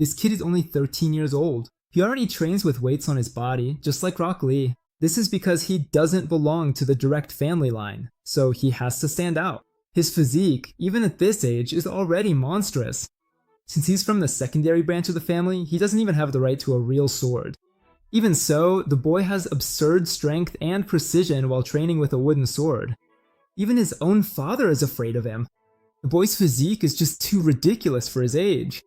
This kid is only 13 years old. He already trains with weights on his body, just like Rock Lee. This is because he doesn't belong to the direct family line, so he has to stand out. His physique, even at this age, is already monstrous. Since he's from the secondary branch of the family, he doesn't even have the right to a real sword. Even so, the boy has absurd strength and precision while training with a wooden sword. Even his own father is afraid of him. The boy's physique is just too ridiculous for his age.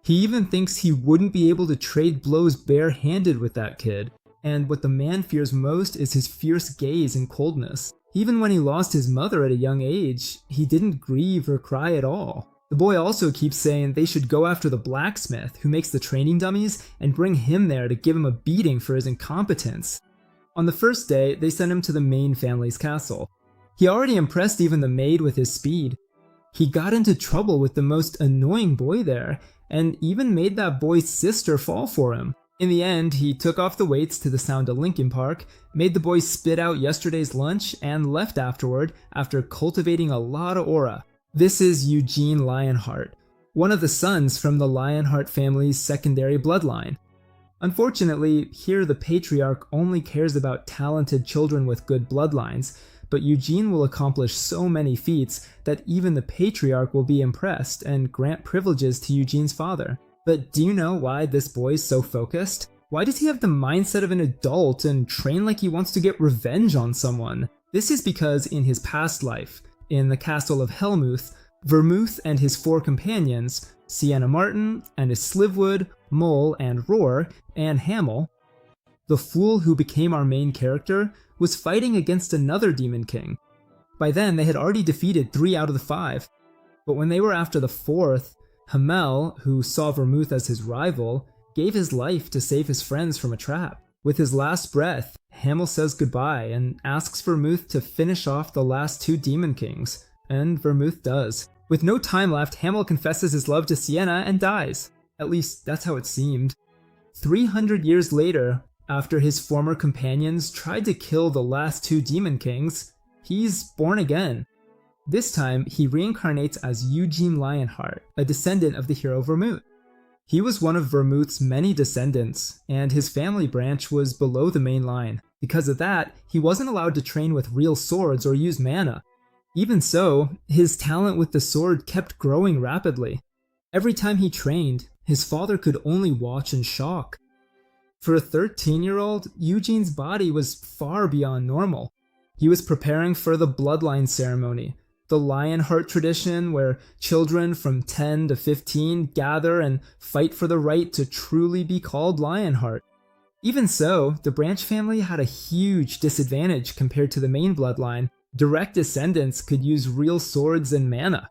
He even thinks he wouldn't be able to trade blows bare-handed with that kid, and what the man fears most is his fierce gaze and coldness. Even when he lost his mother at a young age, he didn't grieve or cry at all. The boy also keeps saying they should go after the blacksmith who makes the training dummies and bring him there to give him a beating for his incompetence. On the first day, they send him to the main family's castle. He already impressed even the maid with his speed. He got into trouble with the most annoying boy there, and even made that boy's sister fall for him. In the end, he took off the weights to the sound of Linkin Park, made the boy spit out yesterday's lunch, and left afterward after cultivating a lot of aura. This is Eugene Lionheart, one of the sons from the Lionheart family's secondary bloodline. Unfortunately, here the patriarch only cares about talented children with good bloodlines, but Eugene will accomplish so many feats that even the patriarch will be impressed and grant privileges to Eugene's father. But do you know why this boy's so focused? Why does he have the mindset of an adult and train like he wants to get revenge on someone? This is because in his past life, in the castle of Helmuth, Vermouth and his 4 companions, Sienna Martin, and his Slivwood, Mole, and Roar, and Hamel, the fool who became our main character, was fighting against another Demon King. By then, they had already defeated 3 out of the 5, but when they were after the 4th, Hamel, who saw Vermouth as his rival, gave his life to save his friends from a trap. With his last breath, Hamel says goodbye and asks Vermouth to finish off the last 2 Demon Kings, and Vermouth does. With no time left, Hamel confesses his love to Sienna and dies. At least, that's how it seemed. 300 years later, after his former companions tried to kill the last 2 Demon Kings, he's born again. This time, he reincarnates as Eugene Lionheart, a descendant of the hero Vermouth. He was one of Vermouth's many descendants, and his family branch was below the main line. Because of that, he wasn't allowed to train with real swords or use mana. Even so, his talent with the sword kept growing rapidly. Every time he trained, his father could only watch in shock. For a 13-year-old, Eugene's body was far beyond normal. He was preparing for the bloodline ceremony, the Lionheart tradition where children from 10 to 15 gather and fight for the right to truly be called Lionheart. Even so, the branch family had a huge disadvantage compared to the main bloodline. Direct descendants could use real swords and mana.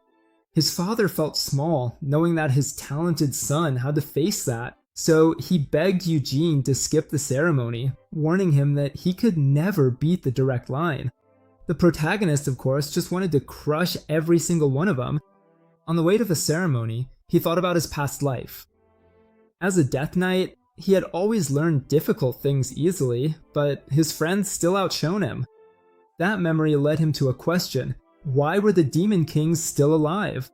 His father felt small, knowing that his talented son had to face that, so he begged Eugene to skip the ceremony, warning him that he could never beat the direct line. The protagonist, of course, just wanted to crush every single one of them. On the way to the ceremony, he thought about his past life. As a Death Knight, he had always learned difficult things easily, but his friends still outshone him. That memory led him to a question: why were the Demon Kings still alive?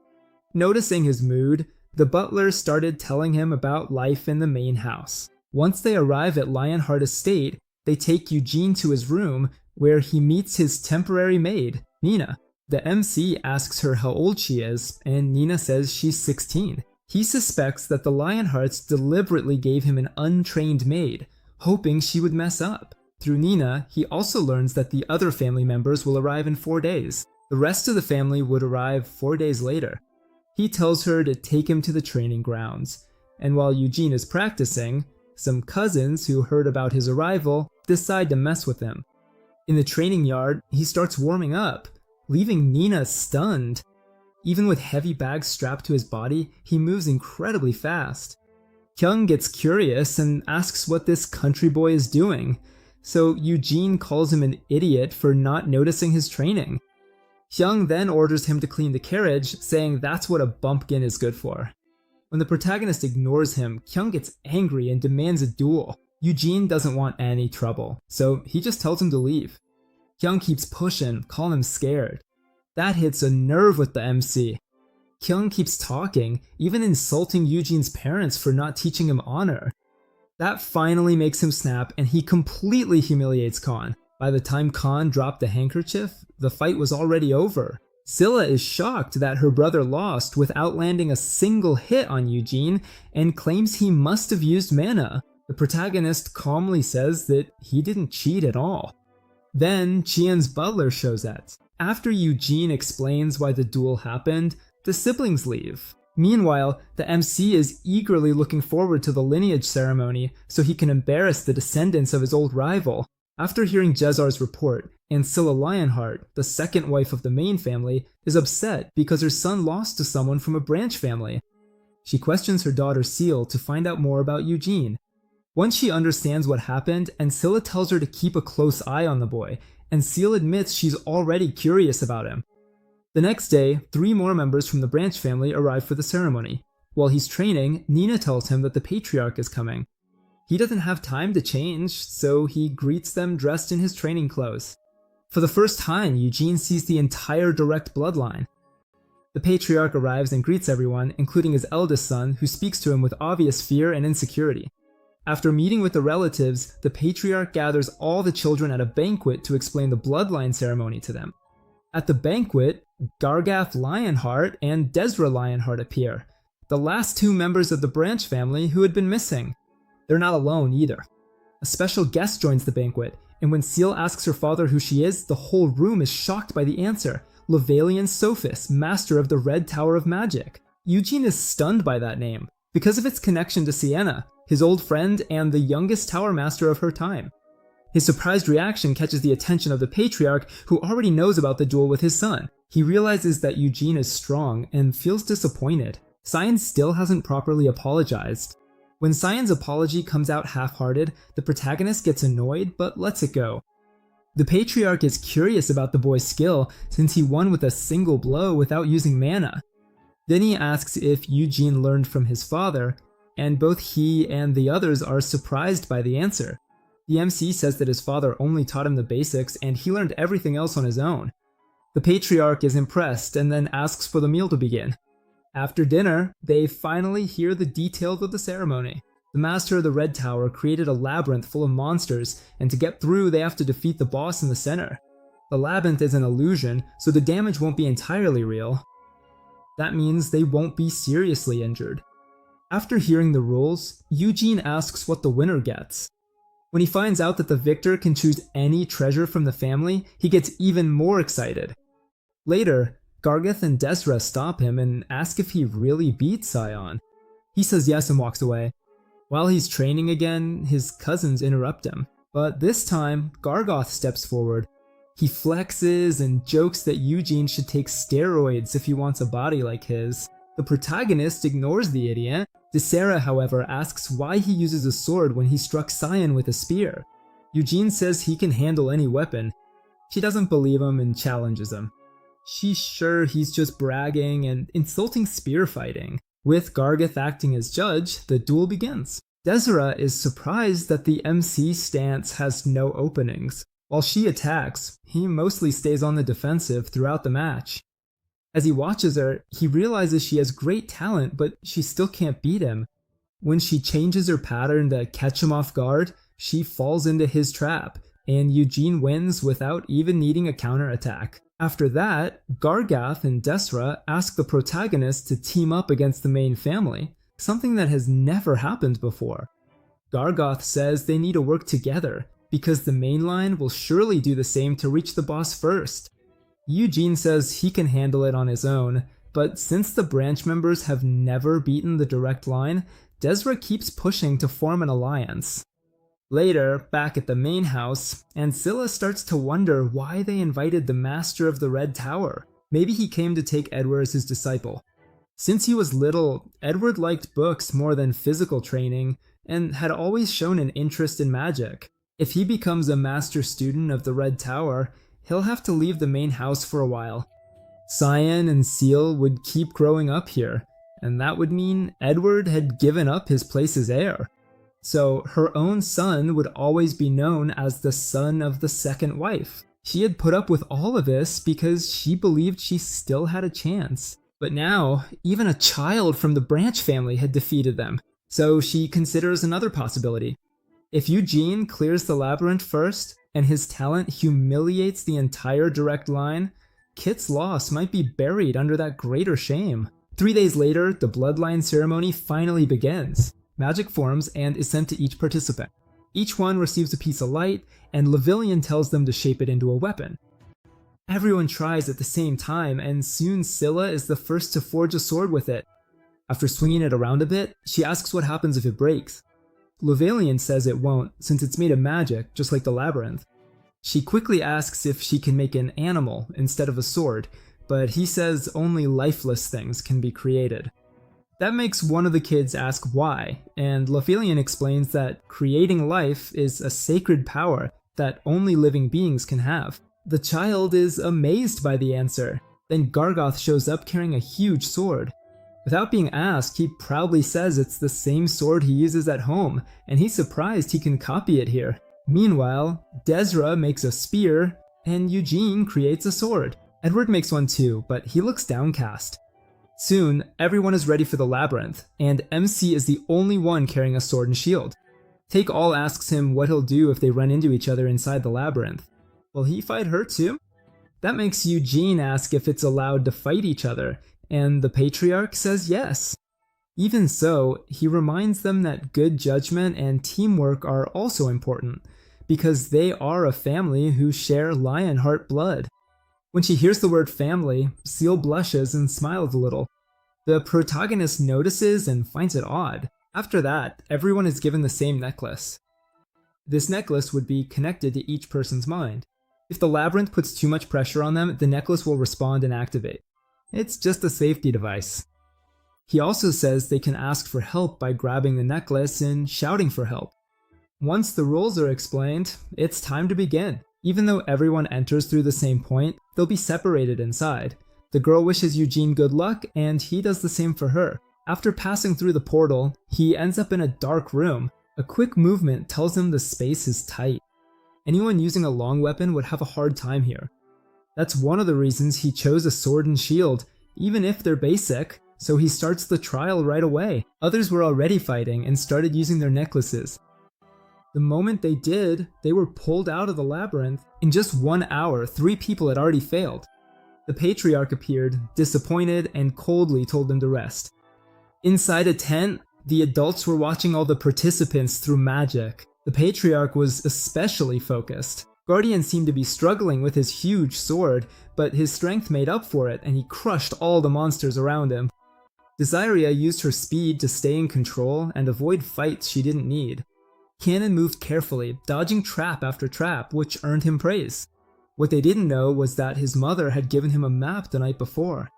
Noticing his mood, the butler started telling him about life in the main house. Once they arrive at Lionheart Estate, they take Eugene to his room, where he meets his temporary maid, Nina. The MC asks her how old she is, and Nina says she's 16. He suspects that the Lionhearts deliberately gave him an untrained maid, hoping she would mess up. Through Nina, he also learns that the other family members will arrive in 4 days. The rest of the family would arrive 4 days later. He tells her to take him to the training grounds, and while Eugene is practicing, some cousins who heard about his arrival decide to mess with him. In the training yard, he starts warming up, leaving Nina stunned. Even with heavy bags strapped to his body, he moves incredibly fast. Kyung gets curious and asks what this country boy is doing, so Eugene calls him an idiot for not noticing his training. Hyung then orders him to clean the carriage, saying that's what a bumpkin is good for. When the protagonist ignores him, Kyung gets angry and demands a duel. Eugene doesn't want any trouble, so he just tells him to leave. Hyung keeps pushing, calling him scared. That hits a nerve with the MC. Kyung keeps talking, even insulting Eugene's parents for not teaching him honor. That finally makes him snap, and he completely humiliates Khan. By the time Khan dropped the handkerchief, the fight was already over. Scylla is shocked that her brother lost without landing a single hit on Eugene, and claims he must have used mana. The protagonist calmly says that he didn't cheat at all. Then Chien's butler shows up. After Eugene explains why the duel happened, the siblings leave. Meanwhile, the MC is eagerly looking forward to the lineage ceremony so he can embarrass the descendants of his old rival. After hearing Jezar's report, Ancilla Lionheart, the second wife of the main family, is upset because her son lost to someone from a branch family. She questions her daughter Seal to find out more about Eugene. Once she understands what happened, Ancilla tells her to keep a close eye on the boy, and Seal admits she's already curious about him. The next day, 3 more members from the branch family arrive for the ceremony. While he's training, Nina tells him that the patriarch is coming. He doesn't have time to change, so he greets them dressed in his training clothes. For the first time, Eugene sees the entire direct bloodline. The patriarch arrives and greets everyone, including his eldest son, who speaks to him with obvious fear and insecurity. After meeting with the relatives, the patriarch gathers all the children at a banquet to explain the bloodline ceremony to them. At the banquet, Gargath Lionheart and Desra Lionheart appear, the last 2 members of the branch family who had been missing. They're not alone either. A special guest joins the banquet, and when Seal asks her father who she is, the whole room is shocked by the answer: Levalian Sophis, master of the Red Tower of Magic. Eugene is stunned by that name, because of its connection to Sienna, his old friend and the youngest tower master of her time. His surprised reaction catches the attention of the patriarch, who already knows about the duel with his son. He realizes that Eugene is strong and feels disappointed. Cyan still hasn't properly apologized. When Cyan's apology comes out half-hearted, the protagonist gets annoyed but lets it go. The patriarch is curious about the boy's skill since he won with a single blow without using mana. Then he asks if Eugene learned from his father, and both he and the others are surprised by the answer. The MC says that his father only taught him the basics and he learned everything else on his own. The patriarch is impressed and then asks for the meal to begin. After dinner, they finally hear the details of the ceremony. The master of the Red Tower created a labyrinth full of monsters, and to get through they have to defeat the boss in the center. The labyrinth is an illusion, so the damage won't be entirely real. That means they won't be seriously injured. After hearing the rules, Eugene asks what the winner gets. When he finds out that the victor can choose any treasure from the family, he gets even more excited. Later, Gargath and Desra stop him and ask if he really beat Cyan. He says yes and walks away. While he's training again, his cousins interrupt him. But this time, Gargath steps forward. He flexes and jokes that Eugene should take steroids if he wants a body like his. The protagonist ignores the idiot. Desera, however, asks why he uses a sword when he struck Cyan with a spear. Eugene says he can handle any weapon. She doesn't believe him and challenges him. She's sure he's just bragging and insulting spear fighting. With Gargath acting as judge, the duel begins. Desera is surprised that the MC stance has no openings. While she attacks, he mostly stays on the defensive throughout the match. As he watches her, he realizes she has great talent, but she still can't beat him. When she changes her pattern to catch him off guard, she falls into his trap, and Eugene wins without even needing a counterattack. After that, Gargath and Desra ask the protagonist to team up against the main family, something that has never happened before. Gargath says they need to work together, because the main line will surely do the same to reach the boss first. Eugene says he can handle it on his own, but since the branch members have never beaten the direct line, Desra keeps pushing to form an alliance. Later, back at the main house, Ancilla starts to wonder why they invited the master of the Red Tower. Maybe he came to take Edward as his disciple. Since he was little, Edward liked books more than physical training, and had always shown an interest in magic. If he becomes a master student of the Red Tower, he'll have to leave the main house for a while. Cyan and Seal would keep growing up here, and that would mean Edward had given up his place as heir. So her own son would always be known as the son of the second wife. She had put up with all of this because she believed she still had a chance. But now, even a child from the Branch family had defeated them, so she considers another possibility. If Eugene clears the labyrinth first, and his talent humiliates the entire direct line, Kit's loss might be buried under that greater shame. 3 days later, the bloodline ceremony finally begins. Magic forms and is sent to each participant. Each one receives a piece of light, and Lavillian tells them to shape it into a weapon. Everyone tries at the same time, and soon Scylla is the first to forge a sword with it. After swinging it around a bit, she asks what happens if it breaks. Lavillian says it won't, since it's made of magic, just like the labyrinth. She quickly asks if she can make an animal instead of a sword, but he says only lifeless things can be created. That makes one of the kids ask why, and Lavillian explains that creating life is a sacred power that only living beings can have. The child is amazed by the answer. Then Gargoth shows up carrying a huge sword. Without being asked, he proudly says it's the same sword he uses at home, and he's surprised he can copy it here. Meanwhile, Desra makes a spear, and Eugene creates a sword. Edward makes one too, but he looks downcast. Soon, everyone is ready for the labyrinth, and MC is the only one carrying a sword and shield. Take All asks him what he'll do if they run into each other inside the labyrinth. Will he fight her too? That makes Eugene ask if it's allowed to fight each other, and the Patriarch says yes. Even so, he reminds them that good judgment and teamwork are also important, because they are a family who share Lionheart blood. When she hears the word family, Seal blushes and smiles a little. The protagonist notices and finds it odd. After that, everyone is given the same necklace. This necklace would be connected to each person's mind. If the labyrinth puts too much pressure on them, the necklace will respond and activate. It's just a safety device. He also says they can ask for help by grabbing the necklace and shouting for help. Once the rules are explained, it's time to begin. Even though everyone enters through the same point, they'll be separated inside. The girl wishes Eugene good luck, and he does the same for her. After passing through the portal, he ends up in a dark room. A quick movement tells him the space is tight. Anyone using a long weapon would have a hard time here. That's one of the reasons he chose a sword and shield, even if they're basic, so he starts the trial right away. Others were already fighting and started using their necklaces. The moment they did, they were pulled out of the labyrinth. In just 1 hour, 3 people had already failed. The Patriarch appeared, disappointed, and coldly told them to rest. Inside a tent, the adults were watching all the participants through magic. The Patriarch was especially focused. Guardian seemed to be struggling with his huge sword, but his strength made up for it, and he crushed all the monsters around him. Desiria used her speed to stay in control and avoid fights she didn't need. Cannon moved carefully, dodging trap after trap, which earned him praise. What they didn't know was that his mother had given him a map the night before.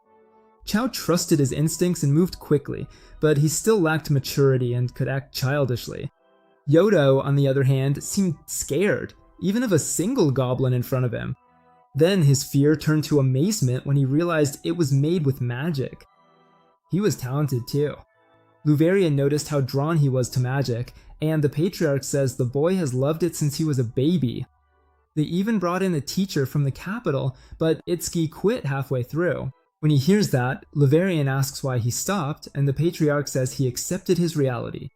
Chow trusted his instincts and moved quickly, but he still lacked maturity and could act childishly. Yodo, on the other hand, seemed scared, even of a single goblin in front of him. Then his fear turned to amazement when he realized it was made with magic. He was talented too. Luverian noticed how drawn he was to magic, and the Patriarch says the boy has loved it since he was a baby. They even brought in a teacher from the capital, but Itsuki quit halfway through. When he hears that, Luverian asks why he stopped, and the Patriarch says he accepted his reality.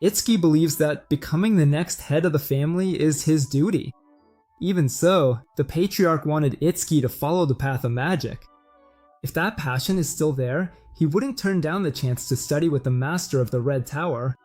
Itsuki believes that becoming the next head of the family is his duty. Even so, the Patriarch wanted Itsuki to follow the path of magic. If that passion is still there, he wouldn't turn down the chance to study with the Master of the Red Tower.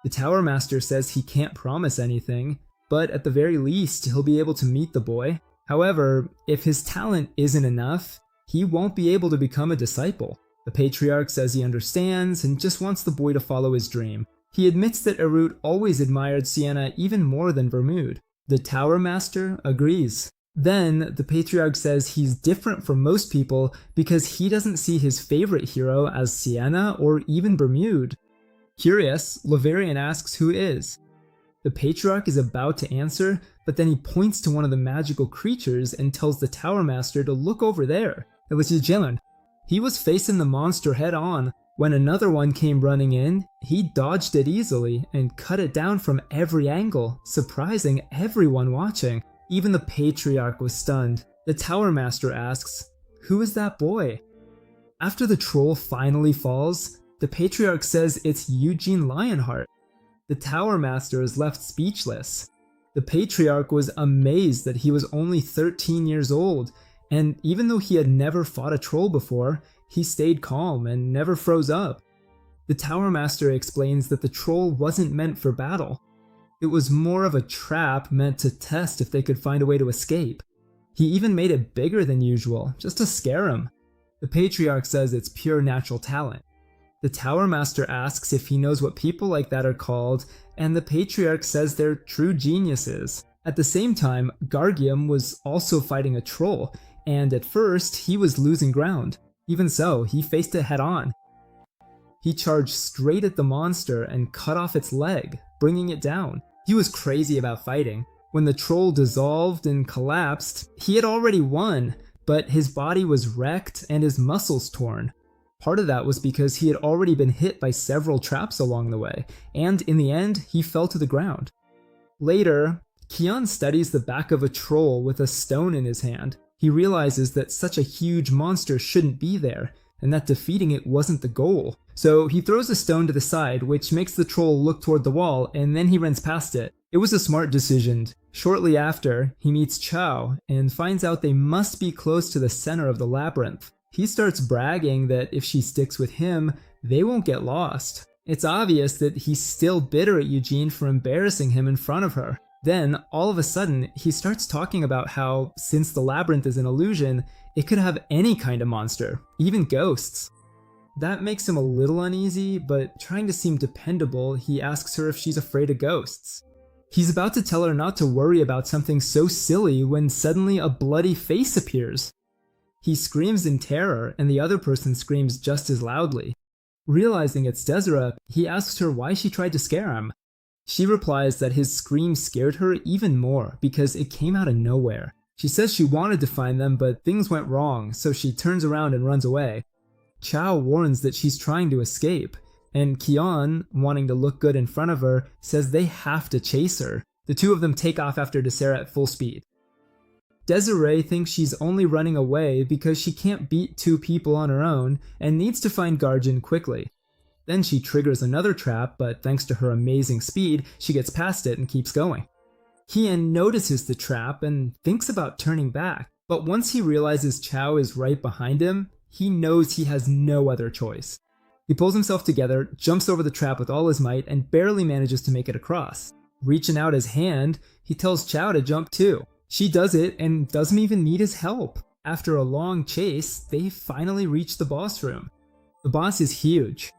The Tower Master says he can't promise anything, but at the very least, he'll be able to meet the boy. However, if his talent isn't enough, he won't be able to become a disciple. The Patriarch says he understands and just wants the boy to follow his dream. He admits that Erut always admired Sienna even more than Vermouth. The Tower Master agrees. Then, the Patriarch says he's different from most people because he doesn't see his favorite hero as Sienna or even Bermude. Curious, Luverian asks who it is. The Patriarch is about to answer, but then he points to one of the magical creatures and tells the Tower Master to look over there. It was Jilin. He was facing the monster head on. When another one came running in, he dodged it easily and cut it down from every angle, surprising everyone watching. Even the Patriarch was stunned. The Tower Master asks, "Who is that boy?" After the troll finally falls, the Patriarch says it's Eugene Lionheart. The Tower Master is left speechless. The Patriarch was amazed that he was only 13 years old, and even though he had never fought a troll before, he stayed calm and never froze up. The Tower Master explains that the troll wasn't meant for battle. It was more of a trap meant to test if they could find a way to escape. He even made it bigger than usual, just to scare him. The Patriarch says it's pure natural talent. The Tower Master asks if he knows what people like that are called, and the Patriarch says they're true geniuses. At the same time, Gargium was also fighting a troll, and at first, he was losing ground. Even so, he faced it head on. He charged straight at the monster and cut off its leg, bringing it down. He was crazy about fighting. When the troll dissolved and collapsed, he had already won, but his body was wrecked and his muscles torn. Part of that was because he had already been hit by several traps along the way, and in the end, he fell to the ground. Later, Kian studies the back of a troll with a stone in his hand. He realizes that such a huge monster shouldn't be there, and that defeating it wasn't the goal. So he throws a stone to the side, which makes the troll look toward the wall, and then he runs past it. It was a smart decision. Shortly after, he meets Chao, and finds out they must be close to the center of the labyrinth. He starts bragging that if she sticks with him, they won't get lost. It's obvious that he's still bitter at Eugene for embarrassing him in front of her. Then, all of a sudden, he starts talking about how, since the labyrinth is an illusion, it could have any kind of monster, even ghosts. That makes him a little uneasy, but trying to seem dependable, he asks her if she's afraid of ghosts. He's about to tell her not to worry about something so silly when suddenly a bloody face appears. He screams in terror, and the other person screams just as loudly. Realizing it's Desiree, he asks her why she tried to scare him. She replies that his scream scared her even more because it came out of nowhere. She says she wanted to find them, but things went wrong, so she turns around and runs away. Chao warns that she's trying to escape, and Kian, wanting to look good in front of her, says they have to chase her. The two of them take off after Desiree at full speed. Desiree thinks she's only running away because she can't beat two people on her own and needs to find Gargian quickly. Then she triggers another trap, but thanks to her amazing speed, she gets past it and keeps going. Kian notices the trap and thinks about turning back, but once he realizes Chao is right behind him, he knows he has no other choice. He pulls himself together, jumps over the trap with all his might, and barely manages to make it across. Reaching out his hand, he tells Chao to jump too. She does it and doesn't even need his help. After a long chase, they finally reach the boss room. The boss is huge.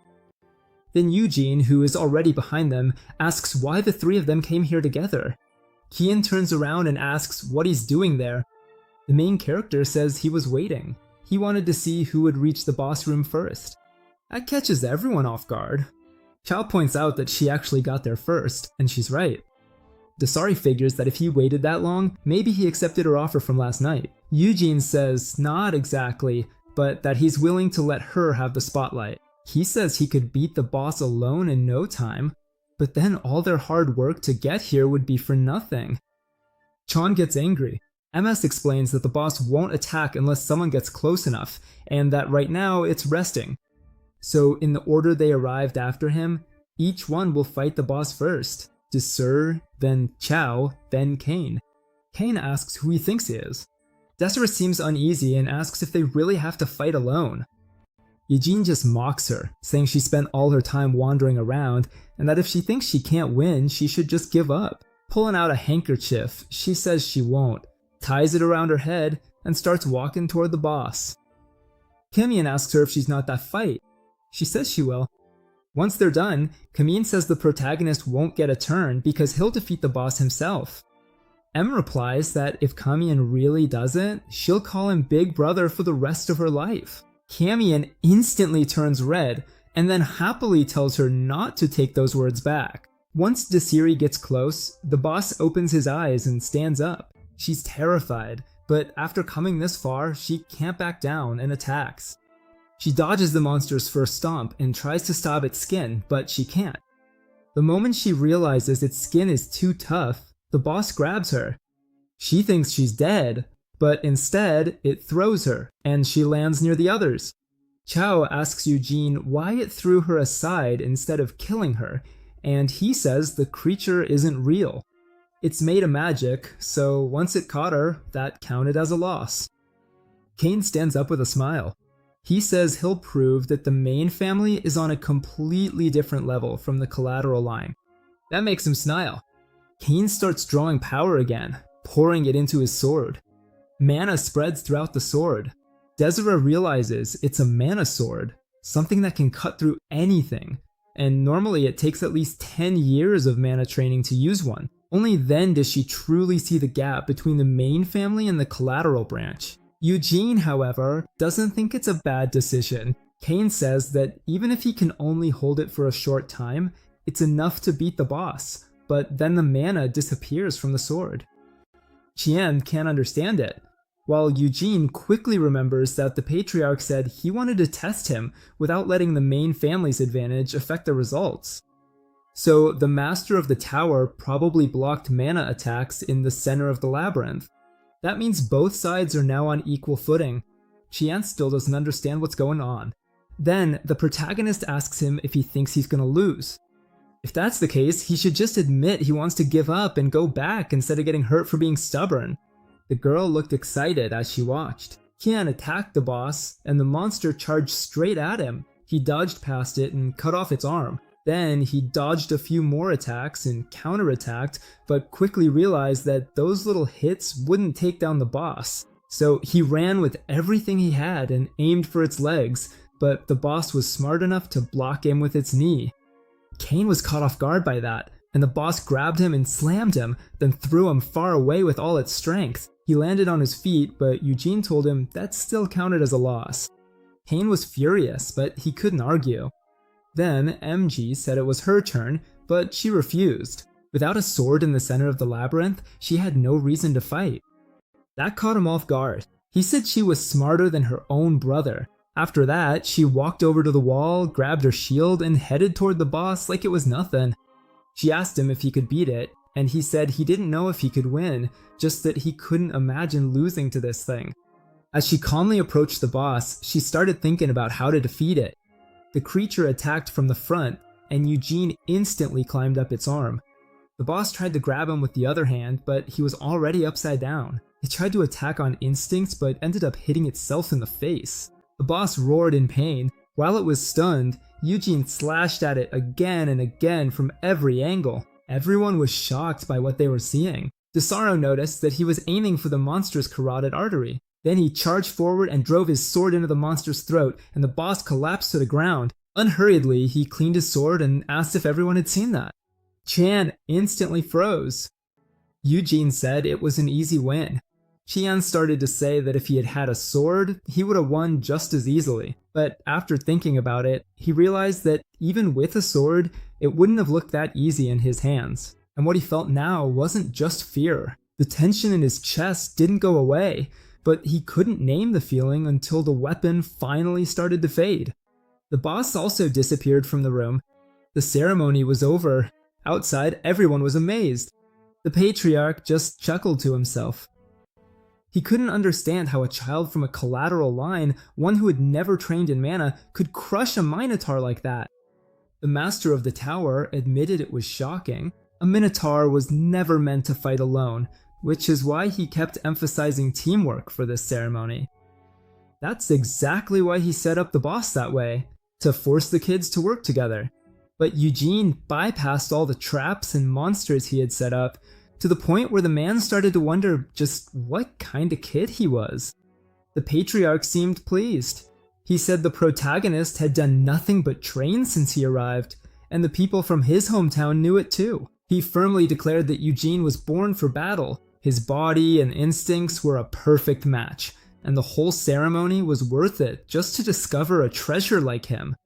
Then Eugene, who is already behind them, asks why the three of them came here together. Kian turns around and asks what he's doing there. The main character says he was waiting. He wanted to see who would reach the boss room first. That catches everyone off guard. Chao points out that she actually got there first, and she's right. Dasari figures that if he waited that long, maybe he accepted her offer from last night. Eugene says not exactly, but that he's willing to let her have the spotlight. He says he could beat the boss alone in no time, but then all their hard work to get here would be for nothing. Chan gets angry. MS explains that the boss won't attack unless someone gets close enough, and that right now it's resting. So in the order they arrived after him, each one will fight the boss first. Desir, then Chao, then Kane. Kane asks who he thinks he is. Desiree seems uneasy and asks if they really have to fight alone. Eugene just mocks her, saying she spent all her time wandering around, and that if she thinks she can't win, she should just give up. Pulling out a handkerchief, she says she won't, ties it around her head, and starts walking toward the boss. Kimian asks her if she's not that fight. She says she will. Once they're done, Kimian says the protagonist won't get a turn because he'll defeat the boss himself. Em replies that if Kamian really doesn't, she'll call him Big Brother for the rest of her life. Kamian instantly turns red, and then happily tells her not to take those words back. Once Desiri gets close, the boss opens his eyes and stands up. She's terrified, but after coming this far, she can't back down and attacks. She dodges the monster's first stomp and tries to stab its skin, but she can't. The moment she realizes its skin is too tough, the boss grabs her. She thinks she's dead, but instead, it throws her, and she lands near the others. Chao asks Eugene why it threw her aside instead of killing her, and he says the creature isn't real. It's made of magic, so once it caught her, that counted as a loss. Cain stands up with a smile. He says he'll prove that the main family is on a completely different level from the collateral line. That makes him smile. Cain starts drawing power again, pouring it into his sword. Mana spreads throughout the sword. Desiree realizes it's a mana sword, something that can cut through anything, and normally it takes at least 10 years of mana training to use one. Only then does she truly see the gap between the main family and the collateral branch. Eugene, however, doesn't think it's a bad decision. Cain says that even if he can only hold it for a short time, it's enough to beat the boss, but then the mana disappears from the sword. Qian can't understand it, while Eugene quickly remembers that the Patriarch said he wanted to test him without letting the main family's advantage affect the results. So the Master of the Tower probably blocked mana attacks in the center of the labyrinth. That means both sides are now on equal footing. Qian still doesn't understand what's going on. Then the protagonist asks him if he thinks he's gonna lose. If that's the case, he should just admit he wants to give up and go back instead of getting hurt for being stubborn. The girl looked excited as she watched. Qian attacked the boss, and the monster charged straight at him. He dodged past it and cut off its arm. Then he dodged a few more attacks and counterattacked, but quickly realized that those little hits wouldn't take down the boss. So he ran with everything he had and aimed for its legs, but the boss was smart enough to block him with its knee. Cain was caught off guard by that, and the boss grabbed him and slammed him, then threw him far away with all its strength. He landed on his feet, but Eugene told him that still counted as a loss. Cain was furious, but he couldn't argue. Then MG said it was her turn, but she refused. Without a sword in the center of the labyrinth, she had no reason to fight. That caught him off guard. He said she was smarter than her own brother. After that, she walked over to the wall, grabbed her shield, and headed toward the boss like it was nothing. She asked him if he could beat it, and he said he didn't know if he could win, just that he couldn't imagine losing to this thing. As she calmly approached the boss, she started thinking about how to defeat it. The creature attacked from the front, and Eugene instantly climbed up its arm. The boss tried to grab him with the other hand, but he was already upside down. It tried to attack on instinct, but ended up hitting itself in the face. The boss roared in pain. While it was stunned, Eugene slashed at it again and again from every angle. Everyone was shocked by what they were seeing. Desaro noticed that he was aiming for the monster's carotid artery. Then he charged forward and drove his sword into the monster's throat, and the boss collapsed to the ground. Unhurriedly, he cleaned his sword and asked if everyone had seen that. Qian instantly froze. Eugene said it was an easy win. Qian started to say that if he had had a sword, he would have won just as easily. But after thinking about it, he realized that even with a sword, it wouldn't have looked that easy in his hands. And what he felt now wasn't just fear. The tension in his chest didn't go away, but he couldn't name the feeling until the weapon finally started to fade. The boss also disappeared from the room. The ceremony was over. Outside, everyone was amazed. The Patriarch just chuckled to himself. He couldn't understand how a child from a collateral line, one who had never trained in mana, could crush a Minotaur like that. The Master of the Tower admitted it was shocking. A Minotaur was never meant to fight alone, which is why he kept emphasizing teamwork for this ceremony. That's exactly why he set up the boss that way, to force the kids to work together. But Eugene bypassed all the traps and monsters he had set up, to the point where the man started to wonder just what kind of kid he was. The Patriarch seemed pleased. He said the protagonist had done nothing but train since he arrived, and the people from his hometown knew it too. He firmly declared that Eugene was born for battle. His body and instincts were a perfect match, and the whole ceremony was worth it just to discover a treasure like him.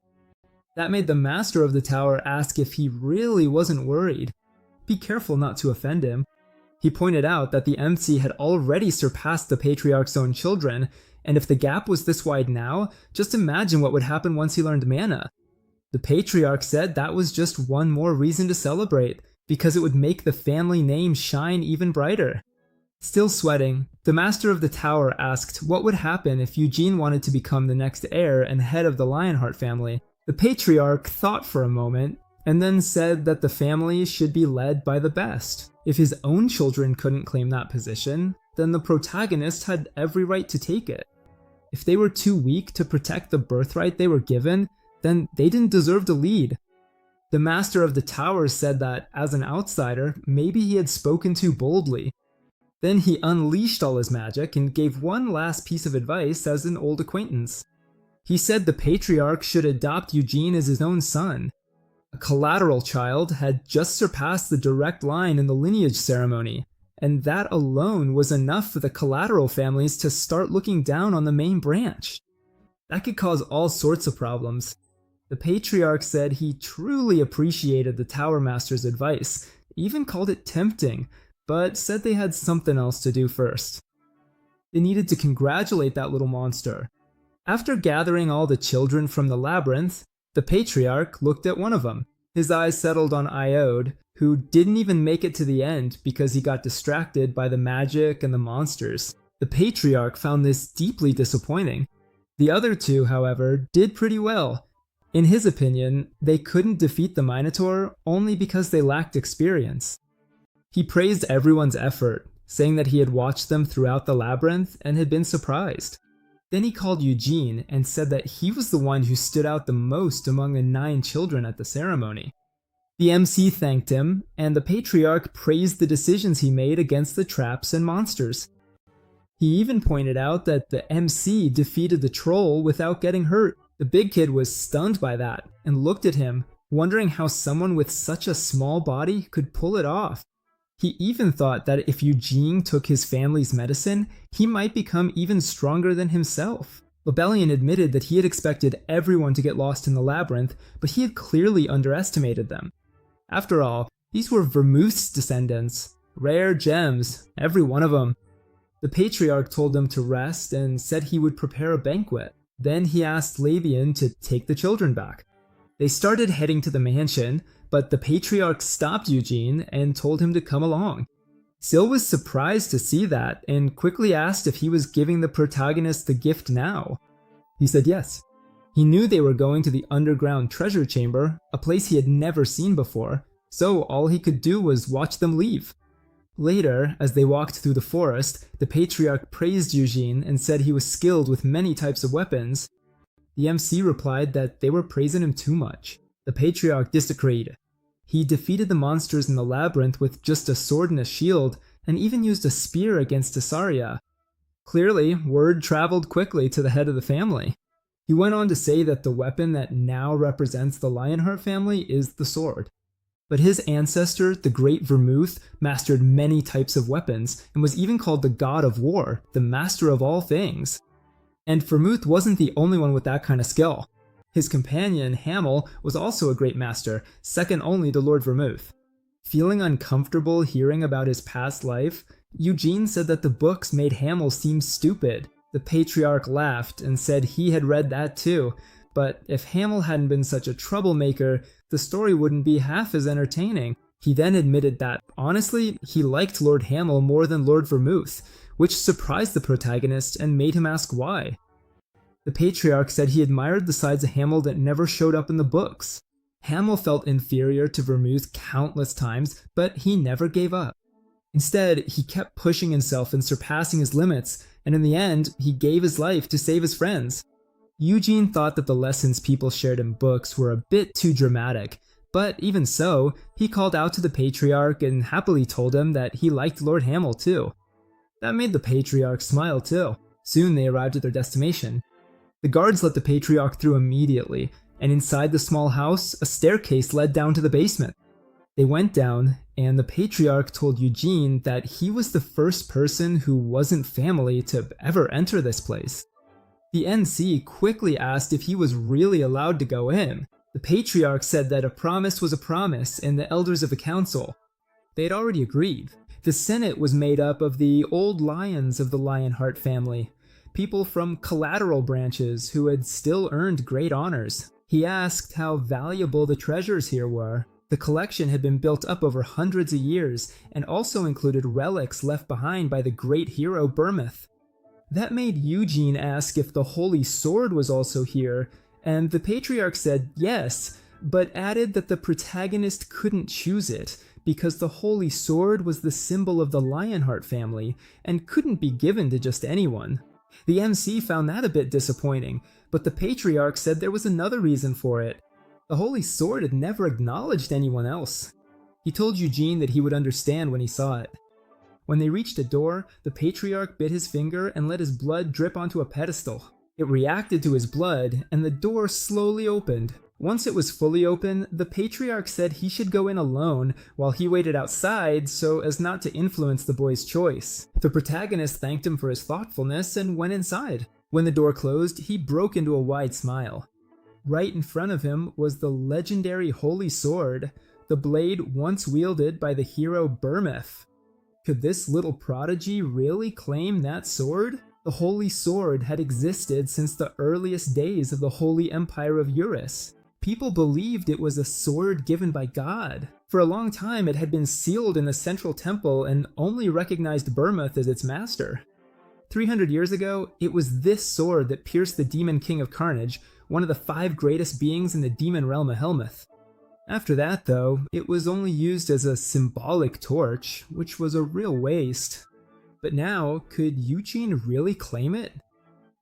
That made the Master of the Tower ask if he really wasn't worried. Be careful not to offend him. He pointed out that the MC had already surpassed the Patriarch's own children, and if the gap was this wide now, just imagine what would happen once he learned mana. The Patriarch said that was just one more reason to celebrate, because it would make the family name shine even brighter. Still sweating, the master of the tower asked what would happen if Eugene wanted to become the next heir and head of the Lionheart family. The patriarch thought for a moment, and then said that the family should be led by the best. If his own children couldn't claim that position, then the protagonist had every right to take it. If they were too weak to protect the birthright they were given, then they didn't deserve to lead. The master of the tower said that, as an outsider, maybe he had spoken too boldly. Then he unleashed all his magic and gave one last piece of advice as an old acquaintance. He said the patriarch should adopt Eugene as his own son. A collateral child had just surpassed the direct line in the lineage ceremony, and that alone was enough for the collateral families to start looking down on the main branch. That could cause all sorts of problems. The patriarch said he truly appreciated the Tower Master's advice, even called it tempting, but said they had something else to do first. They needed to congratulate that little monster. After gathering all the children from the labyrinth, the patriarch looked at one of them. His eyes settled on Iode, who didn't even make it to the end because he got distracted by the magic and the monsters. The patriarch found this deeply disappointing. The other two, however, did pretty well. In his opinion, they couldn't defeat the Minotaur only because they lacked experience. He praised everyone's effort, saying that he had watched them throughout the labyrinth and had been surprised. Then he called Eugene and said that he was the one who stood out the most among the 9 children at the ceremony. The MC thanked him, and the patriarch praised the decisions he made against the traps and monsters. He even pointed out that the MC defeated the troll without getting hurt. The big kid was stunned by that and looked at him, wondering how someone with such a small body could pull it off. He even thought that if Eugene took his family's medicine, he might become even stronger than himself. Lebellion admitted that he had expected everyone to get lost in the labyrinth, but he had clearly underestimated them. After all, these were Vermouth's descendants. Rare gems, every one of them. The patriarch told them to rest and said he would prepare a banquet. Then he asked Labian to take the children back. They started heading to the mansion, but the patriarch stopped Eugene and told him to come along. Syl was surprised to see that and quickly asked if he was giving the protagonist the gift now. He said yes. He knew they were going to the underground treasure chamber, a place he had never seen before, so all he could do was watch them leave. Later, as they walked through the forest, the patriarch praised Eugene and said he was skilled with many types of weapons. The MC replied that they were praising him too much. The patriarch disagreed. He defeated the monsters in the labyrinth with just a sword and a shield, and even used a spear against Asaria. Clearly, word traveled quickly to the head of the family. He went on to say that the weapon that now represents the Lionheart family is the sword. But his ancestor, the Great Vermouth, mastered many types of weapons, and was even called the God of War, the master of all things. And Vermouth wasn't the only one with that kind of skill. His companion, Hamel, was also a great master, second only to Lord Vermouth. Feeling uncomfortable hearing about his past life, Eugene said that the books made Hamel seem stupid. The patriarch laughed and said he had read that too, but if Hamel hadn't been such a troublemaker, the story wouldn't be half as entertaining. He then admitted that, honestly, he liked Lord Hamel more than Lord Vermouth, which surprised the protagonist and made him ask why. The patriarch said he admired the sides of Hamel that never showed up in the books. Hamel felt inferior to Vermouth countless times, but he never gave up. Instead, he kept pushing himself and surpassing his limits, and in the end, he gave his life to save his friends. Eugene thought that the lessons people shared in books were a bit too dramatic, but even so, he called out to the patriarch and happily told him that he liked Lord Hamel too. That made the patriarch smile too. Soon they arrived at their destination. The guards let the patriarch through immediately, and inside the small house, a staircase led down to the basement. They went down, and the patriarch told Eugene that he was the first person who wasn't family to ever enter this place. The NC quickly asked if he was really allowed to go in. The patriarch said that a promise was a promise, and the elders of the council. They had already agreed. The Senate was made up of the old lions of the Lionheart family, people from collateral branches who had still earned great honors. He asked how valuable the treasures here were. The collection had been built up over hundreds of years and also included relics left behind by the great hero Burmith. That made Eugene ask if the Holy Sword was also here, and the Patriarch said yes, but added that the protagonist couldn't choose it because the Holy Sword was the symbol of the Lionheart family and couldn't be given to just anyone. The MC found that a bit disappointing, but the Patriarch said there was another reason for it. The Holy Sword had never acknowledged anyone else. He told Eugene that he would understand when he saw it. When they reached a door, the Patriarch bit his finger and let his blood drip onto a pedestal. It reacted to his blood, and the door slowly opened. Once it was fully open, the Patriarch said he should go in alone while he waited outside so as not to influence the boy's choice. The protagonist thanked him for his thoughtfulness and went inside. When the door closed, he broke into a wide smile. Right in front of him was the legendary Holy Sword, the blade once wielded by the hero Burmith. Could this little prodigy really claim that sword? The Holy Sword had existed since the earliest days of the Holy Empire of Eurus. People believed it was a sword given by God. For a long time it had been sealed in the central temple and only recognized Burmith as its master. 300 years ago, it was this sword that pierced the Demon King of Carnage, one of the 5 greatest beings in the demon realm of Helmuth. After that, though, it was only used as a symbolic torch, which was a real waste. But now, could Eugene really claim it?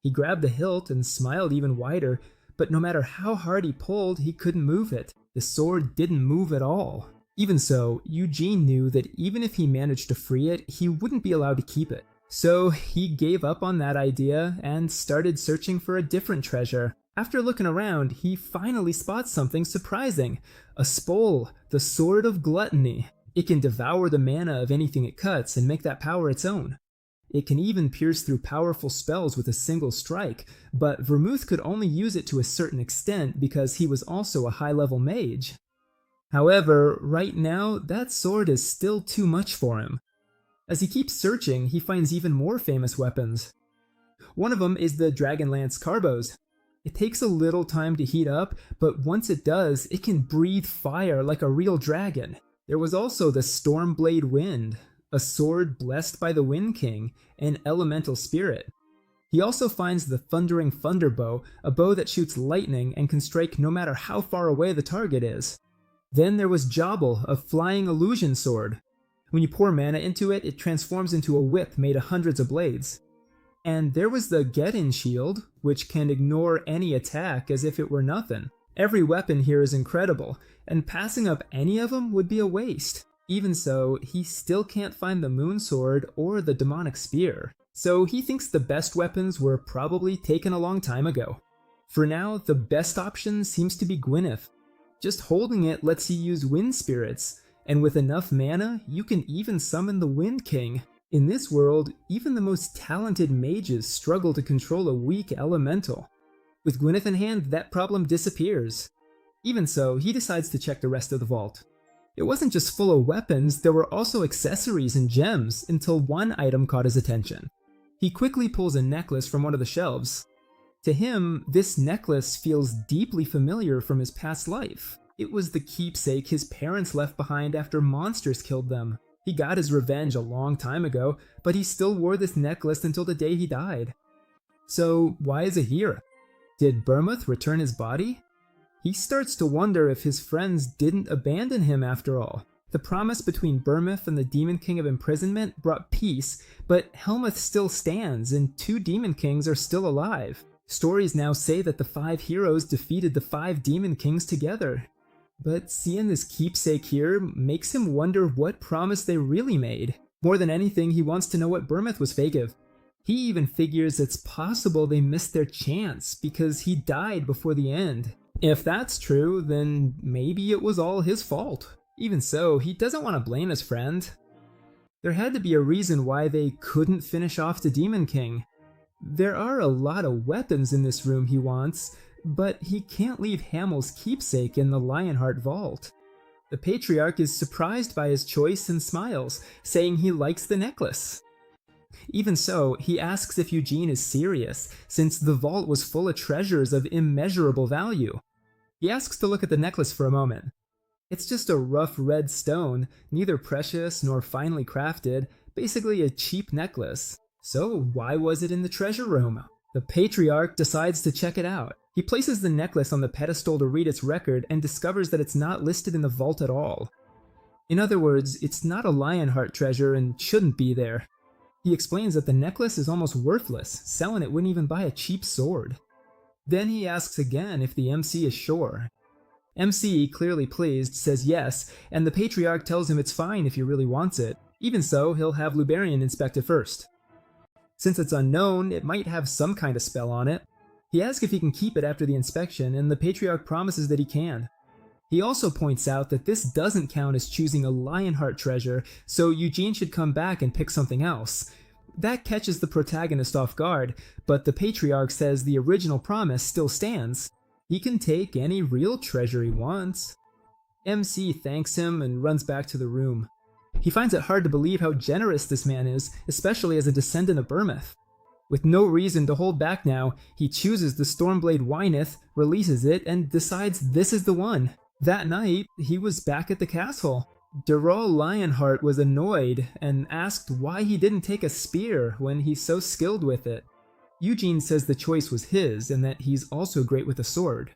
He grabbed the hilt and smiled even wider, but no matter how hard he pulled, he couldn't move it. The sword didn't move at all. Even so, Eugene knew that even if he managed to free it, he wouldn't be allowed to keep it. So he gave up on that idea and started searching for a different treasure. After looking around, he finally spots something surprising. A spole, the Sword of Gluttony. It can devour the mana of anything it cuts and make that power its own. It can even pierce through powerful spells with a single strike, but Vermouth could only use it to a certain extent because he was also a high-level mage. However, right now, that sword is still too much for him. As he keeps searching, he finds even more famous weapons. One of them is the Dragonlance Carbos. It takes a little time to heat up, but once it does, it can breathe fire like a real dragon. There was also the Stormblade Wind, a sword blessed by the Wind King, an elemental spirit. He also finds the Thundering Thunderbow, a bow that shoots lightning and can strike no matter how far away the target is. Then there was Jobble, a flying illusion sword. When you pour mana into it, it transforms into a whip made of hundreds of blades. And there was the Get-In Shield, which can ignore any attack as if it were nothing. Every weapon here is incredible, and passing up any of them would be a waste. Even so, he still can't find the Moon Sword or the Demonic Spear. So he thinks the best weapons were probably taken a long time ago. For now, the best option seems to be Gwyneth. Just holding it lets you use wind spirits, and with enough mana, you can even summon the Wind King. In this world, even the most talented mages struggle to control a weak elemental. With Gwyneth in hand, that problem disappears. Even so, he decides to check the rest of the vault. It wasn't just full of weapons, there were also accessories and gems, until one item caught his attention. He quickly pulls a necklace from one of the shelves. To him, this necklace feels deeply familiar from his past life. It was the keepsake his parents left behind after monsters killed them. He got his revenge a long time ago, but he still wore this necklace until the day he died. So why is it here? Did Burmouth return his body? He starts to wonder if his friends didn't abandon him after all. The promise between Burmouth and the Demon King of Imprisonment brought peace, but Helmuth still stands and 2 Demon Kings are still alive. Stories now say that the 5 heroes defeated the 5 Demon Kings together. But seeing this keepsake here makes him wonder what promise they really made. More than anything, he wants to know what Burmouth was fake of. He even figures it's possible they missed their chance because he died before the end. If that's true, then maybe it was all his fault. Even so, he doesn't want to blame his friend. There had to be a reason why they couldn't finish off the Demon King. There are a lot of weapons in this room he wants, but he can't leave Hamel's keepsake in the Lionheart vault. The Patriarch is surprised by his choice and smiles, saying he likes the necklace. Even so, he asks if Eugene is serious, since the vault was full of treasures of immeasurable value. He asks to look at the necklace for a moment. It's just a rough red stone, neither precious nor finely crafted, basically a cheap necklace. So why was it in the treasure room? The patriarch decides to check it out. He places the necklace on the pedestal to read its record and discovers that it's not listed in the vault at all. In other words, it's not a Lionheart treasure and shouldn't be there. He explains that the necklace is almost worthless, selling it wouldn't even buy a cheap sword. Then he asks again if the MC is sure. MC, clearly pleased, says yes, and the patriarch tells him it's fine if he really wants it. Even so, he'll have Luberian inspect it first. Since it's unknown, it might have some kind of spell on it. He asks if he can keep it after the inspection, and the patriarch promises that he can. He also points out that this doesn't count as choosing a Lionheart treasure, so Eugene should come back and pick something else. That catches the protagonist off guard, but the patriarch says the original promise still stands. He can take any real treasure he wants. MC thanks him and runs back to the room. He finds it hard to believe how generous this man is, especially as a descendant of Burmouth. With no reason to hold back now, he chooses the Stormblade Wyneth, releases it, and decides this is the one. That night, he was back at the castle. Darrell Lionheart was annoyed and asked why he didn't take a spear when he's so skilled with it. Eugene says the choice was his and that he's also great with a sword.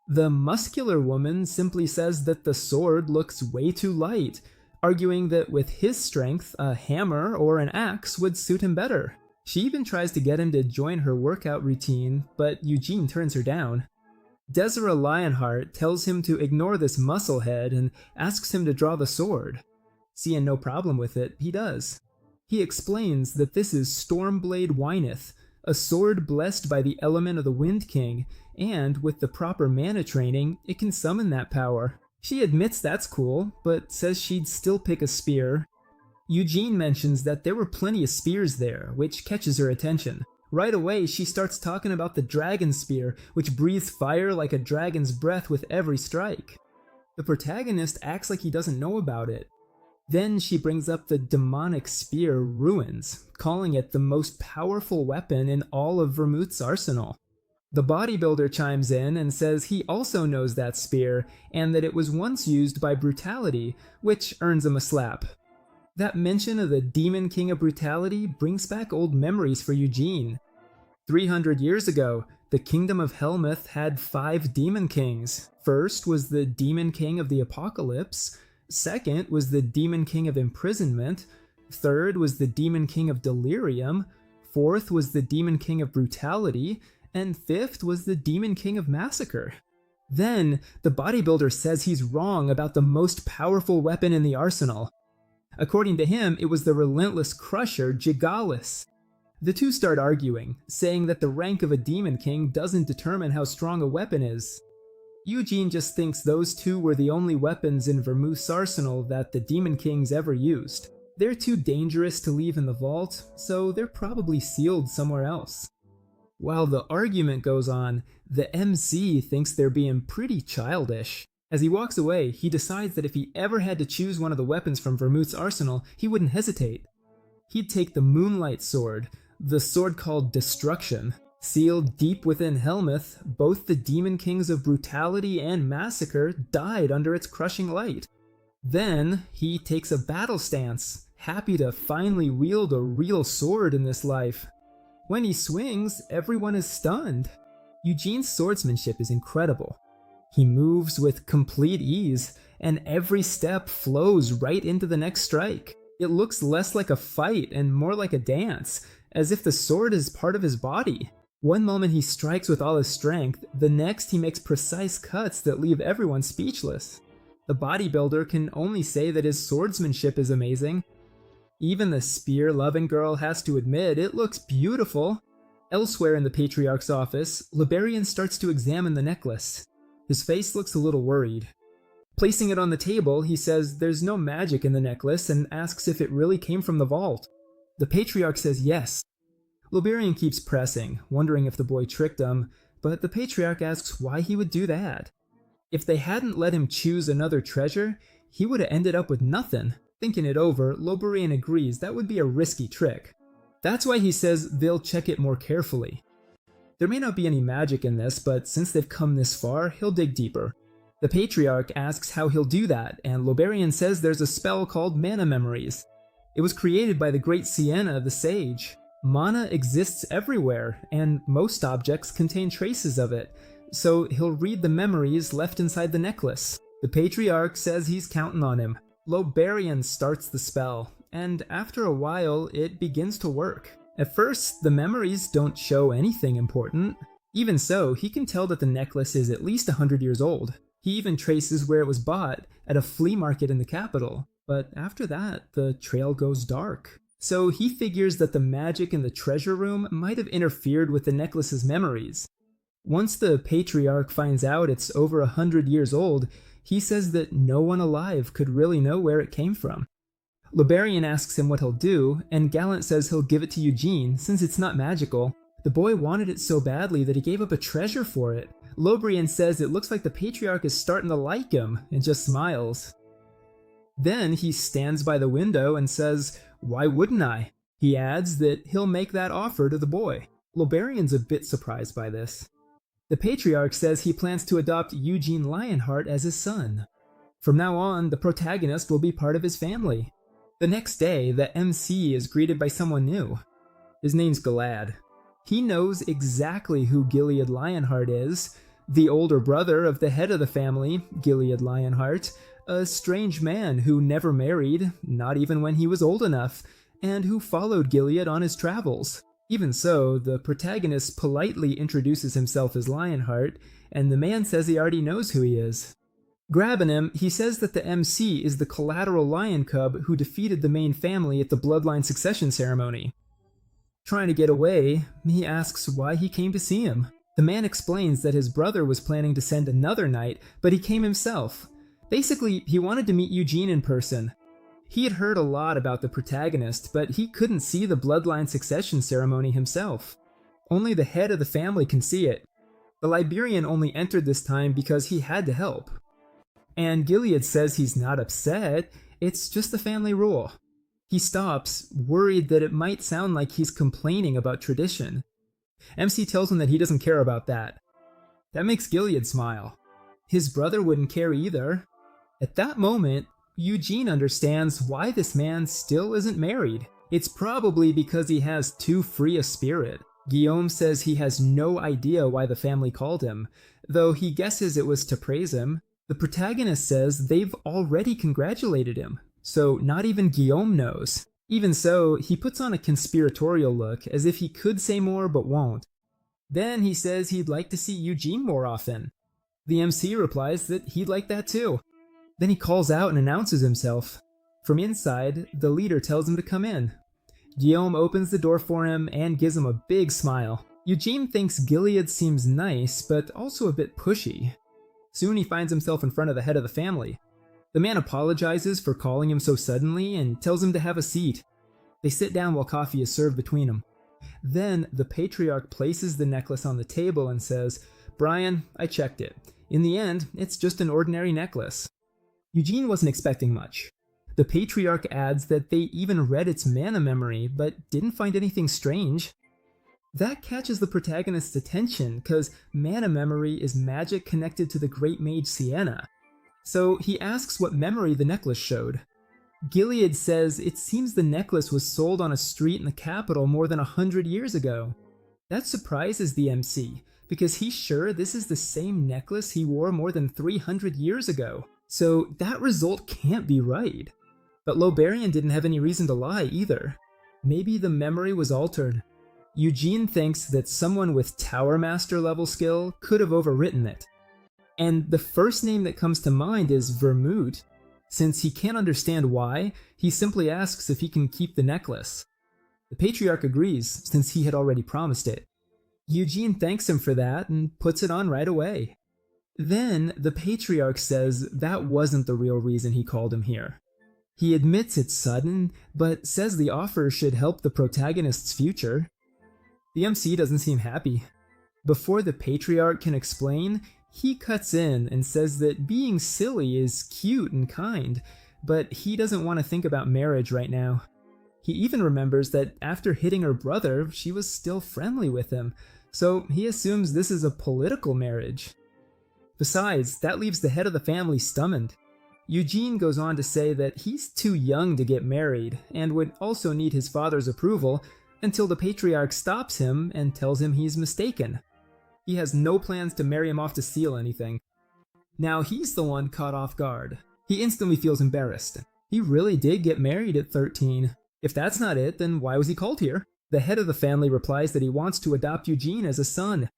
The muscular woman simply says that the sword looks way too light, arguing that with his strength, a hammer or an axe would suit him better. She even tries to get him to join her workout routine, but Eugene turns her down. Desiree Lionheart tells him to ignore this musclehead and asks him to draw the sword. Seeing no problem with it, he does. He explains that this is Stormblade Wyneth, a sword blessed by the element of the Wind King, and with the proper mana training, it can summon that power. She admits that's cool, but says she'd still pick a spear. Eugene mentions that there were plenty of spears there, which catches her attention. Right away, she starts talking about the dragon spear, which breathes fire like a dragon's breath with every strike. The protagonist acts like he doesn't know about it. Then she brings up the demonic spear Ruins, calling it the most powerful weapon in all of Vermouth's arsenal. The bodybuilder chimes in and says he also knows that spear, and that it was once used by Brutality, which earns him a slap. That mention of the Demon King of Brutality brings back old memories for Eugene. 300 years ago, the Kingdom of Helmuth had 5 Demon Kings. First was the Demon King of the Apocalypse, second was the Demon King of Imprisonment, third was the Demon King of Delirium, fourth was the Demon King of Brutality, and fifth was the Demon King of Massacre. Then, the bodybuilder says he's wrong about the most powerful weapon in the arsenal. According to him, it was the relentless crusher Gigalis. The two start arguing, saying that the rank of a Demon King doesn't determine how strong a weapon is. Eugene just thinks those two were the only weapons in Vermouth's arsenal that the Demon Kings ever used. They're too dangerous to leave in the vault, so they're probably sealed somewhere else. While the argument goes on, the MC thinks they're being pretty childish. As he walks away, he decides that if he ever had to choose one of the weapons from Vermouth's arsenal, he wouldn't hesitate. He'd take the Moonlight Sword, the sword called Destruction. Sealed deep within Helmuth, both the Demon Kings of Brutality and Massacre died under its crushing light. Then, he takes a battle stance, happy to finally wield a real sword in this life. When he swings, everyone is stunned. Eugene's swordsmanship is incredible. He moves with complete ease, and every step flows right into the next strike. It looks less like a fight and more like a dance, as if the sword is part of his body. One moment he strikes with all his strength, the next he makes precise cuts that leave everyone speechless. The bodybuilder can only say that his swordsmanship is amazing. Even the spear-loving girl has to admit it looks beautiful. Elsewhere in the Patriarch's office, Liberian starts to examine the necklace. His face looks a little worried. Placing it on the table, he says there's no magic in the necklace and asks if it really came from the vault. The Patriarch says yes. Liberian keeps pressing, wondering if the boy tricked him, but the Patriarch asks why he would do that. If they hadn't let him choose another treasure, he would have ended up with nothing. Thinking it over, Liberian agrees that would be a risky trick. That's why he says they'll check it more carefully. There may not be any magic in this, but since they've come this far, he'll dig deeper. The Patriarch asks how he'll do that, and Loberian says there's a spell called Mana Memories. It was created by the great Sienna, the Sage. Mana exists everywhere, and most objects contain traces of it, so he'll read the memories left inside the necklace. The Patriarch says he's counting on him. Loberian starts the spell, and after a while, it begins to work. At first, the memories don't show anything important. Even so, he can tell that the necklace is at least 100 years old. He even traces where it was bought, at a flea market in the capital. But after that, the trail goes dark. So he figures that the magic in the treasure room might have interfered with the necklace's memories. Once the Patriarch finds out it's over 100 years old, he says that no one alive could really know where it came from. Loberian asks him what he'll do, and Gallant says he'll give it to Eugene since it's not magical. The boy wanted it so badly that he gave up a treasure for it. Loberian says it looks like the Patriarch is starting to like him, and just smiles. Then he stands by the window and says, "Why wouldn't I?" He adds that he'll make that offer to the boy. Loberian's a bit surprised by this. The Patriarch says he plans to adopt Eugene Lionheart as his son. From now on, the protagonist will be part of his family. The next day, the MC is greeted by someone new. His name's Galad. He knows exactly who Gilead Lionheart is, the older brother of the head of the family, Gilead Lionheart, a strange man who never married, not even when he was old enough, and who followed Gilead on his travels. Even so, the protagonist politely introduces himself as Lionheart, and the man says he already knows who he is. Grabbing him, he says that the MC is the collateral lion cub who defeated the main family at the bloodline succession ceremony. Trying to get away, he asks why he came to see him. The man explains that his brother was planning to send another knight, but he came himself. Basically, he wanted to meet Eugene in person. He had heard a lot about the protagonist, but he couldn't see the bloodline succession ceremony himself. Only the head of the family can see it. The Liberian only entered this time because he had to help. And Gilead says he's not upset, it's just the family rule. He stops, worried that it might sound like he's complaining about tradition. MC tells him that he doesn't care about that. That makes Gilead smile. His brother wouldn't care either. At that moment, Eugene understands why this man still isn't married. It's probably because he has too free a spirit. Guillaume says he has no idea why the family called him, though he guesses it was to praise him. The protagonist says they've already congratulated him, so not even Guillaume knows. Even so, he puts on a conspiratorial look, as if he could say more but won't. Then he says he'd like to see Eugene more often. The MC replies that he'd like that too. Then he calls out and announces himself. From inside, the leader tells him to come in. Guillaume opens the door for him and gives him a big smile. Eugene thinks Gilead seems nice, but also a bit pushy. Soon he finds himself in front of the head of the family. The man apologizes for calling him so suddenly and tells him to have a seat. They sit down while coffee is served between them. Then the Patriarch places the necklace on the table and says, "Brian, I checked it. In the end, it's just an ordinary necklace." Eugene wasn't expecting much. The Patriarch adds that they even read its mana memory, but didn't find anything strange. That catches the protagonist's attention, cause mana memory is magic connected to the great mage Sienna. So he asks what memory the necklace showed. Gilead says it seems the necklace was sold on a street in the capital more than 100 years ago. That surprises the MC, because he's sure this is the same necklace he wore more than 300 years ago. So that result can't be right. But Loberian didn't have any reason to lie either. Maybe the memory was altered. Eugene thinks that someone with Tower Master level skill could have overwritten it. And the first name that comes to mind is Vermouth. Since he can't understand why, he simply asks if he can keep the necklace. The Patriarch agrees, since he had already promised it. Eugene thanks him for that and puts it on right away. Then the Patriarch says that wasn't the real reason he called him here. He admits it's sudden, but says the offer should help the protagonist's future. The MC doesn't seem happy. Before the Patriarch can explain, he cuts in and says that being silly is cute and kind, but he doesn't want to think about marriage right now. He even remembers that after hitting her brother, she was still friendly with him, so he assumes this is a political marriage. Besides, that leaves the head of the family stummoned. Eugene goes on to say that he's too young to get married and would also need his father's approval until the patriarch stops him and tells him he's mistaken. He has no plans to marry him off to steal anything. Now he's the one caught off guard. He instantly feels embarrassed. He really did get married at 13. If that's not it, then why was he called here? The head of the family replies that he wants to adopt Eugene as a son.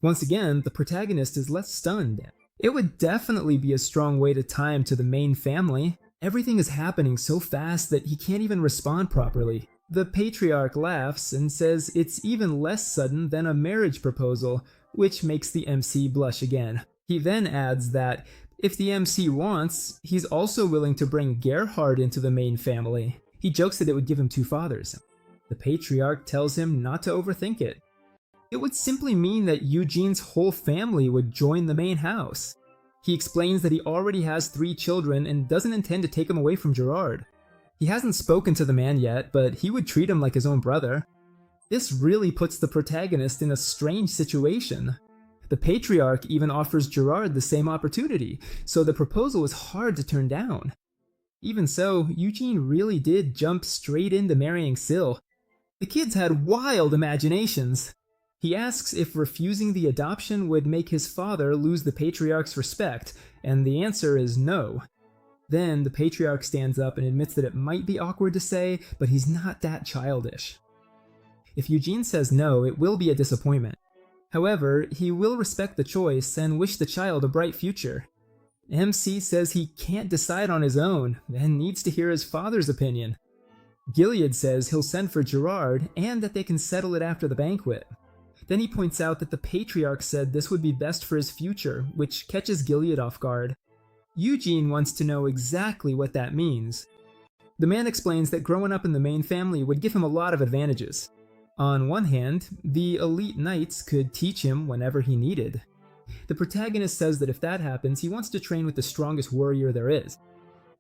Once again, the protagonist is less stunned. It would definitely be a strong way to tie him to the main family. Everything is happening so fast that he can't even respond properly. The patriarch laughs and says it's even less sudden than a marriage proposal, which makes the MC blush again. He then adds that if the MC wants, he's also willing to bring Gerhard into the main family. He jokes that it would give him two fathers. The patriarch tells him not to overthink it. It would simply mean that Eugene's whole family would join the main house. He explains that he already has 3 children and doesn't intend to take them away from Gerard. He hasn't spoken to the man yet, but he would treat him like his own brother. This really puts the protagonist in a strange situation. The patriarch even offers Gerard the same opportunity, so the proposal is hard to turn down. Even so, Eugene really did jump straight into marrying Syl. The kids had wild imaginations. He asks if refusing the adoption would make his father lose the patriarch's respect, and the answer is no. Then the patriarch stands up and admits that it might be awkward to say, but he's not that childish. If Eugene says no, it will be a disappointment. However, he will respect the choice and wish the child a bright future. MC says he can't decide on his own and needs to hear his father's opinion. Gilead says he'll send for Gerard and that they can settle it after the banquet. Then he points out that the patriarch said this would be best for his future, which catches Gilead off guard. Eugene wants to know exactly what that means. The man explains that growing up in the main family would give him a lot of advantages. On one hand, the elite knights could teach him whenever he needed. The protagonist says that if that happens, he wants to train with the strongest warrior there is.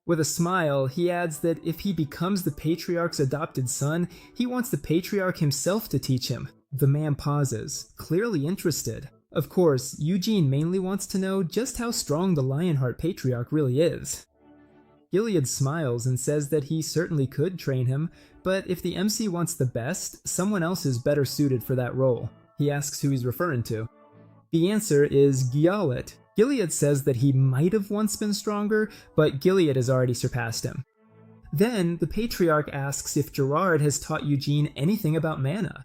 With a smile, he adds that if he becomes the patriarch's adopted son, he wants the patriarch himself to teach him. The man pauses, clearly interested. Of course, Eugene mainly wants to know just how strong the Lionheart patriarch really is. Gilead smiles and says that he certainly could train him, but if the MC wants the best, someone else is better suited for that role. He asks who he's referring to. The answer is Gialet. Gilead says that he might have once been stronger, but Gilead has already surpassed him. Then, the patriarch asks if Gerard has taught Eugene anything about mana.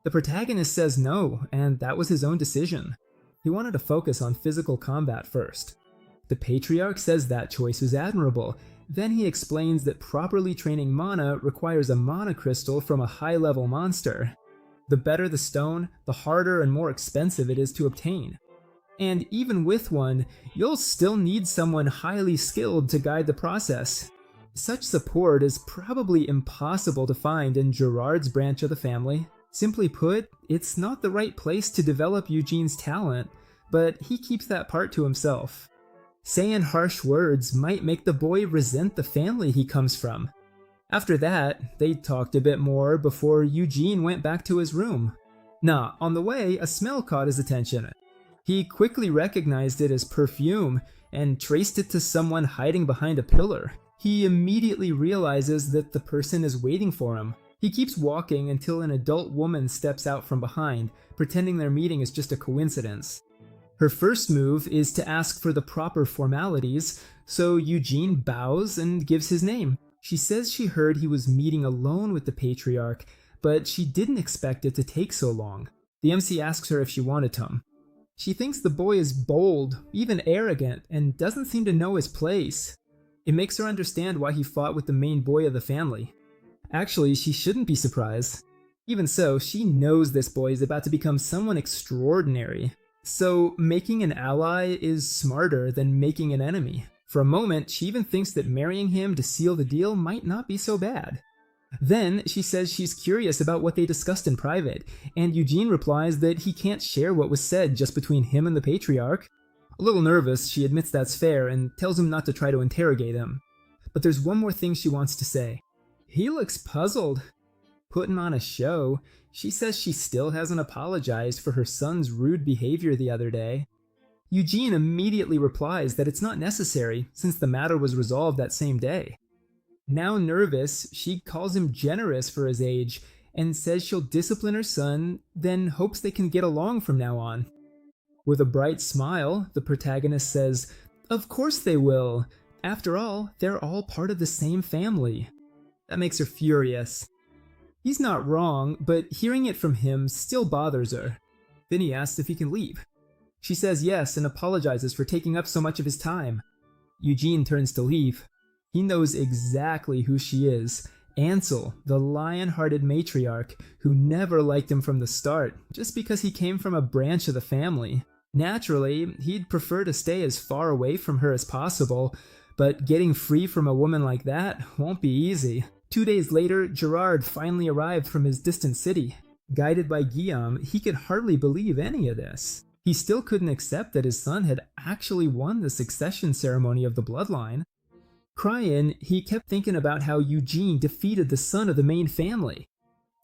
The protagonist says no, and that was his own decision. He wanted to focus on physical combat first. The patriarch says that choice was admirable. Then he explains that properly training mana requires a mana crystal from a high-level monster. The better the stone, the harder and more expensive it is to obtain. And even with one, you'll still need someone highly skilled to guide the process. Such support is probably impossible to find in Gerard's branch of the family. Simply put, it's not the right place to develop Eugene's talent, but he keeps that part to himself. Saying harsh words might make the boy resent the family he comes from. After that, they talked a bit more before Eugene went back to his room. On the way, a smell caught his attention. He quickly recognized it as perfume and traced it to someone hiding behind a pillar. He immediately realizes that the person is waiting for him. He keeps walking until an adult woman steps out from behind, pretending their meeting is just a coincidence. Her first move is to ask for the proper formalities, so Eugene bows and gives his name. She says she heard he was meeting alone with the patriarch, but she didn't expect it to take so long. The MC asks her if she wanted him. She thinks the boy is bold, even arrogant, and doesn't seem to know his place. It makes her understand why he fought with the main boy of the family. Actually, she shouldn't be surprised. Even so, she knows this boy is about to become someone extraordinary. So, making an ally is smarter than making an enemy. For a moment, she even thinks that marrying him to seal the deal might not be so bad. Then, she says she's curious about what they discussed in private, and Eugene replies that he can't share what was said just between him and the patriarch. A little nervous, she admits that's fair and tells him not to try to interrogate him. But there's one more thing she wants to say. He looks puzzled. Putting on a show, she says she still hasn't apologized for her son's rude behavior the other day. Eugene immediately replies that it's not necessary since the matter was resolved that same day. Now nervous, she calls him generous for his age and says she'll discipline her son, then hopes they can get along from now on. With a bright smile, the protagonist says, "Of course they will. After all, they're all part of the same family." That makes her furious. He's not wrong, but hearing it from him still bothers her. Then he asks if he can leave. She says yes and apologizes for taking up so much of his time. Eugene turns to leave. He knows exactly who she is. Ansel, the lion-hearted matriarch, who never liked him from the start, just because he came from a branch of the family. Naturally, he'd prefer to stay as far away from her as possible, but getting free from a woman like that won't be easy. 2 days later, Gerard finally arrived from his distant city. Guided by Guillaume, he could hardly believe any of this. He still couldn't accept that his son had actually won the succession ceremony of the bloodline. Crying, he kept thinking about how Eugene defeated the son of the main family.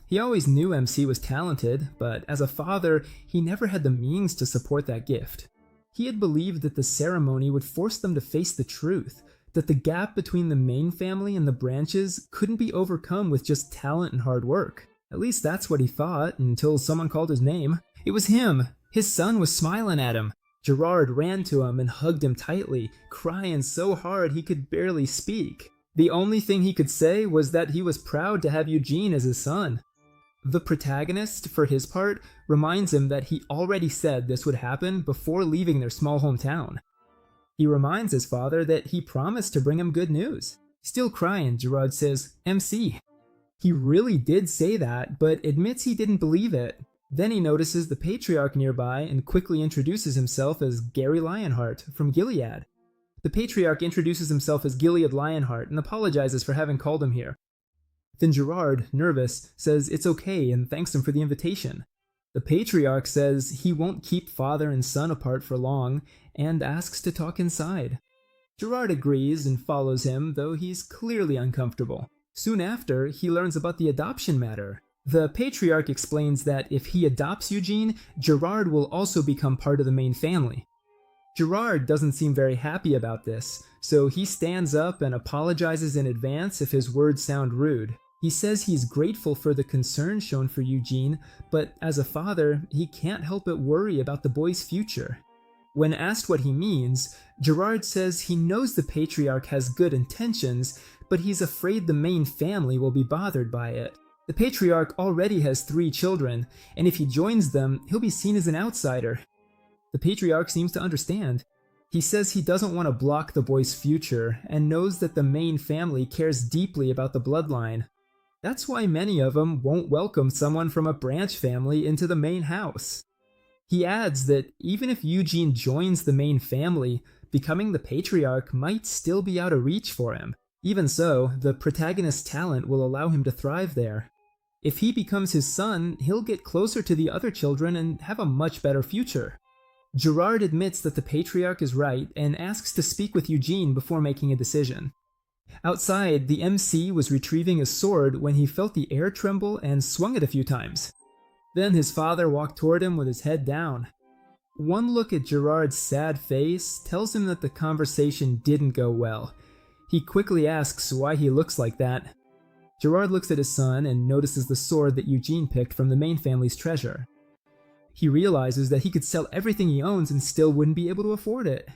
He always knew MC was talented, but as a father, he never had the means to support that gift. He had believed that the ceremony would force them to face the truth, that the gap between the main family and the branches couldn't be overcome with just talent and hard work. At least that's what he thought, until someone called his name. It was him! His son was smiling at him. Gerard ran to him and hugged him tightly, crying so hard he could barely speak. The only thing he could say was that he was proud to have Eugene as his son. The protagonist, for his part, reminds him that he already said this would happen before leaving their small hometown. He reminds his father that he promised to bring him good news. Still crying, Gerard says, "MC." He really did say that, but admits he didn't believe it. Then he notices the patriarch nearby and quickly introduces himself as Gary Lionheart from Gilead. The patriarch introduces himself as Gilead Lionheart and apologizes for having called him here. Then Gerard, nervous, says it's okay and thanks him for the invitation. The patriarch says he won't keep father and son apart for long and asks to talk inside. Gerard agrees and follows him, though he's clearly uncomfortable. Soon after, he learns about the adoption matter. The patriarch explains that if he adopts Eugene, Gerard will also become part of the main family. Gerard doesn't seem very happy about this, so he stands up and apologizes in advance if his words sound rude. He says he's grateful for the concern shown for Eugene, but as a father, he can't help but worry about the boy's future. When asked what he means, Gerard says he knows the patriarch has good intentions, but he's afraid the main family will be bothered by it. The patriarch already has 3 children, and if he joins them, he'll be seen as an outsider. The patriarch seems to understand. He says he doesn't want to block the boy's future, and knows that the main family cares deeply about the bloodline. That's why many of them won't welcome someone from a branch family into the main house. He adds that even if Eugene joins the main family, becoming the patriarch might still be out of reach for him. Even so, the protagonist's talent will allow him to thrive there. If he becomes his son, he'll get closer to the other children and have a much better future. Gerard admits that the patriarch is right and asks to speak with Eugene before making a decision. Outside, the MC was retrieving his sword when he felt the air tremble and swung it a few times. Then his father walked toward him with his head down. One look at Gerard's sad face tells him that the conversation didn't go well. He quickly asks why he looks like that. Gerard looks at his son and notices the sword that Eugene picked from the main family's treasure. He realizes that he could sell everything he owns and still wouldn't be able to afford it.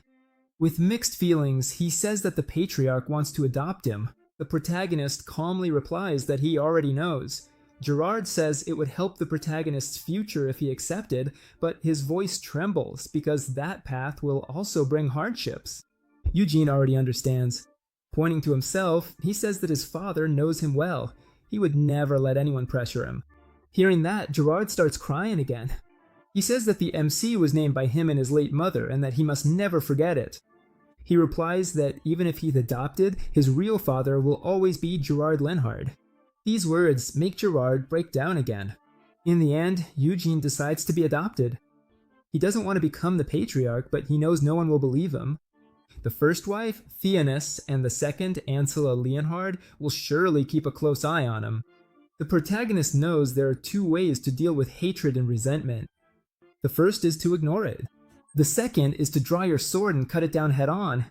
With mixed feelings, he says that the patriarch wants to adopt him. The protagonist calmly replies that he already knows. Gerard says it would help the protagonist's future if he accepted, but his voice trembles because that path will also bring hardships. Eugene already understands. Pointing to himself, he says that his father knows him well. He would never let anyone pressure him. Hearing that, Gerard starts crying again. He says that the MC was named by him and his late mother and that he must never forget it. He replies that even if he's adopted, his real father will always be Gerard Lenhard. These words make Gerard break down again. In the end, Eugene decides to be adopted. He doesn't want to become the patriarch, but he knows no one will believe him. The first wife, Theonis, and the second, Ansela Leonhard, will surely keep a close eye on him. The protagonist knows there are 2 ways to deal with hatred and resentment. The first is to ignore it. The second is to draw your sword and cut it down head on.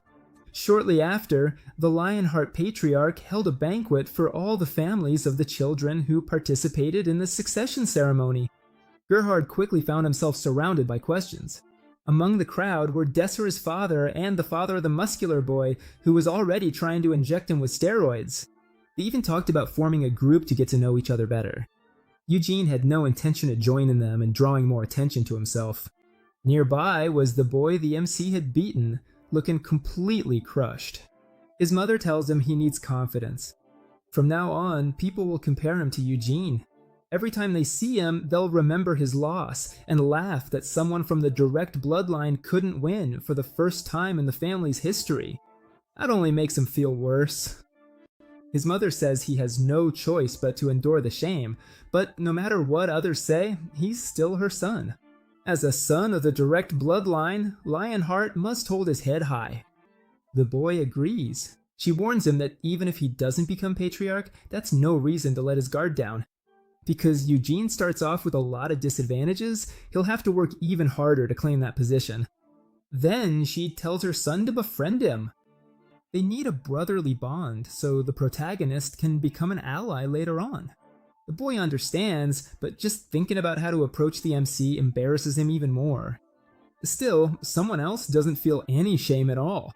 Shortly after, the Lionheart Patriarch held a banquet for all the families of the children who participated in the succession ceremony. Gerhard quickly found himself surrounded by questions. Among the crowd were Dessera's father and the father of the muscular boy, who was already trying to inject him with steroids. They even talked about forming a group to get to know each other better. Eugene had no intention of joining them and drawing more attention to himself. Nearby was the boy the MC had beaten, looking completely crushed. His mother tells him he needs confidence. From now on, people will compare him to Eugene. Every time they see him, they'll remember his loss and laugh that someone from the direct bloodline couldn't win for the first time in the family's history. That only makes him feel worse. His mother says he has no choice but to endure the shame, but no matter what others say, he's still her son. As a son of the direct bloodline, Lionheart must hold his head high. The boy agrees. She warns him that even if he doesn't become Patriarch, that's no reason to let his guard down. Because Eugene starts off with a lot of disadvantages, he'll have to work even harder to claim that position. Then she tells her son to befriend him. They need a brotherly bond so the protagonist can become an ally later on. The boy understands, but just thinking about how to approach the MC embarrasses him even more. Still, someone else doesn't feel any shame at all.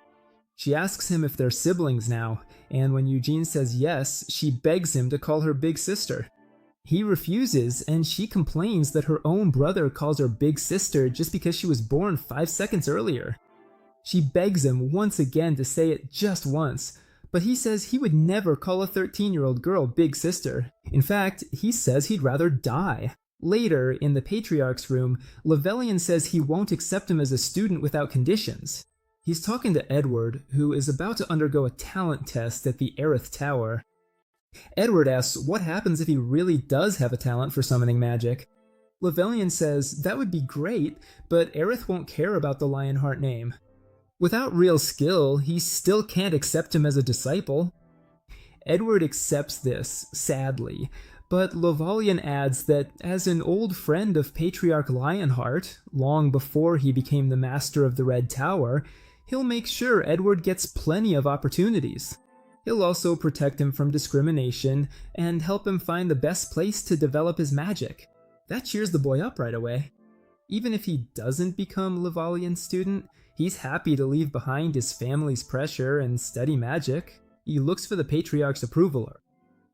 She asks him if they're siblings now, and when Eugene says yes, she begs him to call her big sister. He refuses, and she complains that her own brother calls her big sister just because she was born 5 seconds earlier. She begs him once again to say it just once, but he says he would never call a 13-year-old girl big sister. In fact, he says he'd rather die. Later, in the Patriarch's room, Levelian says he won't accept him as a student without conditions. He's talking to Edward, who is about to undergo a talent test at the Aerith Tower. Edward asks what happens if he really does have a talent for summoning magic. Levelian says that would be great, but Aerith won't care about the Lionheart name. Without real skill, he still can't accept him as a disciple. Edward accepts this, sadly, but Levelian adds that as an old friend of Patriarch Lionheart, long before he became the master of the Red Tower, he'll make sure Edward gets plenty of opportunities. He'll also protect him from discrimination and help him find the best place to develop his magic. That cheers the boy up right away. Even if he doesn't become Levelian's student, he's happy to leave behind his family's pressure and study magic. He looks for the Patriarch's approval.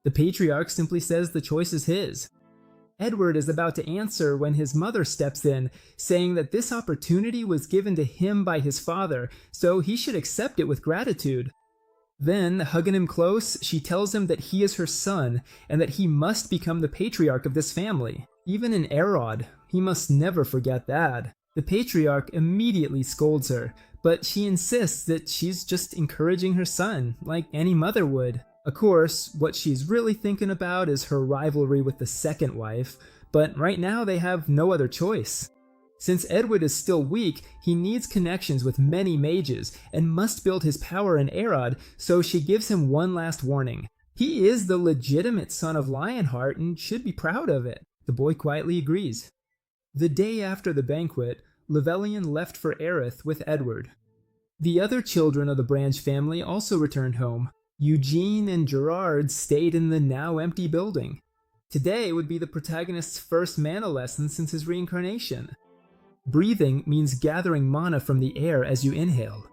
The Patriarch simply says the choice is his. Edward is about to answer when his mother steps in, saying that this opportunity was given to him by his father, so he should accept it with gratitude. Then, hugging him close, she tells him that he is her son, and that he must become the Patriarch of this family. Even in Erod, he must never forget that. The Patriarch immediately scolds her, but she insists that she's just encouraging her son, like any mother would. Of course, what she's really thinking about is her rivalry with the second wife, but right now they have no other choice. Since Edward is still weak, he needs connections with many mages and must build his power in Erod, so she gives him one last warning. He is the legitimate son of Lionheart and should be proud of it. The boy quietly agrees. The day after the banquet, Levelian left for Aerith with Edward. The other children of the Branch family also returned home. Eugene and Gerard stayed in the now empty building. Today would be the protagonist's first mana lesson since his reincarnation. Breathing means gathering mana from the air as you inhale.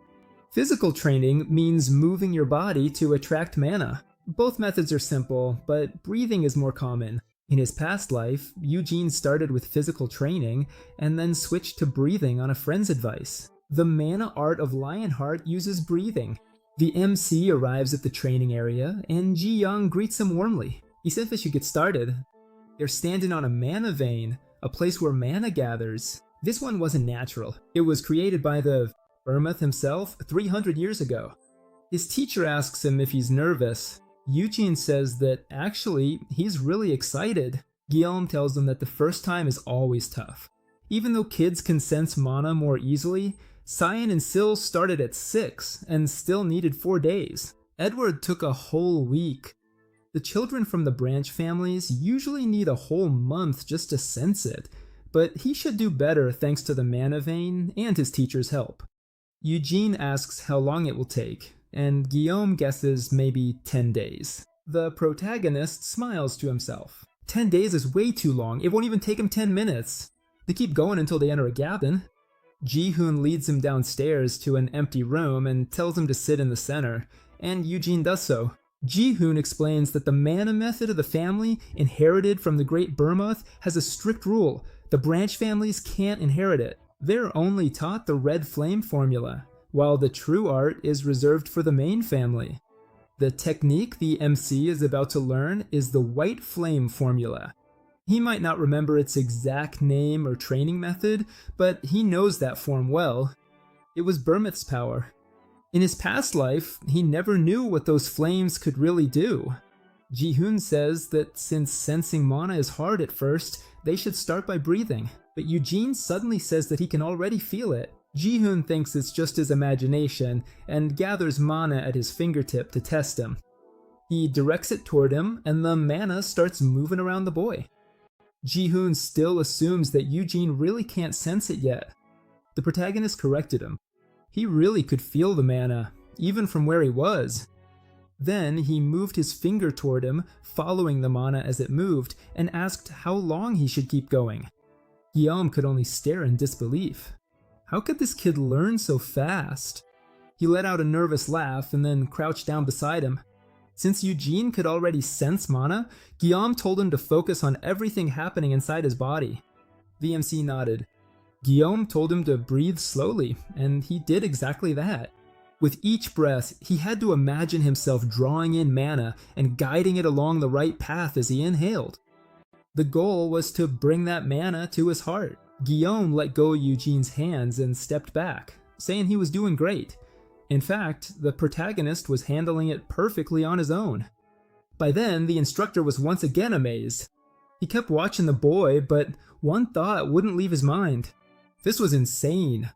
Physical training means moving your body to attract mana. Both methods are simple, but breathing is more common. In his past life, Eugene started with physical training and then switched to breathing on a friend's advice. The mana art of Lionheart uses breathing. The MC arrives at the training area and Ji Young greets him warmly. He said they should get started. They're standing on a mana vein, a place where mana gathers. This one wasn't natural. It was created by the Irmouth himself 300 years ago. His teacher asks him if he's nervous. Eugene says that actually, he's really excited. Guillaume tells him that the first time is always tough. Even though kids can sense mana more easily, Cyan and Syl started at 6 and still needed 4 days. Edward took a whole week. The children from the branch families usually need a whole month just to sense it, but he should do better thanks to the mana vein and his teacher's help. Eugene asks how long it will take, and Guillaume guesses maybe 10 days. The protagonist smiles to himself. 10 days is way too long, it won't even take him 10 minutes. They keep going until they enter a cabin. Ji-hoon leads him downstairs to an empty room and tells him to sit in the center, and Eugene does so. Ji-hoon explains that the mana method of the family, inherited from the Great Bermoth, has a strict rule. The branch families can't inherit it. They're only taught the red flame formula, while the true art is reserved for the main family. The technique the MC is about to learn is the white flame formula. He might not remember its exact name or training method, but he knows that form well. It was Bermoth's power. In his past life, he never knew what those flames could really do. Ji-hoon says that since sensing mana is hard at first, they should start by breathing, but Eugene suddenly says that he can already feel it. Ji-hoon thinks it's just his imagination and gathers mana at his fingertip to test him. He directs it toward him, and the mana starts moving around the boy. Ji-hoon still assumes that Eugene really can't sense it yet. The protagonist corrected him. He really could feel the mana, even from where he was. Then he moved his finger toward him, following the mana as it moved, and asked how long he should keep going. Guillaume could only stare in disbelief. How could this kid learn so fast? He let out a nervous laugh and then crouched down beside him. Since Eugene could already sense mana, Guillaume told him to focus on everything happening inside his body. The MC nodded. Guillaume told him to breathe slowly, and he did exactly that. With each breath, he had to imagine himself drawing in mana and guiding it along the right path as he inhaled. The goal was to bring that mana to his heart. Guillaume let go of Eugene's hands and stepped back, saying he was doing great. In fact, the protagonist was handling it perfectly on his own. By then, the instructor was once again amazed. He kept watching the boy, but one thought wouldn't leave his mind. This was insane.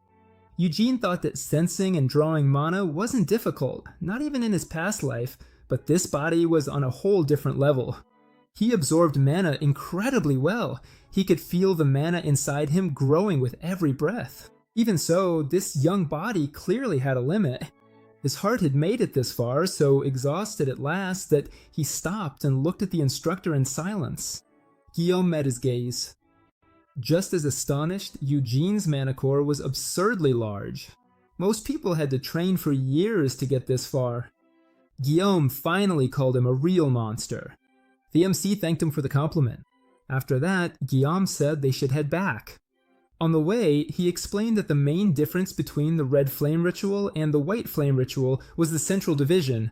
Eugene thought that sensing and drawing mana wasn't difficult, not even in his past life, but this body was on a whole different level. He absorbed mana incredibly well. He could feel the mana inside him growing with every breath. Even so, this young body clearly had a limit. His heart had made it this far, so exhausted at last that he stopped and looked at the instructor in silence. Guillaume met his gaze. Just as astonished, Eugene's mana core was absurdly large. Most people had to train for years to get this far. Guillaume finally called him a real monster. The MC thanked him for the compliment. After that, Guillaume said they should head back. On the way, he explained that the main difference between the red flame ritual and the white flame ritual was the central division.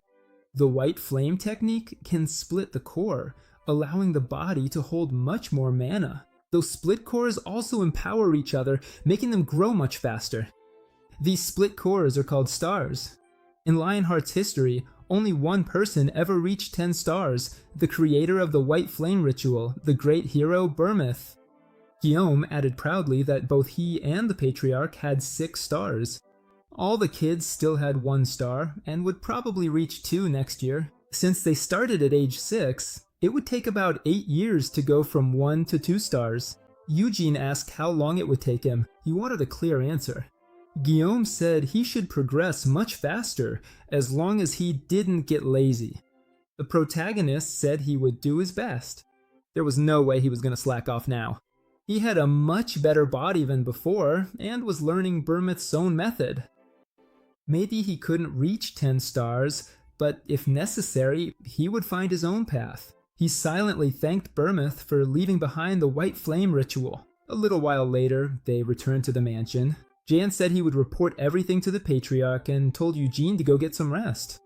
The white flame technique can split the core, allowing the body to hold much more mana. Those split cores also empower each other, making them grow much faster. These split cores are called stars. In Lionheart's history, only one person ever reached 10 stars, the creator of the White Flame Ritual, the great hero Bermoth. Guillaume added proudly that both he and the Patriarch had 6 stars. All the kids still had 1 star, and would probably reach 2 next year. Since they started at age 6, it would take about 8 years to go from 1 to 2 stars. Eugene asked how long it would take him. He wanted a clear answer. Guillaume said he should progress much faster, as long as he didn't get lazy. The protagonist said he would do his best. There was no way he was going to slack off now. He had a much better body than before, and was learning Bermoth's own method. Maybe he couldn't reach 10 stars, but if necessary, he would find his own path. He silently thanked Bermoth for leaving behind the White Flame Ritual. A little while later, they returned to the mansion. Jan said he would report everything to the Patriarch and told Eugene to go get some rest.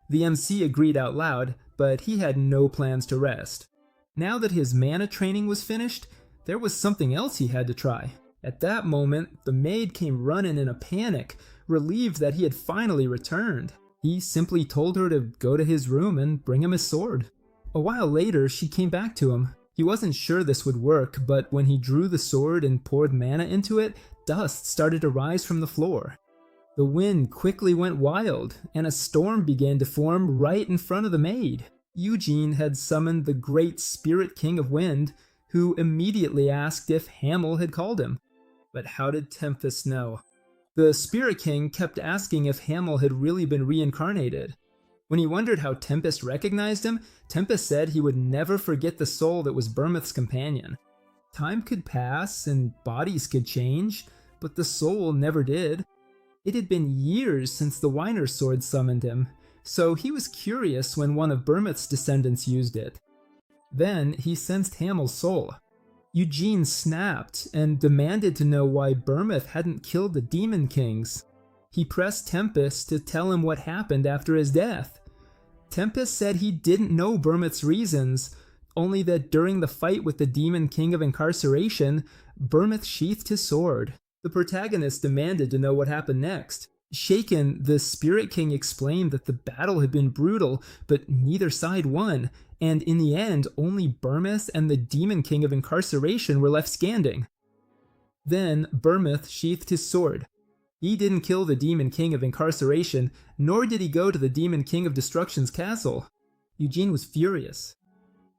The MC agreed out loud, but he had no plans to rest. Now that his mana training was finished, there was something else he had to try. At that moment, the maid came running in a panic, relieved that he had finally returned. He simply told her to go to his room and bring him his sword. A while later, she came back to him. He wasn't sure this would work, but when he drew the sword and poured mana into it, dust started to rise from the floor. The wind quickly went wild, and a storm began to form right in front of the maid. Eugene had summoned the great Spirit King of Wind, who immediately asked if Hamel had called him. But how did Tempest know? The Spirit King kept asking if Hamel had really been reincarnated. When he wondered how Tempest recognized him, Tempest said he would never forget the soul that was Bermuth's companion. Time could pass and bodies could change, but the soul never did. It had been years since the Weiner's sword summoned him, so he was curious when one of Bermuth's descendants used it. Then he sensed Hamel's soul. Eugene snapped and demanded to know why Bermuth hadn't killed the Demon Kings. He pressed Tempest to tell him what happened after his death. Tempest said he didn't know Bermuth's reasons, only that during the fight with the Demon King of Incarceration, Bermuth sheathed his sword. The protagonist demanded to know what happened next. Shaken, the Spirit King explained that the battle had been brutal, but neither side won, and in the end, only Bermuth and the Demon King of Incarceration were left standing. Then Bermuth sheathed his sword. He didn't kill the Demon King of Incarceration, nor did he go to the Demon King of Destruction's castle. Eugene was furious.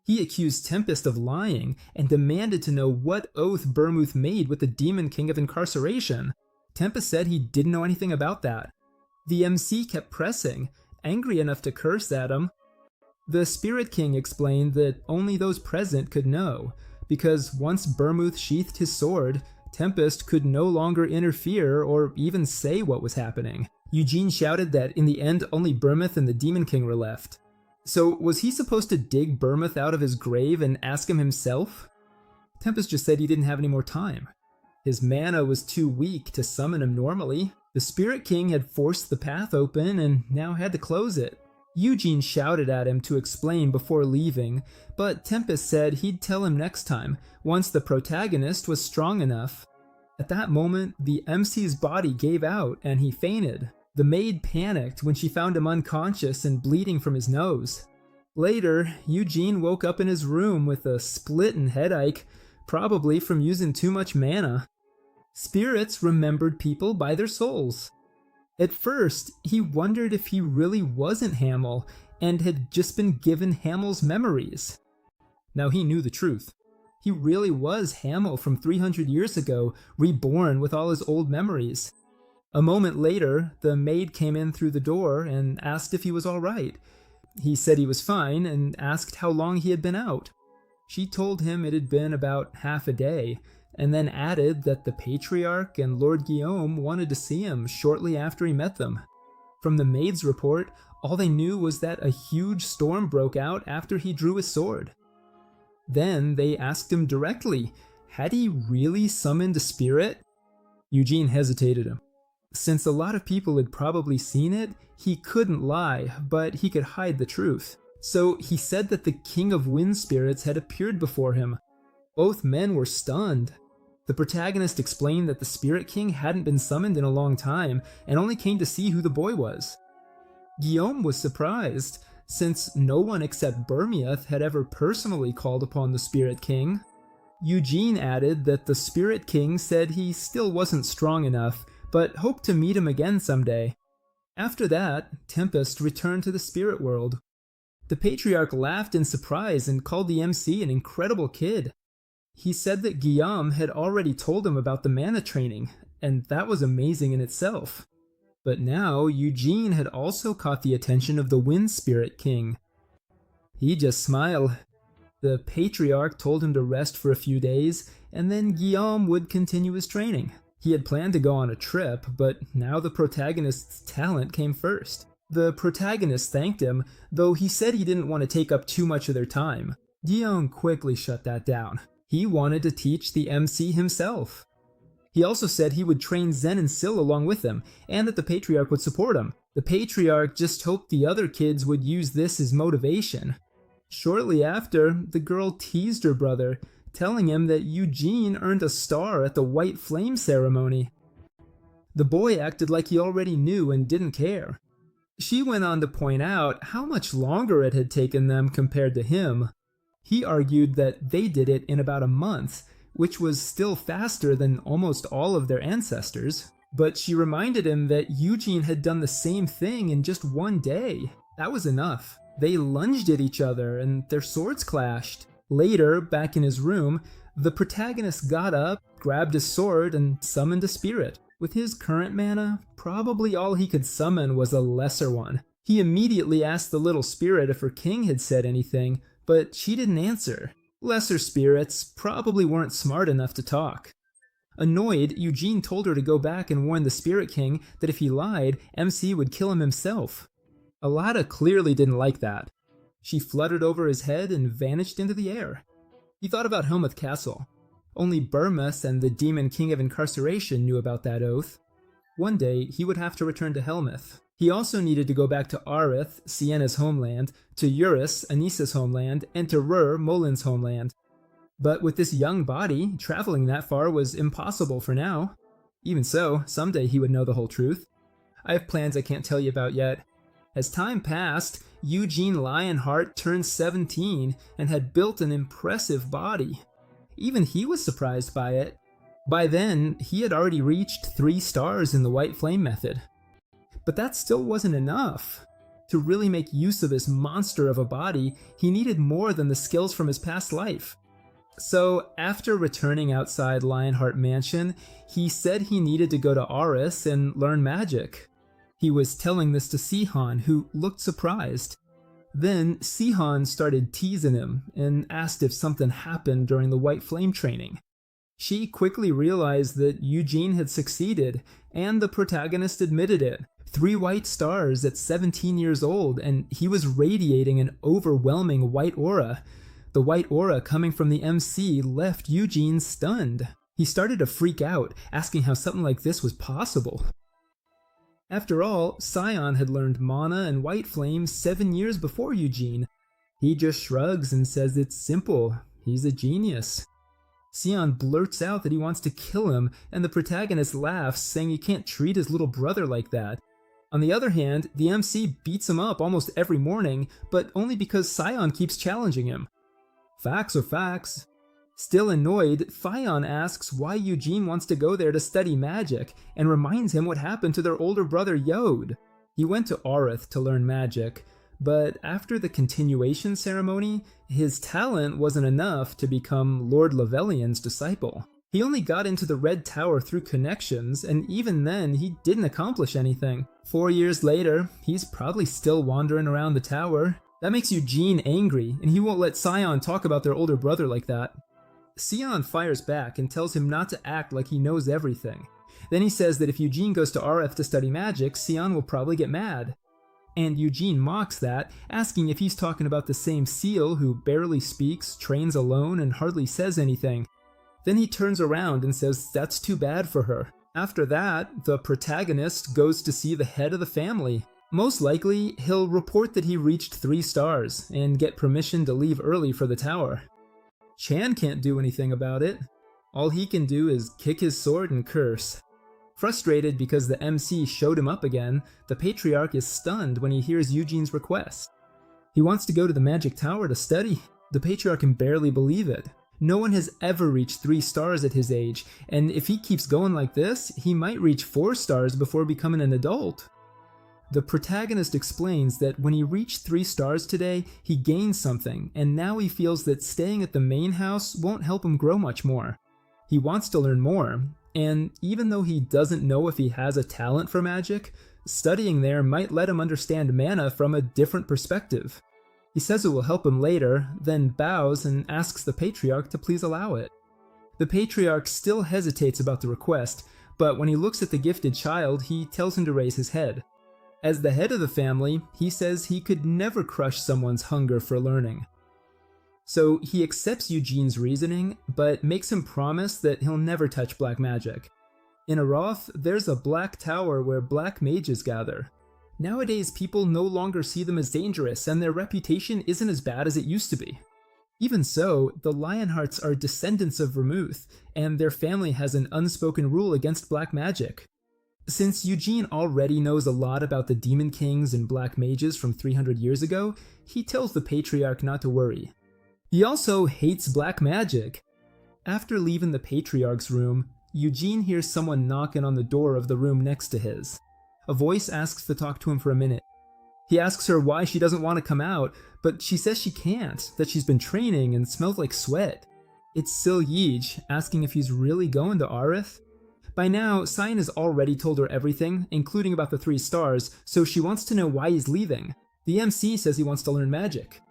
He accused Tempest of lying and demanded to know what oath Bermuth made with the Demon King of Incarceration. Tempest said he didn't know anything about that. The MC kept pressing, angry enough to curse at him. The Spirit King explained that only those present could know, because once Bermuth sheathed his sword, Tempest could no longer interfere or even say what was happening. Eugene shouted that in the end only Bermuth and the Demon King were left. So was he supposed to dig Bermuth out of his grave and ask him himself? Tempest just said he didn't have any more time. His mana was too weak to summon him normally. The Spirit King had forced the path open and now had to close it. Eugene shouted at him to explain before leaving, but Tempest said he'd tell him next time, once the protagonist was strong enough. At that moment, the MC's body gave out and he fainted. The maid panicked when she found him unconscious and bleeding from his nose. Later, Eugene woke up in his room with a splitting headache, probably from using too much mana. Spirits remembered people by their souls. At first, he wondered if he really wasn't Hamel and had just been given Hamel's memories. Now he knew the truth. He really was Hamel from 300 years ago, reborn with all his old memories. A moment later, the maid came in through the door and asked if he was all right. He said he was fine and asked how long he had been out. She told him it had been about half a day, and then added that the Patriarch and Lord Guillaume wanted to see him shortly after he met them. From the maid's report, all they knew was that a huge storm broke out after he drew his sword. Then they asked him directly, had he really summoned a spirit? Eugene hesitated him. Since a lot of people had probably seen it, he couldn't lie, but he could hide the truth. So he said that the King of Wind Spirits had appeared before him. Both men were stunned. The protagonist explained that the Spirit King hadn't been summoned in a long time and only came to see who the boy was. Guillaume was surprised, since no one except Bermuth had ever personally called upon the Spirit King. Eugene added that the Spirit King said he still wasn't strong enough, but hoped to meet him again someday. After that, Tempest returned to the spirit world. The Patriarch laughed in surprise and called the MC an incredible kid. He said that Guillaume had already told him about the mana training, and that was amazing in itself. But now Eugene had also caught the attention of the Wind Spirit King. He just smiled. The Patriarch told him to rest for a few days, and then Guillaume would continue his training. He had planned to go on a trip, but now the protagonist's talent came first. The protagonist thanked him, though he said he didn't want to take up too much of their time. Guillaume quickly shut that down. He wanted to teach the MC himself. He also said he would train Zen and Syl along with him, and that the Patriarch would support him. The Patriarch just hoped the other kids would use this as motivation. Shortly after, the girl teased her brother, telling him that Eugene earned a star at the White Flame ceremony. The boy acted like he already knew and didn't care. She went on to point out how much longer it had taken them compared to him. He argued that they did it in about a month, which was still faster than almost all of their ancestors. But she reminded him that Eugene had done the same thing in just one day. That was enough. They lunged at each other and their swords clashed. Later, back in his room, the protagonist got up, grabbed his sword, and summoned a spirit. With his current mana, probably all he could summon was a lesser one. He immediately asked the little spirit if her king had said anything, but she didn't answer. Lesser spirits probably weren't smart enough to talk. Annoyed, Eugene told her to go back and warn the Spirit King that if he lied, MC would kill him himself. Alada clearly didn't like that. She fluttered over his head and vanished into the air. He thought about Helmuth Castle. Only Burmus and the Demon King of Incarceration knew about that oath. One day, he would have to return to Helmuth. He also needed to go back to Arith, Sienna's homeland, to Eurus, Anissa's homeland, and to Rur, Molin's homeland. But with this young body, traveling that far was impossible for now. Even so, someday he would know the whole truth. I have plans I can't tell you about yet. As time passed, Eugene Lionheart turned 17 and had built an impressive body. Even he was surprised by it. By then, he had already reached 3 stars in the White Flame method. But that still wasn't enough. To really make use of this monster of a body, he needed more than the skills from his past life. So, after returning outside Lionheart Mansion, he said he needed to go to Aris and learn magic. He was telling this to Sihan, who looked surprised. Then, Sihan started teasing him and asked if something happened during the White Flame training. She quickly realized that Eugene had succeeded, and the protagonist admitted it. 3 white stars at 17 years old, and he was radiating an overwhelming white aura. The white aura coming from the MC left Eugene stunned. He started to freak out, asking how something like this was possible. After all, Sion had learned mana and white flame 7 years before Eugene. He just shrugs and says it's simple. He's a genius. Sion blurts out that he wants to kill him, and the protagonist laughs, saying he can't treat his little brother like that. On the other hand, the MC beats him up almost every morning, but only because Sion keeps challenging him. Facts are facts. Still annoyed, Fion asks why Eugene wants to go there to study magic, and reminds him what happened to their older brother Yod. He went to Arith to learn magic, but after the continuation ceremony, his talent wasn't enough to become Lord Lavelian's disciple. He only got into the Red Tower through connections, and even then, he didn't accomplish anything. 4 years later, he's probably still wandering around the tower. That makes Eugene angry, and he won't let Sion talk about their older brother like that. Sion fires back and tells him not to act like he knows everything. Then he says that if Eugene goes to Arith to study magic, Sion will probably get mad. And Eugene mocks that, asking if he's talking about the same seal who barely speaks, trains alone, and hardly says anything. Then he turns around and says that's too bad for her. After that, the protagonist goes to see the head of the family. Most likely, he'll report that he reached 3 stars, and get permission to leave early for the tower. Chan can't do anything about it. All he can do is kick his sword and curse. Frustrated because the MC showed him up again, the Patriarch is stunned when he hears Eugene's request. He wants to go to the Magic Tower to study. The Patriarch can barely believe it. No one has ever reached 3 stars at his age, and if he keeps going like this, he might reach 4 stars before becoming an adult. The protagonist explains that when he reached 3 stars today, he gained something, and now he feels that staying at the main house won't help him grow much more. He wants to learn more, and even though he doesn't know if he has a talent for magic, studying there might let him understand mana from a different perspective. He says it will help him later, then bows and asks the Patriarch to please allow it. The Patriarch still hesitates about the request, but when he looks at the gifted child, he tells him to raise his head. As the head of the family, he says he could never crush someone's hunger for learning. So he accepts Eugene's reasoning, but makes him promise that he'll never touch black magic. In Aroth, there's a black tower where black mages gather. Nowadays, people no longer see them as dangerous, and their reputation isn't as bad as it used to be. Even so, the Lionhearts are descendants of Vermouth, and their family has an unspoken rule against black magic. Since Eugene already knows a lot about the Demon Kings and Black Mages from 300 years ago, he tells the Patriarch not to worry. He also hates black magic. After leaving the Patriarch's room, Eugene hears someone knocking on the door of the room next to his. A voice asks to talk to him for a minute. He asks her why she doesn't want to come out, but she says she can't, that she's been training and smells like sweat. It's Sil Yeej asking if he's really going to Arith. By now, Cyan has already told her everything, including about the 3 stars, so she wants to know why he's leaving. The MC says he wants to learn magic.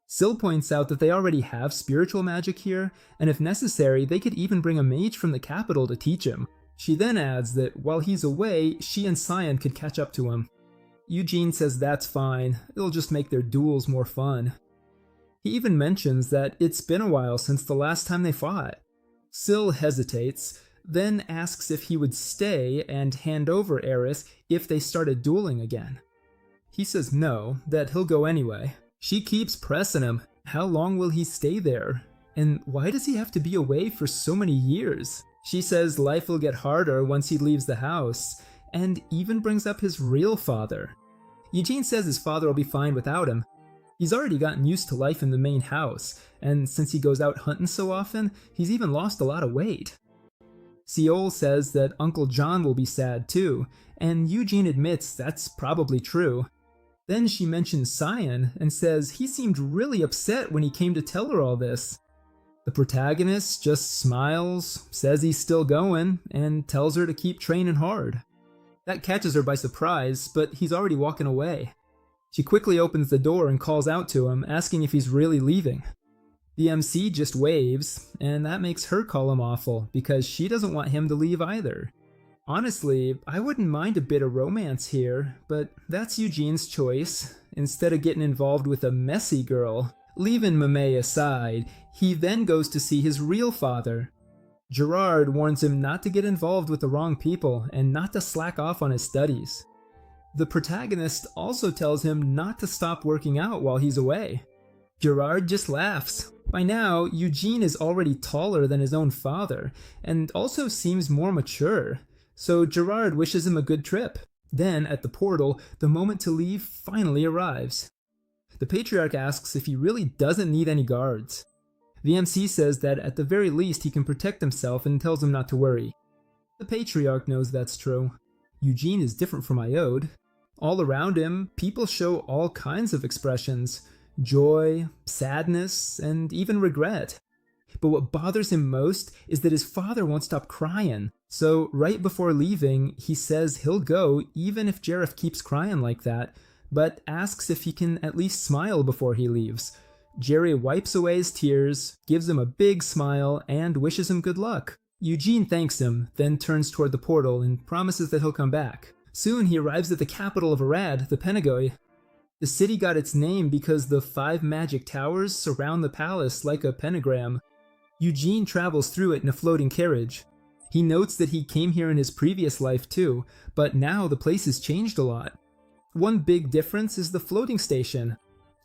Sil points out that they already have spiritual magic here, and if necessary, they could even bring a mage from the capital to teach him. She then adds that while he's away, she and Cyan could catch up to him. Eugene says that's fine, it'll just make their duels more fun. He even mentions that it's been a while since the last time they fought. Sil hesitates, then asks if he would stay and hand over Eris if they started dueling again. He says no, that he'll go anyway. She keeps pressing him. How long will he stay there? And why does he have to be away for so many years? She says life will get harder once he leaves the house, and even brings up his real father. Eugene says his father will be fine without him. He's already gotten used to life in the main house, and since he goes out hunting so often, he's even lost a lot of weight. Seol says that Uncle John will be sad too, and Eugene admits that's probably true. Then she mentions Cyan and says he seemed really upset when he came to tell her all this. The protagonist just smiles, says he's still going, and tells her to keep training hard. That catches her by surprise, but he's already walking away. She quickly opens the door and calls out to him, asking if he's really leaving. The MC just waves, and that makes her call him awful, because she doesn't want him to leave either. Honestly, I wouldn't mind a bit of romance here, but that's Eugene's choice. Instead of getting involved with a messy girl, leaving Mamey aside, he then goes to see his real father. Gerard warns him not to get involved with the wrong people and not to slack off on his studies. The protagonist also tells him not to stop working out while he's away. Gerard just laughs. By now, Eugene is already taller than his own father, and also seems more mature, so Gerard wishes him a good trip. Then, at the portal, the moment to leave finally arrives. The Patriarch asks if he really doesn't need any guards. The MC says that at the very least he can protect himself and tells him not to worry. The Patriarch knows that's true. Eugene is different from Iode. All around him, people show all kinds of expressions. Joy, sadness, and even regret. But what bothers him most is that his father won't stop crying. So right before leaving, he says he'll go even if Jareth keeps crying like that, but asks if he can at least smile before he leaves. Jerry wipes away his tears, gives him a big smile, and wishes him good luck. Eugene thanks him, then turns toward the portal and promises that he'll come back. Soon he arrives at the capital of Arad, the Penagoi. The city got its name because the 5 magic towers surround the palace like a pentagram. Eugene travels through it in a floating carriage. He notes that he came here in his previous life too, but now the place has changed a lot. One big difference is the floating station.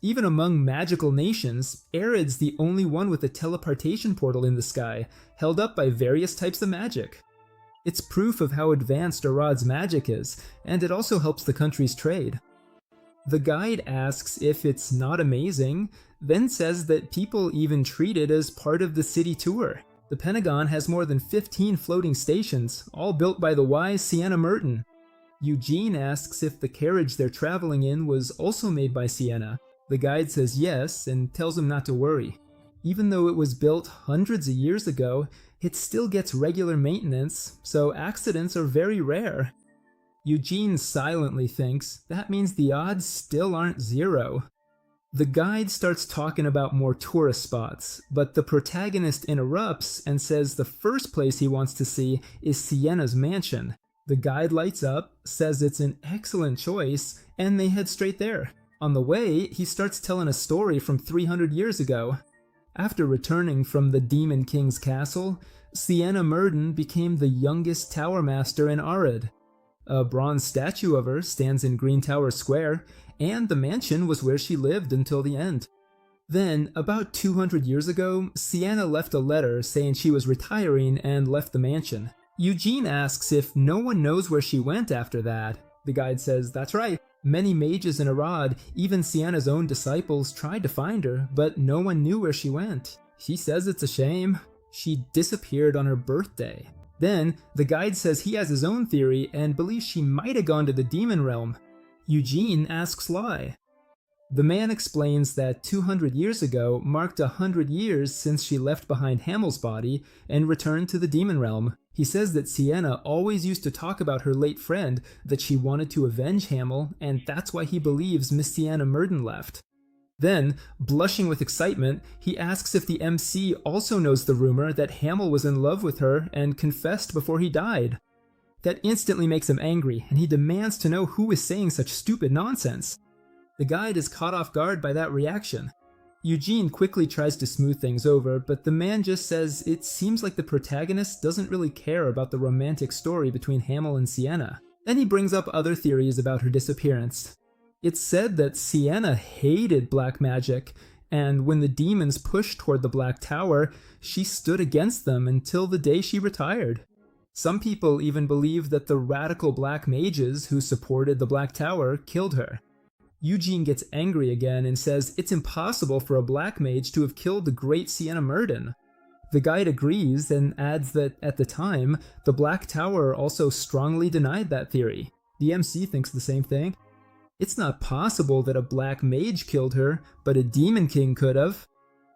Even among magical nations, Arid's the only one with a teleportation portal in the sky, held up by various types of magic. It's proof of how advanced Arad's magic is, and it also helps the country's trade. The guide asks if it's not amazing, then says that people even treat it as part of the city tour. The Pentagon has more than 15 floating stations, all built by the wise Sienna Merton. Eugene asks if the carriage they're traveling in was also made by Sienna. The guide says yes and tells him not to worry. Even though it was built hundreds of years ago, it still gets regular maintenance, so accidents are very rare. Eugene silently thinks that means the odds still aren't 0. The guide starts talking about more tourist spots, but the protagonist interrupts and says the first place he wants to see is Sienna's mansion. The guide lights up, says it's an excellent choice, and they head straight there. On the way, he starts telling a story from 300 years ago. After returning from the Demon King's castle, Sienna Merton became the youngest tower master in Arad. A bronze statue of her stands in Green Tower Square, and the mansion was where she lived until the end. Then, about 200 years ago, Sienna left a letter saying she was retiring and left the mansion. Eugene asks if no one knows where she went after that. The guide says that's right. Many mages in Arad, even Sienna's own disciples, tried to find her, but no one knew where she went. She says it's a shame. She disappeared on her birthday. Then, the guide says he has his own theory and believes she might have gone to the demon realm. Eugene asks why. The man explains that 200 years ago marked 100 years since she left behind Hamel's body and returned to the demon realm. He says that Sienna always used to talk about her late friend, that she wanted to avenge Hamel, and that's why he believes Miss Sienna Murden left. Then, blushing with excitement, he asks if the MC also knows the rumor that Hamel was in love with her and confessed before he died. That instantly makes him angry, and he demands to know who is saying such stupid nonsense. The guide is caught off guard by that reaction. Eugene quickly tries to smooth things over, but the man just says it seems like the protagonist doesn't really care about the romantic story between Hamel and Sienna. Then he brings up other theories about her disappearance. It's said that Sienna hated black magic, and when the demons pushed toward the Black Tower, she stood against them until the day she retired. Some people even believe that the radical black mages who supported the Black Tower killed her. Eugene gets angry again and says it's impossible for a black mage to have killed the great Sienna Murden. The guide agrees and adds that at the time, the Black Tower also strongly denied that theory. The MC thinks the same thing. It's not possible that a black mage killed her, but a demon king could have.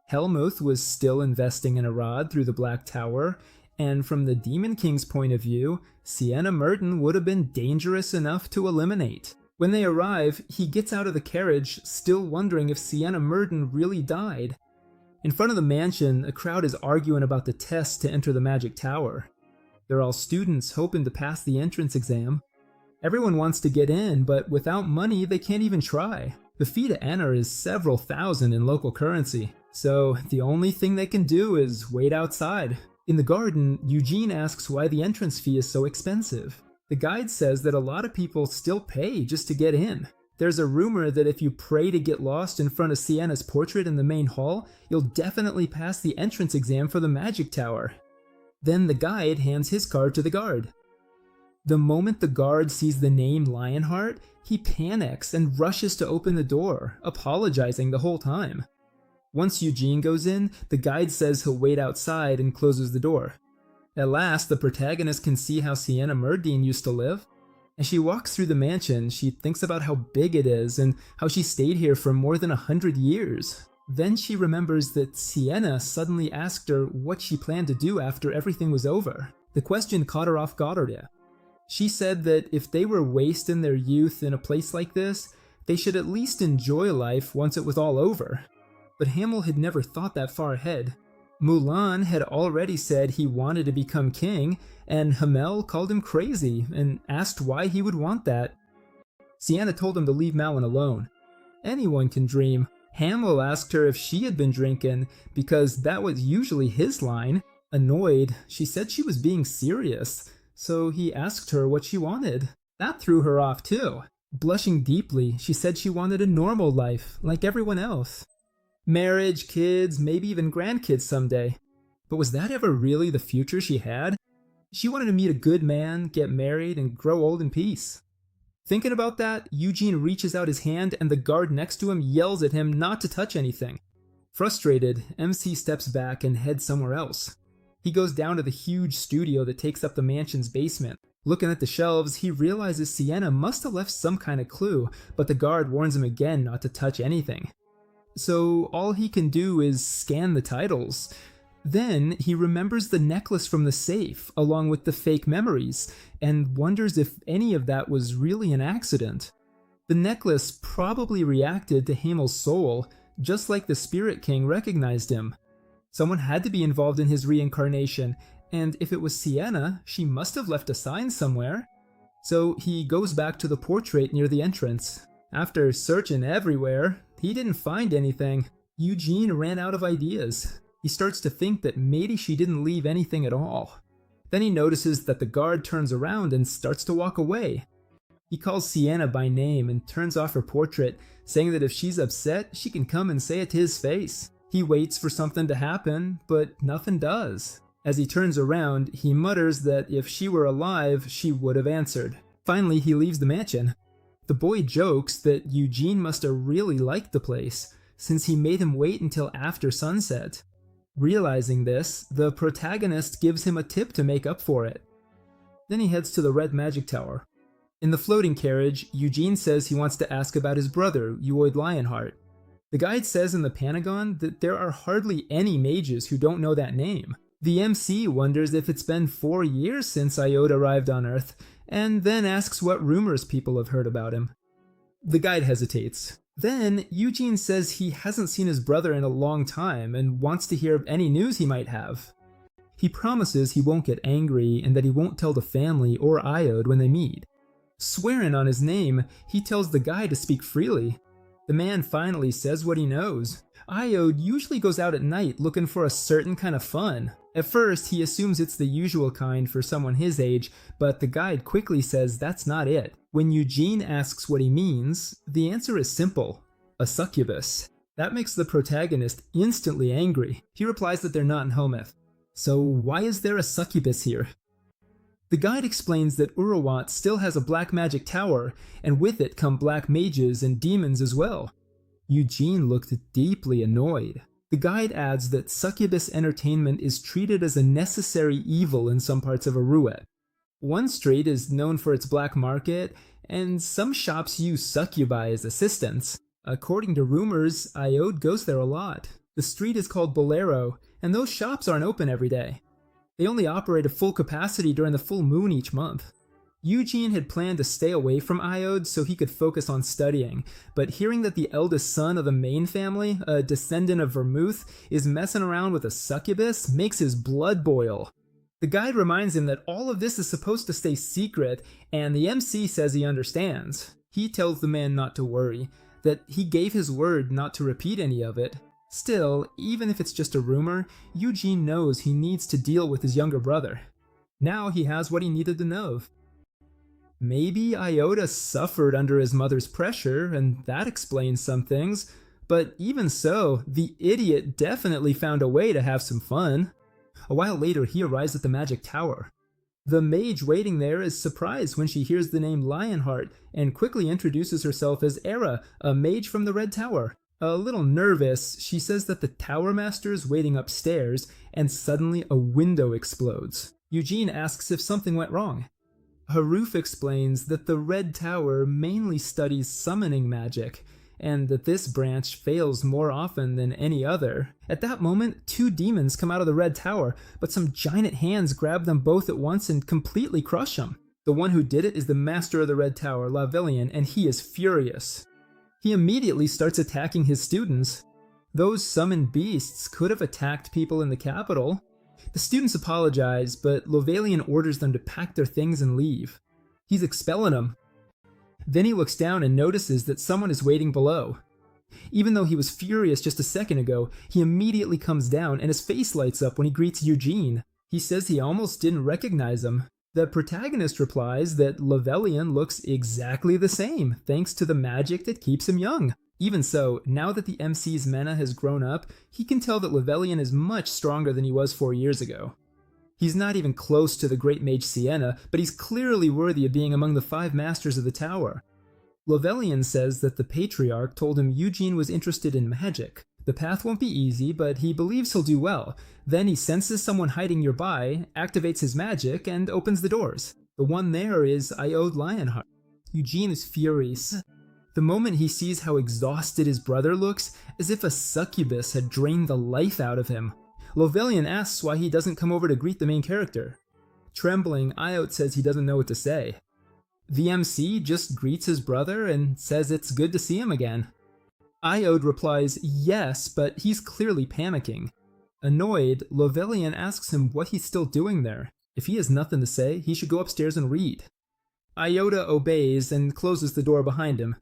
Helmuth was still investing in a rod through the Black Tower, and from the demon king's point of view, Sienna Murden would have been dangerous enough to eliminate. When they arrive, he gets out of the carriage, still wondering if Sienna Murden really died. In front of the mansion, a crowd is arguing about the test to enter the magic tower. They're all students hoping to pass the entrance exam. Everyone wants to get in, but without money, they can't even try. The fee to enter is several thousand in local currency, so the only thing they can do is wait outside. In the garden, Eugene asks why the entrance fee is so expensive. The guide says that a lot of people still pay just to get in. There's a rumor that if you pray to get lost in front of Sienna's portrait in the main hall, you'll definitely pass the entrance exam for the magic tower. Then the guide hands his card to the guard. The moment the guard sees the name Lionheart, he panics and rushes to open the door, apologizing the whole time. Once Eugene goes in, the guide says he'll wait outside and closes the door. At last, the protagonist can see how Sienna Murden used to live. As she walks through the mansion, she thinks about how big it is and how she stayed here for more than 100 years. Then she remembers that Sienna suddenly asked her what she planned to do after everything was over. The question caught her off guard. She said that if they were wasting their youth in a place like this, they should at least enjoy life once it was all over. But Hamel had never thought that far ahead. Mulan had already said he wanted to become king, and Hamel called him crazy and asked why he would want that. Sienna told him to leave Malin alone. Anyone can dream. Hamel asked her if she had been drinking, because that was usually his line. Annoyed, she said she was being serious, so he asked her what she wanted. That threw her off too. Blushing deeply, she said she wanted a normal life, like everyone else. Marriage, kids, maybe even grandkids someday. But was that ever really the future she had? She wanted to meet a good man, get married, and grow old in peace. Thinking about that, Eugene reaches out his hand and the guard next to him yells at him not to touch anything. Frustrated, MC steps back and heads somewhere else. He goes down to the huge studio that takes up the mansion's basement. Looking at the shelves, he realizes Sienna must have left some kind of clue, but the guard warns him again not to touch anything. So all he can do is scan the titles. Then he remembers the necklace from the safe, along with the fake memories, and wonders if any of that was really an accident. The necklace probably reacted to Hamel's soul, just like the Spirit King recognized him. Someone had to be involved in his reincarnation, and if it was Sienna, she must have left a sign somewhere. So he goes back to the portrait near the entrance. After searching everywhere, he didn't find anything. Eugene ran out of ideas. He starts to think that maybe she didn't leave anything at all. Then he notices that the guard turns around and starts to walk away. He calls Sienna by name and turns off her portrait, saying that if she's upset, she can come and say it to his face. He waits for something to happen, but nothing does. As he turns around, he mutters that if she were alive, she would have answered. Finally, he leaves the mansion. The boy jokes that Eugene must have really liked the place, since he made him wait until after sunset. Realizing this, the protagonist gives him a tip to make up for it. Then he heads to the Red Magic Tower. In the floating carriage, Eugene says he wants to ask about his brother, Euoyd Lionheart. The guide says in the Panagon that there are hardly any mages who don't know that name. The MC wonders if it's been 4 years since Iode arrived on Earth, and then asks what rumors people have heard about him. The guide hesitates. Then, Eugene says he hasn't seen his brother in a long time and wants to hear any news he might have. He promises he won't get angry and that he won't tell the family or Iode when they meet. Swearing on his name, he tells the guide to speak freely. The man finally says what he knows. Iode usually goes out at night looking for a certain kind of fun. At first, he assumes it's the usual kind for someone his age, but the guide quickly says that's not it. When Eugene asks what he means, the answer is simple: a succubus. That makes the protagonist instantly angry. He replies that they're not in Helmuth. So why is there a succubus here? The guide explains that Urwat still has a black magic tower, and with it come black mages and demons as well. Eugene looked deeply annoyed. The guide adds that succubus entertainment is treated as a necessary evil in some parts of Aruet. One street is known for its black market, and some shops use succubi as assistants. According to rumors, Iode goes there a lot. The street is called Bolero, and those shops aren't open every day. They only operate at full capacity during the full moon each month. Eugene had planned to stay away from Iode so he could focus on studying, but hearing that the eldest son of the main family, a descendant of Vermouth, is messing around with a succubus makes his blood boil. The guide reminds him that all of this is supposed to stay secret, and the MC says he understands. He tells the man not to worry, that he gave his word not to repeat any of it. Still, even if it's just a rumor, Eugene knows he needs to deal with his younger brother. Now he has what he needed to know. Maybe Iota suffered under his mother's pressure, and that explains some things, but even so, the idiot definitely found a way to have some fun. A while later, he arrives at the magic tower. The mage waiting there is surprised when she hears the name Lionheart, and quickly introduces herself as Era, a mage from the Red Tower. A little nervous, she says that the tower master is waiting upstairs, and suddenly a window explodes. Eugene asks if something went wrong. Haruf explains that the Red Tower mainly studies summoning magic, and that this branch fails more often than any other. At that moment, 2 demons come out of the Red Tower, but some giant hands grab them both at once and completely crush them. The one who did it is the master of the Red Tower, Lavelian, and he is furious. He immediately starts attacking his students. Those summoned beasts could have attacked people in the capital. The students apologize, but Lovelian orders them to pack their things and leave. He's expelling them. Then he looks down and notices that someone is waiting below. Even though he was furious just a second ago, he immediately comes down and his face lights up when he greets Eugene. He says he almost didn't recognize him. The protagonist replies that Lovelian looks exactly the same, thanks to the magic that keeps him young. Even so, now that the MC's mana has grown up, he can tell that Lovelian is much stronger than he was 4 years ago. He's not even close to the great mage Sienna, but he's clearly worthy of being among the 5 masters of the tower. Lovelian says that the Patriarch told him Eugene was interested in magic. The path won't be easy, but he believes he'll do well. Then he senses someone hiding nearby, activates his magic, and opens the doors. The one there is Iode Lionheart. Eugene is furious. The moment he sees how exhausted his brother looks, as if a succubus had drained the life out of him. Lovelian asks why he doesn't come over to greet the main character. Trembling, Iode says he doesn't know what to say. The MC just greets his brother and says it's good to see him again. Iode replies yes, but he's clearly panicking. Annoyed, Lovelian asks him what he's still doing there. If he has nothing to say, he should go upstairs and read. Iota obeys and closes the door behind him.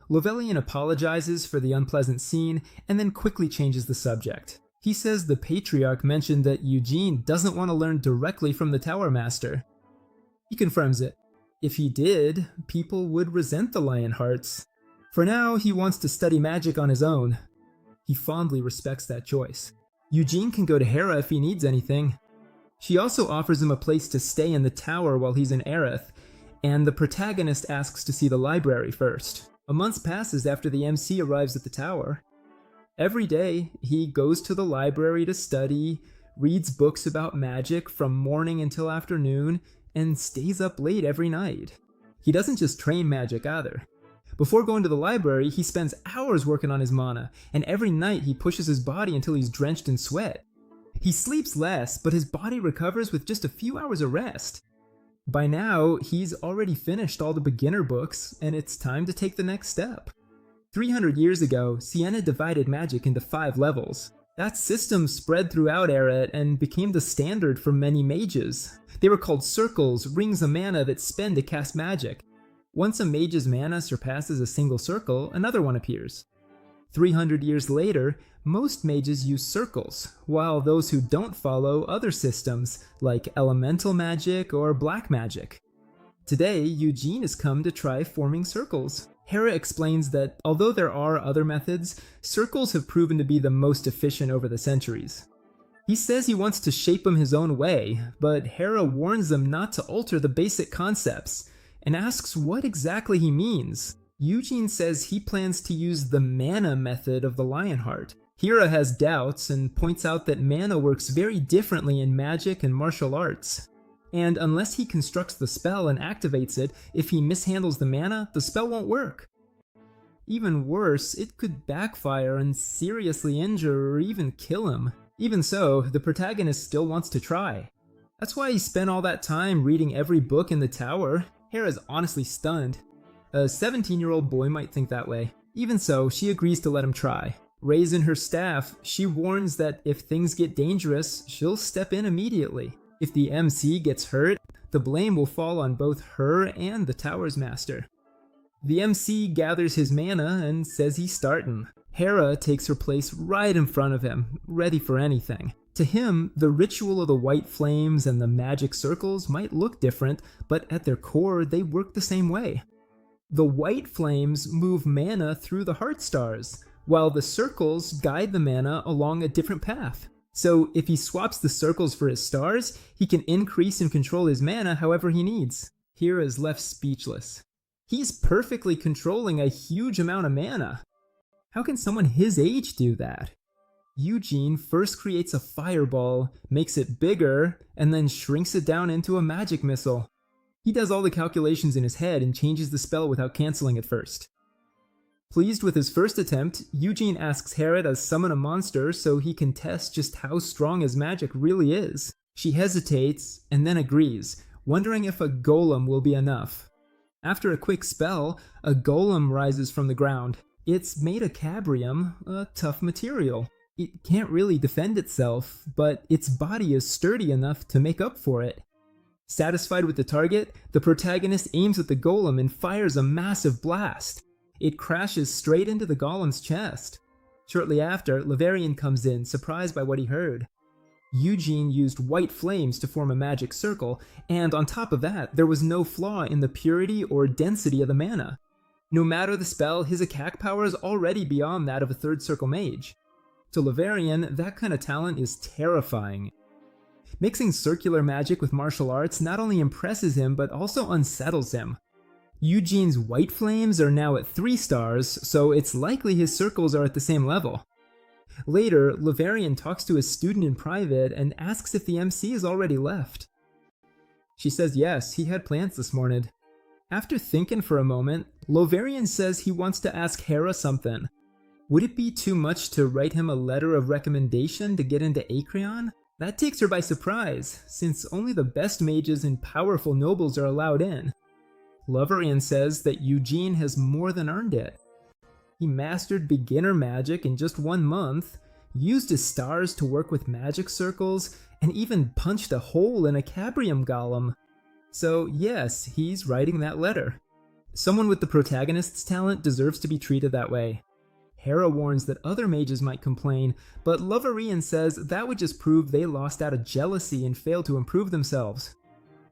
Lovelian apologizes for the unpleasant scene and then quickly changes the subject. He says the Patriarch mentioned that Eugene doesn't want to learn directly from the Tower Master. He confirms it. If he did, people would resent the Lionhearts. For now, he wants to study magic on his own. He fondly respects that choice. Eugene can go to Hera if he needs anything. She also offers him a place to stay in the tower while he's in Aerith, and the protagonist asks to see the library first. A month passes after the MC arrives at the tower. Every day, he goes to the library to study, reads books about magic from morning until afternoon, and stays up late every night. he doesn't just train magic either. Before going to the library, he spends hours working on his mana, and every night he pushes his body until he's drenched in sweat. He sleeps less, but his body recovers with just a few hours of rest. By now, he's already finished all the beginner books, and it's time to take the next step. 300 years ago, Siena divided magic into 5 levels. That system spread throughout Eret and became the standard for many mages. They were called circles, rings of mana that spend to cast magic. Once a mage's mana surpasses a single circle, another one appears. 300 years later, most mages use circles, while those who don't follow other systems, like elemental magic or black magic. Today, Eugene has come to try forming circles. Hera explains that although there are other methods, circles have proven to be the most efficient over the centuries. He says he wants to shape them his own way, but Hera warns them not to alter the basic concepts, and asks what exactly he means. Eugene says he plans to use the mana method of the Lionheart. Hera has doubts and points out that mana works very differently in magic and martial arts. And unless he constructs the spell and activates it, if he mishandles the mana, the spell won't work. Even worse, it could backfire and seriously injure or even kill him. Even so, the protagonist still wants to try. That's why he spent all that time reading every book in the tower. Hera's honestly stunned. A 17-year-old boy might think that way. Even so, she agrees to let him try. Raising her staff, she warns that if things get dangerous, she'll step in immediately. If the MC gets hurt, the blame will fall on both her and the tower's master. The MC gathers his mana and says he's starting. Hera takes her place right in front of him, ready for anything. To him, the ritual of the white flames and the magic circles might look different, but at their core, they work the same way. The white flames move mana through the heart stars, while the circles guide the mana along a different path. So if he swaps the circles for his stars, he can increase and control his mana however he needs. Hera is left speechless. He's perfectly controlling a huge amount of mana. How can someone his age do that? Eugene first creates a fireball, makes it bigger, and then shrinks it down into a magic missile. He does all the calculations in his head and changes the spell without canceling it first. Pleased with his first attempt, Eugene asks Hera to summon a monster so he can test just how strong his magic really is. She hesitates, and then agrees, wondering if a golem will be enough. After a quick spell, a golem rises from the ground. It's made of cabrium, a tough material. It can't really defend itself, but its body is sturdy enough to make up for it. Satisfied with the target, the protagonist aims at the golem and fires a massive blast. It crashes straight into the golem's chest. Shortly after, Leverian comes in, surprised by what he heard. Eugene used white flames to form a magic circle, and on top of that, there was no flaw in the purity or density of the mana. No matter the spell, his attack power is already beyond that of a third circle mage. To Leverian, that kind of talent is terrifying. Mixing circular magic with martial arts not only impresses him, but also unsettles him. Eugene's white flames are now at 3 stars, so it's likely his circles are at the same level. Later, Leverian talks to his student in private and asks if the MC has already left. She says yes, he had plans this morning. After thinking for a moment, Leverian says he wants to ask Hera something. Would it be too much to write him a letter of recommendation to get into Acreon? That takes her by surprise, since only the best mages and powerful nobles are allowed in. Leverian says that Eugene has more than earned it. He mastered beginner magic in just 1 month, used his stars to work with magic circles, and even punched a hole in a cabrium golem. So yes, he's writing that letter. Someone with the protagonist's talent deserves to be treated that way. Hera warns that other mages might complain, but Leverian says that would just prove they lost out of jealousy and failed to improve themselves.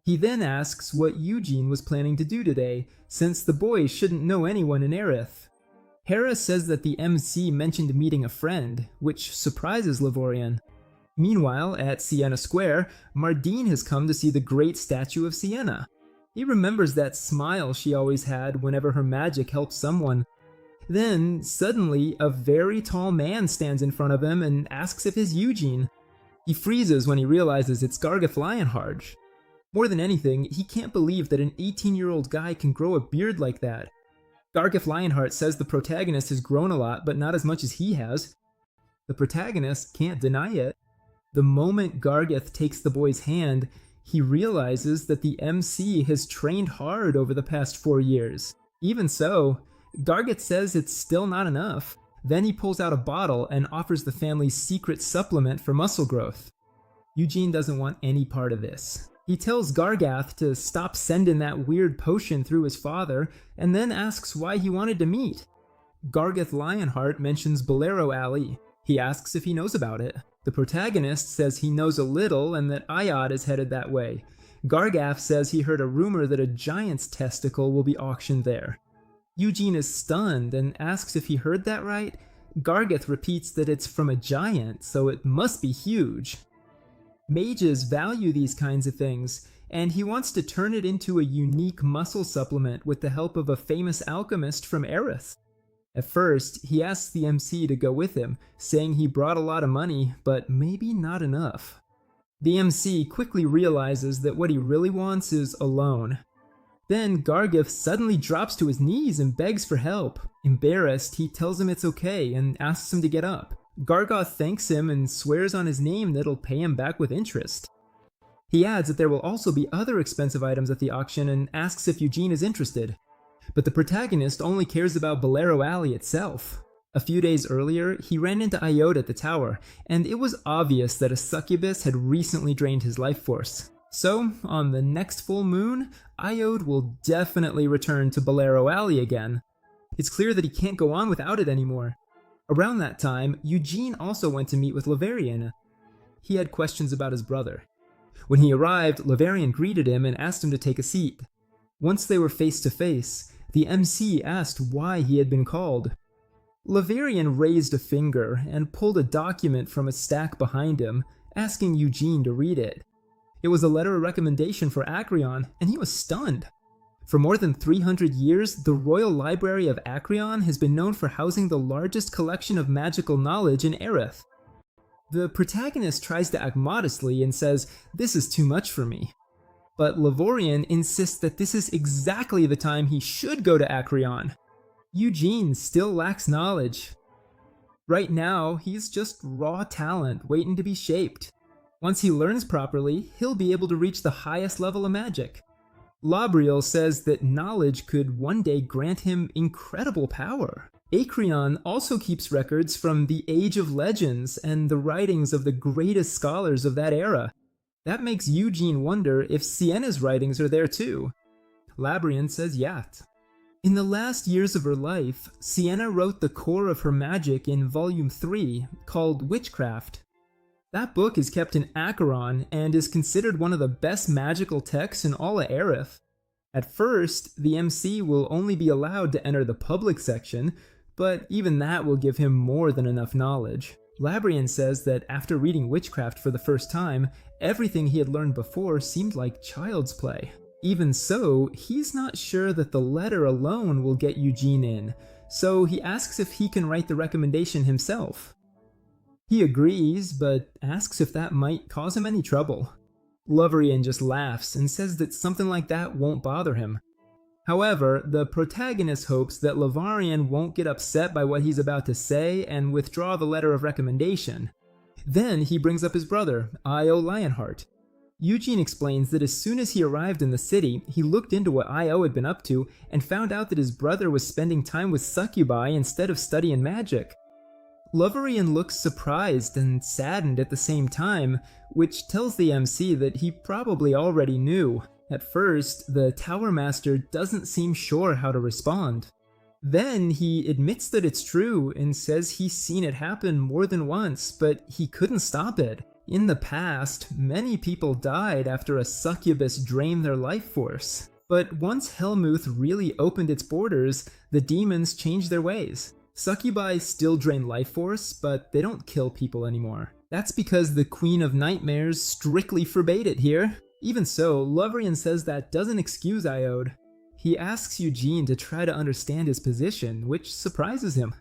He then asks what Eugene was planning to do today, since the boy shouldn't know anyone in Aerith. Hera says that the MC mentioned meeting a friend, which surprises Leverian. Meanwhile, at Siena Square, Mardine has come to see the great statue of Siena. He remembers that smile she always had whenever her magic helped someone. Then, suddenly, a very tall man stands in front of him and asks if it's Eugene. He freezes when he realizes it's Gargith Lionheart. More than anything, he can't believe that an 18-year-old guy can grow a beard like that. Gargeth Lionheart says the protagonist has grown a lot, but not as much as he has. The protagonist can't deny it. The moment Gargeth takes the boy's hand, he realizes that the MC has trained hard over the past 4 years. Even so, Gargeth says it's still not enough. Then he pulls out a bottle and offers the family's secret supplement for muscle growth. Eugene doesn't want any part of this. He tells Gargath to stop sending that weird potion through his father, and then asks why he wanted to meet. Gargeth Lionheart mentions Bolero Alley. He asks if he knows about it. The protagonist says he knows a little and that Ayod is headed that way. Gargath says he heard a rumor that a giant's testicle will be auctioned there. Eugene is stunned and asks if he heard that right. Gargeth repeats that it's from a giant, so it must be huge. Mages value these kinds of things, and he wants to turn it into a unique muscle supplement with the help of a famous alchemist from Aerith. At first, he asks the MC to go with him, saying he brought a lot of money, but maybe not enough. The MC quickly realizes that what he really wants is alone. Then Gargeth suddenly drops to his knees and begs for help. Embarrassed, he tells him it's okay and asks him to get up. Gargoth thanks him and swears on his name that he'll pay him back with interest. He adds that there will also be other expensive items at the auction and asks if Eugene is interested. But the protagonist only cares about Bolero Alley itself. A few days earlier, he ran into Ayod at the tower, and it was obvious that a succubus had recently drained his life force. So, on the next full moon, Ayod will definitely return to Bolero Alley again. It's clear that he can't go on without it anymore. Around that time, Eugene also went to meet with Leverian. He had questions about his brother. When he arrived, Leverian greeted him and asked him to take a seat. Once they were face to face, the MC asked why he had been called. Leverian raised a finger and pulled a document from a stack behind him, asking Eugene to read it. It was a letter of recommendation for Acreon, and he was stunned. For more than 300 years, the Royal Library of Acreon has been known for housing the largest collection of magical knowledge in Aerith. The protagonist tries to act modestly and says, "This is too much for me." But Levorian insists that this is exactly the time he should go to Acreon. Eugene still lacks knowledge. Right now, he's just raw talent waiting to be shaped. Once he learns properly, he'll be able to reach the highest level of magic. Labriel says that knowledge could one day grant him incredible power. Acreon also keeps records from the Age of Legends and the writings of the greatest scholars of that era. That makes Eugene wonder if Sienna's writings are there too. Labrian says yat. In the last years of her life, Sienna wrote the core of her magic in Volume 3, called Witchcraft. That book is kept in Acheron and is considered one of the best magical texts in all of Aerith. At first, the MC will only be allowed to enter the public section, but even that will give him more than enough knowledge. Labrian says that after reading Witchcraft for the first time, everything he had learned before seemed like child's play. Even so, he's not sure that the letter alone will get Eugene in, so he asks if he can write the recommendation himself. He agrees, but asks if that might cause him any trouble. Leverian just laughs and says that something like that won't bother him. However, the protagonist hopes that Leverian won't get upset by what he's about to say and withdraw the letter of recommendation. Then he brings up his brother, Io Lionheart. Eugene explains that as soon as he arrived in the city, he looked into what Io had been up to and found out that his brother was spending time with succubi instead of studying magic. Leverian looks surprised and saddened at the same time, which tells the MC that he probably already knew. At first, the Tower Master doesn't seem sure how to respond. Then he admits that it's true and says he's seen it happen more than once, but he couldn't stop it. In the past, many people died after a succubus drained their life force. But once Helmuth really opened its borders, the demons changed their ways. Succubi still drain life force, but they don't kill people anymore. That's because the Queen of Nightmares strictly forbade it here. Even so, Leverian says that doesn't excuse Iode. He asks Eugene to try to understand his position, which surprises him.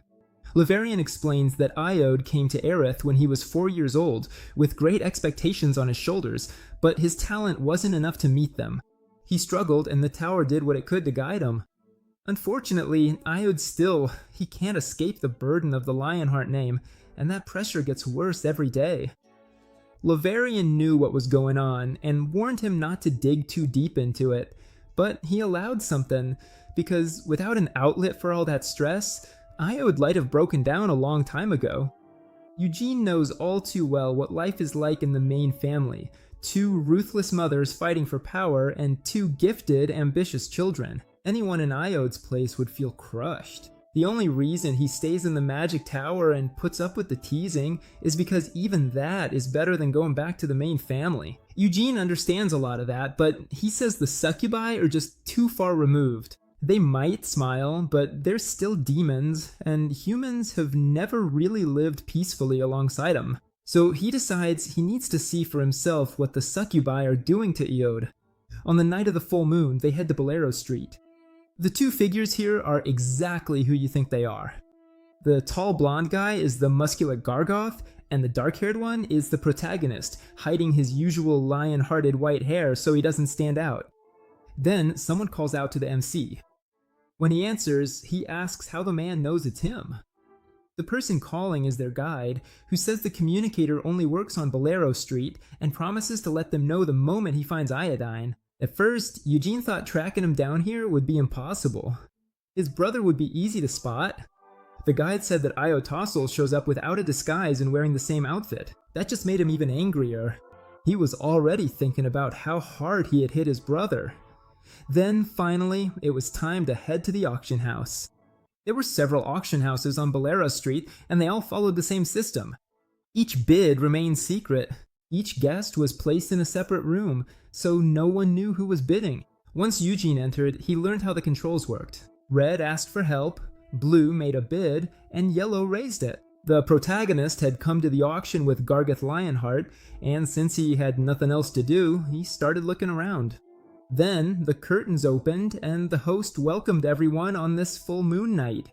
Leverian explains that Iode came to Aerith when he was 4 years old, with great expectations on his shoulders, but his talent wasn't enough to meet them. He struggled, and the tower did what it could to guide him. Unfortunately, Iode he can't escape the burden of the Lionheart name, and that pressure gets worse every day. Leverian knew what was going on, and warned him not to dig too deep into it, but he allowed something, because without an outlet for all that stress, Iode might have broken down a long time ago. Eugene knows all too well what life is like in the main family, 2 ruthless mothers fighting for power and 2 gifted, ambitious children. Anyone in Iode's place would feel crushed. The only reason he stays in the magic tower and puts up with the teasing is because even that is better than going back to the main family. Eugene understands a lot of that, but he says the succubi are just too far removed. They might smile, but they're still demons, and humans have never really lived peacefully alongside them. So he decides he needs to see for himself what the succubi are doing to Iode. On the night of the full moon, they head to Bolero Street. The 2 figures here are exactly who you think they are. The tall blonde guy is the muscular Gargoth, and the dark-haired one is the protagonist, hiding his usual lion-hearted white hair so he doesn't stand out. Then someone calls out to the MC. When he answers, he asks how the man knows it's him. The person calling is their guide, who says the communicator only works on Bolero Street and promises to let them know the moment he finds iodine. At first, Eugene thought tracking him down here would be impossible. His brother would be easy to spot. The guide said that Iotassel shows up without a disguise and wearing the same outfit. That just made him even angrier. He was already thinking about how hard he had hit his brother. Then, finally, it was time to head to the auction house. There were several auction houses on Bolero Street, and they all followed the same system. Each bid remained secret. Each guest was placed in a separate room, so no one knew who was bidding. Once Eugene entered, he learned how the controls worked. Red asked for help, blue made a bid, and yellow raised it. The protagonist had come to the auction with Gargoth Lionheart, and since he had nothing else to do, he started looking around. Then the curtains opened and the host welcomed everyone on this full moon night.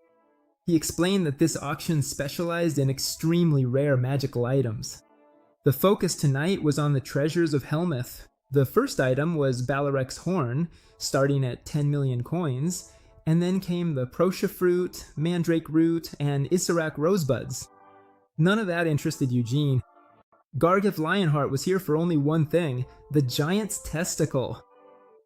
He explained that this auction specialized in extremely rare magical items. The focus tonight was on the treasures of Helmuth. The first item was Balarek's horn, starting at 10 million coins, and then came the Proscia fruit, Mandrake root, and Issarak rosebuds. None of that interested Eugene. Gargoth Lionheart was here for only one thing, the giant's testicle.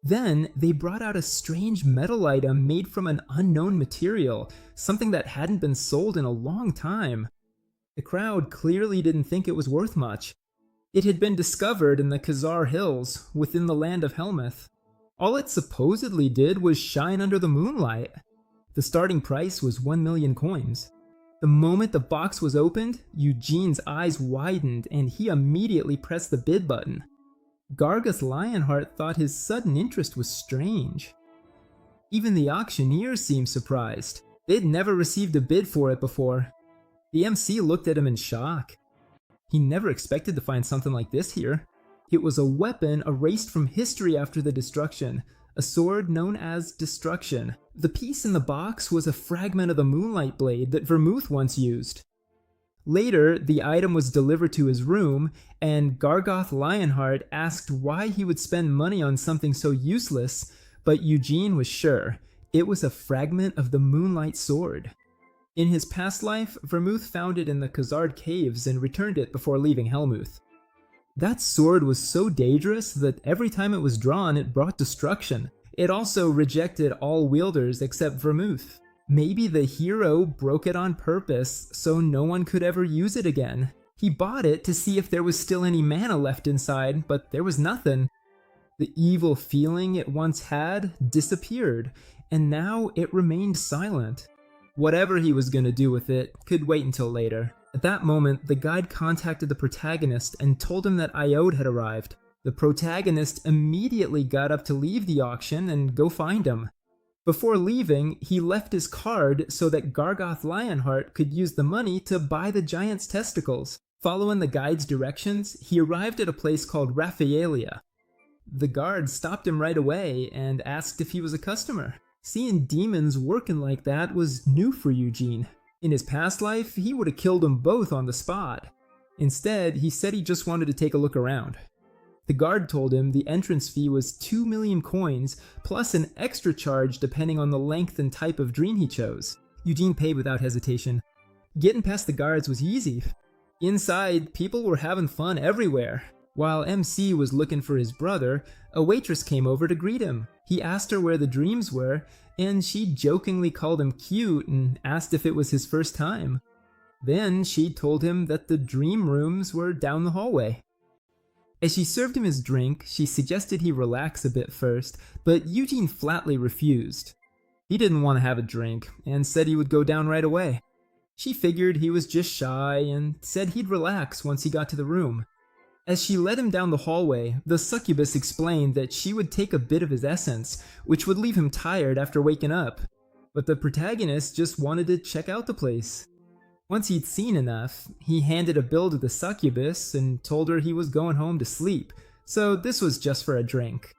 Then, they brought out a strange metal item made from an unknown material, something that hadn't been sold in a long time. The crowd clearly didn't think it was worth much. It had been discovered in the Khazar Hills, within the land of Helmuth. All it supposedly did was shine under the moonlight. The starting price was 1 million coins. The moment the box was opened, Eugene's eyes widened and he immediately pressed the bid button. Gargoth Lionheart thought his sudden interest was strange. Even the auctioneers seemed surprised. They'd never received a bid for it before. The MC looked at him in shock. He never expected to find something like this here. It was a weapon erased from history after the destruction, a sword known as Destruction. The piece in the box was a fragment of the Moonlight Blade that Vermouth once used. Later, the item was delivered to his room, and Gargoth Lionheart asked why he would spend money on something so useless, but Eugene was sure it was a fragment of the Moonlight Sword. In his past life, Vermouth found it in the Khazard caves and returned it before leaving Helmuth. That sword was so dangerous that every time it was drawn, it brought destruction. It also rejected all wielders except Vermouth. Maybe the hero broke it on purpose so no one could ever use it again. He bought it to see if there was still any mana left inside, but there was nothing. The evil feeling it once had disappeared, and now it remained silent. Whatever he was going to do with it could wait until later. At that moment, the guide contacted the protagonist and told him that Iode had arrived. The protagonist immediately got up to leave the auction and go find him. Before leaving, he left his card so that Gargoth Lionheart could use the money to buy the giant's testicles. Following the guide's directions, he arrived at a place called Raphaelia. The guard stopped him right away and asked if he was a customer. Seeing demons working like that was new for Eugene. In his past life, he would have killed them both on the spot. Instead, he said he just wanted to take a look around. The guard told him the entrance fee was 2 million coins, plus an extra charge depending on the length and type of dream he chose. Eugene paid without hesitation. Getting past the guards was easy. Inside, people were having fun everywhere. While MC was looking for his brother, a waitress came over to greet him. He asked her where the dreams were, and she jokingly called him cute and asked if it was his first time. Then she told him that the dream rooms were down the hallway. As she served him his drink, she suggested he relax a bit first, but Eugene flatly refused. He didn't want to have a drink, and said he would go down right away. She figured he was just shy, and said he'd relax once he got to the room. As she led him down the hallway, the succubus explained that she would take a bit of his essence, which would leave him tired after waking up. But the protagonist just wanted to check out the place. Once he'd seen enough, he handed a bill to the succubus and told her he was going home to sleep, so this was just for a drink.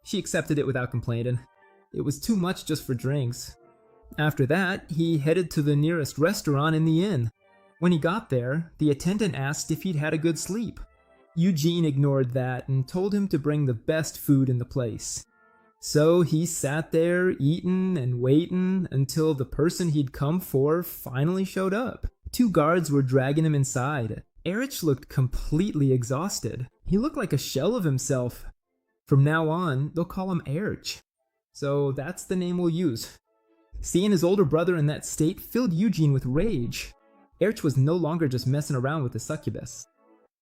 She accepted it without complaining. It was too much just for drinks. After that, he headed to the nearest restaurant in the inn. When he got there, the attendant asked if he'd had a good sleep. Eugene ignored that and told him to bring the best food in the place. So he sat there eating and waiting until the person he'd come for finally showed up. 2 guards were dragging him inside. Erich looked completely exhausted. He looked like a shell of himself. From now on, they'll call him Erich. So that's the name we'll use. Seeing his older brother in that state filled Eugene with rage. Erich was no longer just messing around with the succubus.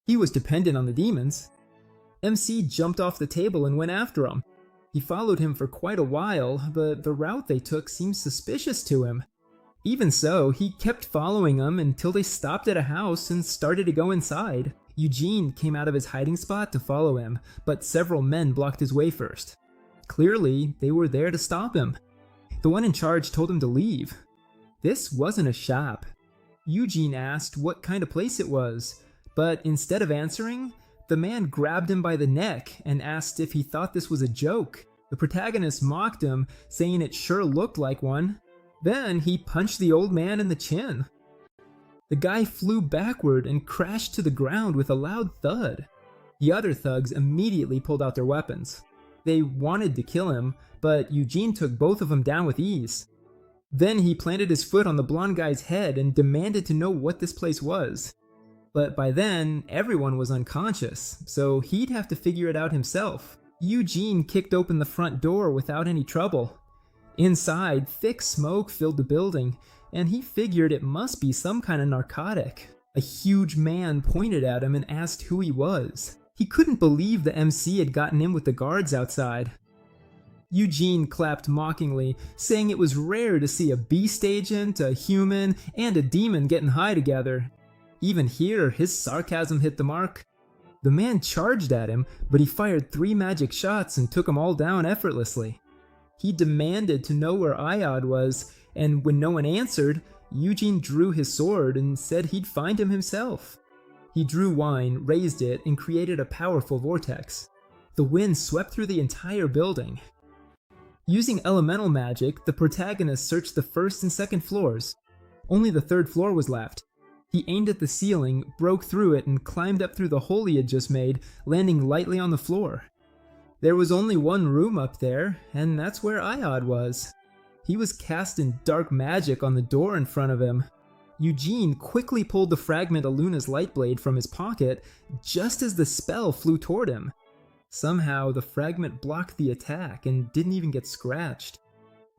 He was dependent on the demons. MC jumped off the table and went after him. He followed him for quite a while, but the route they took seemed suspicious to him. Even so, he kept following them until they stopped at a house and started to go inside. Eugene came out of his hiding spot to follow him, but several men blocked his way first. Clearly, they were there to stop him. The one in charge told him to leave. This wasn't a shop. Eugene asked what kind of place it was, but instead of answering, the man grabbed him by the neck and asked if he thought this was a joke. The protagonist mocked him, saying it sure looked like one. Then he punched the old man in the chin. The guy flew backward and crashed to the ground with a loud thud. The other thugs immediately pulled out their weapons. They wanted to kill him, but Eugene took both of them down with ease. Then he planted his foot on the blonde guy's head and demanded to know what this place was. But by then, everyone was unconscious, so he'd have to figure it out himself. Eugene kicked open the front door without any trouble. Inside, thick smoke filled the building, and he figured it must be some kind of narcotic. A huge man pointed at him and asked who he was. He couldn't believe the MC had gotten in with the guards outside. Eugene clapped mockingly, saying it was rare to see a beast agent, a human, and a demon getting high together. Even here, his sarcasm hit the mark. The man charged at him, but he fired 3 magic shots and took them all down effortlessly. He demanded to know where Iod was, and when no one answered, Eugene drew his sword and said he'd find him himself. He drew wine, raised it, and created a powerful vortex. The wind swept through the entire building. Using elemental magic, the protagonist searched the first and second floors. Only the 3rd floor was left. He aimed at the ceiling, broke through it, and climbed up through the hole he had just made, landing lightly on the floor. There was only one room up there, and that's where Iod was. He was casting dark magic on the door in front of him. Eugene quickly pulled the fragment of Luna's light blade from his pocket just as the spell flew toward him. Somehow, the fragment blocked the attack and didn't even get scratched.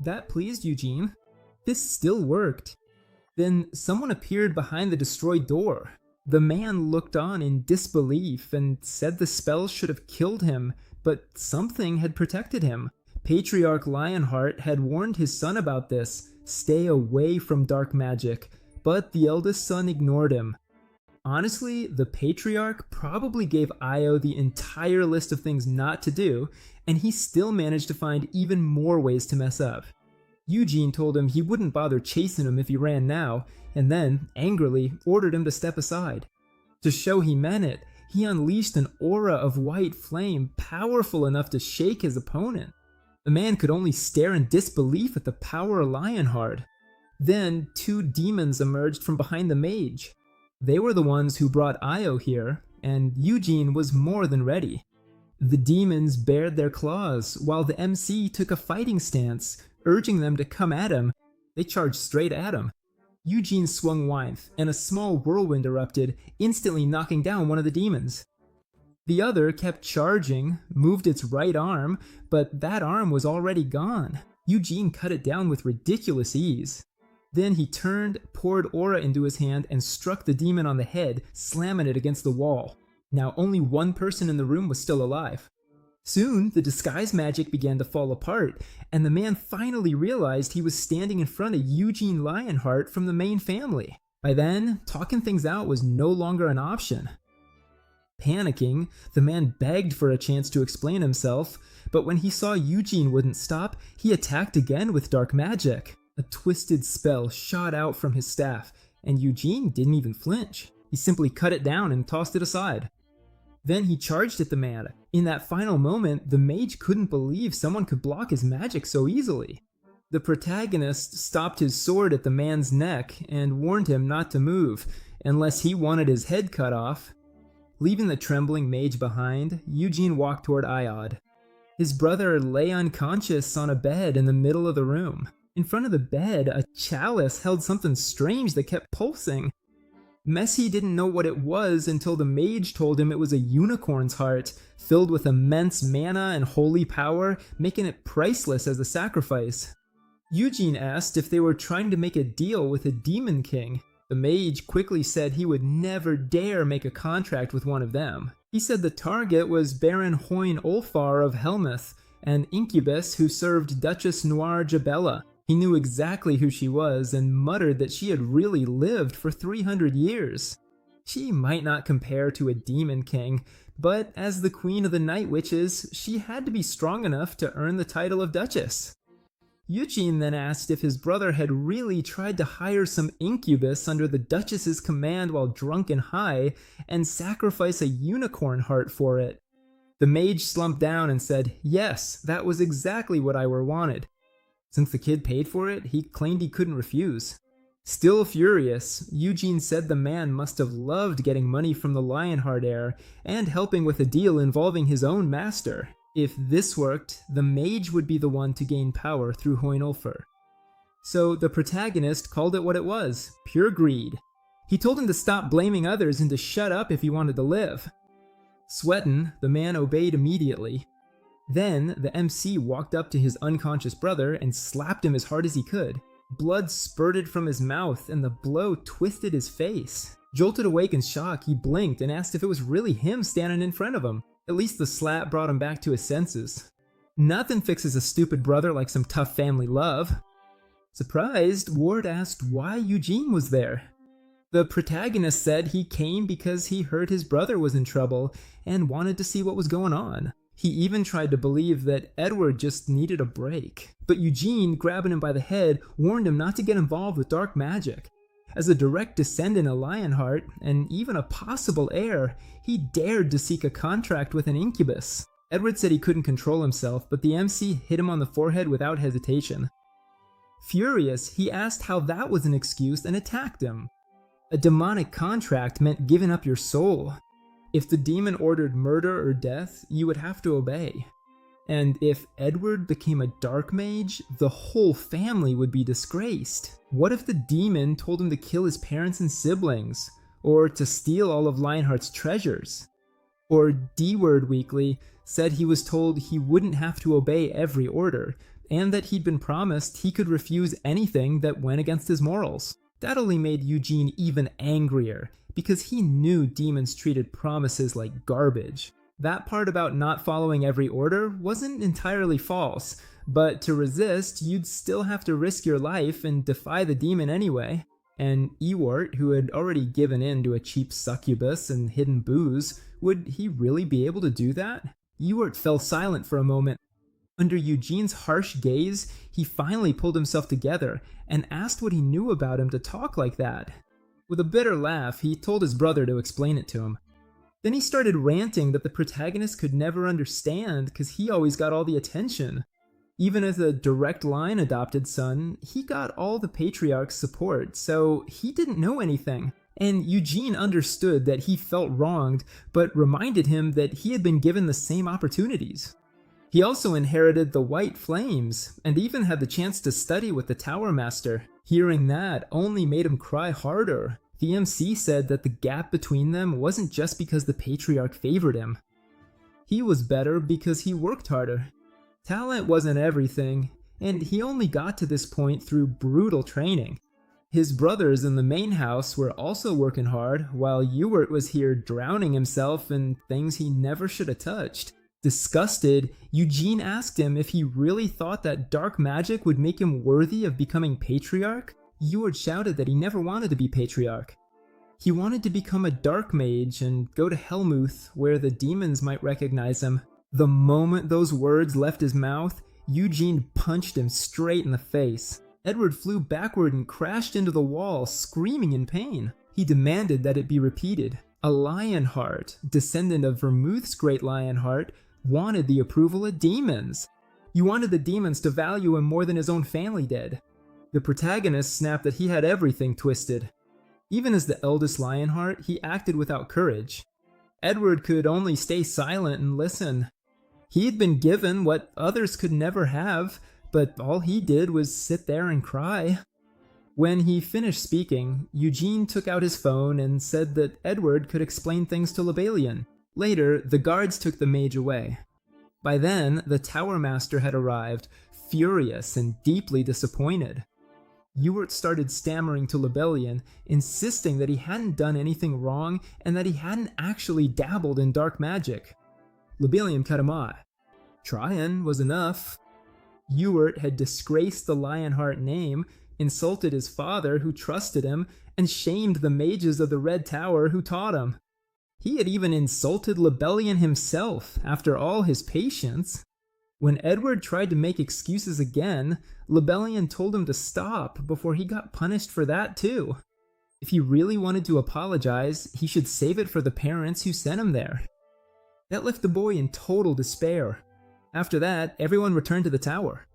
That pleased Eugene. This still worked. Then someone appeared behind the destroyed door. The man looked on in disbelief and said the spell should have killed him, but something had protected him. Patriarch Lionheart had warned his son about this. Stay away from dark magic, but the eldest son ignored him. Honestly, the Patriarch probably gave Io the entire list of things not to do, and he still managed to find even more ways to mess up. Eugene told him he wouldn't bother chasing him if he ran now, and then, angrily, ordered him to step aside. To show he meant it, he unleashed an aura of white flame powerful enough to shake his opponent. The man could only stare in disbelief at the power of Lionheart. Then 2 demons emerged from behind the mage. They were the ones who brought Io here, and Eugene was more than ready. The demons bared their claws, while the MC took a fighting stance, urging them to come at him. They charged straight at him. Eugene swung Wythe, and a small whirlwind erupted, instantly knocking down one of the demons. The other kept charging, moved its right arm, but that arm was already gone. Eugene cut it down with ridiculous ease. Then he turned, poured aura into his hand, and struck the demon on the head, slamming it against the wall. Now only one person in the room was still alive. Soon, the disguise magic began to fall apart, and the man finally realized he was standing in front of Eugene Lionheart from the main family. By then, talking things out was no longer an option. Panicking, the man begged for a chance to explain himself, but when he saw Eugene wouldn't stop, he attacked again with dark magic. A twisted spell shot out from his staff, and Eugene didn't even flinch. He simply cut it down and tossed it aside. Then he charged at the man. In that final moment, the mage couldn't believe someone could block his magic so easily. The protagonist stopped his sword at the man's neck and warned him not to move, unless he wanted his head cut off. Leaving the trembling mage behind, Eugene walked toward Iod. His brother lay unconscious on a bed in the middle of the room. In front of the bed, a chalice held something strange that kept pulsing. Messi didn't know what it was until the mage told him it was a unicorn's heart, filled with immense mana and holy power, making it priceless as a sacrifice. Eugene asked if they were trying to make a deal with a demon king. The mage quickly said he would never dare make a contract with one of them. He said the target was Baron Hoyne Olfar of Helmuth, an incubus who served Duchess Noir Jabella. He knew exactly who she was and muttered that she had really lived for 300 years. She might not compare to a demon king, but as the queen of the night witches, she had to be strong enough to earn the title of duchess. Eugene then asked if his brother had really tried to hire some incubus under the duchess's command while drunk and high, and sacrifice a unicorn heart for it. The mage slumped down and said, "Yes, that was exactly what I wanted." Since the kid paid for it, he claimed he couldn't refuse. Still furious, Eugene said the man must have loved getting money from the Lionheart heir and helping with a deal involving his own master. If this worked, the mage would be the one to gain power through Hoynulfer. So the protagonist called it what it was, pure greed. He told him to stop blaming others and to shut up if he wanted to live. Sweatin', the man obeyed immediately. Then the MC walked up to his unconscious brother and slapped him as hard as he could. Blood spurted from his mouth and the blow twisted his face. Jolted awake in shock, he blinked and asked if it was really him standing in front of him. At least the slap brought him back to his senses. Nothing fixes a stupid brother like some tough family love. Surprised, Ward asked why Eugene was there. The protagonist said he came because he heard his brother was in trouble and wanted to see what was going on. He even tried to believe that Edward just needed a break. But Eugene, grabbing him by the head, warned him not to get involved with dark magic. As a direct descendant of Lionheart, and even a possible heir, he dared to seek a contract with an incubus. Edward said he couldn't control himself, but the MC hit him on the forehead without hesitation. Furious, he asked how that was an excuse and attacked him. A demonic contract meant giving up your soul. If the demon ordered murder or death, you would have to obey. And if Edward became a dark mage, the whole family would be disgraced. What if the demon told him to kill his parents and siblings? Or to steal all of Lionheart's treasures? Or D-Word Weekly said he was told he wouldn't have to obey every order, and that he'd been promised he could refuse anything that went against his morals. That only made Eugene even angrier, because he knew demons treated promises like garbage. That part about not following every order wasn't entirely false, but to resist, you'd still have to risk your life and defy the demon anyway. And Ewart, who had already given in to a cheap succubus and hidden booze, would he really be able to do that? Ewart fell silent for a moment. Under Eugene's harsh gaze, he finally pulled himself together and asked what he knew about him to talk like that. With a bitter laugh, he told his brother to explain it to him. Then he started ranting that the protagonist could never understand because he always got all the attention. Even as a direct line adopted son, he got all the patriarch's support, so he didn't know anything. And Eugene understood that he felt wronged, but reminded him that he had been given the same opportunities. He also inherited the White Flames, and even had the chance to study with the Tower Master. Hearing that only made him cry harder. The MC said that the gap between them wasn't just because the Patriarch favored him. He was better because he worked harder. Talent wasn't everything, and he only got to this point through brutal training. His brothers in the main house were also working hard, while Ewart was here drowning himself in things he never should have touched. Disgusted, Eugene asked him if he really thought that dark magic would make him worthy of becoming Patriarch. Ewart shouted that he never wanted to be Patriarch. He wanted to become a dark mage and go to Helmuth, where the demons might recognize him. The moment those words left his mouth, Eugene punched him straight in the face. Edward flew backward and crashed into the wall, screaming in pain. He demanded that it be repeated. A Lionheart, descendant of Vermouth's great Lionheart, wanted the approval of demons. You wanted the demons to value him more than his own family did. The protagonist snapped that he had everything twisted. Even as the eldest Lionheart, he acted without courage. Edward could only stay silent and listen. He had been given what others could never have, but all he did was sit there and cry. When he finished speaking, Eugene took out his phone and said that Edward could explain things to Lebalion. Later, the guards took the mage away. By then, the Tower Master had arrived, furious and deeply disappointed. Ewart started stammering to Lebalion, insisting that he hadn't done anything wrong and that he hadn't actually dabbled in dark magic. Lebalion cut him off. Trying was enough. Ewart had disgraced the Lionheart name, insulted his father who trusted him, and shamed the mages of the Red Tower who taught him. He had even insulted Lebalion himself after all his patience. When Edward tried to make excuses again, Lebalion told him to stop before he got punished for that too. If he really wanted to apologize, he should save it for the parents who sent him there. That left the boy in total despair. After that, everyone returned to the tower.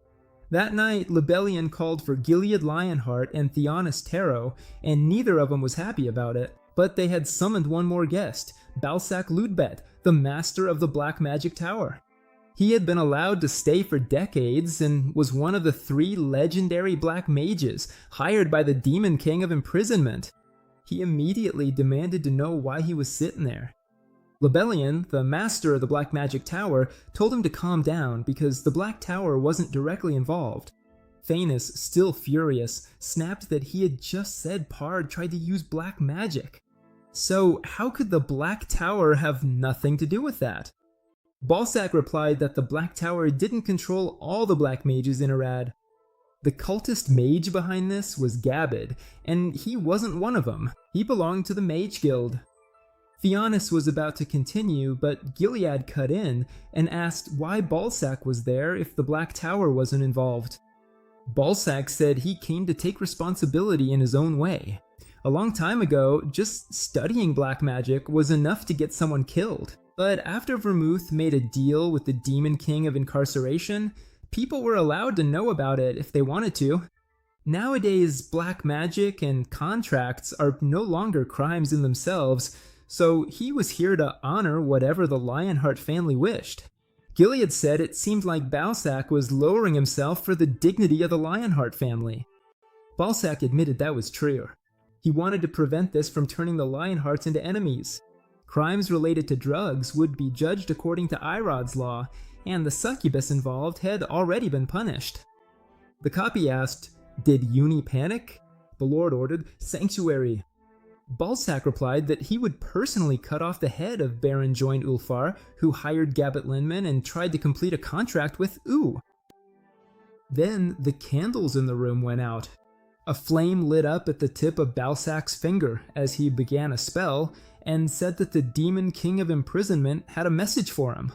That night, Lebalion called for Gilead Lionheart and Theonis Tarot, and neither of them was happy about it. But they had summoned one more guest, Balsac Ludbet, the master of the Black Magic Tower. He had been allowed to stay for decades and was one of the 3 legendary black mages hired by the Demon King of Imprisonment. He immediately demanded to know why he was sitting there. Lebalion, the master of the Black Magic Tower, told him to calm down because the Black Tower wasn't directly involved. Thanos, still furious, snapped that he had just said Pard tried to use black magic. So how could the Black Tower have nothing to do with that? Balsac replied that the Black Tower didn't control all the black mages in Arad. The cultist mage behind this was Gabid, and he wasn't one of them. He belonged to the Mage Guild. Theonis was about to continue, but Gilead cut in and asked why Balsac was there if the Black Tower wasn't involved. Balsac said he came to take responsibility in his own way. A long time ago, just studying black magic was enough to get someone killed. But after Vermouth made a deal with the Demon King of Incarceration, people were allowed to know about it if they wanted to. Nowadays, black magic and contracts are no longer crimes in themselves, so he was here to honor whatever the Lionheart family wished. Gilead said it seemed like Balsac was lowering himself for the dignity of the Lionheart family. Balsac admitted that was true. He wanted to prevent this from turning the Lionhearts into enemies. Crimes related to drugs would be judged according to Irod's law, and the succubus involved had already been punished. The copy asked, "Did Uni panic?" The Lord ordered, "Sanctuary." Balsac replied that he would personally cut off the head of Baron Join Ulfar, who hired Gabbett Linman and tried to complete a contract with U. Then the candles in the room went out. A flame lit up at the tip of Balsac's finger as he began a spell, and said that the Demon King of Imprisonment had a message for him.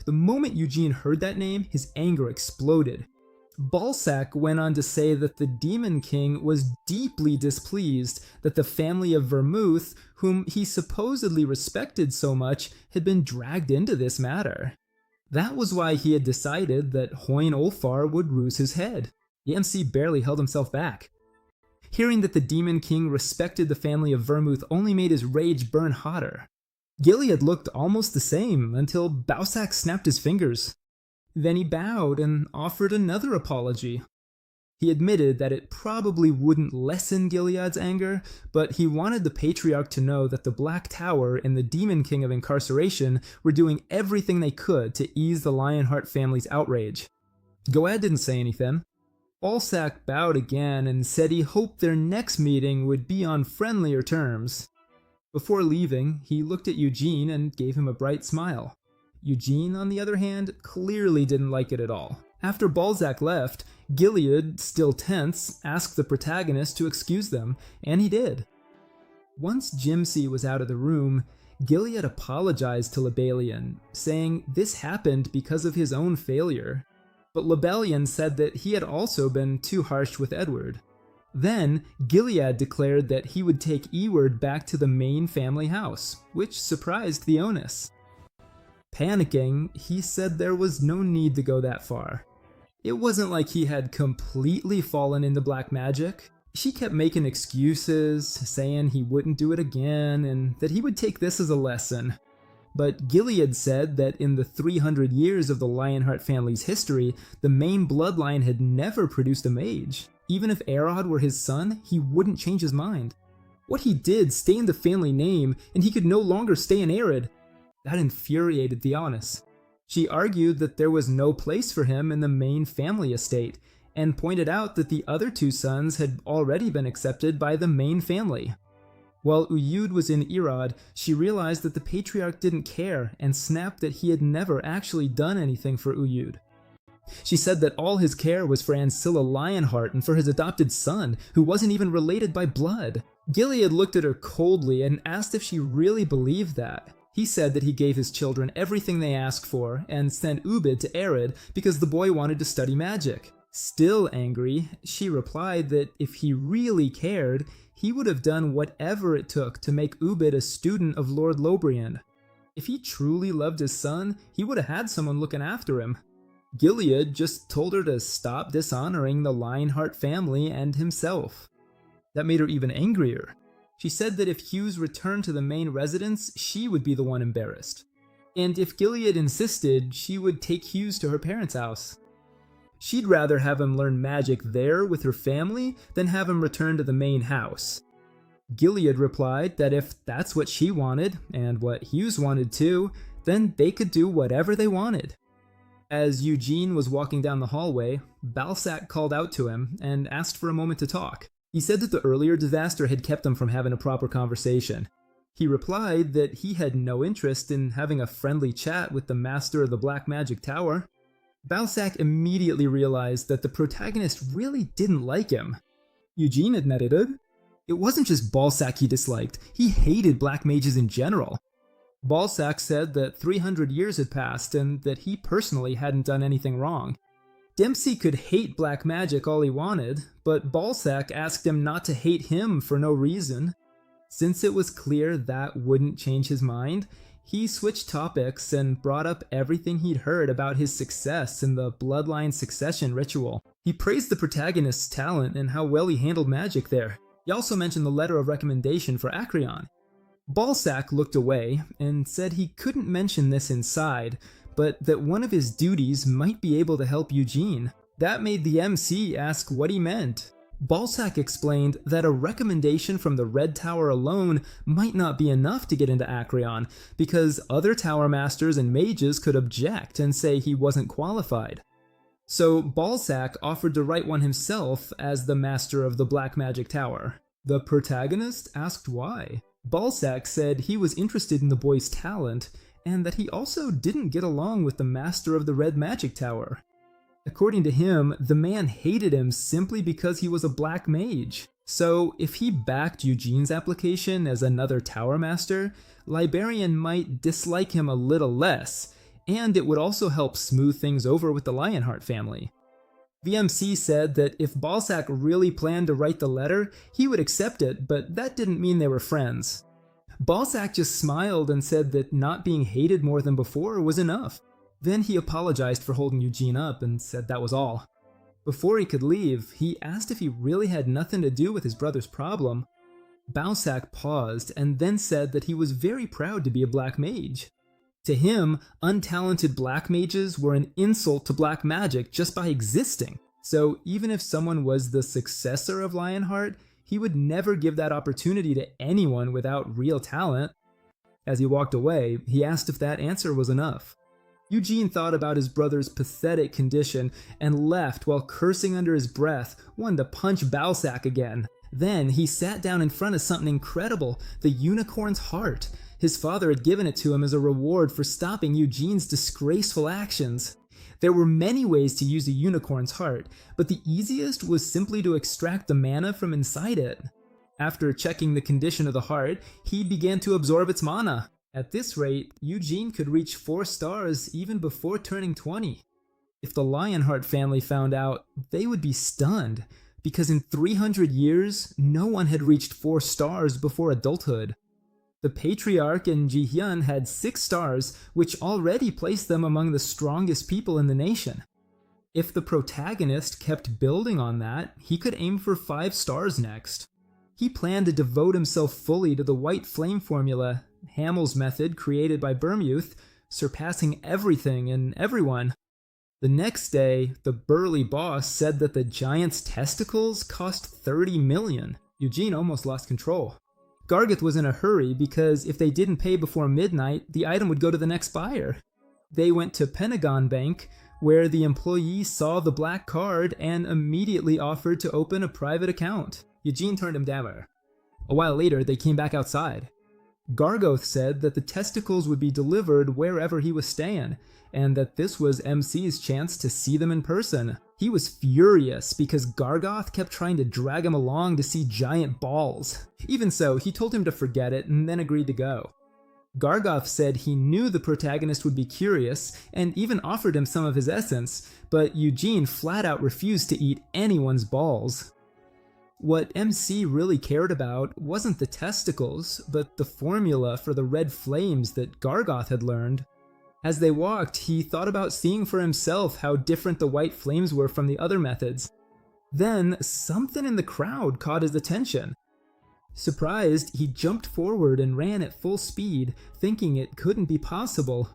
The moment Eugene heard that name, his anger exploded. Balsac went on to say that the Demon King was deeply displeased that the family of Vermouth, whom he supposedly respected so much, had been dragged into this matter. That was why he had decided that Hoin Olfar would ruse his head. The MC barely held himself back. Hearing that the Demon King respected the family of Vermouth only made his rage burn hotter. Gilead looked almost the same until Balsac snapped his fingers. Then he bowed and offered another apology. He admitted that it probably wouldn't lessen Gilead's anger, but he wanted the Patriarch to know that the Black Tower and the Demon King of Incarceration were doing everything they could to ease the Lionheart family's outrage. Goad didn't say anything. Balsac bowed again and said he hoped their next meeting would be on friendlier terms. Before leaving, he looked at Eugene and gave him a bright smile. Eugene, on the other hand, clearly didn't like it at all. After Balzac left, Gilead, still tense, asked the protagonist to excuse them, and he did. Once Jimsy was out of the room, Gilead apologized to Lebellion, saying this happened because of his own failure. But Lebellion said that he had also been too harsh with Edward. Then, Gilead declared that he would take Eward back to the main family house, which surprised the Onus. Panicking, he said there was no need to go that far. It wasn't like he had completely fallen into black magic. She kept making excuses, saying he wouldn't do it again, and that he would take this as a lesson. But Gilead said that in the 300 years of the Lionheart family's history, the main bloodline had never produced a mage. Even if Erod were his son, he wouldn't change his mind. What he did stained the family name, and he could no longer stay in Arid. That infuriated Theonis. She argued that there was no place for him in the main family estate, and pointed out that the other two sons had already been accepted by the main family. While Uyud was in Erod, she realized that the Patriarch didn't care and snapped that he had never actually done anything for Uyud. She said that all his care was for Ancilla Lionheart and for his adopted son, who wasn't even related by blood. Gilead looked at her coldly and asked if she really believed that. He said that he gave his children everything they asked for and sent Ubid to Arid because the boy wanted to study magic. Still angry, she replied that if he really cared, he would have done whatever it took to make Ubid a student of Lord Lobriand. If he truly loved his son, he would have had someone looking after him. Gilead just told her to stop dishonoring the Lionheart family and himself. That made her even angrier. She said that if Hughes returned to the main residence, she would be the one embarrassed. And if Gilead insisted, she would take Hughes to her parents' house. She'd rather have him learn magic there with her family than have him return to the main house. Gilead replied that if that's what she wanted, and what Hughes wanted too, then they could do whatever they wanted. As Eugene was walking down the hallway, Balsac called out to him and asked for a moment to talk. He said that the earlier disaster had kept them from having a proper conversation. He replied that he had no interest in having a friendly chat with the master of the Black Magic Tower. Balsac immediately realized that the protagonist really didn't like him. Eugene admitted it. It wasn't just Balsac he disliked, he hated black mages in general. Balsac said that 300 years had passed and that he personally hadn't done anything wrong. Dempsey could hate black magic all he wanted, but Balsac asked him not to hate him for no reason. Since it was clear that wouldn't change his mind, he switched topics and brought up everything he'd heard about his success in the bloodline succession ritual. He praised the protagonist's talent and how well he handled magic there. He also mentioned the letter of recommendation for Acreon. Balsac looked away and said he couldn't mention this inside, but that one of his duties might be able to help Eugene. That made the MC ask what he meant. Balsac explained that a recommendation from the Red Tower alone might not be enough to get into Acreon, because other Tower Masters and mages could object and say he wasn't qualified. So Balsac offered to write one himself as the Master of the Black Magic Tower. The protagonist asked why. Balsac said he was interested in the boy's talent, and that he also didn't get along with the Master of the Red Magic Tower. According to him, the man hated him simply because he was a black mage. So if he backed Eugene's application as another Tower Master, Librarian might dislike him a little less, and it would also help smooth things over with the Lionheart family. VMC said that if Balsac really planned to write the letter, he would accept it, but that didn't mean they were friends. Balsac just smiled and said that not being hated more than before was enough. Then he apologized for holding Eugene up and said that was all. Before he could leave, he asked if he really had nothing to do with his brother's problem. Baosak paused and then said that he was very proud to be a black mage. To him, untalented black mages were an insult to black magic just by existing. So even if someone was the successor of Lionheart, he would never give that opportunity to anyone without real talent. As he walked away, he asked if that answer was enough. Eugene thought about his brother's pathetic condition and left while cursing under his breath, wanting to punch Baosak again. Then he sat down in front of something incredible, the unicorn's heart. His father had given it to him as a reward for stopping Eugene's disgraceful actions. There were many ways to use a unicorn's heart, but the easiest was simply to extract the mana from inside it. After checking the condition of the heart, he began to absorb its mana. At this rate, Eugene could reach 4 stars even before turning 20. If the Lionheart family found out, they would be stunned, because in 300 years, no one had reached 4 stars before adulthood. The Patriarch and Jihyun had 6 stars, which already placed them among the strongest people in the nation. If the protagonist kept building on that, he could aim for 5 stars next. He planned to devote himself fully to the White Flame formula, Hamel's method created by Bermuth, surpassing everything and everyone. The next day, the burly boss said that the giant's testicles cost 30 million. Eugene almost lost control. Gargeth was in a hurry because if they didn't pay before midnight, the item would go to the next buyer. They went to Pentagon Bank, where the employee saw the black card and immediately offered to open a private account. Eugene turned him down. A while later, they came back outside. Gargoth said that the testicles would be delivered wherever he was staying, and that this was MC's chance to see them in person. He was furious because Gargoth kept trying to drag him along to see giant balls. Even so, he told him to forget it and then agreed to go. Gargoth said he knew the protagonist would be curious and even offered him some of his essence, but Eugene flat out refused to eat anyone's balls. What MC really cared about wasn't the testicles, but the formula for the red flames that Gargoth had learned. As they walked, he thought about seeing for himself how different the white flames were from the other methods. Then, something in the crowd caught his attention. Surprised, he jumped forward and ran at full speed, thinking it couldn't be possible.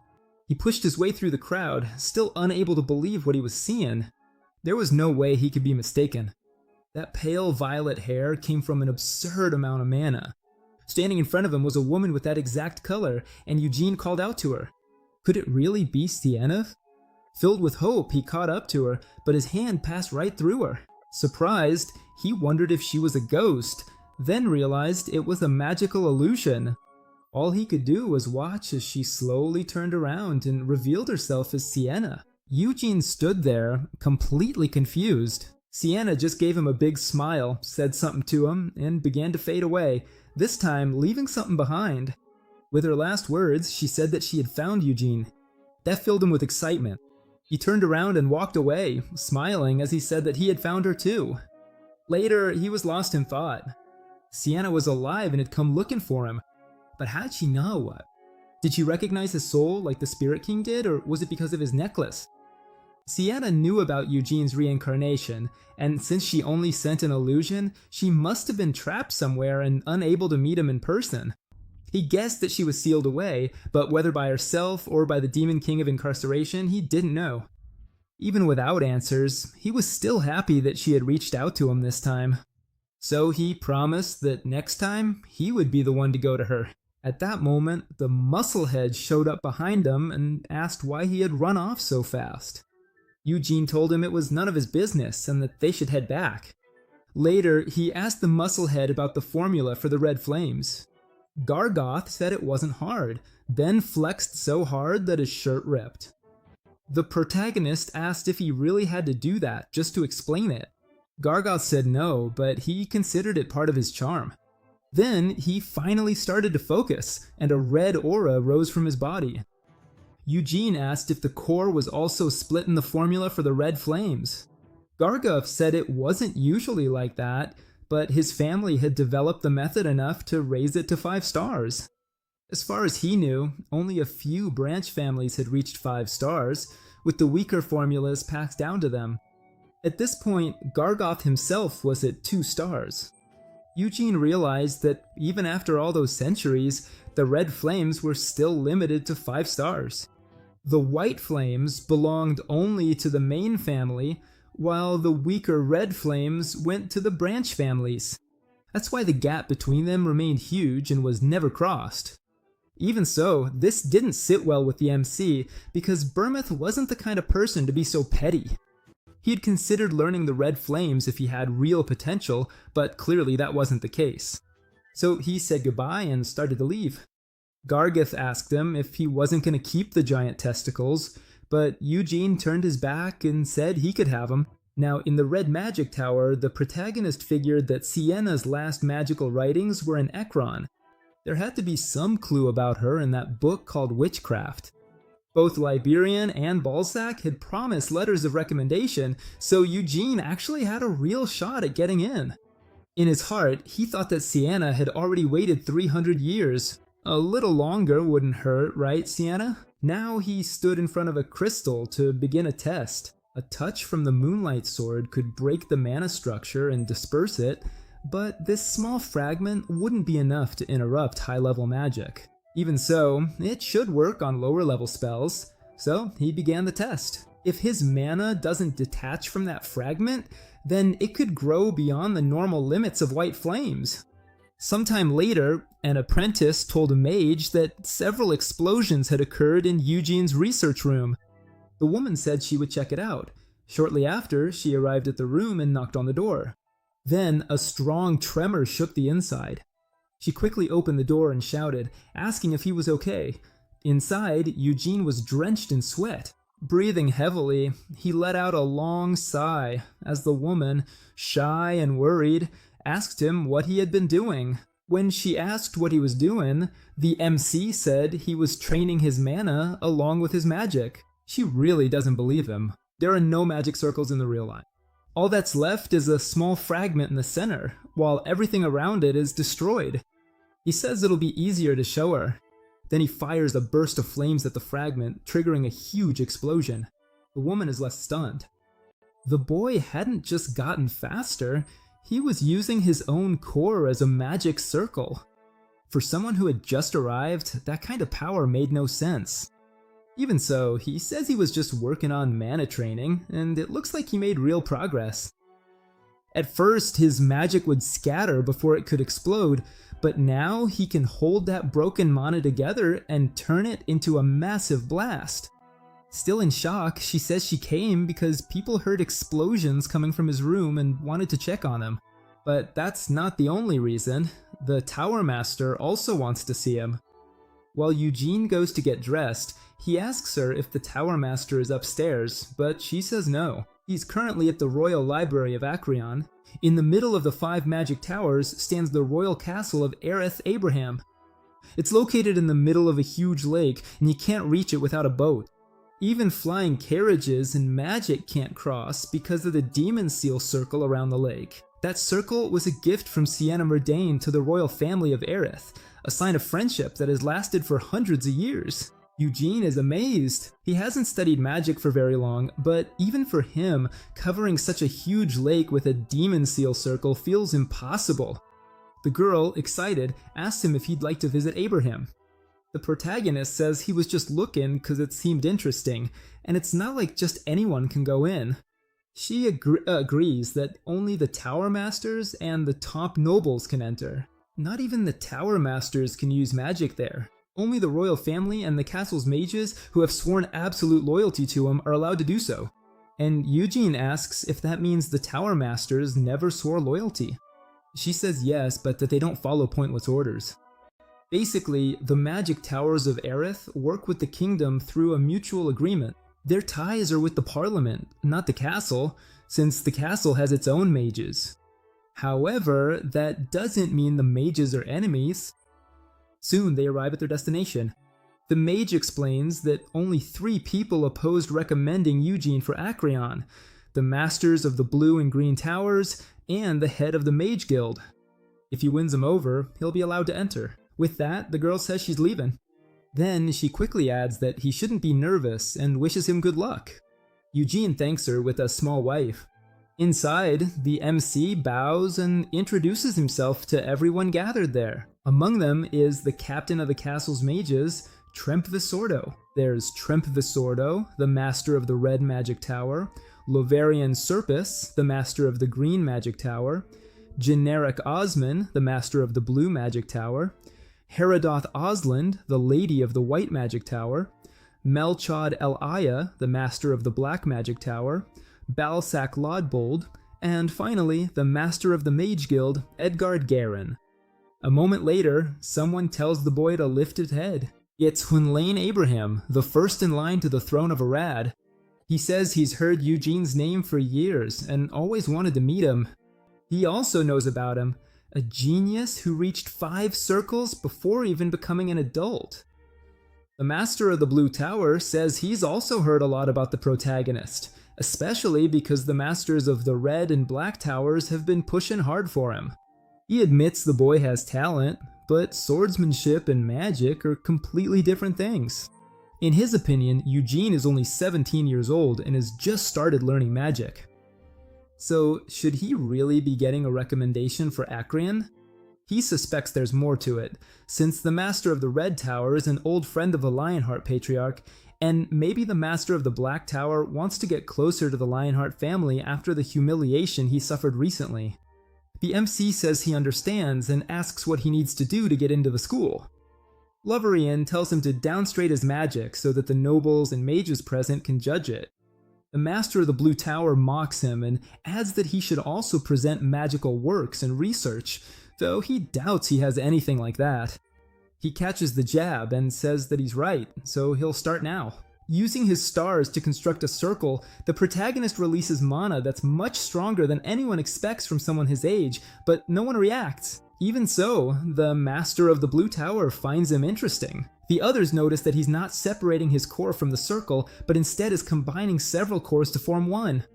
He pushed his way through the crowd, still unable to believe what he was seeing. There was no way he could be mistaken. That pale violet hair came from an absurd amount of mana. Standing in front of him was a woman with that exact color, and Eugene called out to her. Could it really be Sienna? Filled with hope, he caught up to her, but his hand passed right through her. Surprised, he wondered if she was a ghost, then realized it was a magical illusion. All he could do was watch as she slowly turned around and revealed herself as Sienna. Eugene stood there, completely confused. Sienna just gave him a big smile, said something to him, and began to fade away, this time leaving something behind. With her last words, she said that she had found Eugene. That filled him with excitement. He turned around and walked away, smiling as he said that he had found her too. Later, he was lost in thought. Sienna was alive and had come looking for him. But how did she know? Did she recognize his soul like the Spirit King did, or was it because of his necklace? Sienna knew about Eugene's reincarnation, and since she only sent an illusion, she must have been trapped somewhere and unable to meet him in person. He guessed that she was sealed away, but whether by herself or by the Demon King of Incarceration, he didn't know. Even without answers, he was still happy that she had reached out to him this time. So he promised that next time, he would be the one to go to her. At that moment, the musclehead showed up behind him and asked why he had run off so fast. Eugene told him it was none of his business and that they should head back. Later, he asked the musclehead about the formula for the red flames. Gargoth said it wasn't hard, then flexed so hard that his shirt ripped. The protagonist asked if he really had to do that just to explain it. Gargoth said no, but he considered it part of his charm. Then he finally started to focus, and a red aura rose from his body. Eugene asked if the core was also split in the formula for the red flames. Gargoth said it wasn't usually like that, but his family had developed the method enough to raise it to 5 stars. As far as he knew, only a few branch families had reached 5 stars, with the weaker formulas passed down to them. At this point, Gargoth himself was at 2 stars. Eugene realized that even after all those centuries, the red flames were still limited to 5 stars. The white flames belonged only to the main family, while the weaker red flames went to the branch families. That's why the gap between them remained huge and was never crossed. Even so, this didn't sit well with the MC because Burmouth wasn't the kind of person to be so petty. He had considered learning the red flames if he had real potential, but clearly that wasn't the case. So he said goodbye and started to leave. Gargoth asked him if he wasn't going to keep the giant testicles, but Eugene turned his back and said he could have them. Now, in the Red Magic Tower, the protagonist figured that Sienna's last magical writings were an Ekron. There had to be some clue about her in that book called Witchcraft. Both Liberian and Balzac had promised letters of recommendation, so Eugene actually had a real shot at getting in. In his heart, he thought that Sienna had already waited 300 years. A little longer wouldn't hurt, right, Sienna? Now he stood in front of a crystal to begin a test. A touch from the Moonlight Sword could break the mana structure and disperse it, but this small fragment wouldn't be enough to interrupt high-level magic. Even so, it should work on lower-level spells, so he began the test. If his mana doesn't detach from that fragment, then it could grow beyond the normal limits of white flames. Sometime later, an apprentice told a mage that several explosions had occurred in Eugene's research room. The woman said she would check it out. Shortly after, she arrived at the room and knocked on the door. Then, a strong tremor shook the inside. She quickly opened the door and shouted, asking if he was okay. Inside, Eugene was drenched in sweat. Breathing heavily, he let out a long sigh as the woman, shy and worried, asked him what he had been doing. When she asked what he was doing, the MC said he was training his mana along with his magic. She really doesn't believe him. There are no magic circles in the real life. All that's left is a small fragment in the center, while everything around it is destroyed. He says it'll be easier to show her. Then he fires a burst of flames at the fragment, triggering a huge explosion. The woman is left stunned. The boy hadn't just gotten faster, he was using his own core as a magic circle. For someone who had just arrived, that kind of power made no sense. Even so, he says he was just working on mana training, and it looks like he made real progress. At first, his magic would scatter before it could explode, but now he can hold that broken mana together and turn it into a massive blast. Still in shock, she says she came because people heard explosions coming from his room and wanted to check on him. But that's not the only reason. The Tower Master also wants to see him. While Eugene goes to get dressed, he asks her if the Tower Master is upstairs, but she says no. He's currently at the Royal Library of Acreon. In the middle of the 5 magic towers stands the royal castle of Aerith Abraham. It's located in the middle of a huge lake, and you can't reach it without a boat. Even flying carriages and magic can't cross because of the demon seal circle around the lake. That circle was a gift from Sienna Murdain to the royal family of Aerith, a sign of friendship that has lasted for hundreds of years. Eugene is amazed. He hasn't studied magic for very long, but even for him, covering such a huge lake with a demon seal circle feels impossible. The girl, excited, asks him if he'd like to visit Abraham. The protagonist says he was just looking because it seemed interesting, and it's not like just anyone can go in. She agrees that only the Tower Masters and the top nobles can enter. Not even the Tower Masters can use magic there. Only the royal family and the castle's mages who have sworn absolute loyalty to him are allowed to do so. And Eugene asks if that means the Tower Masters never swore loyalty. She says yes, but that they don't follow pointless orders. Basically, the magic towers of Aerith work with the kingdom through a mutual agreement. Their ties are with the parliament, not the castle, since the castle has its own mages. However, that doesn't mean the mages are enemies. Soon they arrive at their destination. The mage explains that only 3 people opposed recommending Eugene for Acreon: the masters of the blue and green towers and the head of the mage guild. If he wins them over, he'll be allowed to enter. With that, the girl says she's leaving. Then she quickly adds that he shouldn't be nervous and wishes him good luck. Eugene thanks her with a small wife. Inside, the MC bows and introduces himself to everyone gathered there. Among them is the captain of the castle's mages, Tremp Visordo. There's Tremp Visordo, the master of the red magic tower, Lovarian Serpis, the master of the green magic tower, Generic Osman, the master of the blue magic tower, Heradoth Osland, the lady of the white magic tower, Melchod El Aya, the master of the black magic tower, Balsac Lodbold, and finally, the master of the mage guild, Edgard Garen. A moment later, someone tells the boy to lift his head. It's Hunlain Abraham, the first in line to the throne of Arad. He says he's heard Eugene's name for years and always wanted to meet him. He also knows about him, a genius who reached 5 circles before even becoming an adult. The master of the Blue Tower says he's also heard a lot about the protagonist, especially because the masters of the Red and Black Towers have been pushing hard for him. He admits the boy has talent, but swordsmanship and magic are completely different things. In his opinion, Eugene is only 17 years old and has just started learning magic. So, should he really be getting a recommendation for Acreon? He suspects there's more to it, since the Master of the Red Tower is an old friend of the Lionheart Patriarch, and maybe the Master of the Black Tower wants to get closer to the Lionheart family after the humiliation he suffered recently. The MC says he understands and asks what he needs to do to get into the school. Lovarian tells him to downstrate his magic so that the nobles and mages present can judge it. The Master of the Blue Tower mocks him and adds that he should also present magical works and research, though he doubts he has anything like that. He catches the jab and says that he's right, so he'll start now. Using his stars to construct a circle, the protagonist releases mana that's much stronger than anyone expects from someone his age, but no one reacts. Even so, the Master of the Blue Tower finds him interesting. The others notice that he's not separating his core from the circle, but instead is combining several cores to form one.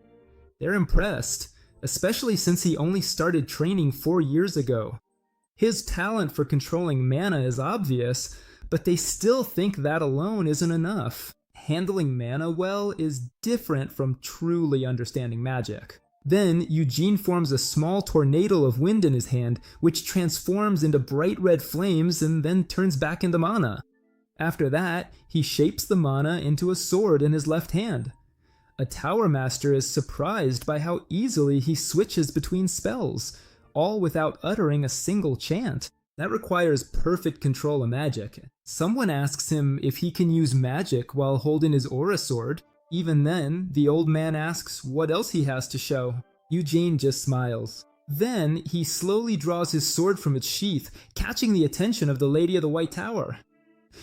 They're impressed, especially since he only started training 4 years ago. His talent for controlling mana is obvious, but they still think that alone isn't enough. Handling mana well is different from truly understanding magic. Then, Eugene forms a small tornado of wind in his hand, which transforms into bright red flames and then turns back into mana. After that, he shapes the mana into a sword in his left hand. A Tower Master is surprised by how easily he switches between spells, all without uttering a single chant. That requires perfect control of magic. Someone asks him if he can use magic while holding his aura sword. Even then, the old man asks what else he has to show. Eugene just smiles. Then, he slowly draws his sword from its sheath, catching the attention of the Lady of the White Tower.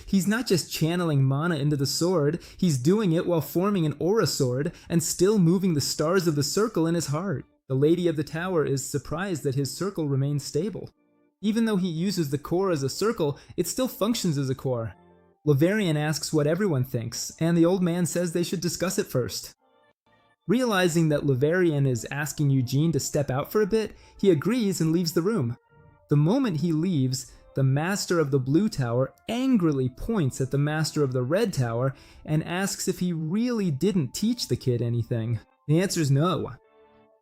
He's not just channeling mana into the sword, he's doing it while forming an aura sword and still moving the stars of the circle in his heart. The Lady of the Tower is surprised that his circle remains stable. Even though he uses the core as a circle, it still functions as a core. Lovarian asks what everyone thinks, and the old man says they should discuss it first. Realizing that Lovarian is asking Eugene to step out for a bit, he agrees and leaves the room. The moment he leaves, the Master of the Blue Tower angrily points at the Master of the Red Tower and asks if he really didn't teach the kid anything. The answer's no.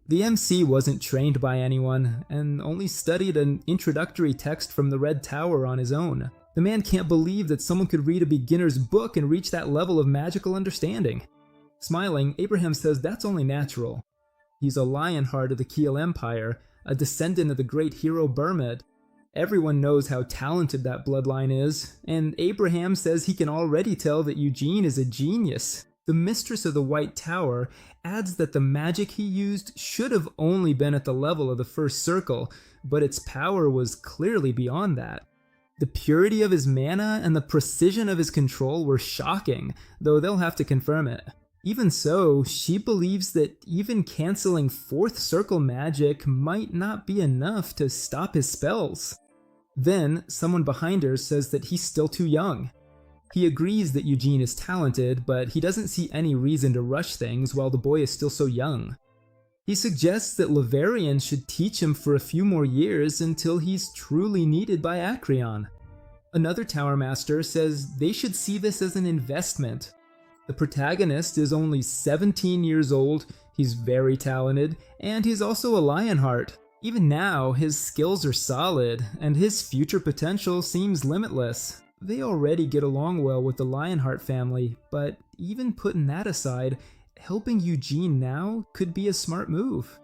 The MC wasn't trained by anyone, and only studied an introductory text from the Red Tower on his own. The man can't believe that someone could read a beginner's book and reach that level of magical understanding. Smiling, Abraham says that's only natural. He's a Lionheart of the Kiel Empire, a descendant of the great hero Burmid. Everyone knows how talented that bloodline is, and Abraham says he can already tell that Eugene is a genius. The Mistress of the White Tower adds that the magic he used should have only been at the level of the first circle, but its power was clearly beyond that. The purity of his mana and the precision of his control were shocking, though they'll have to confirm it. Even so, she believes that even canceling 4th circle magic might not be enough to stop his spells. Then, someone behind her says that he's still too young. He agrees that Eugene is talented, but he doesn't see any reason to rush things while the boy is still so young. He suggests that Lovarian should teach him for a few more years until he's truly needed by Acreon. Another Tower Master says they should see this as an investment. The protagonist is only 17 years old, he's very talented, and he's also a Lionheart. Even now, his skills are solid, and his future potential seems limitless. They already get along well with the Lionheart family, but even putting that aside, helping Eugene now could be a smart move.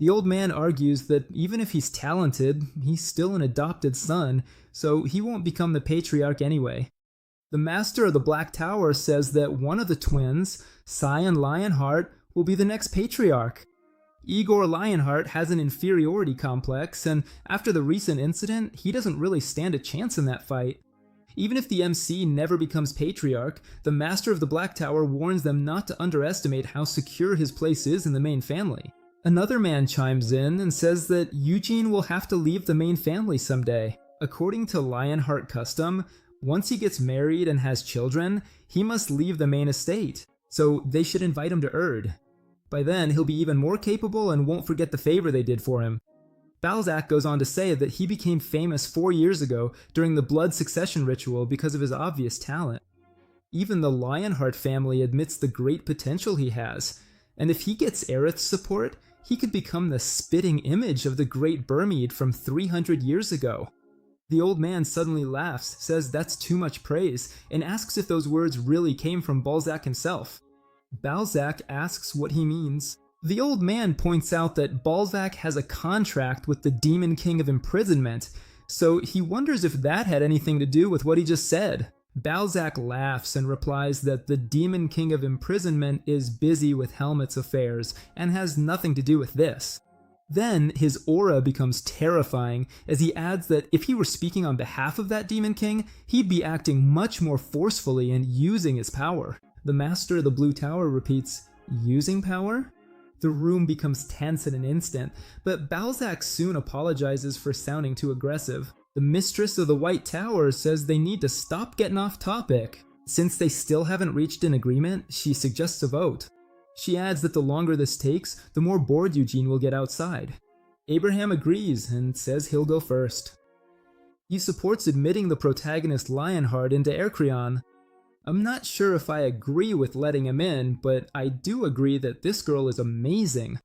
The old man argues that even if he's talented, he's still an adopted son, so he won't become the patriarch anyway. The Master of the Black Tower says that one of the twins, Scion Lionheart, will be the next patriarch. Igor Lionheart has an inferiority complex, and after the recent incident, he doesn't really stand a chance in that fight. Even if the MC never becomes patriarch, the Master of the Black Tower warns them not to underestimate how secure his place is in the main family. Another man chimes in and says that Eugene will have to leave the main family someday. According to Lionheart custom, once he gets married and has children, he must leave the main estate, so they should invite him to Erd. By then, he'll be even more capable and won't forget the favor they did for him. Balzac goes on to say that he became famous 4 years ago during the blood succession ritual because of his obvious talent. Even the Lionheart family admits the great potential he has, and if he gets Aerith's support, he could become the spitting image of the great Burmead from 300 years ago. The old man suddenly laughs, says that's too much praise, and asks if those words really came from Balzac himself. Balzac asks what he means. The old man points out that Balzac has a contract with the Demon King of Imprisonment, so he wonders if that had anything to do with what he just said. Balzac laughs and replies that the Demon King of Imprisonment is busy with Helmet's affairs and has nothing to do with this. Then his aura becomes terrifying as he adds that if he were speaking on behalf of that Demon King, he'd be acting much more forcefully and using his power. The Master of the Blue Tower repeats, "Using power?" The room becomes tense in an instant, but Balzac soon apologizes for sounding too aggressive. The Mistress of the White Tower says they need to stop getting off topic. Since they still haven't reached an agreement, she suggests a vote. She adds that the longer this takes, the more bored Eugene will get outside. Abraham agrees and says he'll go first. He supports admitting the protagonist Lionheart into Ercreon. I'm not sure if I agree with letting him in, but I do agree that this girl is amazing.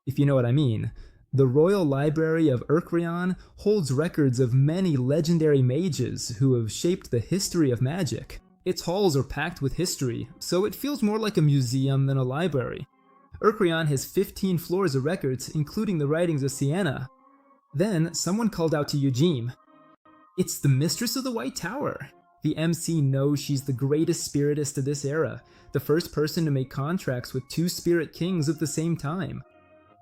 If you know what I mean. The Royal Library of Ercreon holds records of many legendary mages who have shaped the history of magic. Its halls are packed with history, so it feels more like a museum than a library. Ercreon has 15 floors of records, including the writings of Sienna. Then, someone called out to Eugene. It's the Mistress of the White Tower. The MC knows she's the greatest spiritist of this era, the first person to make contracts with 2 spirit kings at the same time.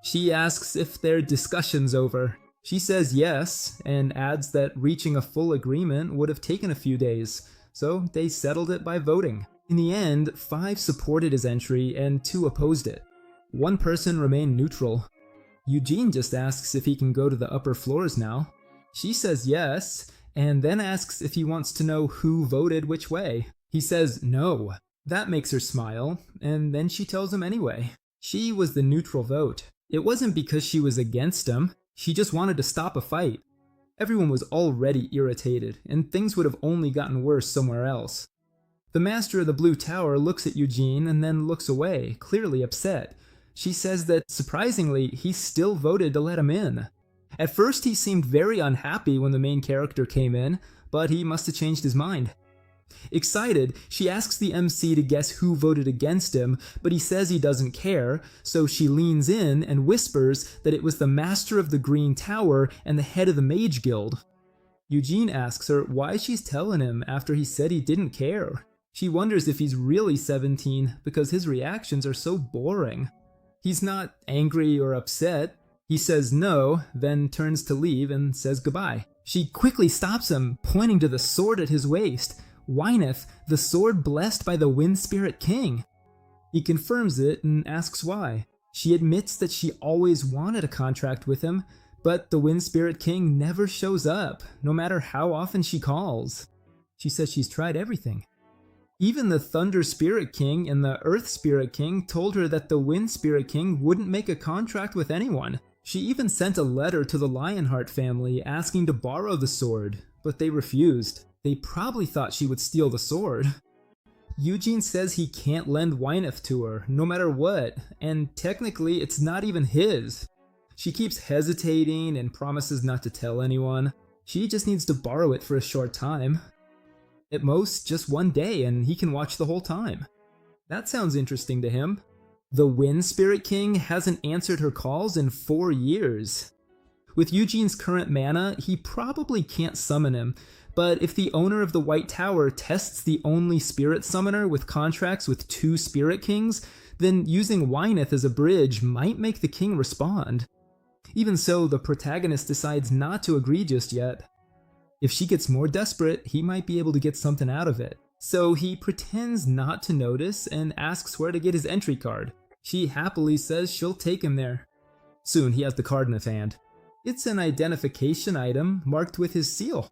She asks if their discussion's over. She says yes, and adds that reaching a full agreement would have taken a few days, so they settled it by voting. In the end, 5 supported his entry and 2 opposed it. 1 person remained neutral. Eugene just asks if he can go to the upper floors now. She says yes, and then asks if he wants to know who voted which way. He says no. That makes her smile, and then she tells him anyway. She was the neutral vote. It wasn't because she was against him, she just wanted to stop a fight. Everyone was already irritated, and things would have only gotten worse somewhere else. The Master of the Blue Tower looks at Eugene and then looks away, clearly upset. She says that, surprisingly, he still voted to let him in. At first he seemed very unhappy when the main character came in, but he must have changed his mind. Excited, she asks the MC to guess who voted against him, but he says he doesn't care, so she leans in and whispers that it was the Master of the Green Tower and the head of the Mage Guild. Eugene asks her why she's telling him after he said he didn't care. She wonders if he's really 17 because his reactions are so boring. He's not angry or upset. He says no, then turns to leave and says goodbye. She quickly stops him, pointing to the sword at his waist. Wyneth, the sword blessed by the Wind Spirit King. He confirms it and asks why. She admits that she always wanted a contract with him, but the Wind Spirit King never shows up, no matter how often she calls. She says she's tried everything. Even the Thunder Spirit King and the Earth Spirit King told her that the Wind Spirit King wouldn't make a contract with anyone. She even sent a letter to the Lionheart family asking to borrow the sword, but they refused. They probably thought she would steal the sword. Eugene says he can't lend Wyneth to her, no matter what, and technically it's not even his. She keeps hesitating and promises not to tell anyone. She just needs to borrow it for a short time. At most, just one day, and he can watch the whole time. That sounds interesting to him. The Wind Spirit King hasn't answered her calls in 4 years. With Eugene's current mana, he probably can't summon him, but if the owner of the White Tower tests the only spirit summoner with contracts with 2 Spirit Kings, then using Wyneth as a bridge might make the king respond. Even so, the protagonist decides not to agree just yet. If she gets more desperate, he might be able to get something out of it. So he pretends not to notice and asks where to get his entry card. She happily says she'll take him there. Soon he has the card in his hand. It's an identification item marked with his seal.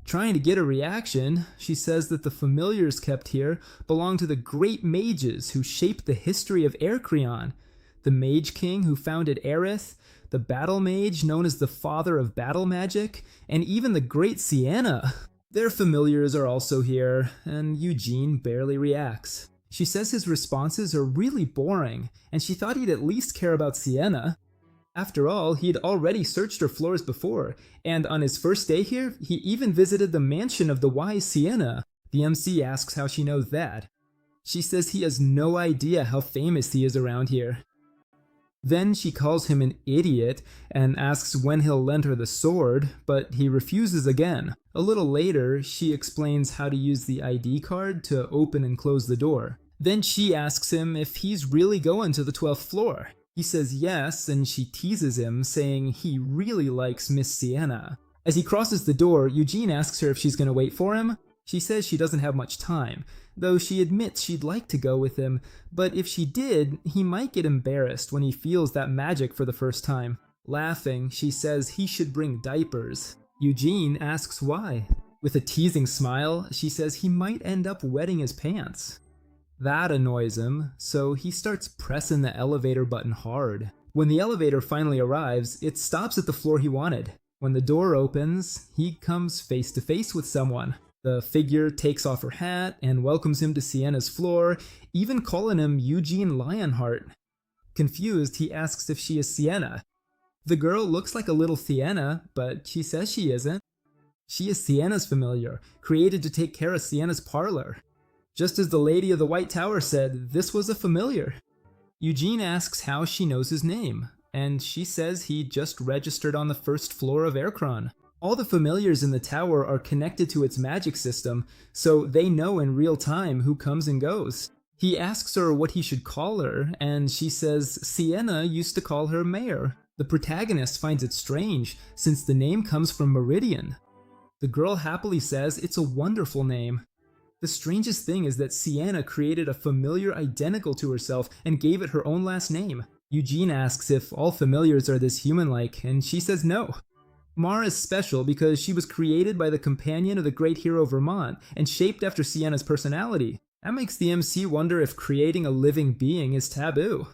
Trying to get a reaction, she says that the familiars kept here belong to the great mages who shaped the history of Aircreon, the Mage King who founded Aerith, the Battle Mage known as the Father of Battle Magic, and even the Great Sienna. Their familiars are also here, and Eugene barely reacts. She says his responses are really boring, and she thought he'd at least care about Sienna. After all, he'd already searched her floors before, and on his first day here, he even visited the mansion of the wise Sienna. The MC asks how she knows that. She says he has no idea how famous he is around here. Then she calls him an idiot and asks when he'll lend her the sword, but he refuses again. A little later, she explains how to use the ID card to open and close the door. Then she asks him if he's really going to the 12th floor. He says yes, and she teases him, saying he really likes Miss Sienna. As he crosses the door, Eugene asks her if she's going to wait for him. She says she doesn't have much time, though she admits she'd like to go with him, but if she did, he might get embarrassed when he feels that magic for the first time. Laughing, she says he should bring diapers. Eugene asks why. With a teasing smile, she says he might end up wetting his pants. That annoys him, so he starts pressing the elevator button hard. When the elevator finally arrives, it stops at the floor he wanted. When the door opens, he comes face to face with someone. The figure takes off her hat and welcomes him to Sienna's floor, even calling him Eugene Lionheart. Confused, he asks if she is Sienna. The girl looks like a little Sienna, but she says she isn't. She is Sienna's familiar, created to take care of Sienna's parlor. Just as the Lady of the White Tower said, this was a familiar. Eugene asks how she knows his name, and she says he just registered on the 1st floor of Aircreon. All the familiars in the tower are connected to its magic system, so they know in real time who comes and goes. He asks her what he should call her, and she says Sienna used to call her Mayor. The protagonist finds it strange, since the name comes from Meridian. The girl happily says it's a wonderful name. The strangest thing is that Sienna created a familiar identical to herself and gave it her own last name. Eugene asks if all familiars are this human-like, and she says no. Mara is special because she was created by the companion of the great hero Vermont and shaped after Sienna's personality. That makes the MC wonder if creating a living being is taboo.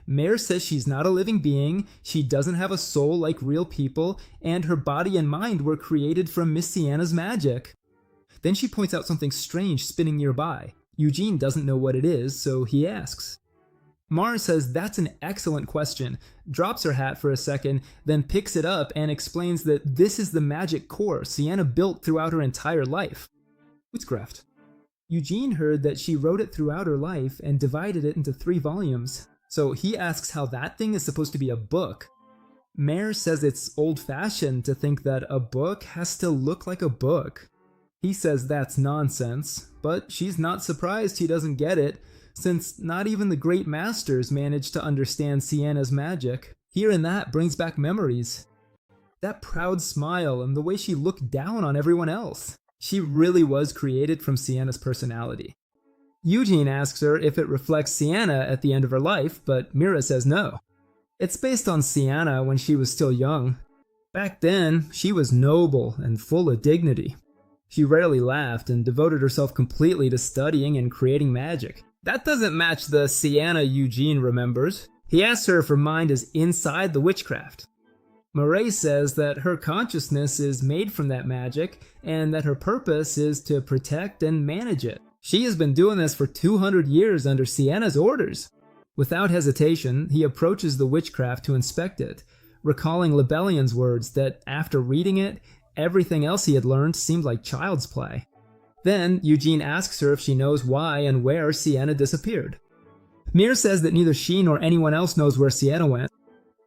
Mare says she's not a living being, she doesn't have a soul like real people, and her body and mind were created from Miss Sienna's magic. Then she points out something strange spinning nearby. Eugene doesn't know what it is, so he asks. Mara says that's an excellent question, drops her hat for a second, then picks it up and explains that this is the magic core Sienna built throughout her entire life. Witchcraft. Eugene heard that she wrote it throughout her life and divided it into 3 volumes, so he asks how that thing is supposed to be a book. Mare says it's old-fashioned to think that a book has to look like a book. He says that's nonsense, but she's not surprised he doesn't get it, since not even the great masters managed to understand Sienna's magic. Hearing that brings back memories. That proud smile and the way she looked down on everyone else. She really was created from Sienna's personality. Eugene asks her if it reflects Sienna at the end of her life, but Mira says no. It's based on Sienna when she was still young. Back then, she was noble and full of dignity. She rarely laughed and devoted herself completely to studying and creating magic. That doesn't match the Sienna Eugene remembers. He asks her if her mind is inside the witchcraft. Murray says that her consciousness is made from that magic and that her purpose is to protect and manage it. She has been doing this for 200 years under Sienna's orders. Without hesitation, he approaches the witchcraft to inspect it, recalling Lebellion's words that after reading it, everything else he had learned seemed like child's play. Then, Eugene asks her if she knows why and where Sienna disappeared. Mir says that neither she nor anyone else knows where Sienna went.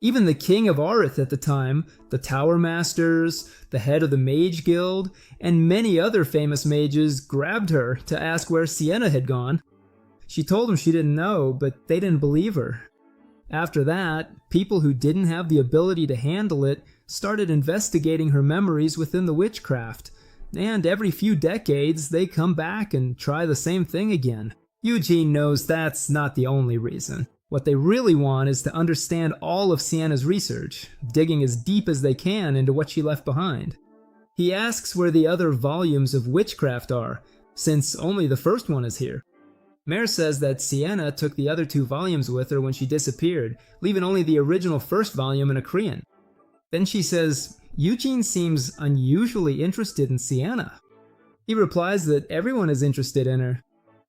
Even the king of Arith at the time, the Tower Masters, the head of the Mage Guild, and many other famous mages grabbed her to ask where Sienna had gone. She told them she didn't know, but they didn't believe her. After that, people who didn't have the ability to handle it started investigating her memories within the witchcraft, and every few decades they come back and try the same thing again. Eugene knows that's not the only reason. What they really want is to understand all of Sienna's research, digging as deep as they can into what she left behind. He asks where the other volumes of witchcraft are, since only the first one is here. Mare says that Sienna took the other 2 volumes with her when she disappeared, leaving only the original first volume in Akrian. Then she says, Eugene seems unusually interested in Sienna. He replies that everyone is interested in her.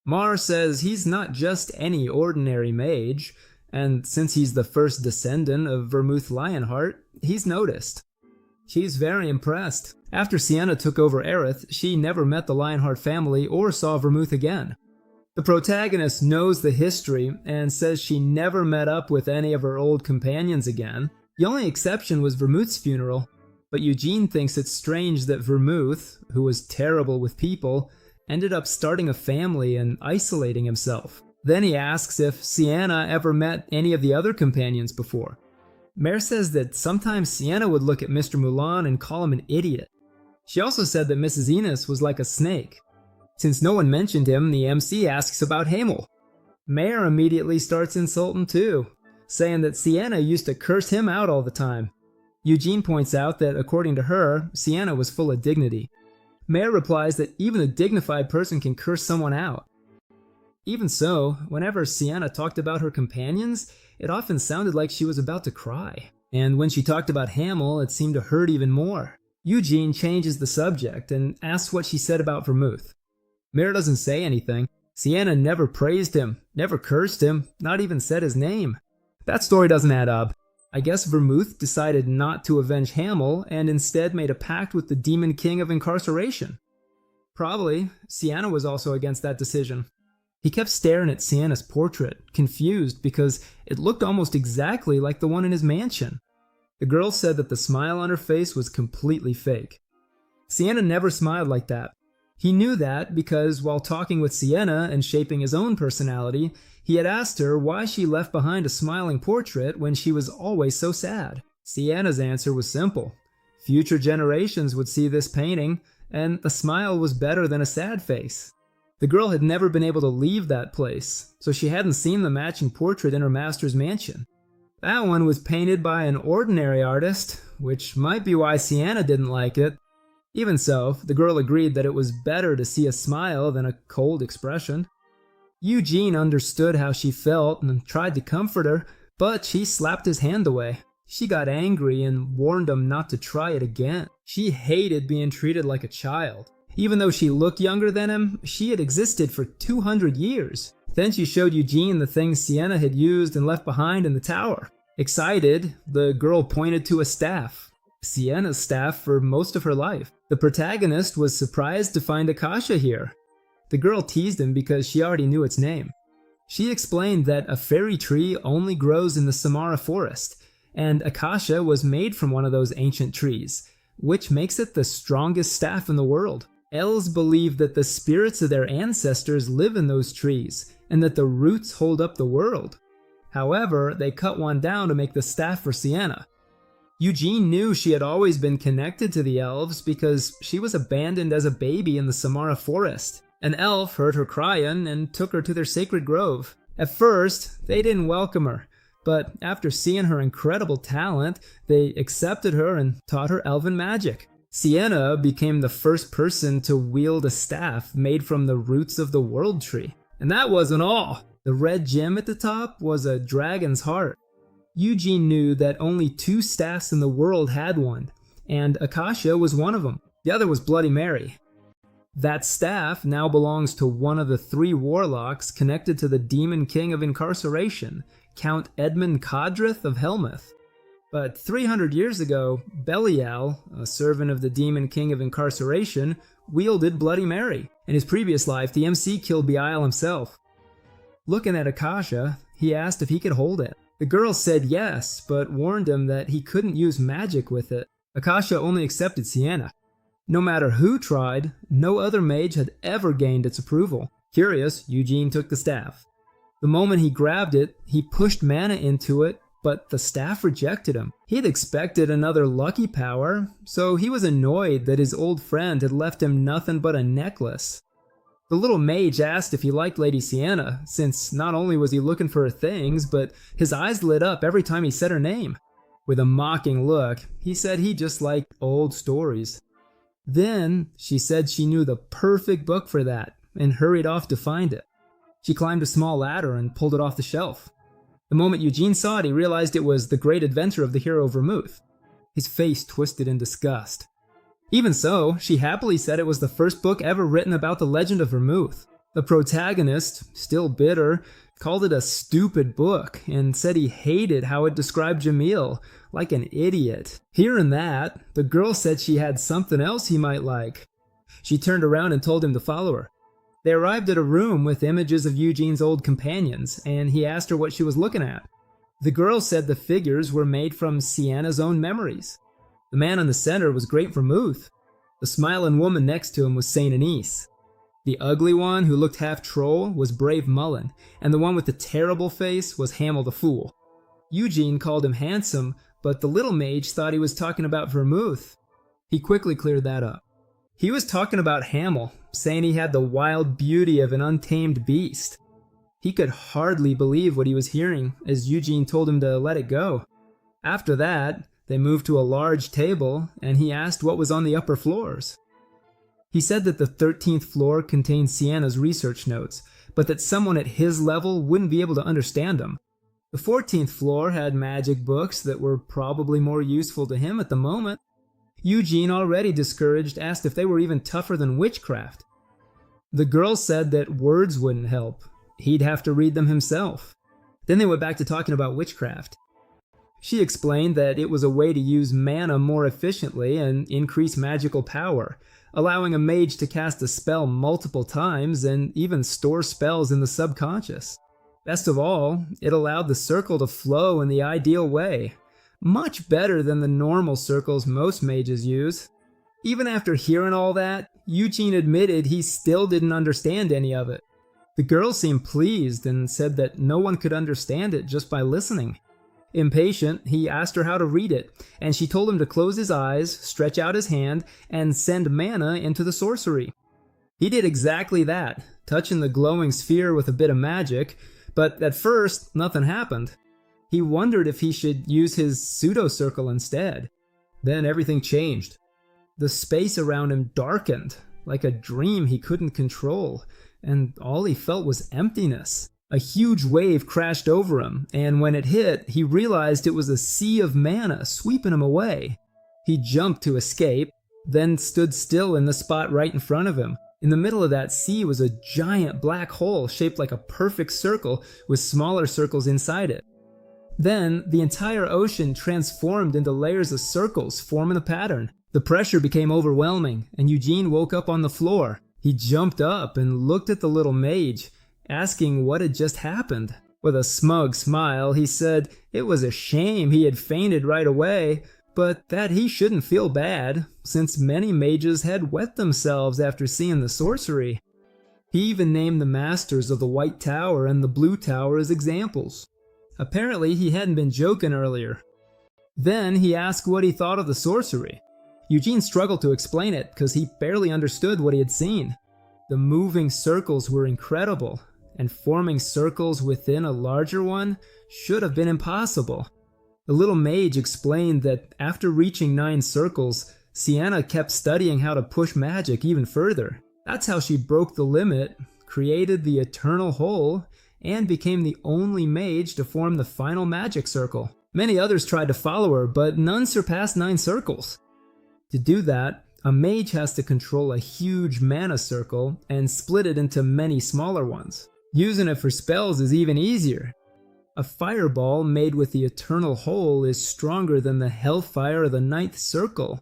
Mar says he's not just any ordinary mage, and since he's the first descendant of Vermouth Lionheart, he's noticed. She's very impressed. After Sienna took over Aerith, she never met the Lionheart family or saw Vermouth again. The protagonist knows the history and says she never met up with any of her old companions again. The only exception was Vermouth's funeral, but Eugene thinks it's strange that Vermouth, who was terrible with people, ended up starting a family and isolating himself. Then he asks if Sienna ever met any of the other companions before. Mare says that sometimes Sienna would look at Mr. Mulan and call him an idiot. She also said that Mrs. Enos was like a snake. Since no one mentioned him, the MC asks about Hamel. Mare immediately starts insulting too, saying that Sienna used to curse him out all the time. Eugene points out that according to her, Sienna was full of dignity. Mare replies that even a dignified person can curse someone out. Even so, whenever Sienna talked about her companions, it often sounded like she was about to cry. And when she talked about Hamel, it seemed to hurt even more. Eugene changes the subject and asks what she said about Vermouth. Mare doesn't say anything. Sienna never praised him, never cursed him, not even said his name. That story doesn't add up. I guess Vermouth decided not to avenge Hamel and instead made a pact with the Demon King of Incarceration. Probably, Sienna was also against that decision. He kept staring at Sienna's portrait, confused because it looked almost exactly like the one in his mansion. The girl said that the smile on her face was completely fake. Sienna never smiled like that. He knew that because while talking with Sienna and shaping his own personality, he had asked her why she left behind a smiling portrait when she was always so sad. Sienna's answer was simple. Future generations would see this painting, and a smile was better than a sad face. The girl had never been able to leave that place, so she hadn't seen the matching portrait in her master's mansion. That one was painted by an ordinary artist, which might be why Sienna didn't like it. Even so, the girl agreed that it was better to see a smile than a cold expression. Eugene understood how she felt and tried to comfort her, but she slapped his hand away. She got angry and warned him not to try it again. She hated being treated like a child. Even though she looked younger than him, she had existed for 200 years. Then she showed Eugene the things Sienna had used and left behind in the tower. Excited, the girl pointed to a staff. Sienna's staff for most of her life. The protagonist was surprised to find Akasha here. The girl teased him because she already knew its name. She explained that a fairy tree only grows in the Samara forest, and Akasha was made from one of those ancient trees, which makes it the strongest staff in the world. Elves believe that the spirits of their ancestors live in those trees, and that the roots hold up the world. However, they cut one down to make the staff for Sienna. Eugene knew she had always been connected to the elves because she was abandoned as a baby in the Samara forest. An elf heard her crying and took her to their sacred grove. At first, they didn't welcome her, but after seeing her incredible talent, they accepted her and taught her elven magic. Sienna became the first person to wield a staff made from the roots of the world tree. And that wasn't all. The red gem at the top was a dragon's heart. Eugene knew that only 2 staffs in the world had one, and Akasha was one of them. The other was Bloody Mary. That staff now belongs to one of the 3 warlocks connected to the Demon King of Incarceration, Count Edmund Codrith of Helmuth. But 300 years ago, Belial, a servant of the Demon King of Incarceration, wielded Bloody Mary. In his previous life, the MC killed Belial himself. Looking at Akasha, he asked if he could hold it. The girl said yes, but warned him that he couldn't use magic with it. Akasha only accepted Sienna. No matter who tried, no other mage had ever gained its approval. Curious, Eugene took the staff. The moment he grabbed it, he pushed mana into it, but the staff rejected him. He had expected another lucky power, so he was annoyed that his old friend had left him nothing but a necklace. The little mage asked if he liked Lady Sienna, since not only was he looking for her things, but his eyes lit up every time he said her name. With a mocking look, he said he just liked old stories. Then, she said she knew the perfect book for that, and hurried off to find it. She climbed a small ladder and pulled it off the shelf. The moment Eugene saw it, he realized it was The Great Adventure of the Hero Vermouth. His face twisted in disgust. Even so, she happily said it was the first book ever written about the legend of Vermouth. The protagonist, still bitter, called it a stupid book and said he hated how it described Jamil, like an idiot. Hearing that, the girl said she had something else he might like. She turned around and told him to follow her. They arrived at a room with images of Eugene's old companions, and he asked her what she was looking at. The girl said the figures were made from Sienna's own memories. The man in the center was Great Vermouth. The smiling woman next to him was Saint Anise. The ugly one, who looked half troll, was Brave Mullen, and the one with the terrible face was Hamel the Fool. Eugene called him handsome, but the little mage thought he was talking about Vermouth. He quickly cleared that up. He was talking about Hamel, saying he had the wild beauty of an untamed beast. He could hardly believe what he was hearing, as Eugene told him to let it go. After that, they moved to a large table, and he asked what was on the upper floors. He said that the 13th floor contained Sienna's research notes, but that someone at his level wouldn't be able to understand them. The 14th floor had magic books that were probably more useful to him at the moment. Eugene, already discouraged, asked if they were even tougher than witchcraft. The girl said that words wouldn't help. He'd have to read them himself. Then they went back to talking about witchcraft. She explained that it was a way to use mana more efficiently and increase magical power, allowing a mage to cast a spell multiple times and even store spells in the subconscious. Best of all, it allowed the circle to flow in the ideal way, much better than the normal circles most mages use. Even after hearing all that, Eugene admitted he still didn't understand any of it. The girl seemed pleased and said that no one could understand it just by listening. Impatient, he asked her how to read it, and she told him to close his eyes, stretch out his hand, and send mana into the sorcery. He did exactly that, touching the glowing sphere with a bit of magic, but at first, nothing happened. He wondered if he should use his pseudo-circle instead. Then everything changed. The space around him darkened, like a dream he couldn't control, and all he felt was emptiness. A huge wave crashed over him, and when it hit, he realized it was a sea of mana sweeping him away. He jumped to escape, then stood still in the spot right in front of him. In the middle of that sea was a giant black hole shaped like a perfect circle with smaller circles inside it. Then, the entire ocean transformed into layers of circles, forming a pattern. The pressure became overwhelming, and Eugene woke up on the floor. He jumped up and looked at the little mage, asking what had just happened. With a smug smile, he said it was a shame he had fainted right away, but that he shouldn't feel bad, since many mages had wet themselves after seeing the sorcery. He even named the masters of the White Tower and the Blue Tower as examples. Apparently, he hadn't been joking earlier. Then he asked what he thought of the sorcery. Eugene struggled to explain it because he barely understood what he had seen. The moving circles were incredible, and forming circles within a larger one should have been impossible. The little mage explained that after reaching 9 circles, Sienna kept studying how to push magic even further. That's how she broke the limit, created the eternal whole, and became the only mage to form the final magic circle. Many others tried to follow her, but none surpassed 9 circles. To do that, a mage has to control a huge mana circle and split it into many smaller ones. Using it for spells is even easier. A fireball made with the Eternal Hole is stronger than the Hellfire of the 9th circle.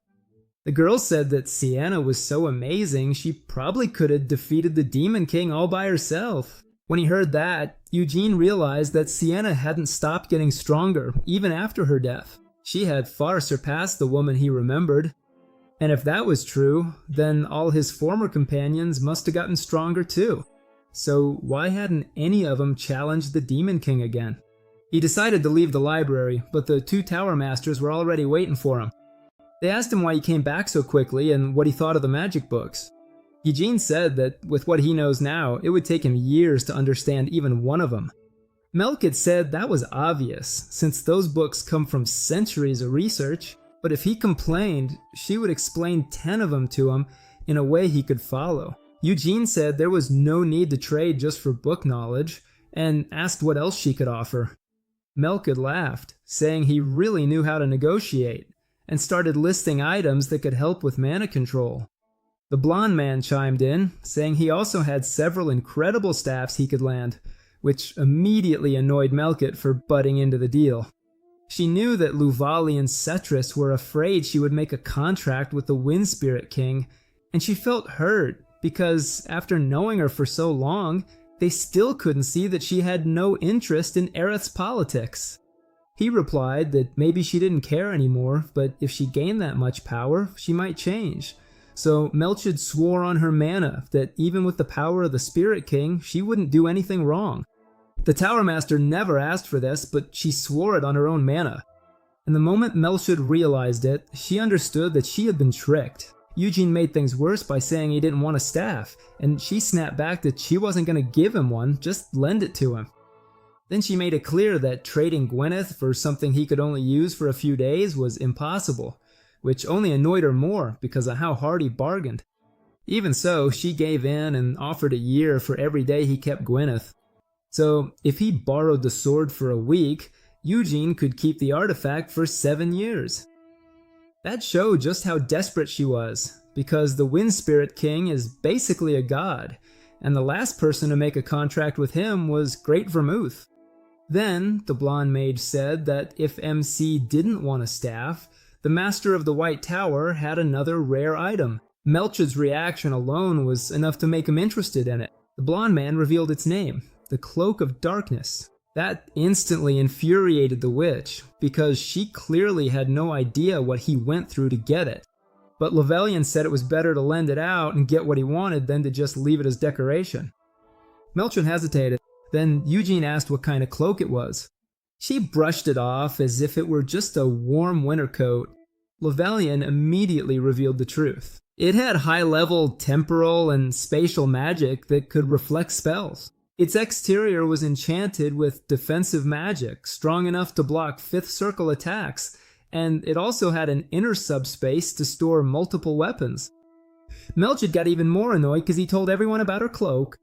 The girl said that Sienna was so amazing she probably could have defeated the Demon King all by herself. When he heard that, Eugene realized that Sienna hadn't stopped getting stronger even after her death. She had far surpassed the woman he remembered. And if that was true, then all his former companions must have gotten stronger too. So why hadn't any of them challenged the Demon King again? He decided to leave the library, but the 2 Tower Masters were already waiting for him. They asked him why he came back so quickly and what he thought of the magic books. Eugene said that with what he knows now, it would take him years to understand even one of them. Melkett said that was obvious, since those books come from centuries of research, but if he complained, she would explain 10 of them to him in a way he could follow. Eugene said there was no need to trade just for book knowledge, and asked what else she could offer. Melkett laughed, saying he really knew how to negotiate, and started listing items that could help with mana control. The blonde man chimed in, saying he also had several incredible staffs he could land, which immediately annoyed Melkett for butting into the deal. She knew that Luvali and Setris were afraid she would make a contract with the Wind Spirit King, and she felt hurt because after knowing her for so long, they still couldn't see that she had no interest in Aerith's politics. He replied that maybe she didn't care anymore, but if she gained that much power, she might change. So Melchid swore on her mana that even with the power of the Spirit King, she wouldn't do anything wrong. The Tower Master never asked for this, but she swore it on her own mana. And the moment Melchid realized it, she understood that she had been tricked. Eugene made things worse by saying he didn't want a staff, and she snapped back that she wasn't going to give him one, just lend it to him. Then she made it clear that trading Gwyneth for something he could only use for a few days was impossible, which only annoyed her more because of how hard he bargained. Even so, she gave in and offered a year for every day he kept Gwyneth. So if he borrowed the sword for a week, Eugene could keep the artifact for 7 years. That showed just how desperate she was, because the Wind Spirit King is basically a god, and the last person to make a contract with him was Great Vermouth. Then, the blonde mage said that if MC didn't want a staff, the Master of the White Tower had another rare item. Melchid's reaction alone was enough to make him interested in it. The blonde man revealed its name, the Cloak of Darkness. That instantly infuriated the witch, because she clearly had no idea what he went through to get it. But Levelian said it was better to lend it out and get what he wanted than to just leave it as decoration. Melchid hesitated. Then Eugene asked what kind of cloak it was. She brushed it off as if it were just a warm winter coat. Levelian immediately revealed the truth. It had high-level temporal and spatial magic that could reflect spells. Its exterior was enchanted with defensive magic, strong enough to block 5th circle attacks, and it also had an inner subspace to store multiple weapons. Melchid got even more annoyed because he told everyone about her cloak.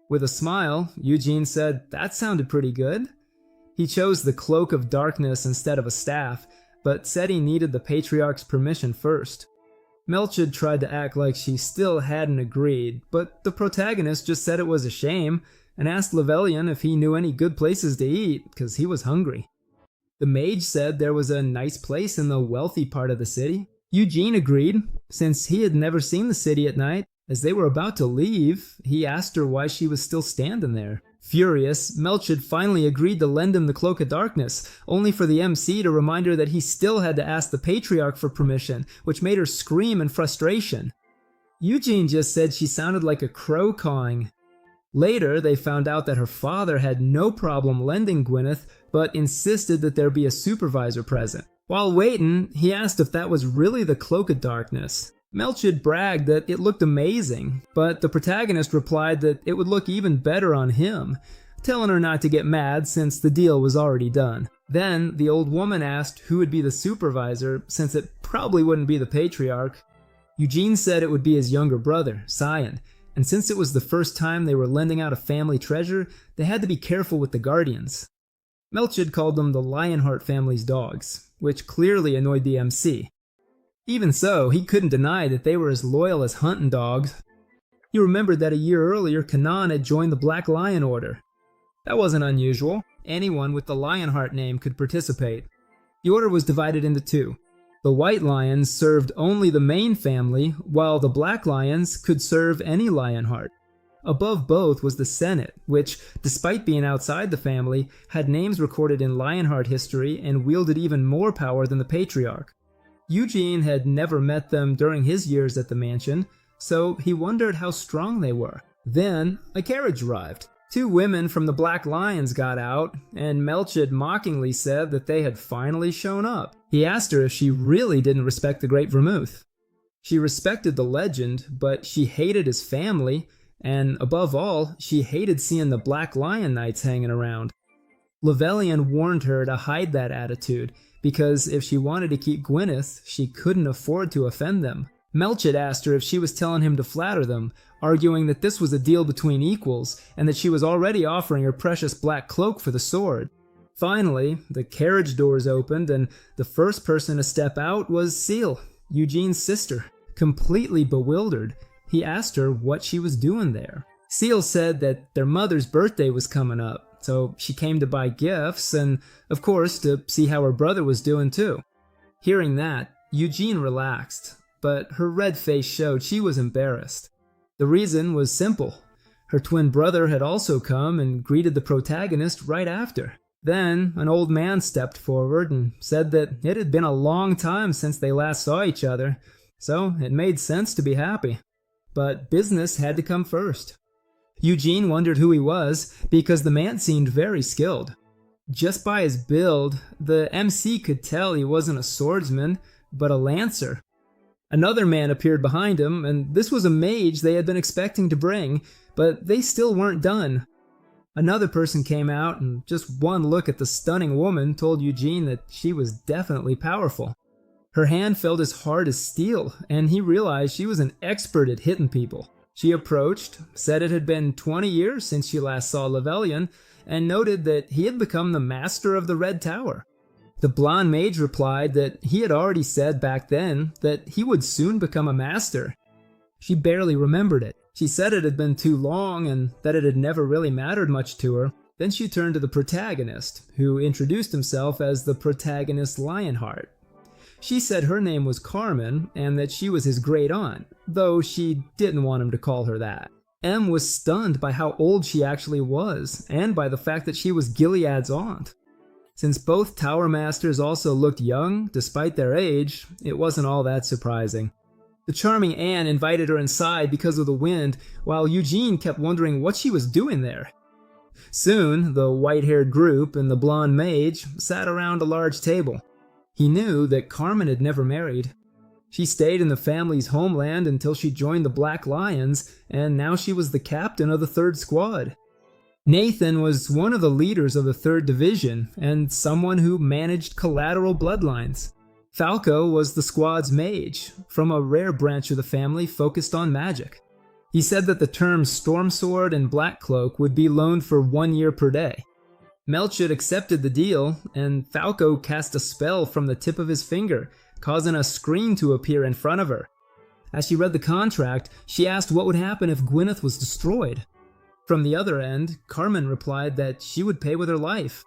With a smile, Eugene said that sounded pretty good. He chose the Cloak of Darkness instead of a staff, but said he needed the Patriarch's permission first. Melchid tried to act like she still hadn't agreed, but the protagonist just said it was a shame, and asked Levelian if he knew any good places to eat, because he was hungry. The mage said there was a nice place in the wealthy part of the city. Eugene agreed, since he had never seen the city at night. As they were about to leave, he asked her why she was still standing there. Furious, Melchid finally agreed to lend him the Cloak of Darkness, only for the MC to remind her that he still had to ask the Patriarch for permission, which made her scream in frustration. Eugene just said she sounded like a crow cawing. Later, they found out that her father had no problem lending Gwyneth, but insisted that there be a supervisor present. While waiting, he asked if that was really the Cloak of Darkness. Melchid bragged that it looked amazing, but the protagonist replied that it would look even better on him, telling her not to get mad since the deal was already done. Then, the old woman asked who would be the supervisor, since it probably wouldn't be the Patriarch. Eugene said it would be his younger brother, Cyan, and since it was the first time they were lending out a family treasure, they had to be careful with the guardians. Melchett called them the Lionheart family's dogs, which clearly annoyed the MC. Even so, he couldn't deny that they were as loyal as hunting dogs. He remembered that a year earlier, Kanan had joined the Black Lion Order. That wasn't unusual. Anyone with the Lionheart name could participate. The order was divided into two. The White Lions served only the main family, while the Black Lions could serve any Lionheart. Above both was the Senate, which, despite being outside the family, had names recorded in Lionheart history and wielded even more power than the Patriarch. Eugene had never met them during his years at the mansion, so he wondered how strong they were. Then, a carriage arrived. Two women from the Black Lions got out, and Melchett mockingly said that they had finally shown up. He asked her if she really didn't respect the Great Vermouth. She respected the legend, but she hated his family, and above all, she hated seeing the Black Lion Knights hanging around. Lavellian warned her to hide that attitude, because if she wanted to keep Gwyneth, she couldn't afford to offend them. Melchett asked her if she was telling him to flatter them, arguing that this was a deal between equals, and that she was already offering her precious black cloak for the sword. Finally, the carriage doors opened, and the first person to step out was Seal, Eugene's sister. Completely bewildered, he asked her what she was doing there. Seal said that their mother's birthday was coming up, so she came to buy gifts, and of course to see how her brother was doing too. Hearing that, Eugene relaxed, but her red face showed she was embarrassed. The reason was simple. Her twin brother had also come and greeted the protagonist right after. Then, an old man stepped forward and said that it had been a long time since they last saw each other, so it made sense to be happy. But business had to come first. Eugene wondered who he was because the man seemed very skilled. Just by his build, the MC could tell he wasn't a swordsman, but a lancer. Another man appeared behind him, and this was a mage they had been expecting to bring, but they still weren't done. Another person came out, and just one look at the stunning woman told Eugene that she was definitely powerful. Her hand felt as hard as steel, and he realized she was an expert at hitting people. She approached, said it had been 20 years since she last saw Lavellian, and noted that he had become the master of the Red Tower. The blonde mage replied that he had already said back then that he would soon become a master. She barely remembered it. She said it had been too long and that it had never really mattered much to her. Then she turned to the protagonist, who introduced himself as the protagonist Lionheart. She said her name was Carmen and that she was his great aunt, though she didn't want him to call her that. M was stunned by how old she actually was, and by the fact that she was Gilead's aunt. Since both Tower Masters also looked young, despite their age, it wasn't all that surprising. The charming Anne invited her inside because of the wind, while Eugene kept wondering what she was doing there. Soon, the white-haired group and the blonde mage sat around a large table. He knew that Carmen had never married. She stayed in the family's homeland until she joined the Black Lions, and now she was the captain of the 3rd Squad. Nathan was one of the leaders of the 3rd Division, and someone who managed collateral bloodlines. Falco was the squad's mage, from a rare branch of the family focused on magic. He said that the terms Storm Sword and Black Cloak would be loaned for 1 year per day. Melchett accepted the deal, and Falco cast a spell from the tip of his finger, causing a screen to appear in front of her. As she read the contract, she asked what would happen if Gwyneth was destroyed. From the other end, Carmen replied that she would pay with her life.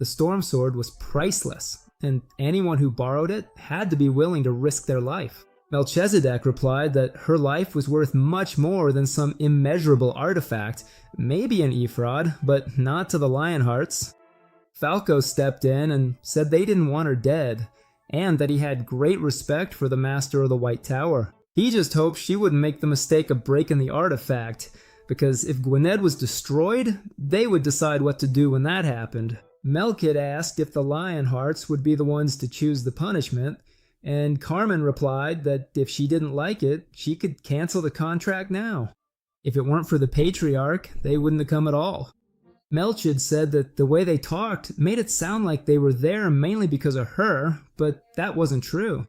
The Storm Sword was priceless, and anyone who borrowed it had to be willing to risk their life. Melchizedek replied that her life was worth much more than some immeasurable artifact, maybe an ephod, but not to the Lionhearts. Falco stepped in and said they didn't want her dead, and that he had great respect for the Master of the White Tower. He just hoped she wouldn't make the mistake of breaking the artifact, because if Gwyneth was destroyed, they would decide what to do when that happened. Melchett asked if the Lionhearts would be the ones to choose the punishment, and Carmen replied that if she didn't like it, she could cancel the contract now. If it weren't for the Patriarch, they wouldn't have come at all. Melchett said that the way they talked made it sound like they were there mainly because of her, but that wasn't true.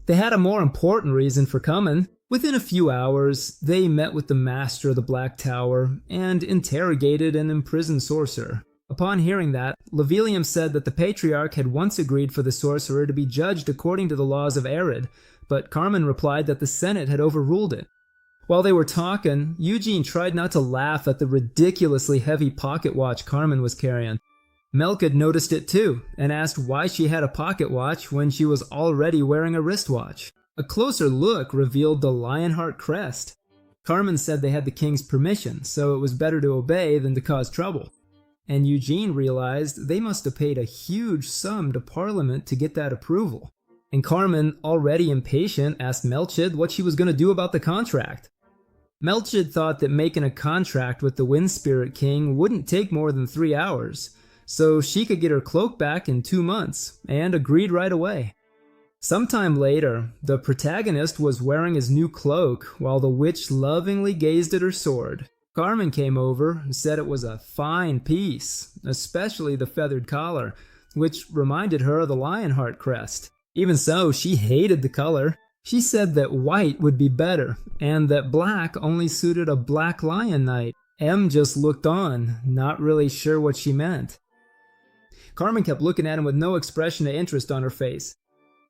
They had a more important reason for coming. Within a few hours, they met with the Master of the Black Tower and interrogated an imprisoned sorcerer. Upon hearing that, Levelium said that the Patriarch had once agreed for the sorcerer to be judged according to the laws of Arid, but Carmen replied that the Senate had overruled it. While they were talking, Eugene tried not to laugh at the ridiculously heavy pocket watch Carmen was carrying. Melkid noticed it too, and asked why she had a pocket watch when she was already wearing a wristwatch. A closer look revealed the Lionheart crest. Carmen said they had the king's permission, so it was better to obey than to cause trouble. And Eugene realized they must have paid a huge sum to Parliament to get that approval. And Carmen, already impatient, asked Melchid what she was going to do about the contract. Melchid thought that making a contract with the Wind Spirit King wouldn't take more than 3 hours, so she could get her cloak back in 2 months, and agreed right away. Sometime later, the protagonist was wearing his new cloak while the witch lovingly gazed at her sword. Carmen came over and said it was a fine piece, especially the feathered collar, which reminded her of the Lionheart crest. Even so, she hated the color. She said that white would be better, and that black only suited a black lion knight. M just looked on, not really sure what she meant. Carmen kept looking at him with no expression of interest on her face.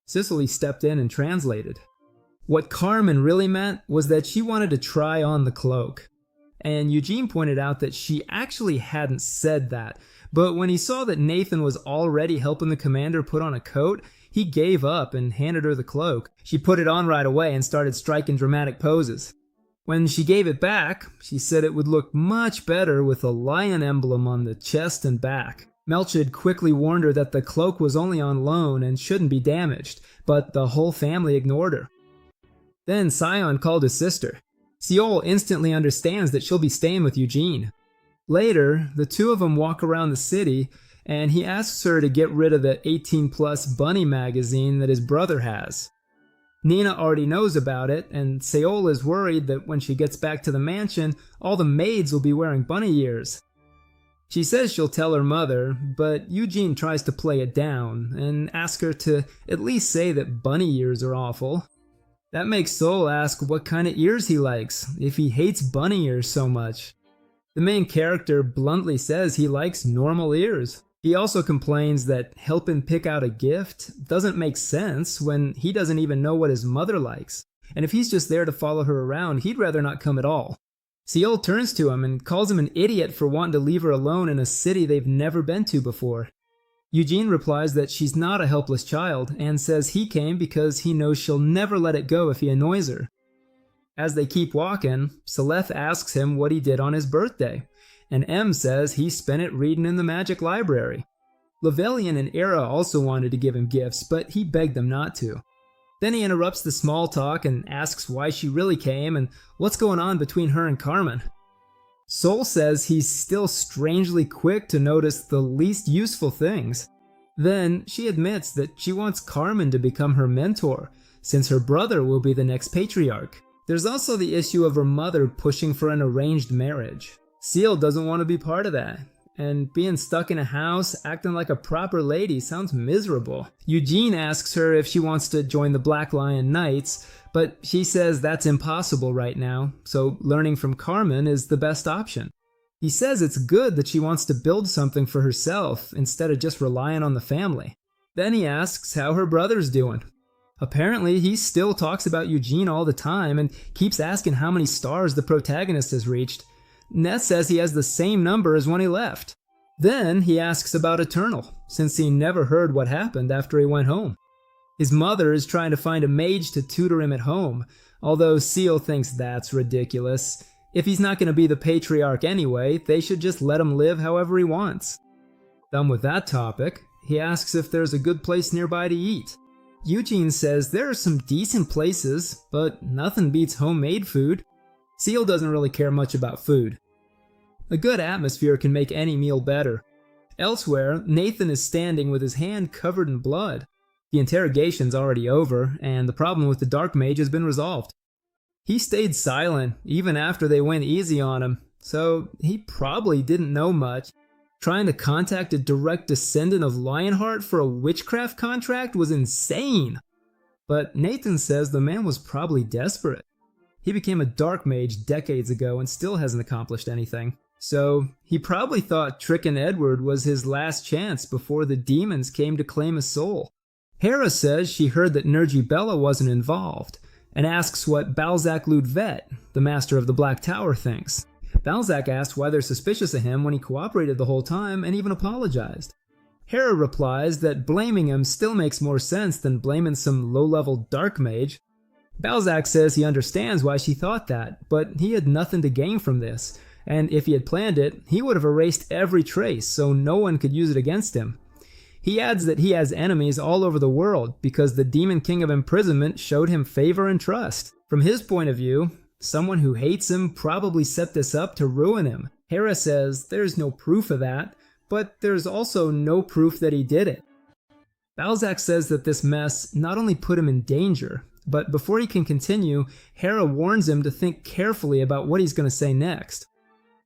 Cicely stepped in and translated. What Carmen really meant was that she wanted to try on the cloak. And Eugene pointed out that she actually hadn't said that, but when he saw that Nathan was already helping the commander put on a coat, he gave up and handed her the cloak. She put it on right away and started striking dramatic poses. When she gave it back, she said it would look much better with a lion emblem on the chest and back. Melchid quickly warned her that the cloak was only on loan and shouldn't be damaged, but the whole family ignored her. Then Sion called his sister. Seol instantly understands that she'll be staying with Eugene. Later, the two of them walk around the city, and he asks her to get rid of the 18-plus bunny magazine that his brother has. Nina already knows about it, and Seol is worried that when she gets back to the mansion, all the maids will be wearing bunny ears. She says she'll tell her mother, but Eugene tries to play it down and asks her to at least say that bunny ears are awful. That makes Sol ask what kind of ears he likes, if he hates bunny ears so much. The main character bluntly says he likes normal ears. He also complains that helping pick out a gift doesn't make sense when he doesn't even know what his mother likes, and if he's just there to follow her around, he'd rather not come at all. Seol turns to him and calls him an idiot for wanting to leave her alone in a city they've never been to before. Eugene replies that she's not a helpless child and says he came because he knows she'll never let it go if he annoys her. As they keep walking, Seleth asks him what he did on his birthday, and M says he spent it reading in the magic library. Levelian and Era also wanted to give him gifts, but he begged them not to. Then he interrupts the small talk and asks why she really came and what's going on between her and Carmen. Sol says he's still strangely quick to notice the least useful things. Then she admits that she wants Carmen to become her mentor, since her brother will be the next patriarch. There's also the issue of her mother pushing for an arranged marriage. Seal doesn't want to be part of that, and being stuck in a house acting like a proper lady sounds miserable. Eugene asks her if she wants to join the Black Lion Knights, but she says that's impossible right now, so learning from Carmen is the best option. He says it's good that she wants to build something for herself instead of just relying on the family. Then he asks how her brother's doing. Apparently, he still talks about Eugene all the time and keeps asking how many stars the protagonist has reached. Ness says he has the same number as when he left. Then he asks about Eternal, since he never heard what happened after he went home. His mother is trying to find a mage to tutor him at home, although Seal thinks that's ridiculous. If he's not going to be the patriarch anyway, they should just let him live however he wants. Done with that topic, he asks if there's a good place nearby to eat. Eugene says there are some decent places, but nothing beats homemade food. Seal doesn't really care much about food. A good atmosphere can make any meal better. Elsewhere, Nathan is standing with his hand covered in blood. The interrogation's already over, and the problem with the Dark Mage has been resolved. He stayed silent, even after they went easy on him, so he probably didn't know much. Trying to contact a direct descendant of Lionheart for a witchcraft contract was insane. But Nathan says the man was probably desperate. He became a Dark Mage decades ago and still hasn't accomplished anything. So he probably thought tricking Edward was his last chance before the demons came to claim his soul. Hera says she heard that Ner'Gbella wasn't involved, and asks what Balzac Ludvet, the master of the Black Tower, thinks. Balzac asks why they're suspicious of him when he cooperated the whole time and even apologized. Hera replies that blaming him still makes more sense than blaming some low-level dark mage. Balzac says he understands why she thought that, but he had nothing to gain from this, and if he had planned it, he would have erased every trace so no one could use it against him. He adds that he has enemies all over the world because the Demon King of Imprisonment showed him favor and trust. From his point of view, someone who hates him probably set this up to ruin him. Hera says there's no proof of that, but there's also no proof that he did it. Balzac says that this mess not only put him in danger, but before he can continue, Hera warns him to think carefully about what he's going to say next.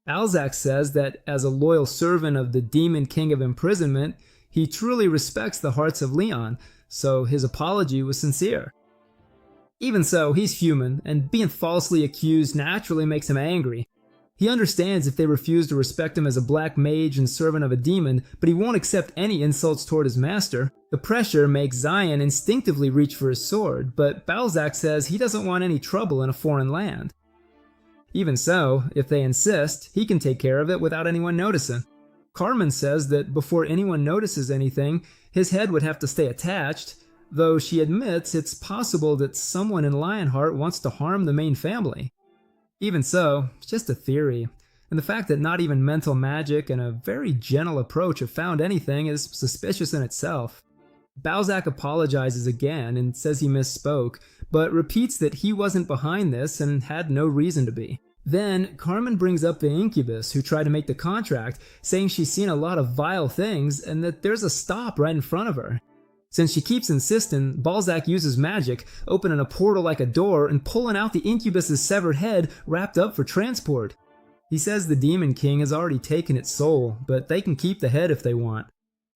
Balzac says that as a loyal servant of the Demon King of Imprisonment, he truly respects the hearts of Leon, so his apology was sincere. Even so, he's human, and being falsely accused naturally makes him angry. He understands if they refuse to respect him as a black mage and servant of a demon, but he won't accept any insults toward his master. The pressure makes Zion instinctively reach for his sword, but Balzac says he doesn't want any trouble in a foreign land. Even so, if they insist, he can take care of it without anyone noticing. Carmen says that before anyone notices anything, his head would have to stay attached, though she admits it's possible that someone in Lionheart wants to harm the main family. Even so, it's just a theory, and the fact that not even mental magic and a very gentle approach have found anything is suspicious in itself. Balzac apologizes again and says he misspoke, but repeats that he wasn't behind this and had no reason to be. Then, Carmen brings up the incubus who tried to make the contract, saying she's seen a lot of vile things and that there's a stop right in front of her. Since she keeps insisting, Balzac uses magic, opening a portal like a door and pulling out the incubus's severed head wrapped up for transport. He says the Demon King has already taken its soul, but they can keep the head if they want.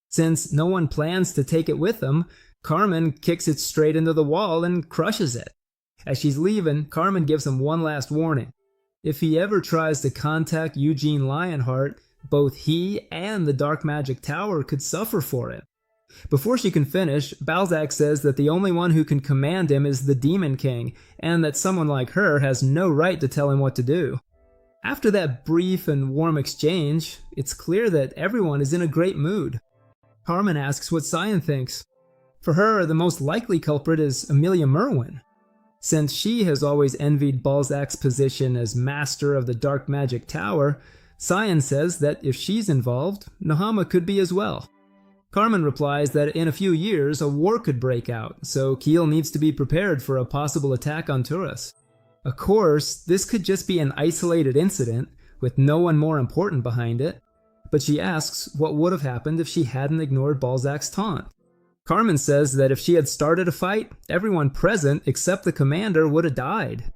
Since no one plans to take it with them, Carmen kicks it straight into the wall and crushes it. As she's leaving, Carmen gives him one last warning. If he ever tries to contact Eugene Lionheart, both he and the Dark Magic Tower could suffer for it. Before she can finish, Balzac says that the only one who can command him is the Demon King, and that someone like her has no right to tell him what to do. After that brief and warm exchange, it's clear that everyone is in a great mood. Carmen asks what Zion thinks. For her, the most likely culprit is Amelia Merwin. Since she has always envied Balzac's position as master of the Dark Magic Tower, Zion says that if she's involved, Nahama could be as well. Carmen replies that in a few years a war could break out, so Kiel needs to be prepared for a possible attack on Turris. Of course, this could just be an isolated incident, with no one more important behind it, but she asks what would have happened if she hadn't ignored Balzac's taunt. Carmen says that if she had started a fight, everyone present except the commander would have died.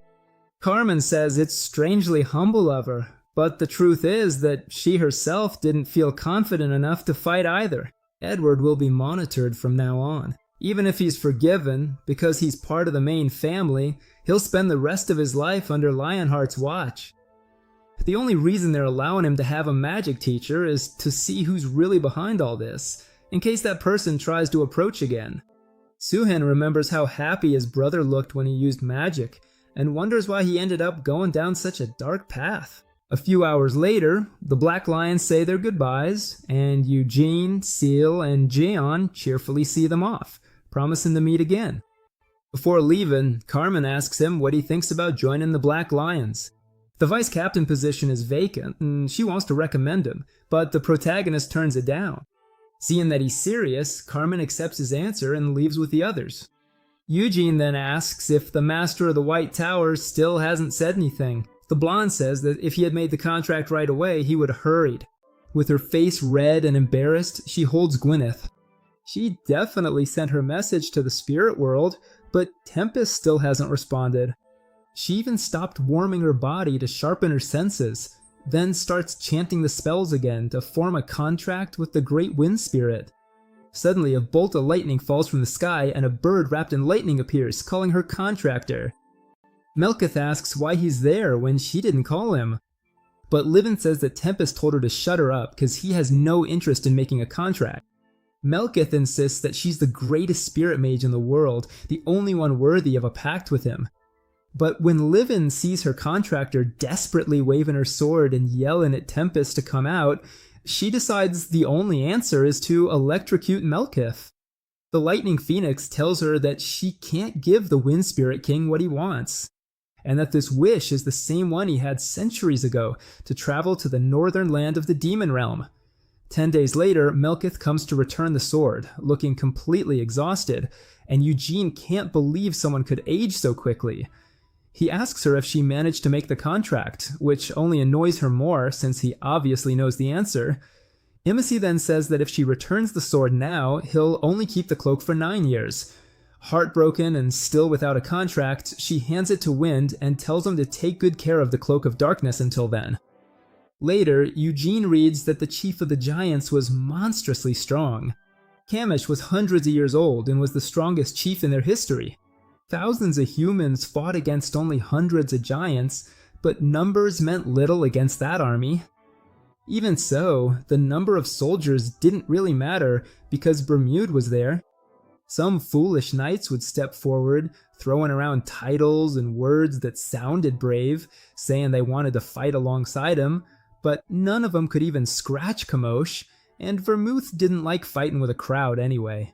Carmen says it's strangely humble of her, but the truth is that she herself didn't feel confident enough to fight either. Edward will be monitored from now on. Even if he's forgiven, because he's part of the main family, he'll spend the rest of his life under Lionheart's watch. The only reason they're allowing him to have a magic teacher is to see who's really behind all this, in case that person tries to approach again. Suhan remembers how happy his brother looked when he used magic, and wonders why he ended up going down such a dark path. A few hours later, the Black Lions say their goodbyes, and Eugene, Seal, and Jeon cheerfully see them off, promising to meet again. Before leaving, Carmen asks him what he thinks about joining the Black Lions. The vice captain position is vacant, and she wants to recommend him, but the protagonist turns it down. Seeing that he's serious, Carmen accepts his answer and leaves with the others. Eugene then asks if the master of the White Tower still hasn't said anything. The blonde says that if he had made the contract right away, he would have hurried. With her face red and embarrassed, she holds Gwyneth. She definitely sent her message to the spirit world, but Tempest still hasn't responded. She even stopped warming her body to sharpen her senses, then starts chanting the spells again to form a contract with the Great Wind Spirit. Suddenly, a bolt of lightning falls from the sky and a bird wrapped in lightning appears, calling her contractor. Melketh asks why he's there when she didn't call him. But Livin says that Tempest told her to shut her up because he has no interest in making a contract. Melkith insists that she's the greatest spirit mage in the world, the only one worthy of a pact with him. But when Livin sees her contractor desperately waving her sword and yelling at Tempest to come out, she decides the only answer is to electrocute Melkith. The Lightning Phoenix tells her that she can't give the Wind Spirit King what he wants, and that this wish is the same one he had centuries ago, to travel to the northern land of the Demon Realm. 10 days later, Melkith comes to return the sword, looking completely exhausted, and Eugene can't believe someone could age so quickly. He asks her if she managed to make the contract, which only annoys her more since he obviously knows the answer. Imisi then says that if she returns the sword now, he'll only keep the cloak for 9 years. Heartbroken and still without a contract, she hands it to Wind and tells him to take good care of the Cloak of Darkness until then. Later, Eugene reads that the Chief of the Giants was monstrously strong. Kamish was hundreds of years old and was the strongest chief in their history. Thousands of humans fought against only hundreds of giants, but numbers meant little against that army. Even so, the number of soldiers didn't really matter because Bermude was there. Some foolish knights would step forward, throwing around titles and words that sounded brave, saying they wanted to fight alongside him, but none of them could even scratch Kamosh, and Vermouth didn't like fighting with a crowd anyway.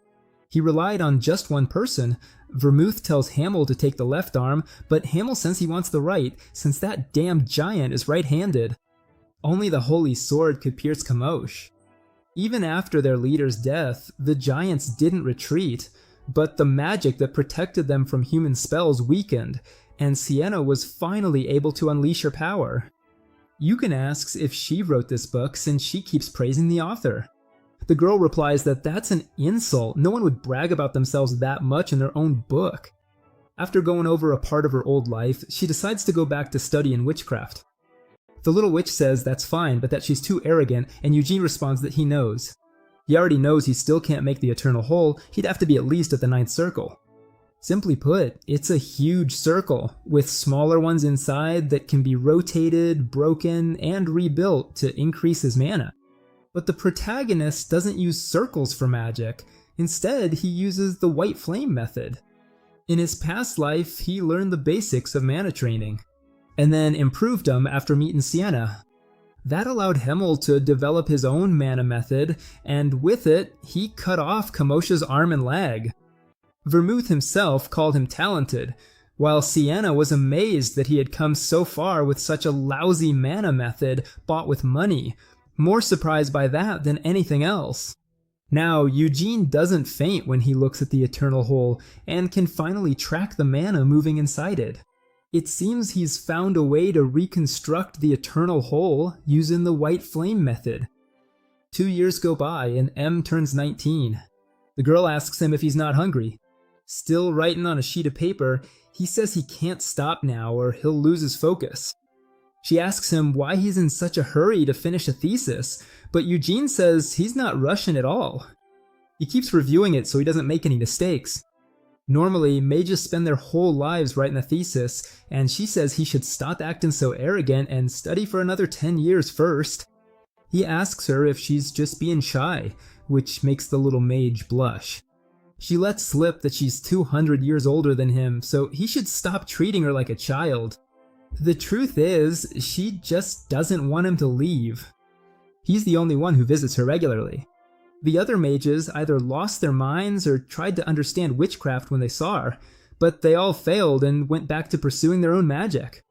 He relied on just one person. Vermouth tells Hamel to take the left arm, but Hamel says he wants the right, since that damn giant is right-handed. Only the Holy Sword could pierce Kamosh. Even after their leader's death, the giants didn't retreat, but the magic that protected them from human spells weakened, and Sienna was finally able to unleash her power. Yugen asks if she wrote this book since she keeps praising the author. The girl replies that that's an insult. No one would brag about themselves that much in their own book. After going over a part of her old life, she decides to go back to studying witchcraft. The little witch says that's fine, but that she's too arrogant, and Eugene responds that he knows. He already knows he still can't make the eternal hole, he'd have to be at least at the 9th circle. Simply put, it's a huge circle, with smaller ones inside that can be rotated, broken, and rebuilt to increase his mana. But the protagonist doesn't use circles for magic. Instead, he uses the white flame method. In his past life, he learned the basics of mana training, and then improved them after meeting Sienna. That allowed Hamel to develop his own mana method, and with it, he cut off Kamosh's arm and leg. Vermouth himself called him talented, while Sienna was amazed that he had come so far with such a lousy mana method bought with money, more surprised by that than anything else. Now, Eugene doesn't faint when he looks at the Eternal Hole, and can finally track the mana moving inside it. It seems he's found a way to reconstruct the Eternal Hole using the white flame method. 2 years go by and M turns 19. The girl asks him if he's not hungry. Still writing on a sheet of paper, he says he can't stop now or he'll lose his focus. She asks him why he's in such a hurry to finish a thesis, but Eugene says he's not rushing at all. He keeps reviewing it so he doesn't make any mistakes. Normally, mages spend their whole lives writing a thesis, and she says he should stop acting so arrogant and study for another 10 years first. He asks her if she's just being shy, which makes the little mage blush. She lets slip that she's 200 years older than him, so he should stop treating her like a child. The truth is, she just doesn't want him to leave. He's the only one who visits her regularly. The other mages either lost their minds or tried to understand witchcraft when they saw her, but they all failed and went back to pursuing their own magic.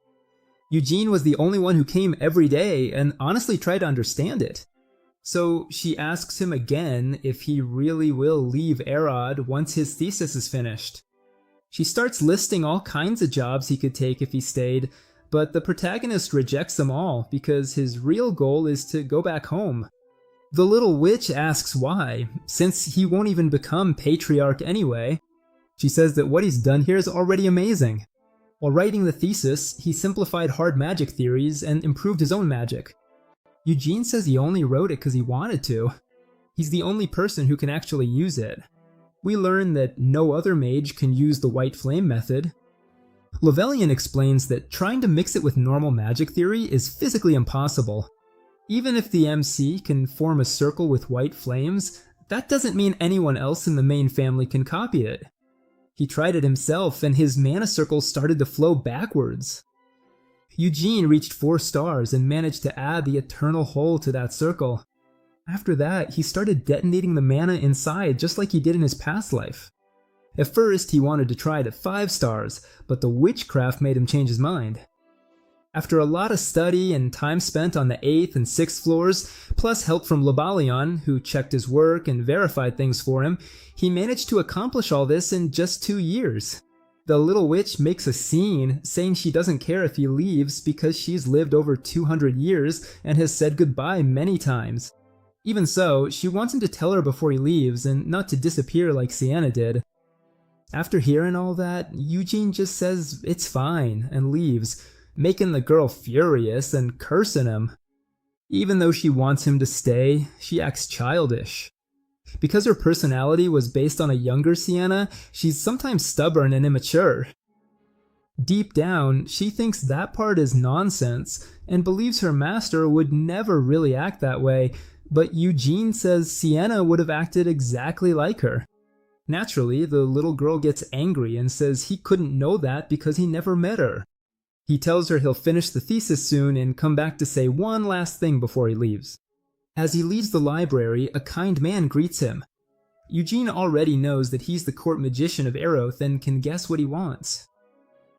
Eugene was the only one who came every day and honestly tried to understand it. So she asks him again if he really will leave Erod once his thesis is finished. She starts listing all kinds of jobs he could take if he stayed, but the protagonist rejects them all because his real goal is to go back home. The little witch asks why, since he won't even become patriarch anyway. She says that what he's done here is already amazing. While writing the thesis, he simplified hard magic theories and improved his own magic. Eugene says he only wrote it because he wanted to. He's the only person who can actually use it. We learn that no other mage can use the white flame method. Lovelian explains that trying to mix it with normal magic theory is physically impossible. Even if the MC can form a circle with white flames, that doesn't mean anyone else in the main family can copy it. He tried it himself, and his mana circles started to flow backwards. Eugene reached 4 stars and managed to add the eternal hole to that circle. After that, he started detonating the mana inside just like he did in his past life. At first, he wanted to try it at 5 stars, but the witchcraft made him change his mind. After a lot of study and time spent on the 8th and 6th floors, plus help from Lovelian, who checked his work and verified things for him, he managed to accomplish all this in just 2 years. The little witch makes a scene, saying she doesn't care if he leaves because she's lived over 200 years and has said goodbye many times. Even so, she wants him to tell her before he leaves and not to disappear like Sienna did. After hearing all that, Eugene just says it's fine and leaves, making the girl furious and cursing him. Even though she wants him to stay, she acts childish. Because her personality was based on a younger Sienna, she's sometimes stubborn and immature. Deep down, she thinks that part is nonsense and believes her master would never really act that way, but Eugene says Sienna would have acted exactly like her. Naturally, the little girl gets angry and says he couldn't know that because he never met her. He tells her he'll finish the thesis soon and come back to say one last thing before he leaves. As he leaves the library, a kind man greets him. Eugene already knows that he's the court magician of Eroth and can guess what he wants.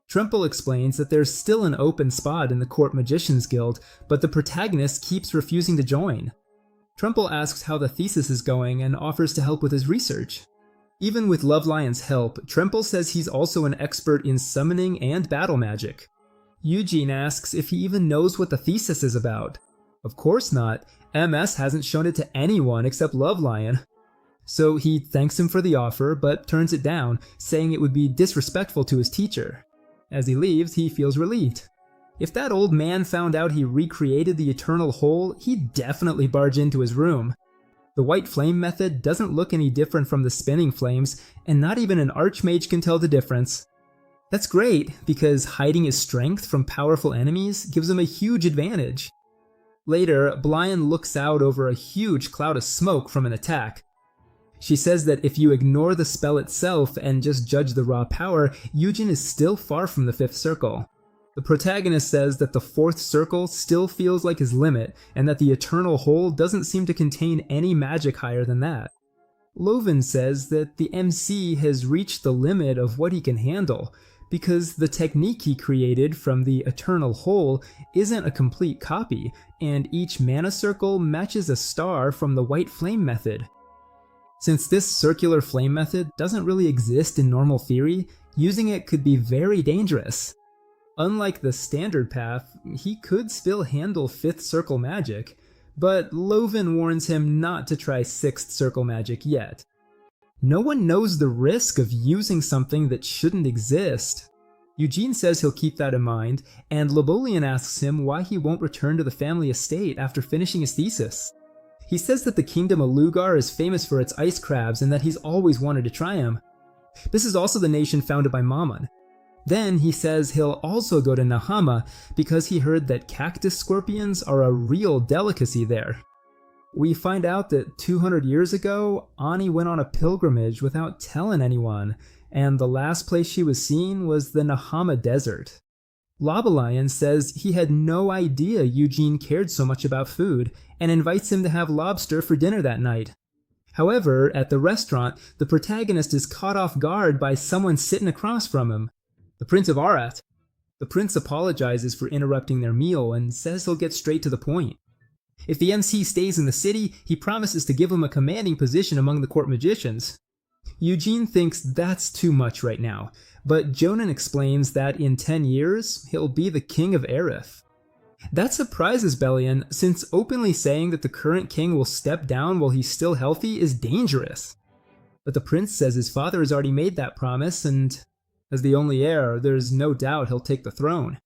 Tremple explains that there's still an open spot in the Court Magicians Guild, but the protagonist keeps refusing to join. Tremple asks how the thesis is going and offers to help with his research. Even with Lovelion's help, Tremple says he's also an expert in summoning and battle magic. Eugene asks if he even knows what the thesis is about. Of course not. MS hasn't shown it to anyone except Lovelion. So he thanks him for the offer, but turns it down, saying it would be disrespectful to his teacher. As he leaves, he feels relieved. If that old man found out he recreated the eternal hole, he'd definitely barge into his room. The white flame method doesn't look any different from the spinning flames, and not even an archmage can tell the difference. That's great, because hiding his strength from powerful enemies gives him a huge advantage. Later, Blyan looks out over a huge cloud of smoke from an attack. She says that if you ignore the spell itself and just judge the raw power, Eugen is still far from the 5th circle. The protagonist says that the 4th circle still feels like his limit, and that the eternal hole doesn't seem to contain any magic higher than that. Loven says that the MC has reached the limit of what he can handle, because the technique he created from the eternal hole isn't a complete copy, and each mana circle matches a star from the white flame method. Since this circular flame method doesn't really exist in normal theory, using it could be very dangerous. Unlike the standard path, he could still handle 5th circle magic, but Loven warns him not to try 6th circle magic yet. No one knows the risk of using something that shouldn't exist. Eugene says he'll keep that in mind, and Lebolian asks him why he won't return to the family estate after finishing his thesis. He says that the kingdom of Lugar is famous for its ice crabs and that he's always wanted to try them. This is also the nation founded by Mammon. Then he says he'll also go to Nahama because he heard that cactus scorpions are a real delicacy there. We find out that 200 years ago, Ani went on a pilgrimage without telling anyone, and the last place she was seen was the Nahama Desert. Lobelion says he had no idea Eugene cared so much about food, and invites him to have lobster for dinner that night. However, at the restaurant, the protagonist is caught off guard by someone sitting across from him, the Prince of Arat. The prince apologizes for interrupting their meal and says he'll get straight to the point. If the MC stays in the city, he promises to give him a commanding position among the court magicians. Eugene thinks that's too much right now, but Jonan explains that in 10 years, he'll be the king of Aerith. That surprises Bellion, since openly saying that the current king will step down while he's still healthy is dangerous. But the prince says his father has already made that promise, and as the only heir, there's no doubt he'll take the throne.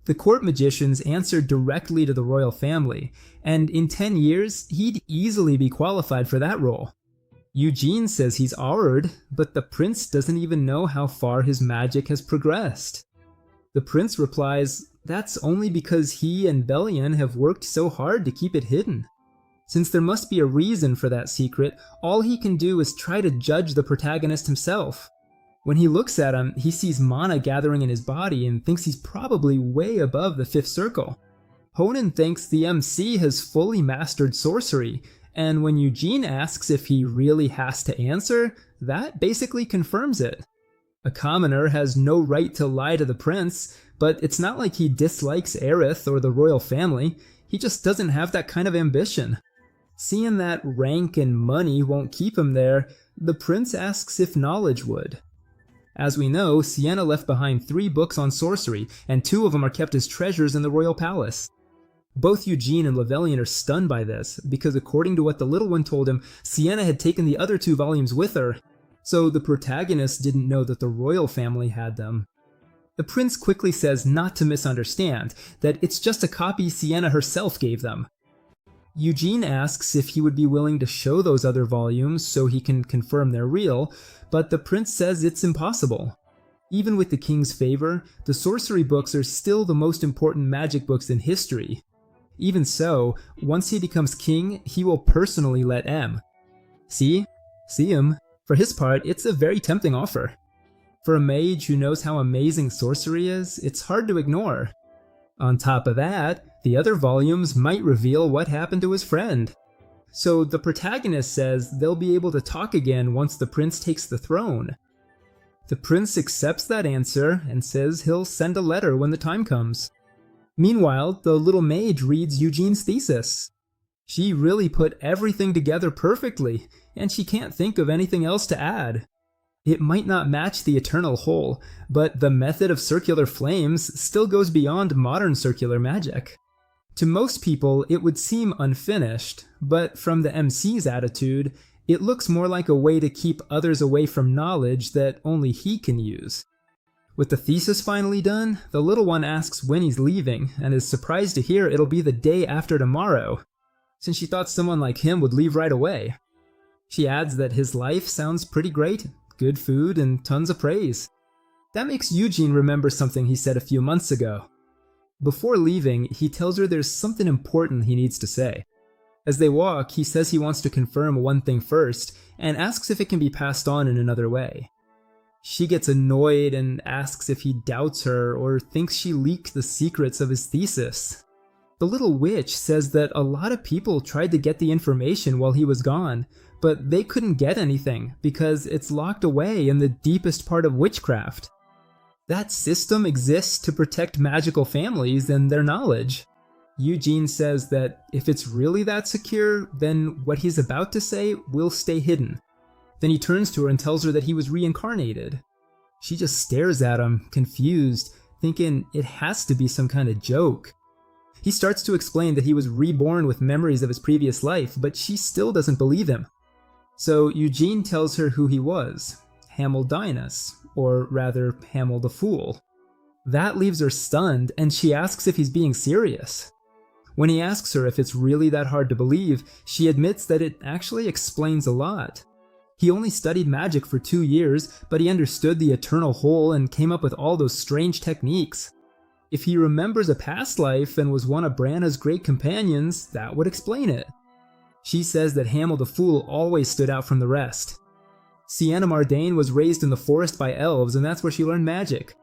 The court magicians answered directly to the royal family, and in 10 years, he'd easily be qualified for that role. Eugene says he's Aurd, but the prince doesn't even know how far his magic has progressed. The prince replies, that's only because he and Bellion have worked so hard to keep it hidden. Since there must be a reason for that secret, all he can do is try to judge the protagonist himself. When he looks at him, he sees mana gathering in his body and thinks he's probably way above the 5th circle. Honan thinks the MC has fully mastered sorcery, and when Eugene asks if he really has to answer, that basically confirms it. A commoner has no right to lie to the prince, but it's not like he dislikes Aerith or the royal family, he just doesn't have that kind of ambition. Seeing that rank and money won't keep him there, the prince asks if knowledge would. As we know, Sienna left behind 3 books on sorcery, and 2 of them are kept as treasures in the royal palace. Both Eugene and Levelian are stunned by this, because according to what the little one told him, Sienna had taken the other 2 volumes with her, so the protagonists didn't know that the royal family had them. The prince quickly says not to misunderstand, that it's just a copy Sienna herself gave them. Eugene asks if he would be willing to show those other volumes so he can confirm they're real, but the prince says it's impossible. Even with the king's favor, the sorcery books are still the most important magic books in history. Even so, once he becomes king, he will personally let M. See him. For his part, it's a very tempting offer. For a mage who knows how amazing sorcery is, it's hard to ignore. On top of that, the other volumes might reveal what happened to his friend. So the protagonist says they'll be able to talk again once the prince takes the throne. The prince accepts that answer and says he'll send a letter when the time comes. Meanwhile, the little mage reads Eugene's thesis. She really put everything together perfectly, and she can't think of anything else to add. It might not match the eternal whole, but the method of circular flames still goes beyond modern circular magic. To most people, it would seem unfinished, but from the MC's attitude, it looks more like a way to keep others away from knowledge that only he can use. With the thesis finally done, the little one asks when he's leaving, and is surprised to hear it'll be the day after tomorrow, since she thought someone like him would leave right away. She adds that his life sounds pretty great, good food, and tons of praise. That makes Eugene remember something he said a few months ago. Before leaving, he tells her there's something important he needs to say. As they walk, he says he wants to confirm one thing first, and asks if it can be passed on in another way. She gets annoyed and asks if he doubts her or thinks she leaked the secrets of his thesis. The little witch says that a lot of people tried to get the information while he was gone, but they couldn't get anything because it's locked away in the deepest part of witchcraft. That system exists to protect magical families and their knowledge. Eugene says that if it's really that secure, then what he's about to say will stay hidden. Then he turns to her and tells her that he was reincarnated. She just stares at him, confused, thinking it has to be some kind of joke. He starts to explain that he was reborn with memories of his previous life, but she still doesn't believe him. So Eugene tells her who he was, Hamildinus, or rather Hamil the Fool. That leaves her stunned, and she asks if he's being serious. When he asks her if it's really that hard to believe, she admits that it actually explains a lot. He only studied magic for 2 years, but he understood the eternal whole and came up with all those strange techniques. If he remembers a past life and was one of Branna's great companions, that would explain it. She says that Hamil the Fool always stood out from the rest. Sienna Mardane was raised in the forest by elves, and that's where she learned magic.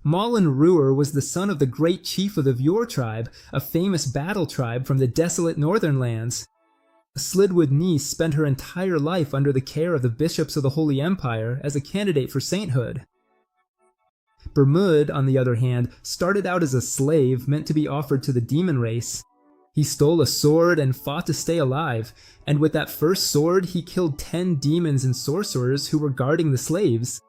Malin Ruhr was the son of the great chief of the Vyor tribe, a famous battle tribe from the desolate northern lands. Slidwood Niece spent her entire life under the care of the bishops of the Holy Empire as a candidate for sainthood. Bermud, on the other hand, started out as a slave meant to be offered to the demon race. He stole a sword and fought to stay alive, and with that first sword he killed 10 demons and sorcerers who were guarding the slaves.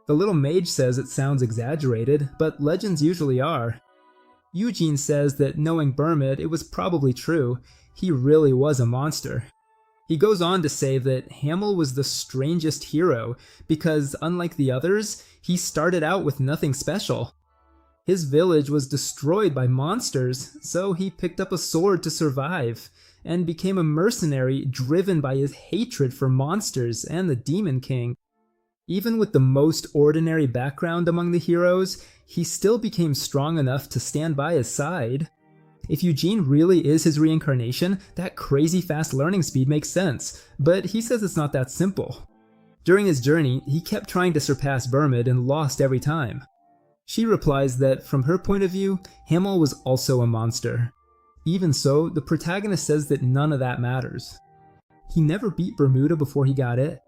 The little mage says it sounds exaggerated, but legends usually are. Eugene says that knowing Bermud, it was probably true. He really was a monster. He goes on to say that Hamil was the strangest hero because, unlike the others, he started out with nothing special. His village was destroyed by monsters, so he picked up a sword to survive, and became a mercenary driven by his hatred for monsters and the Demon King. Even with the most ordinary background among the heroes, he still became strong enough to stand by his side. If Eugene really is his reincarnation, that crazy fast learning speed makes sense, but he says it's not that simple. During his journey, he kept trying to surpass Bermud and lost every time. She replies that, from her point of view, Hamel was also a monster. Even so, the protagonist says that none of that matters. He never beat Bermuda before he got it.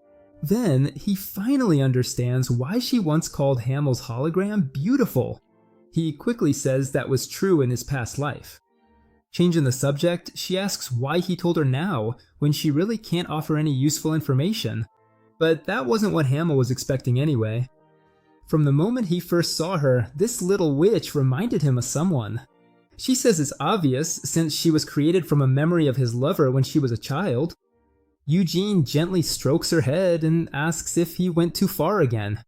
Then, he finally understands why she once called Hamel's hologram beautiful. He quickly says that was true in his past life. Changing the subject, she asks why he told her now, when she really can't offer any useful information. But that wasn't what Hamel was expecting anyway. From the moment he first saw her, this little witch reminded him of someone. She says it's obvious, since she was created from a memory of his lover when she was a child. Eugene gently strokes her head and asks if he went too far again.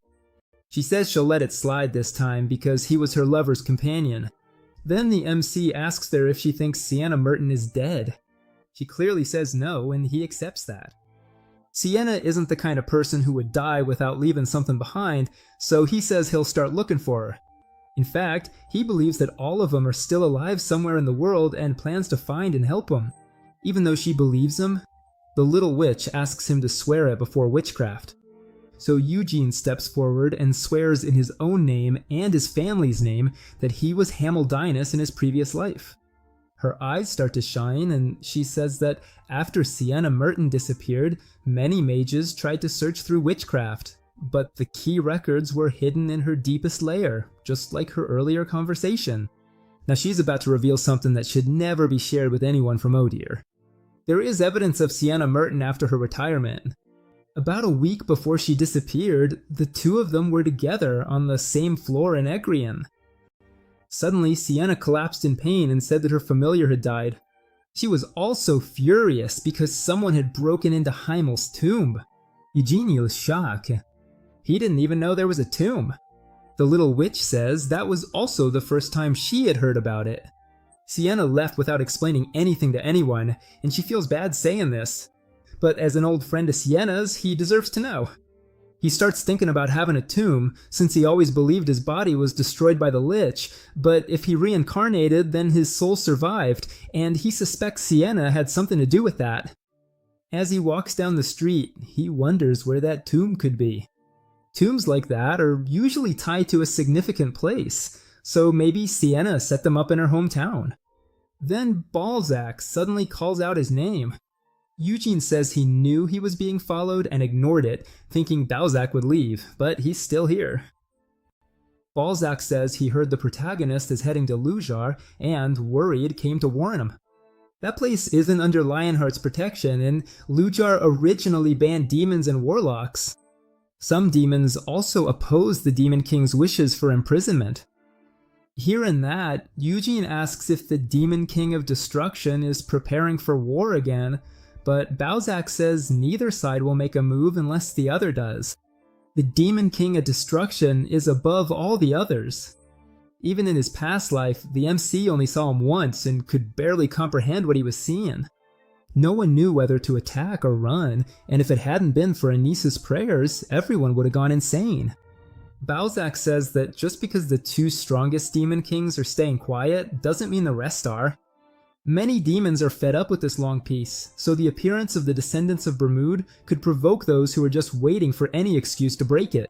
She says she'll let it slide this time because he was her lover's companion. Then the MC asks her if she thinks Sienna Merton is dead. She clearly says no, and he accepts that. Sienna isn't the kind of person who would die without leaving something behind, so he says he'll start looking for her. In fact, he believes that all of them are still alive somewhere in the world and plans to find and help them. Even though she believes him, the little witch asks him to swear it before witchcraft. So Eugene steps forward and swears in his own name and his family's name that he was Hamildinus in his previous life. Her eyes start to shine, and she says that after Sienna Merton disappeared, many mages tried to search through witchcraft, but the key records were hidden in her deepest lair, just like her earlier conversation. Now she's about to reveal something that should never be shared with anyone from Odir. There is evidence of Sienna Merton after her retirement. About a week before she disappeared, the two of them were together on the same floor in Egrian. Suddenly, Sienna collapsed in pain and said that her familiar had died. She was also furious because someone had broken into Heimel's tomb. Eugene was shocked. He didn't even know there was a tomb. The little witch says that was also the first time she had heard about it. Sienna left without explaining anything to anyone, and she feels bad saying this. But as an old friend of Sienna's, he deserves to know. He starts thinking about having a tomb, since he always believed his body was destroyed by the Lich, but if he reincarnated, then his soul survived, and he suspects Sienna had something to do with that. As he walks down the street, he wonders where that tomb could be. Tombs like that are usually tied to a significant place, so maybe Sienna set them up in her hometown. Then Balzac suddenly calls out his name. Eugene says he knew he was being followed and ignored it, thinking Balzac would leave, but he's still here. Balzac says he heard the protagonist is heading to Lujar and, worried, came to warn him. That place isn't under Lionheart's protection, and Lujar originally banned demons and warlocks. Some demons also oppose the Demon King's wishes for imprisonment. Hearing that, Eugene asks if the Demon King of Destruction is preparing for war again, but Balzac says neither side will make a move unless the other does. The Demon King of Destruction is above all the others. Even in his past life, the MC only saw him once and could barely comprehend what he was seeing. No one knew whether to attack or run, and if it hadn't been for Anissa's prayers, everyone would have gone insane. Balzac says that just because the two strongest Demon Kings are staying quiet doesn't mean the rest are. Many demons are fed up with this long peace, so the appearance of the descendants of Bermude could provoke those who are just waiting for any excuse to break it.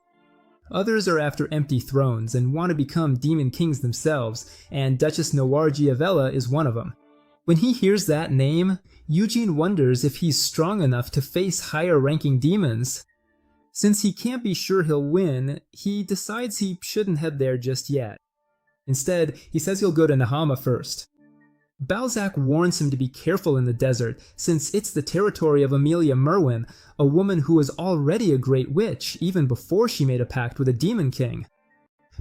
Others are after empty thrones and want to become demon kings themselves, and Duchess Noir Giavella is one of them. When he hears that name, Eugene wonders if he's strong enough to face higher-ranking demons. Since he can't be sure he'll win, he decides he shouldn't head there just yet. Instead, he says he'll go to Nahama first. Balzac warns him to be careful in the desert, since it's the territory of Amelia Merwin, a woman who was already a great witch, even before she made a pact with a demon king.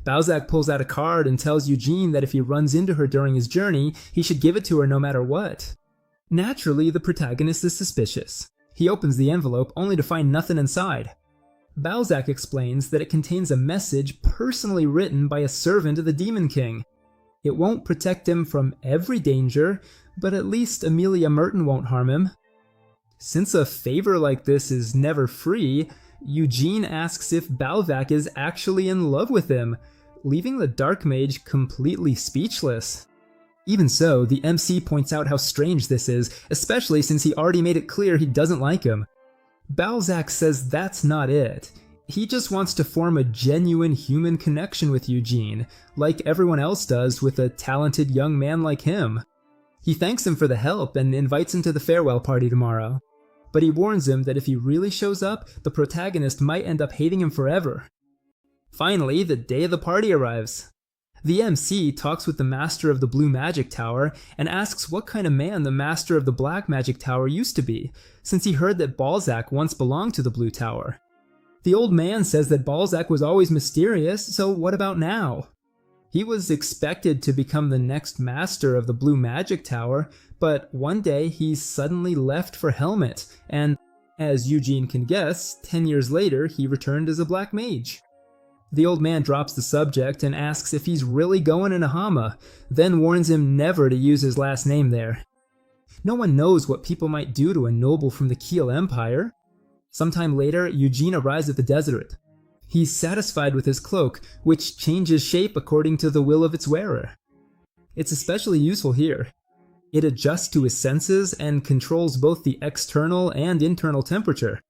Balzac pulls out a card and tells Eugene that if he runs into her during his journey, he should give it to her no matter what. Naturally, the protagonist is suspicious. He opens the envelope only to find nothing inside. Balzac explains that it contains a message personally written by a servant of the Demon King. It won't protect him from every danger, but at least Amelia Merton won't harm him. Since a favor like this is never free, Eugene asks if Balvac is actually in love with him, leaving the Dark Mage completely speechless. Even so, the MC points out how strange this is, especially since he already made it clear he doesn't like him. Balzac says that's not it. He just wants to form a genuine human connection with Eugene, like everyone else does with a talented young man like him. He thanks him for the help and invites him to the farewell party tomorrow. But he warns him that if he really shows up, the protagonist might end up hating him forever. Finally, the day of the party arrives. The MC talks with the Master of the Blue Magic Tower and asks what kind of man the Master of the Black Magic Tower used to be, since he heard that Balzac once belonged to the Blue Tower. The old man says that Balzac was always mysterious, so what about now? He was expected to become the next Master of the Blue Magic Tower, but one day he suddenly left for Helmet, and, as Eugene can guess, 10 years later he returned as a Black Mage. The old man drops the subject and asks if he's really going in Ahama, then warns him never to use his last name there. No one knows what people might do to a noble from the Kiel Empire. Sometime later, Eugene arrives at the desert. He's satisfied with his cloak, which changes shape according to the will of its wearer. It's especially useful here. It adjusts to his senses and controls both the external and internal temperature.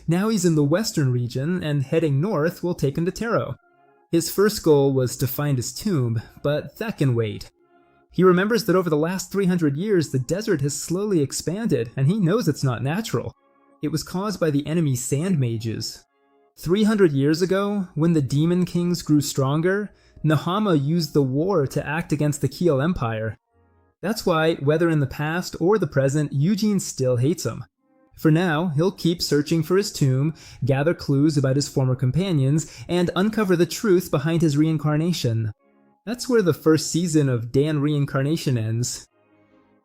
Now he's in the western region, and heading north will take him to Taro. His first goal was to find his tomb, but that can wait. He remembers that over the last 300 years the desert has slowly expanded, and he knows it's not natural. It was caused by the enemy sand mages. 300 years ago, when the demon kings grew stronger, Nahama used the war to act against the Kiel Empire. That's why, whether in the past or the present, Eugene still hates him. For now, he'll keep searching for his tomb, gather clues about his former companions, and uncover the truth behind his reincarnation. That's where the first season of Dan Reincarnation ends.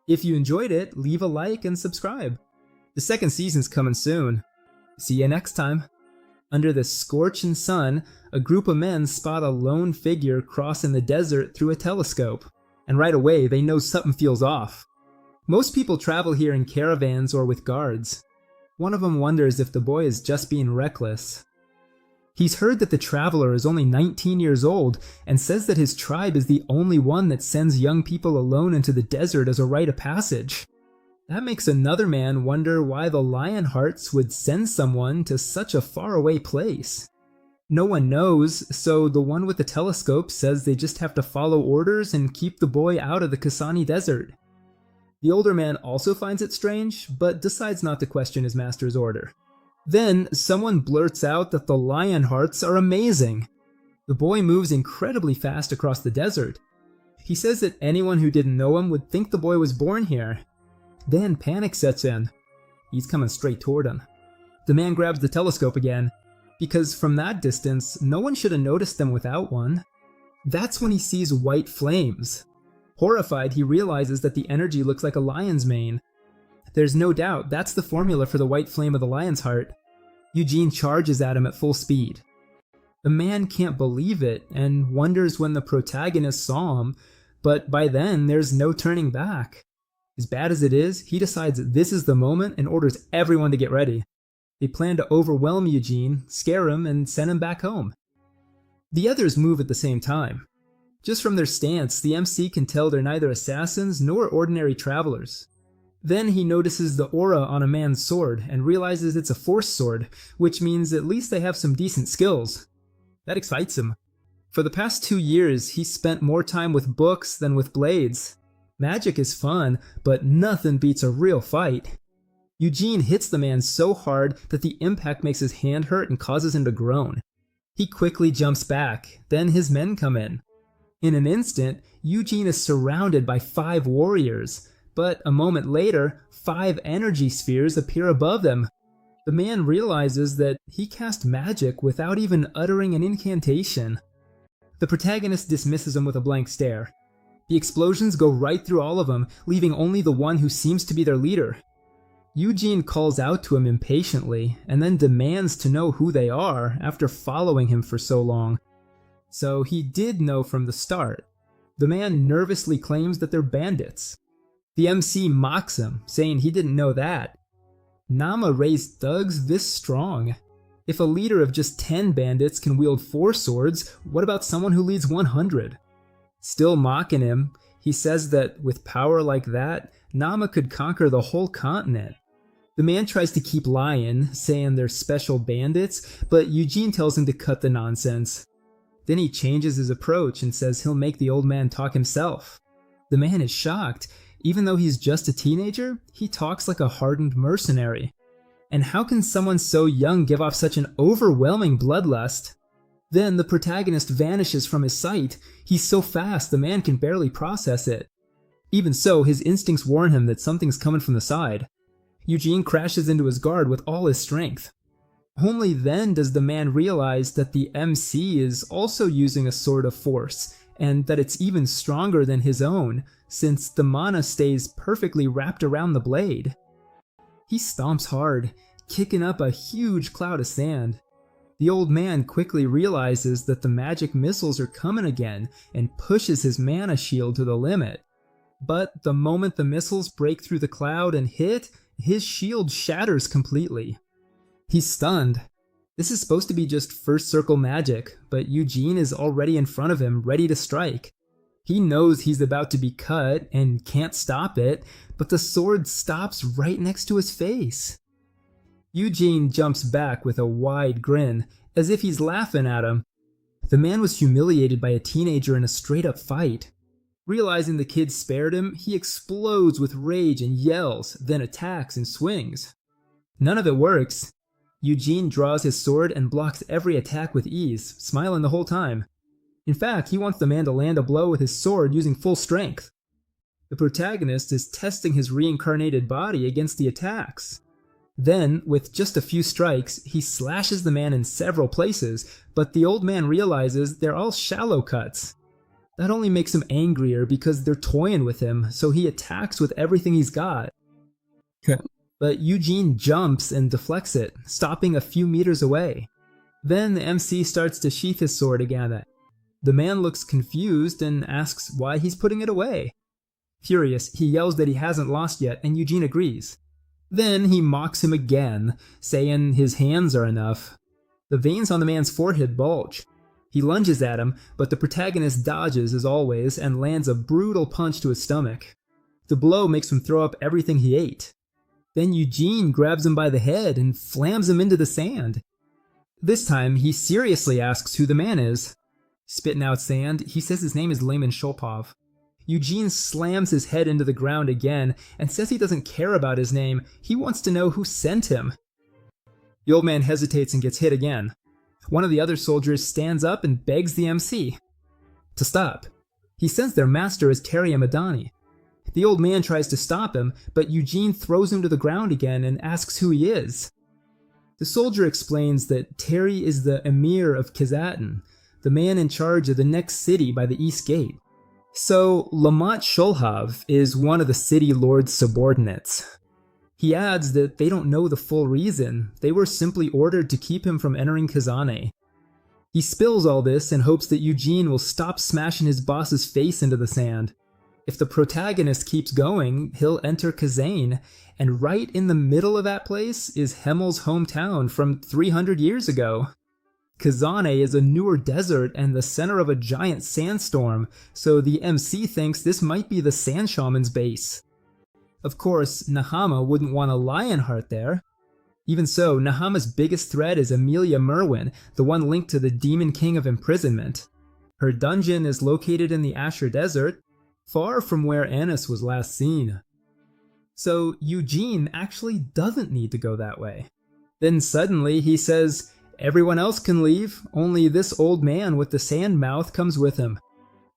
If you enjoyed it, leave a like and subscribe. The second season's coming soon. See you next time. Under the scorching sun, a group of men spot a lone figure crossing the desert through a telescope, and right away they know something feels off. Most people travel here in caravans or with guards. One of them wonders if the boy is just being reckless. He's heard that the traveler is only 19 years old and says that his tribe is the only one that sends young people alone into the desert as a rite of passage. That makes another man wonder why the Lionhearts would send someone to such a faraway place. No one knows, so the one with the telescope says they just have to follow orders and keep the boy out of the Kasani Desert. The older man also finds it strange, but decides not to question his master's order. Then, someone blurts out that the Lionhearts are amazing. The boy moves incredibly fast across the desert. He says that anyone who didn't know him would think the boy was born here. Then panic sets in. He's coming straight toward him. The man grabs the telescope again, because from that distance, no one should have noticed them without one. That's when he sees white flames. Horrified, he realizes that the energy looks like a lion's mane. There's no doubt that's the formula for the white flame of the lion's heart. Eugene charges at him at full speed. The man can't believe it and wonders when the protagonist saw him, but by then there's no turning back. As bad as it is, he decides that this is the moment and orders everyone to get ready. They plan to overwhelm Eugene, scare him, and send him back home. The others move at the same time. Just from their stance, the MC can tell they're neither assassins nor ordinary travelers. Then he notices the aura on a man's sword and realizes it's a force sword, which means at least they have some decent skills. That excites him. For the past 2 years, he's spent more time with books than with blades. Magic is fun, but nothing beats a real fight. Eugene hits the man so hard that the impact makes his hand hurt and causes him to groan. He quickly jumps back, then his men come in. In an instant, Eugene is surrounded by 5 warriors, but a moment later, 5 energy spheres appear above them. The man realizes that he cast magic without even uttering an incantation. The protagonist dismisses him with a blank stare. The explosions go right through all of them, leaving only the one who seems to be their leader. Eugene calls out to him impatiently, and then demands to know who they are after following him for so long. So he did know from the start. The man nervously claims that they're bandits. The MC mocks him, saying he didn't know that. Nama raised thugs this strong. If a leader of just 10 bandits can wield 4 swords, what about someone who leads 100? Still mocking him, he says that with power like that, Nama could conquer the whole continent. The man tries to keep lying, saying they're special bandits, but Eugene tells him to cut the nonsense. Then he changes his approach and says he'll make the old man talk himself. The man is shocked. Even though he's just a teenager, he talks like a hardened mercenary. And how can someone so young give off such an overwhelming bloodlust? Then the protagonist vanishes from his sight. He's so fast the man can barely process it. Even so, his instincts warn him that something's coming from the side. Eugene crashes into his guard with all his strength. Only then does the man realize that the MC is also using a sword of force, and that it's even stronger than his own, since the mana stays perfectly wrapped around the blade. He stomps hard, kicking up a huge cloud of sand. The old man quickly realizes that the magic missiles are coming again and pushes his mana shield to the limit. But the moment the missiles break through the cloud and hit, his shield shatters completely. He's stunned. This is supposed to be just first circle magic, but Eugene is already in front of him, ready to strike. He knows he's about to be cut and can't stop it, but the sword stops right next to his face. Eugene jumps back with a wide grin, as if he's laughing at him. The man was humiliated by a teenager in a straight-up fight. Realizing the kid spared him, he explodes with rage and yells, then attacks and swings. None of it works. Eugene draws his sword and blocks every attack with ease, smiling the whole time. In fact, he wants the man to land a blow with his sword using full strength. The protagonist is testing his reincarnated body against the attacks. Then, with just a few strikes, he slashes the man in several places, but the old man realizes they're all shallow cuts. That only makes him angrier because they're toying with him, so he attacks with everything he's got. But Eugene jumps and deflects it, stopping a few meters away. Then the MC starts to sheath his sword again. The man looks confused and asks why he's putting it away. Furious, he yells that he hasn't lost yet, and Eugene agrees. Then he mocks him again, saying his hands are enough. The veins on the man's forehead bulge. He lunges at him, but the protagonist dodges as always and lands a brutal punch to his stomach. The blow makes him throw up everything he ate. Then Eugene grabs him by the head and flams him into the sand. This time, he seriously asks who the man is. Spitting out sand, he says his name is Layman Shopov. Eugene slams his head into the ground again and says he doesn't care about his name, he wants to know who sent him. The old man hesitates and gets hit again. One of the other soldiers stands up and begs the MC to stop. He says their master is Terry Amadani. The old man tries to stop him, but Eugene throws him to the ground again and asks who he is. The soldier explains that Terry is the emir of Kazatan, the man in charge of the next city by the east gate. So Lamont Shulhov is one of the city lord's subordinates. He adds that they don't know the full reason, they were simply ordered to keep him from entering Kazane. He spills all this and hopes that Eugene will stop smashing his boss's face into the sand. If the protagonist keeps going, he'll enter Kazane, and right in the middle of that place is Hemmel's hometown from 300 years ago. Kazane is a newer desert and the center of a giant sandstorm, so the MC thinks this might be the Sand Shaman's base. Of course, Nahama wouldn't want a Lionheart there. Even so, Nahama's biggest threat is Amelia Merwin, the one linked to the Demon King of Imprisonment. Her dungeon is located in the Asher Desert, far from where Annis was last seen. So Eugene actually doesn't need to go that way. Then suddenly he says, everyone else can leave, only this old man with the sand mouth comes with him.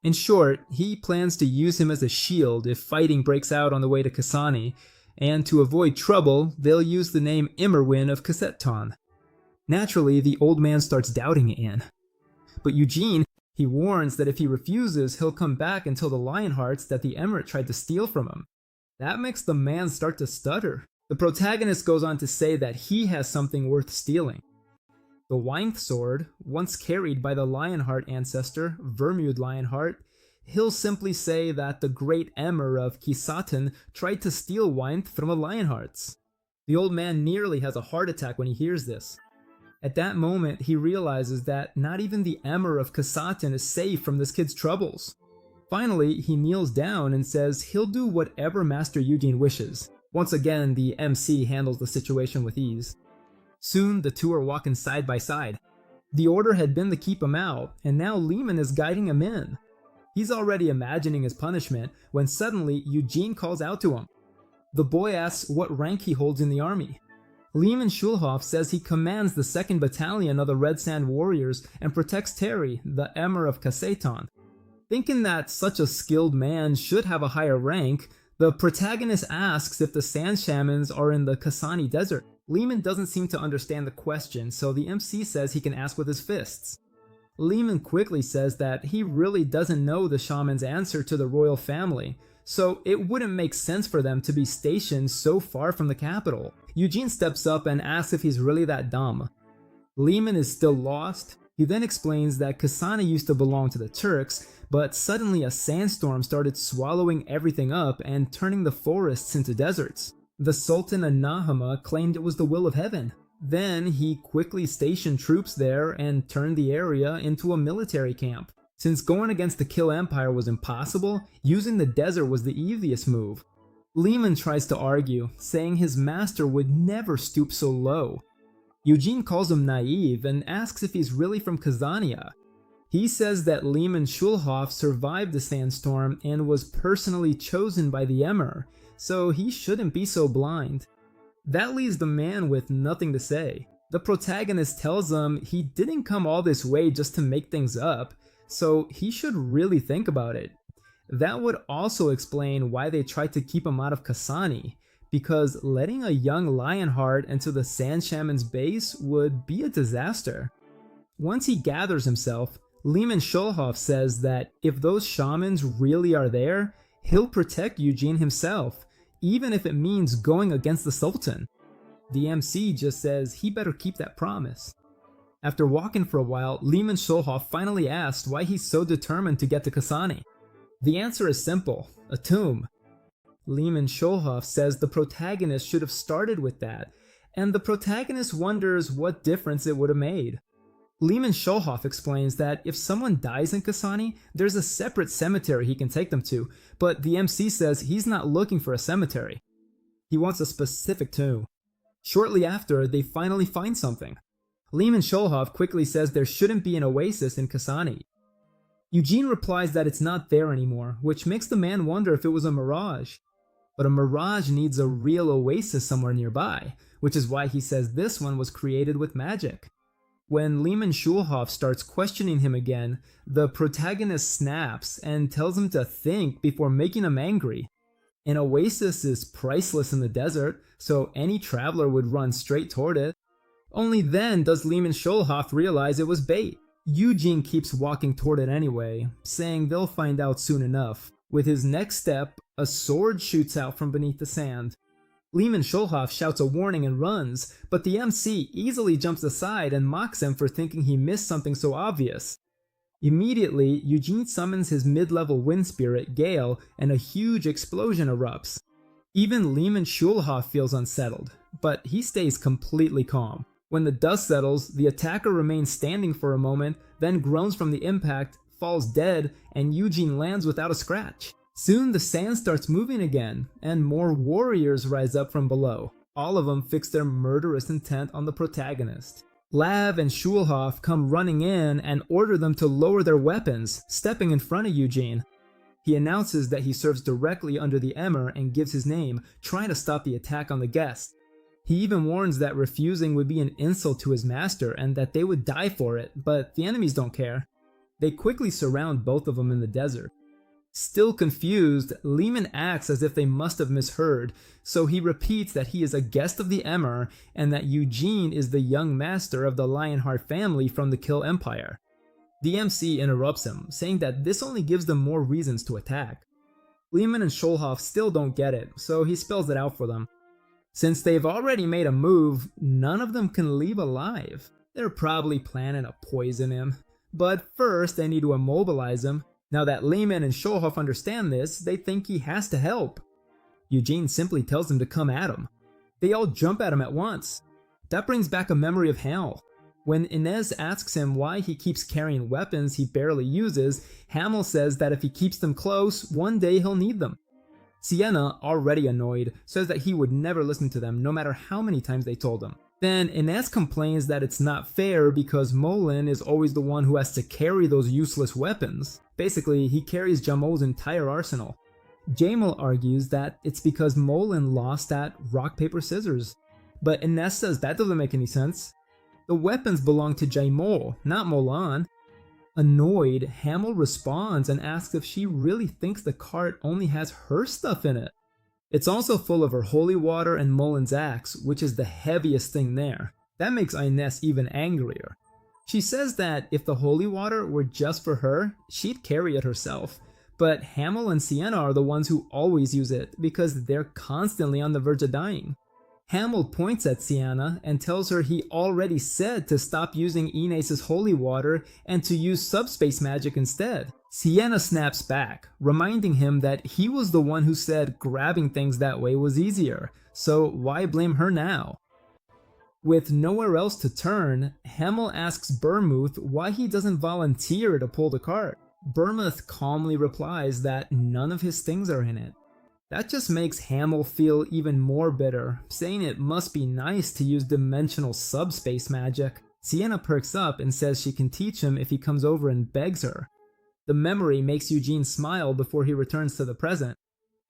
In short, he plans to use him as a shield if fighting breaks out on the way to Kasani, and to avoid trouble, they'll use the name Immerwin of Cassetton. Naturally, the old man starts doubting Anne. But Eugene, he warns that if he refuses, he'll come back and tell the Lionhearts that the Emirate tried to steal from him. That makes the man start to stutter. The protagonist goes on to say that he has something worth stealing. The Weinth sword, once carried by the Lionheart ancestor, Vermud Lionheart, he'll simply say that the great Emir of Kisaten tried to steal Weinth from the Lionhearts. The old man nearly has a heart attack when he hears this. At that moment, he realizes that not even the Emir of Kasatin is safe from this kid's troubles. Finally, he kneels down and says he'll do whatever Master Eugene wishes. Once again, the MC handles the situation with ease. Soon, the two are walking side by side. The order had been to keep him out, and now Lehman is guiding him in. He's already imagining his punishment when suddenly Eugene calls out to him. The boy asks what rank he holds in the army. Lehman Schulhoff says he commands the 2nd Battalion of the Red Sand Warriors and protects Terry, the Emir of Kasetan. Thinking that such a skilled man should have a higher rank, the protagonist asks if the Sand Shamans are in the Kasani Desert. Lehman doesn't seem to understand the question, so the MC says he can ask with his fists. Lehman quickly says that he really doesn't know the shaman's answer to the royal family, so it wouldn't make sense for them to be stationed so far from the capital. Eugene steps up and asks if he's really that dumb. Lehman is still lost. He then explains that Kasani used to belong to the Turks, but suddenly a sandstorm started swallowing everything up and turning the forests into deserts. The Sultan of Nahama claimed it was the will of heaven. Then he quickly stationed troops there and turned the area into a military camp. Since going against the Kill Empire was impossible, using the desert was the easiest move. Lehman tries to argue, saying his master would never stoop so low. Eugene calls him naive and asks if he's really from Kazania. He says that Lehman Schulhoff survived the sandstorm and was personally chosen by the Emir, so he shouldn't be so blind. That leaves the man with nothing to say. The protagonist tells him he didn't come all this way just to make things up, so he should really think about it. That would also explain why they tried to keep him out of Kasani, because letting a young Lionheart into the Sand Shaman's base would be a disaster. Once he gathers himself, Lehman Schulhoff says that if those shamans really are there, he'll protect Eugene himself, even if it means going against the Sultan. The MC just says he better keep that promise. After walking for a while, Lehman Schulhoff finally asked why he's so determined to get to Kasani. The answer is simple: a tomb. Lehman Schulhoff says the protagonist should have started with that, and the protagonist wonders what difference it would have made. Lehman Schulhoff explains that if someone dies in Kasani, there's a separate cemetery he can take them to, but the MC says he's not looking for a cemetery. He wants a specific tomb. Shortly after, they finally find something. Lehman Schulhoff quickly says there shouldn't be an oasis in Kasani. Eugene replies that it's not there anymore, which makes the man wonder if it was a mirage. But a mirage needs a real oasis somewhere nearby, which is why he says this one was created with magic. When Lehman Schulhoff starts questioning him again, the protagonist snaps and tells him to think before making him angry. An oasis is priceless in the desert, so any traveler would run straight toward it. Only then does Lehman Schulhoff realize it was bait. Eugene keeps walking toward it anyway, saying they'll find out soon enough. With his next step, a sword shoots out from beneath the sand. Lehman Schulhoff shouts a warning and runs, but the MC easily jumps aside and mocks him for thinking he missed something so obvious. Immediately, Eugene summons his mid-level wind spirit, Gale, and a huge explosion erupts. Even Lehman Schulhoff feels unsettled, but he stays completely calm. When the dust settles, the attacker remains standing for a moment, then groans from the impact, falls dead, and Eugene lands without a scratch. Soon the sand starts moving again, and more warriors rise up from below. All of them fix their murderous intent on the protagonist. Lav and Schulhoff come running in and order them to lower their weapons, stepping in front of Eugene. He announces that he serves directly under the Emir and gives his name, trying to stop the attack on the guest. He even warns that refusing would be an insult to his master and that they would die for it, but the enemies don't care. They quickly surround both of them in the desert. Still confused, Lehman acts as if they must have misheard, so he repeats that he is a guest of the Emir and that Eugene is the young master of the Lionheart family from the Kill Empire. The MC interrupts him, saying that this only gives them more reasons to attack. Lehman and Schulhoff still don't get it, so he spells it out for them. Since they've already made a move, none of them can leave alive. They're probably planning to poison him, but first they need to immobilize him. Now that Lehman and Schulhoff understand this, they think he has to help. Eugene simply tells them to come at him. They all jump at him at once. That brings back a memory of hell. When Inez asks him why he keeps carrying weapons he barely uses, Hamel says that if he keeps them close, one day he'll need them. Sienna, already annoyed, says that he would never listen to them no matter how many times they told him. Then Inez complains that it's not fair because Molin is always the one who has to carry those useless weapons. Basically, he carries Jamal's entire arsenal. Jamal argues that it's because Molin lost at rock, paper, scissors. But Inez says that doesn't make any sense. The weapons belong to Jamal, not Molan. Annoyed, Hamel responds and asks if she really thinks the cart only has her stuff in it. It's also full of her holy water and Molin's axe, which is the heaviest thing there. That makes Inez even angrier. She says that if the holy water were just for her, she'd carry it herself. But Hamel and Sienna are the ones who always use it because they're constantly on the verge of dying. Hamel points at Sienna and tells her he already said to stop using Inez's holy water and to use subspace magic instead. Sienna snaps back, reminding him that he was the one who said grabbing things that way was easier, so why blame her now? With nowhere else to turn, Hamel asks Burmuth why he doesn't volunteer to pull the cart. Burmuth calmly replies that none of his things are in it. That just makes Hamel feel even more bitter, saying it must be nice to use dimensional subspace magic. Sienna perks up and says she can teach him if he comes over and begs her. The memory makes Eugene smile before he returns to the present.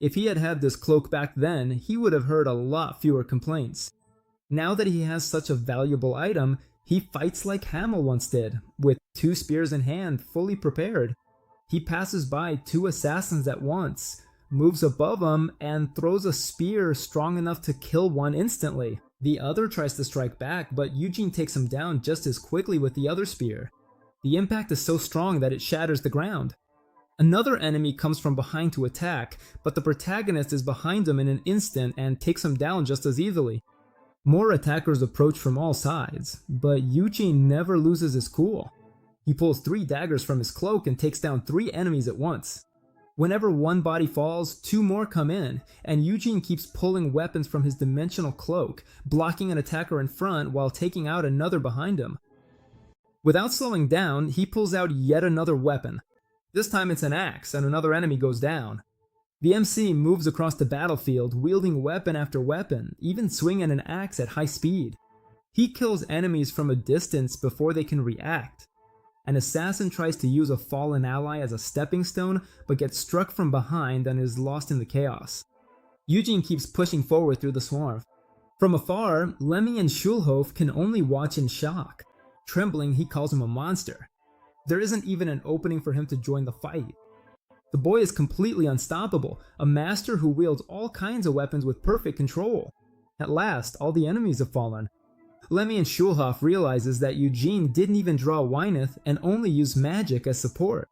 If he had had this cloak back then, he would have heard a lot fewer complaints. Now that he has such a valuable item, he fights like Hamel once did, with 2 spears in hand, fully prepared. He passes by 2 assassins at once, moves above them, and throws a spear strong enough to kill one instantly. The other tries to strike back, but Eugene takes him down just as quickly with the other spear. The impact is so strong that it shatters the ground. Another enemy comes from behind to attack, but the protagonist is behind him in an instant and takes him down just as easily. More attackers approach from all sides, but Eugene never loses his cool. He pulls 3 daggers from his cloak and takes down 3 enemies at once. Whenever one body falls, 2 more come in, and Eugene keeps pulling weapons from his dimensional cloak, blocking an attacker in front while taking out another behind him. Without slowing down, he pulls out yet another weapon. This time it's an axe, and another enemy goes down. The MC moves across the battlefield, wielding weapon after weapon, even swinging an axe at high speed. He kills enemies from a distance before they can react. An assassin tries to use a fallen ally as a stepping stone, but gets struck from behind and is lost in the chaos. Eugene keeps pushing forward through the swarm. From afar, Lemmy and Schulhof can only watch in shock. Trembling, he calls him a monster. There isn't even an opening for him to join the fight. The boy is completely unstoppable, a master who wields all kinds of weapons with perfect control. At last, all the enemies have fallen. Lemmy and Schulhof realizes that Eugene didn't even draw Wyneth and only used magic as support.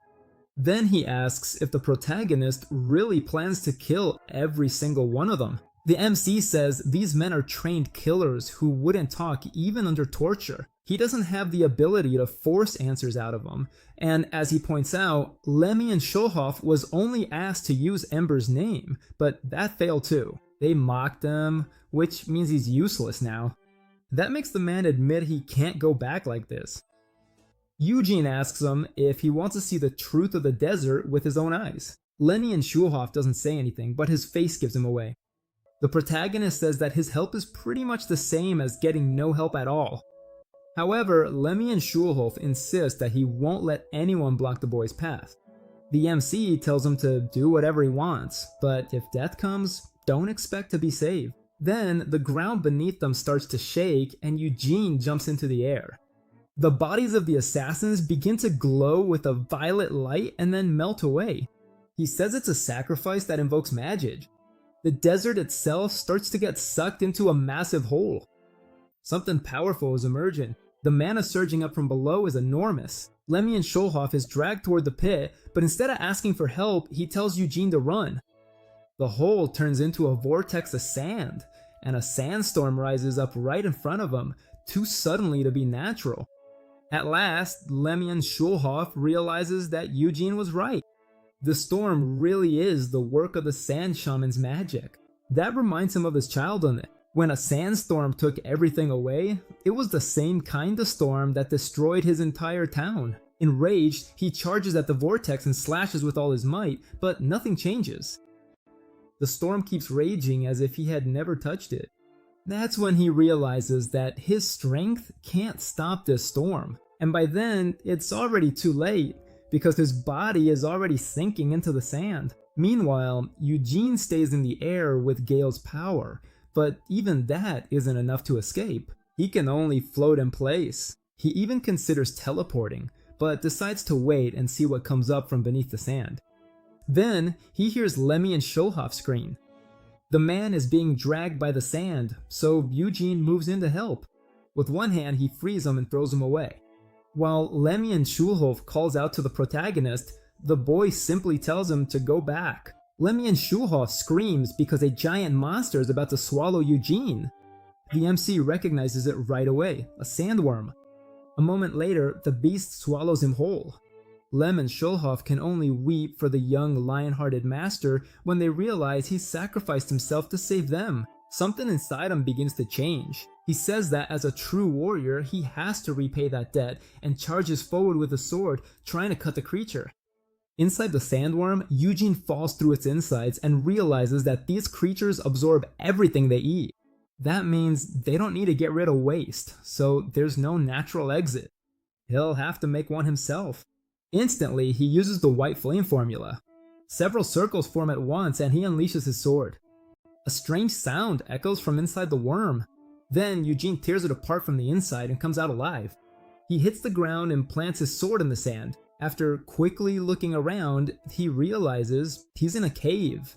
Then he asks if the protagonist really plans to kill every single one of them. The MC says these men are trained killers who wouldn't talk even under torture. He doesn't have the ability to force answers out of them, and as he points out, Lemmy and Schulhof was only asked to use Ember's name, but that failed too. They mocked him, which means he's useless now. That makes the man admit he can't go back like this. Eugene asks him if he wants to see the truth of the desert with his own eyes. Lenny and Schulhof doesn't say anything, but his face gives him away. The protagonist says that his help is pretty much the same as getting no help at all. However, Lemmy and Schulhof insist that he won't let anyone block the boy's path. The MC tells him to do whatever he wants, but if death comes, don't expect to be saved. Then, the ground beneath them starts to shake and Eugene jumps into the air. The bodies of the assassins begin to glow with a violet light and then melt away. He says it's a sacrifice that invokes magic. The desert itself starts to get sucked into a massive hole. Something powerful is emerging. The mana surging up from below is enormous. Lemmy and Schulhof is dragged toward the pit, but instead of asking for help, he tells Eugene to run. The hole turns into a vortex of sand, and a sandstorm rises up right in front of him, too suddenly to be natural. At last, Lemmy and Schulhof realizes that Eugene was right. The storm really is the work of the sand shaman's magic. That reminds him of his childhood When a sandstorm took everything away, it was the same kind of storm that destroyed his entire town. Enraged, he charges at the vortex and slashes with all his might, but nothing changes. The storm keeps raging as if he had never touched it. That's when he realizes that his strength can't stop this storm, and by then, it's already too late, because his body is already sinking into the sand. Meanwhile, Eugene stays in the air with Gale's power, but even that isn't enough to escape. He can only float in place. He even considers teleporting, but decides to wait and see what comes up from beneath the sand. Then, he hears Lemmy and Schulhoff scream. The man is being dragged by the sand, so Eugene moves in to help. With one hand, he frees him and throws him away. While Lemmy and Schulhoff calls out to the protagonist, the boy simply tells him to go back. Lemmy and Schulhoff screams because a giant monster is about to swallow Eugene. The MC recognizes it right away, a sandworm. A moment later, the beast swallows him whole. Lem and Schulhoff can only weep for the young lion-hearted master when they realize he sacrificed himself to save them. Something inside him begins to change. He says that as a true warrior, he has to repay that debt and charges forward with a sword, trying to cut the creature. Inside the sandworm, Eugene falls through its insides and realizes that these creatures absorb everything they eat. That means they don't need to get rid of waste, so there's no natural exit. He'll have to make one himself. Instantly, he uses the white flame formula. Several circles form at once and he unleashes his sword. A strange sound echoes from inside the worm. Then Eugene tears it apart from the inside and comes out alive. He hits the ground and plants his sword in the sand. After quickly looking around, he realizes he's in a cave.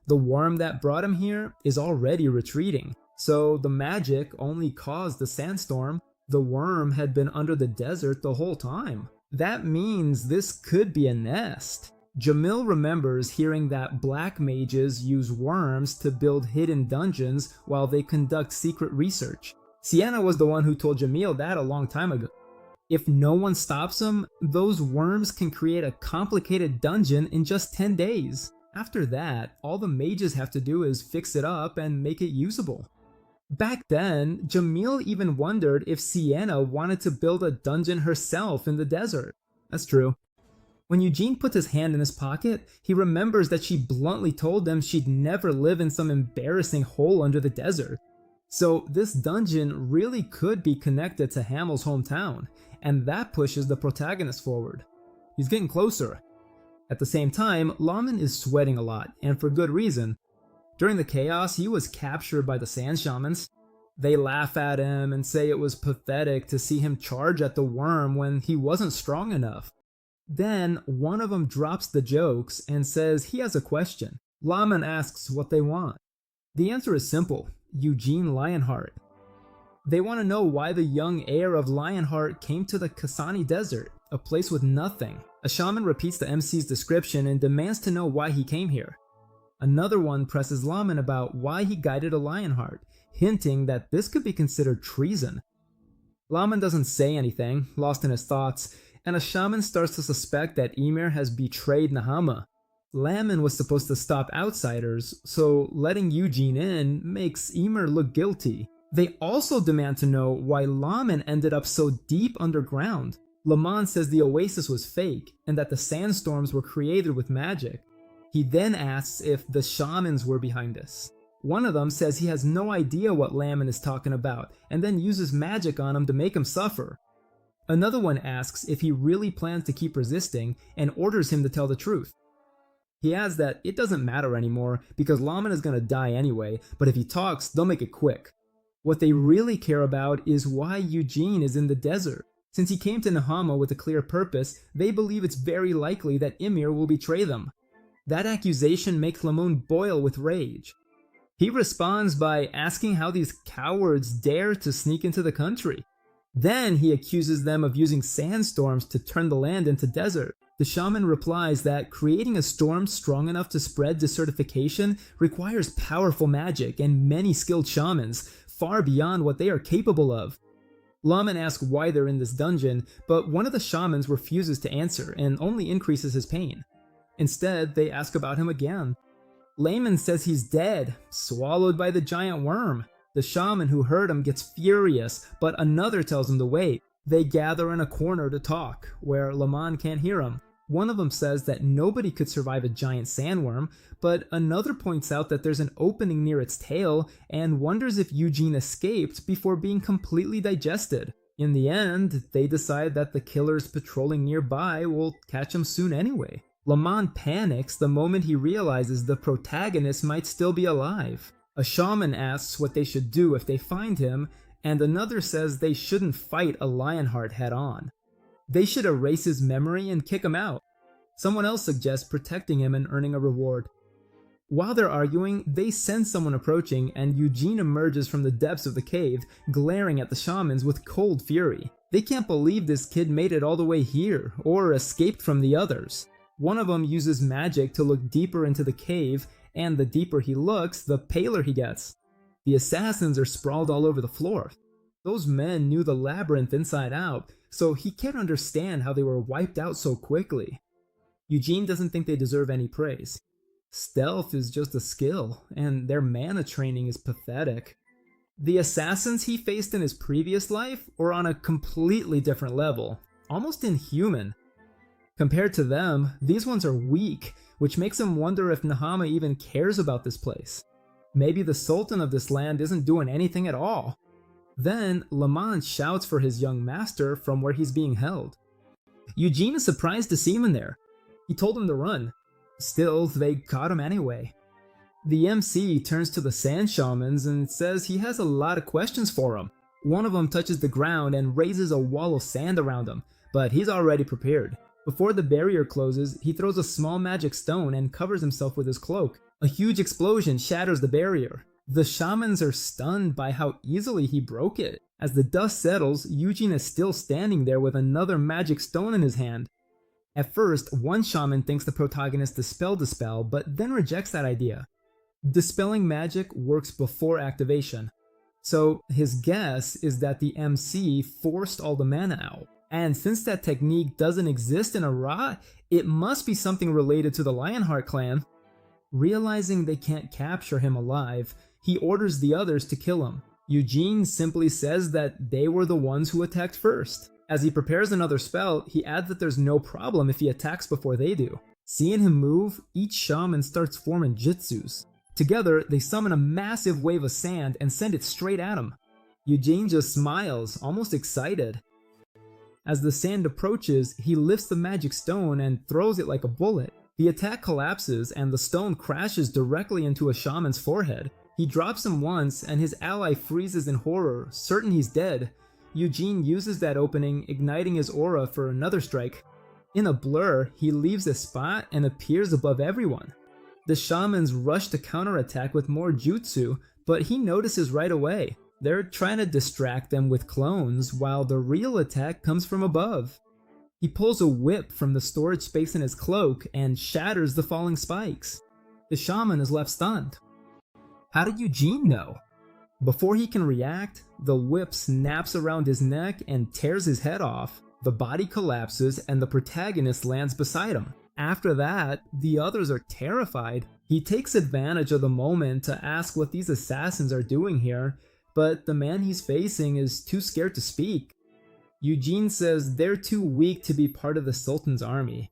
The worm that brought him here is already retreating, so the magic only caused the sandstorm. The worm had been under the desert the whole time. That means this could be a nest. Jamil remembers hearing that black mages use worms to build hidden dungeons while they conduct secret research. Sienna was the one who told Jamil that a long time ago. If no one stops them, those worms can create a complicated dungeon in just 10 days. After that, all the mages have to do is fix it up and make it usable. Back then, Jamil even wondered if Sienna wanted to build a dungeon herself in the desert. That's true. When Eugene puts his hand in his pocket, he remembers that she bluntly told him she'd never live in some embarrassing hole under the desert. So this dungeon really could be connected to Hamel's hometown, and that pushes the protagonist forward. He's getting closer. At the same time, Lawman is sweating a lot, and for good reason. During the chaos, he was captured by the sand shamans. They laugh at him and say it was pathetic to see him charge at the worm when he wasn't strong enough. Then, one of them drops the jokes and says he has a question. Lawman asks what they want. The answer is simple: Eugene Lionheart. They want to know why the young heir of Lionheart came to the Kasani Desert, a place with nothing. A shaman repeats the MC's description and demands to know why he came here. Another one presses Lawman about why he guided a Lionheart, hinting that this could be considered treason. Lawman doesn't say anything, lost in his thoughts, and a shaman starts to suspect that Ymir has betrayed Nahama. Laman was supposed to stop outsiders, so letting Eugene in makes Ymir look guilty. They also demand to know why Lawman ended up so deep underground. Lamont says the oasis was fake, and that the sandstorms were created with magic. He then asks if the shamans were behind this. One of them says he has no idea what Laman is talking about, and then uses magic on him to make him suffer. Another one asks if he really plans to keep resisting, and orders him to tell the truth. He adds that it doesn't matter anymore because Laman is gonna die anyway, but if he talks, they'll make it quick. What they really care about is why Eugene is in the desert. Since he came to Nahama with a clear purpose, they believe it's very likely that Ymir will betray them. That accusation makes Lamun boil with rage. He responds by asking how these cowards dare to sneak into the country. Then he accuses them of using sandstorms to turn the land into desert. The shaman replies that creating a storm strong enough to spread desertification requires powerful magic and many skilled shamans, far beyond what they are capable of. Laman asks why they're in this dungeon, but one of the shamans refuses to answer and only increases his pain. Instead, they ask about him again. Layman says he's dead, swallowed by the giant worm. The shaman who heard him gets furious, but another tells him to wait. They gather in a corner to talk, where Laman can't hear him. One of them says that nobody could survive a giant sandworm, but another points out that there's an opening near its tail and wonders if Eugene escaped before being completely digested. In the end, they decide that the killers patrolling nearby will catch him soon anyway. Laman panics the moment he realizes the protagonist might still be alive. A shaman asks what they should do if they find him, and another says they shouldn't fight a Lionheart head-on. They should erase his memory and kick him out. Someone else suggests protecting him and earning a reward. While they're arguing, they sense someone approaching, and Eugene emerges from the depths of the cave, glaring at the shamans with cold fury. They can't believe this kid made it all the way here, or escaped from the others. One of them uses magic to look deeper into the cave, and the deeper he looks, the paler he gets. The assassins are sprawled all over the floor. Those men knew the labyrinth inside out, so he can't understand how they were wiped out so quickly. Eugene doesn't think they deserve any praise. Stealth is just a skill, and their mana training is pathetic. The assassins he faced in his previous life were on a completely different level, almost inhuman. Compared to them, these ones are weak, which makes him wonder if Nahama even cares about this place. Maybe the Sultan of this land isn't doing anything at all. Then, Laman shouts for his young master from where he's being held. Eugene is surprised to see him in there. He told him to run. Still, they caught him anyway. The MC turns to the sand shamans and says he has a lot of questions for him. One of them touches the ground and raises a wall of sand around him, but he's already prepared. Before the barrier closes, he throws a small magic stone and covers himself with his cloak. A huge explosion shatters the barrier. The shamans are stunned by how easily he broke it. As the dust settles, Eugene is still standing there with another magic stone in his hand. At first, one shaman thinks the protagonist dispelled the spell, but then rejects that idea. Dispelling magic works before activation. So his guess is that the MC forced all the mana out. And since that technique doesn't exist in Ara, it must be something related to the Lionheart clan. Realizing they can't capture him alive, he orders the others to kill him. Eugene simply says that they were the ones who attacked first. As he prepares another spell, he adds that there's no problem if he attacks before they do. Seeing him move, each shaman starts forming jutsus. Together, they summon a massive wave of sand and send it straight at him. Eugene just smiles, almost excited. As the sand approaches, he lifts the magic stone and throws it like a bullet. The attack collapses and the stone crashes directly into a shaman's forehead. He drops him once and his ally freezes in horror, certain he's dead. Eugene uses that opening, igniting his aura for another strike. In a blur, he leaves the spot and appears above everyone. The shamans rush to counterattack with more jutsu, but he notices right away. They're trying to distract them with clones, while the real attack comes from above. He pulls a whip from the storage space in his cloak and shatters the falling spikes. The shaman is left stunned. How did Eugene know? Before he can react, the whip snaps around his neck and tears his head off. The body collapses and the protagonist lands beside him. After that, the others are terrified. He takes advantage of the moment to ask what these assassins are doing here, but the man he's facing is too scared to speak. Eugene says they're too weak to be part of the Sultan's army.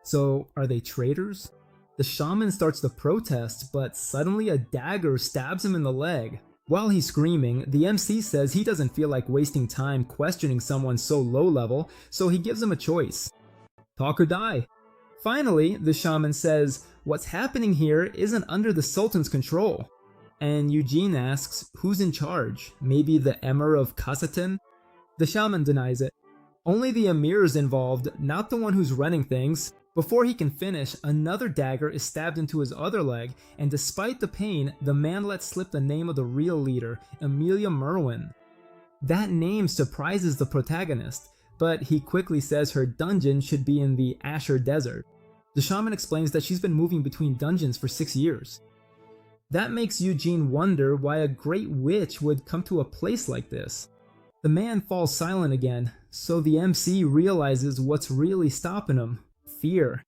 So, are they traitors? The shaman starts to protest, but suddenly a dagger stabs him in the leg. While he's screaming, the MC says he doesn't feel like wasting time questioning someone so low level, so he gives him a choice. Talk or die. Finally, the shaman says, what's happening here isn't under the Sultan's control. And Eugene asks, who's in charge? Maybe the Emir of Kasatin? The shaman denies it. Only the Emir is involved, not the one who's running things. Before he can finish, another dagger is stabbed into his other leg, and despite the pain, the man lets slip the name of the real leader, Amelia Merwin. That name surprises the protagonist, but he quickly says her dungeon should be in the Asher Desert. The shaman explains that she's been moving between dungeons for 6 years. That makes Eugene wonder why a great witch would come to a place like this. The man falls silent again, so the MC realizes what's really stopping him: fear.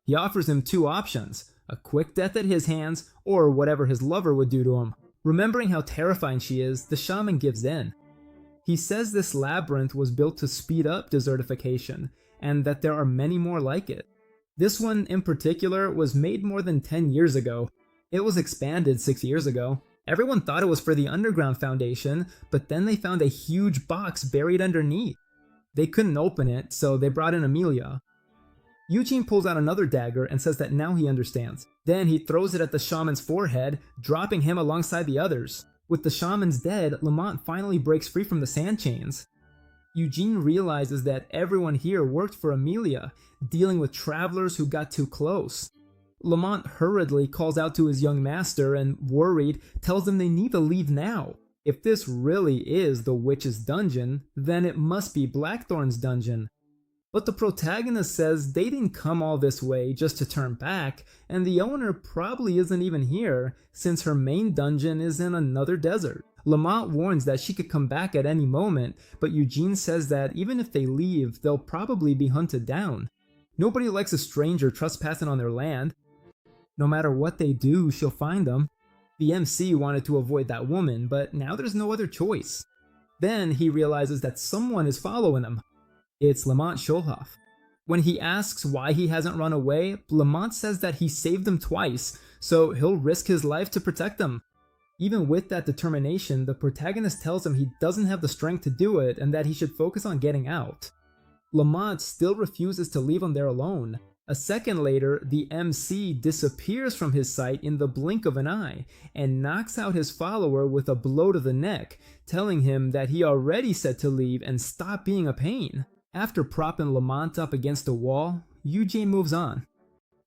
He offers him two options: a quick death at his hands, or whatever his lover would do to him. Remembering how terrifying she is, the shaman gives in. He says this labyrinth was built to speed up desertification, and that there are many more like it. This one in particular was made more than 10 years ago. It was expanded 6 years ago. Everyone thought it was for the underground foundation, but then they found a huge box buried underneath. They couldn't open it, so they brought in Amelia. Eugene pulls out another dagger and says that now he understands. Then he throws it at the shaman's forehead, dropping him alongside the others. With the shamans dead, Lamont finally breaks free from the sand chains. Eugene realizes that everyone here worked for Amelia, dealing with travelers who got too close. Lamont hurriedly calls out to his young master and, worried, tells them they need to leave now. If this really is the witch's dungeon, then it must be Blackthorn's dungeon. But the protagonist says they didn't come all this way just to turn back, and the owner probably isn't even here, since her main dungeon is in another desert. Lamont warns that she could come back at any moment, but Eugene says that even if they leave, they'll probably be hunted down. Nobody likes a stranger trespassing on their land. No matter what they do, she'll find them. The MC wanted to avoid that woman, but now there's no other choice. Then he realizes that someone is following him. It's Lamont Schulhoff. When he asks why he hasn't run away, Lamont says that he saved them twice, so he'll risk his life to protect them. Even with that determination, the protagonist tells him he doesn't have the strength to do it and that he should focus on getting out. Lamont still refuses to leave him there alone. A second later, the MC disappears from his sight in the blink of an eye and knocks out his follower with a blow to the neck, telling him that he already said to leave and stop being a pain. After propping Lamont up against a wall, Eugene moves on.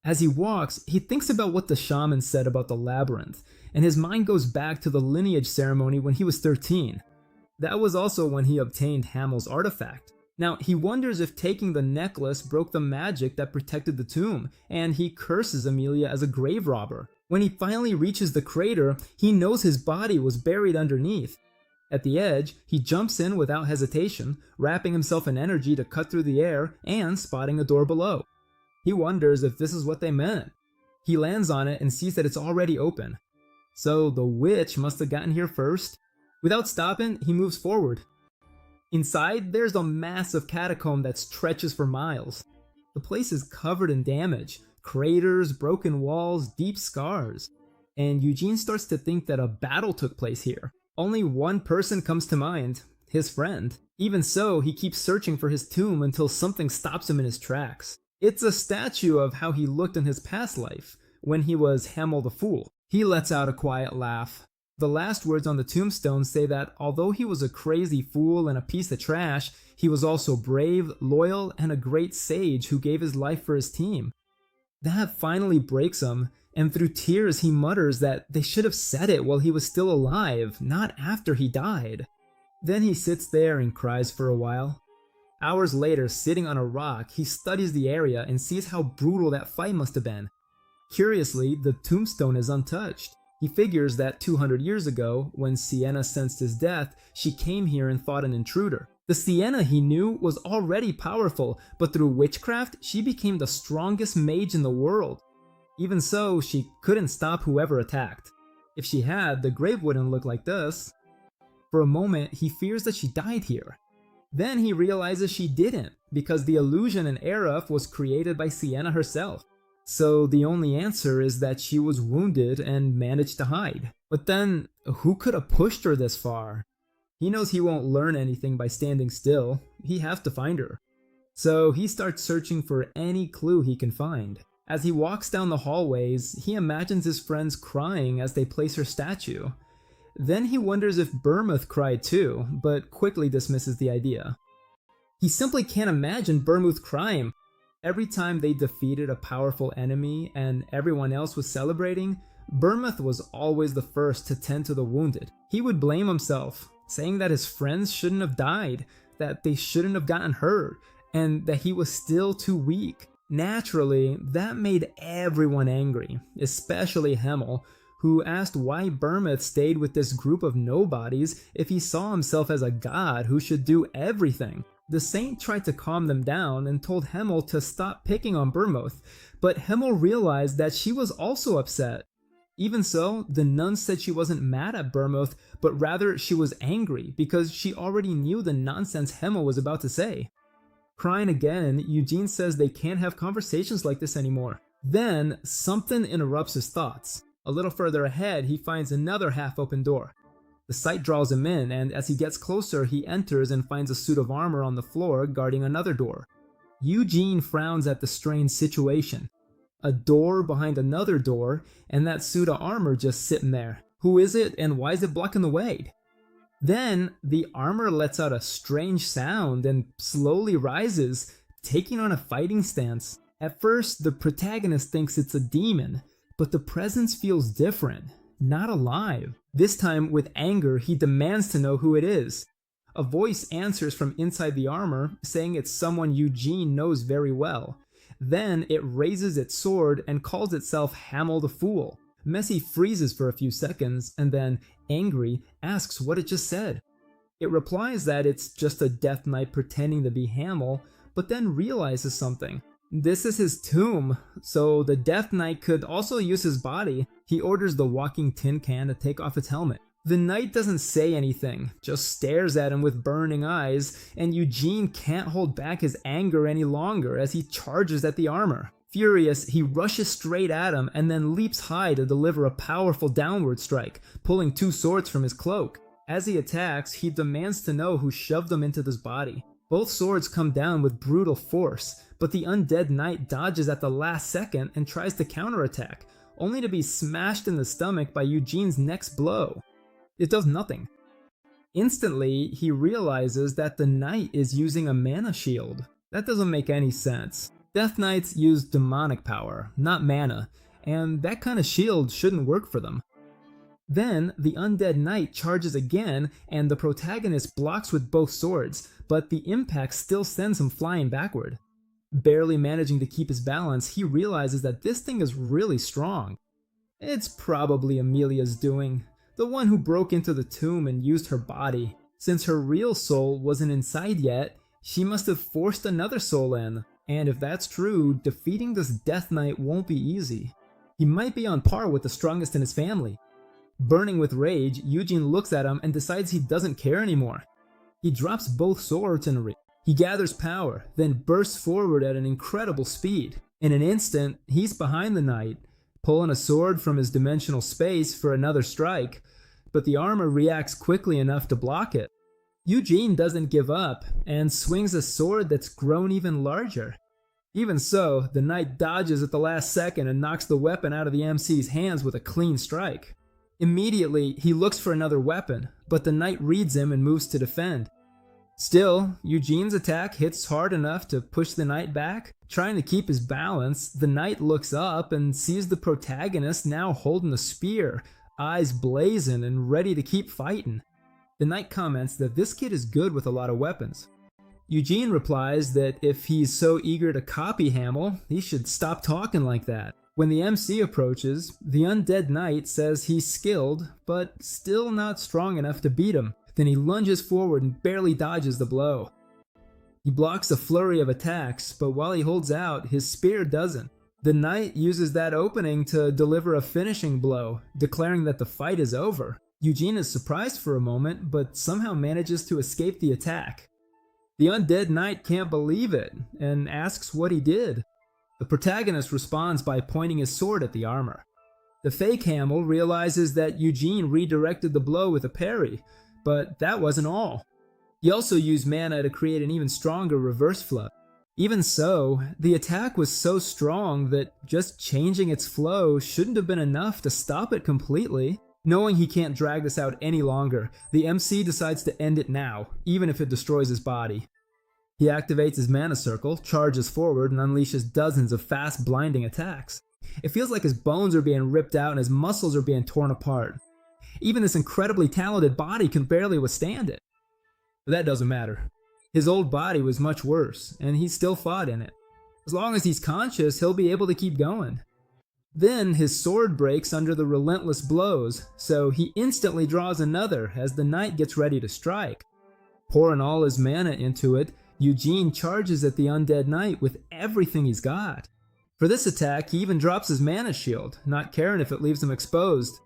As he walks, he thinks about what the shaman said about the labyrinth, and his mind goes back to the lineage ceremony when he was 13. That was also when he obtained Hamill's artifact. Now, he wonders if taking the necklace broke the magic that protected the tomb, and he curses Amelia as a grave robber. When he finally reaches the crater, he knows his body was buried underneath. At the edge, he jumps in without hesitation, wrapping himself in energy to cut through the air and spotting a door below. He wonders if this is what they meant. He lands on it and sees that it's already open. So the witch must have gotten here first. Without stopping, he moves forward. Inside, there's a massive catacomb that stretches for miles. The place is covered in damage, craters, broken walls, deep scars. And Eugene starts to think that a battle took place here. Only one person comes to mind, his friend. Even so, he keeps searching for his tomb until something stops him in his tracks. It's a statue of how he looked in his past life, when he was Hamil the Fool. He lets out a quiet laugh. The last words on the tombstone say that although he was a crazy fool and a piece of trash, he was also brave, loyal, and a great sage who gave his life for his team. That finally breaks him, and through tears he mutters that they should have said it while he was still alive, not after he died. Then he sits there and cries for a while. Hours later, sitting on a rock, he studies the area and sees how brutal that fight must have been. Curiously, the tombstone is untouched. He figures that 200 years ago, when Sienna sensed his death, she came here and fought an intruder. The Sienna he knew was already powerful, but through witchcraft, she became the strongest mage in the world. Even so, she couldn't stop whoever attacked. If she had, the grave wouldn't look like this. For a moment, he fears that she died here. Then he realizes she didn't, because the illusion in Aerith was created by Sienna herself. So the only answer is that she was wounded and managed to hide. But then, who could have pushed her this far? He knows he won't learn anything by standing still. He has to find her. So he starts searching for any clue he can find. As he walks down the hallways, he imagines his friends crying as they place her statue. Then he wonders if Bermuth cried too, but quickly dismisses the idea. He simply can't imagine Bermuth crying. Every time they defeated a powerful enemy and everyone else was celebrating, Bermuth was always the first to tend to the wounded. He would blame himself, saying that his friends shouldn't have died, that they shouldn't have gotten hurt, and that he was still too weak. Naturally, that made everyone angry, especially Hemel, who asked why Bermuth stayed with this group of nobodies if he saw himself as a god who should do everything. The saint tried to calm them down and told Hemel to stop picking on Bermuth, but Hemel realized that she was also upset. Even so, the nun said she wasn't mad at Bermuth, but rather she was angry because she already knew the nonsense Hema was about to say. Crying again, Eugene says they can't have conversations like this anymore. Then, something interrupts his thoughts. A little further ahead, he finds another half-open door. The sight draws him in, and as he gets closer, he enters and finds a suit of armor on the floor guarding another door. Eugene frowns at the strange situation. A door behind another door, and that suit of armor just sitting there. Who is it, and why is it blocking the way? Then, the armor lets out a strange sound and slowly rises, taking on a fighting stance. At first, the protagonist thinks it's a demon, but the presence feels different, not alive. This time, with anger, he demands to know who it is. A voice answers from inside the armor, saying it's someone Eugene knows very well. Then, it raises its sword and calls itself Hamel the Fool. Messi freezes for a few seconds, and then, angry, asks what it just said. It replies that it's just a Death Knight pretending to be Hamel, but then realizes something. This is his tomb, so the Death Knight could also use his body. He orders the walking tin can to take off its helmet. The knight doesn't say anything, just stares at him with burning eyes, and Eugene can't hold back his anger any longer as he charges at the armor. Furious, he rushes straight at him and then leaps high to deliver a powerful downward strike, pulling two swords from his cloak. As he attacks, he demands to know who shoved them into this body. Both swords come down with brutal force, but the undead knight dodges at the last second and tries to counterattack, only to be smashed in the stomach by Eugene's next blow. It does nothing. Instantly, he realizes that the knight is using a mana shield. That doesn't make any sense. Death Knights use demonic power, not mana, and that kind of shield shouldn't work for them. Then, the undead knight charges again, and the protagonist blocks with both swords, but the impact still sends him flying backward. Barely managing to keep his balance, he realizes that this thing is really strong. It's probably Amelia's doing, the one who broke into the tomb and used her body. Since her real soul wasn't inside yet, she must have forced another soul in, and if that's true, defeating this Death Knight won't be easy. He might be on par with the strongest in his family. Burning with rage, Eugene looks at him and decides he doesn't care anymore. He drops both swords in a ring. He gathers power, then bursts forward at an incredible speed. In an instant, he's behind the knight, pulling a sword from his dimensional space for another strike, but the armor reacts quickly enough to block it. Eugene doesn't give up, and swings a sword that's grown even larger. Even so, the knight dodges at the last second and knocks the weapon out of the MC's hands with a clean strike. Immediately, he looks for another weapon, but the knight reads him and moves to defend. Still, Eugene's attack hits hard enough to push the knight back. Trying to keep his balance, the knight looks up and sees the protagonist now holding a spear, eyes blazing and ready to keep fighting. The knight comments that this kid is good with a lot of weapons. Eugene replies that if he's so eager to copy Hamel, he should stop talking like that. When the MC approaches, the undead knight says he's skilled, but still not strong enough to beat him. Then he lunges forward and barely dodges the blow. He blocks a flurry of attacks, but while he holds out, his spear doesn't. The knight uses that opening to deliver a finishing blow, declaring that the fight is over. Eugene is surprised for a moment, but somehow manages to escape the attack. The undead knight can't believe it, and asks what he did. The protagonist responds by pointing his sword at the armor. The fake Hamel realizes that Eugene redirected the blow with a parry, but that wasn't all. He also used mana to create an even stronger reverse flip. Even so, the attack was so strong that just changing its flow shouldn't have been enough to stop it completely. Knowing he can't drag this out any longer, the MC decides to end it now, even if it destroys his body. He activates his mana circle, charges forward, and unleashes dozens of fast, blinding attacks. It feels like his bones are being ripped out and his muscles are being torn apart. Even this incredibly talented body can barely withstand it. But that doesn't matter. His old body was much worse, and he still fought in it. As long as he's conscious, he'll be able to keep going. Then his sword breaks under the relentless blows, so he instantly draws another as the knight gets ready to strike. Pouring all his mana into it, Eugene charges at the undead knight with everything he's got. For this attack, he even drops his mana shield, not caring if it leaves him exposed.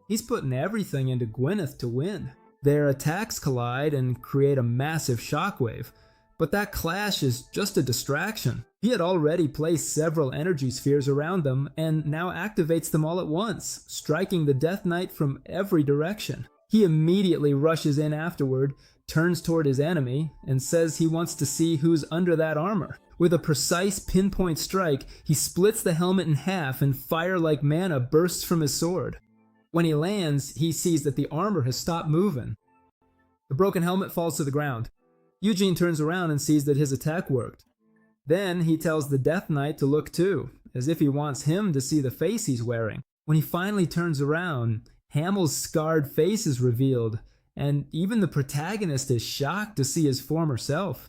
He's putting everything into Gwyneth to win. Their attacks collide and create a massive shockwave, but that clash is just a distraction. He had already placed several energy spheres around them and now activates them all at once, striking the Death Knight from every direction. He immediately rushes in afterward, turns toward his enemy, and says he wants to see who's under that armor. With a precise pinpoint strike, he splits the helmet in half and fire-like mana bursts from his sword. When he lands, he sees that the armor has stopped moving. The broken helmet falls to the ground. Eugene turns around and sees that his attack worked. Then he tells the Death Knight to look too, as if he wants him to see the face he's wearing. When he finally turns around, Hamill's scarred face is revealed, and even the protagonist is shocked to see his former self.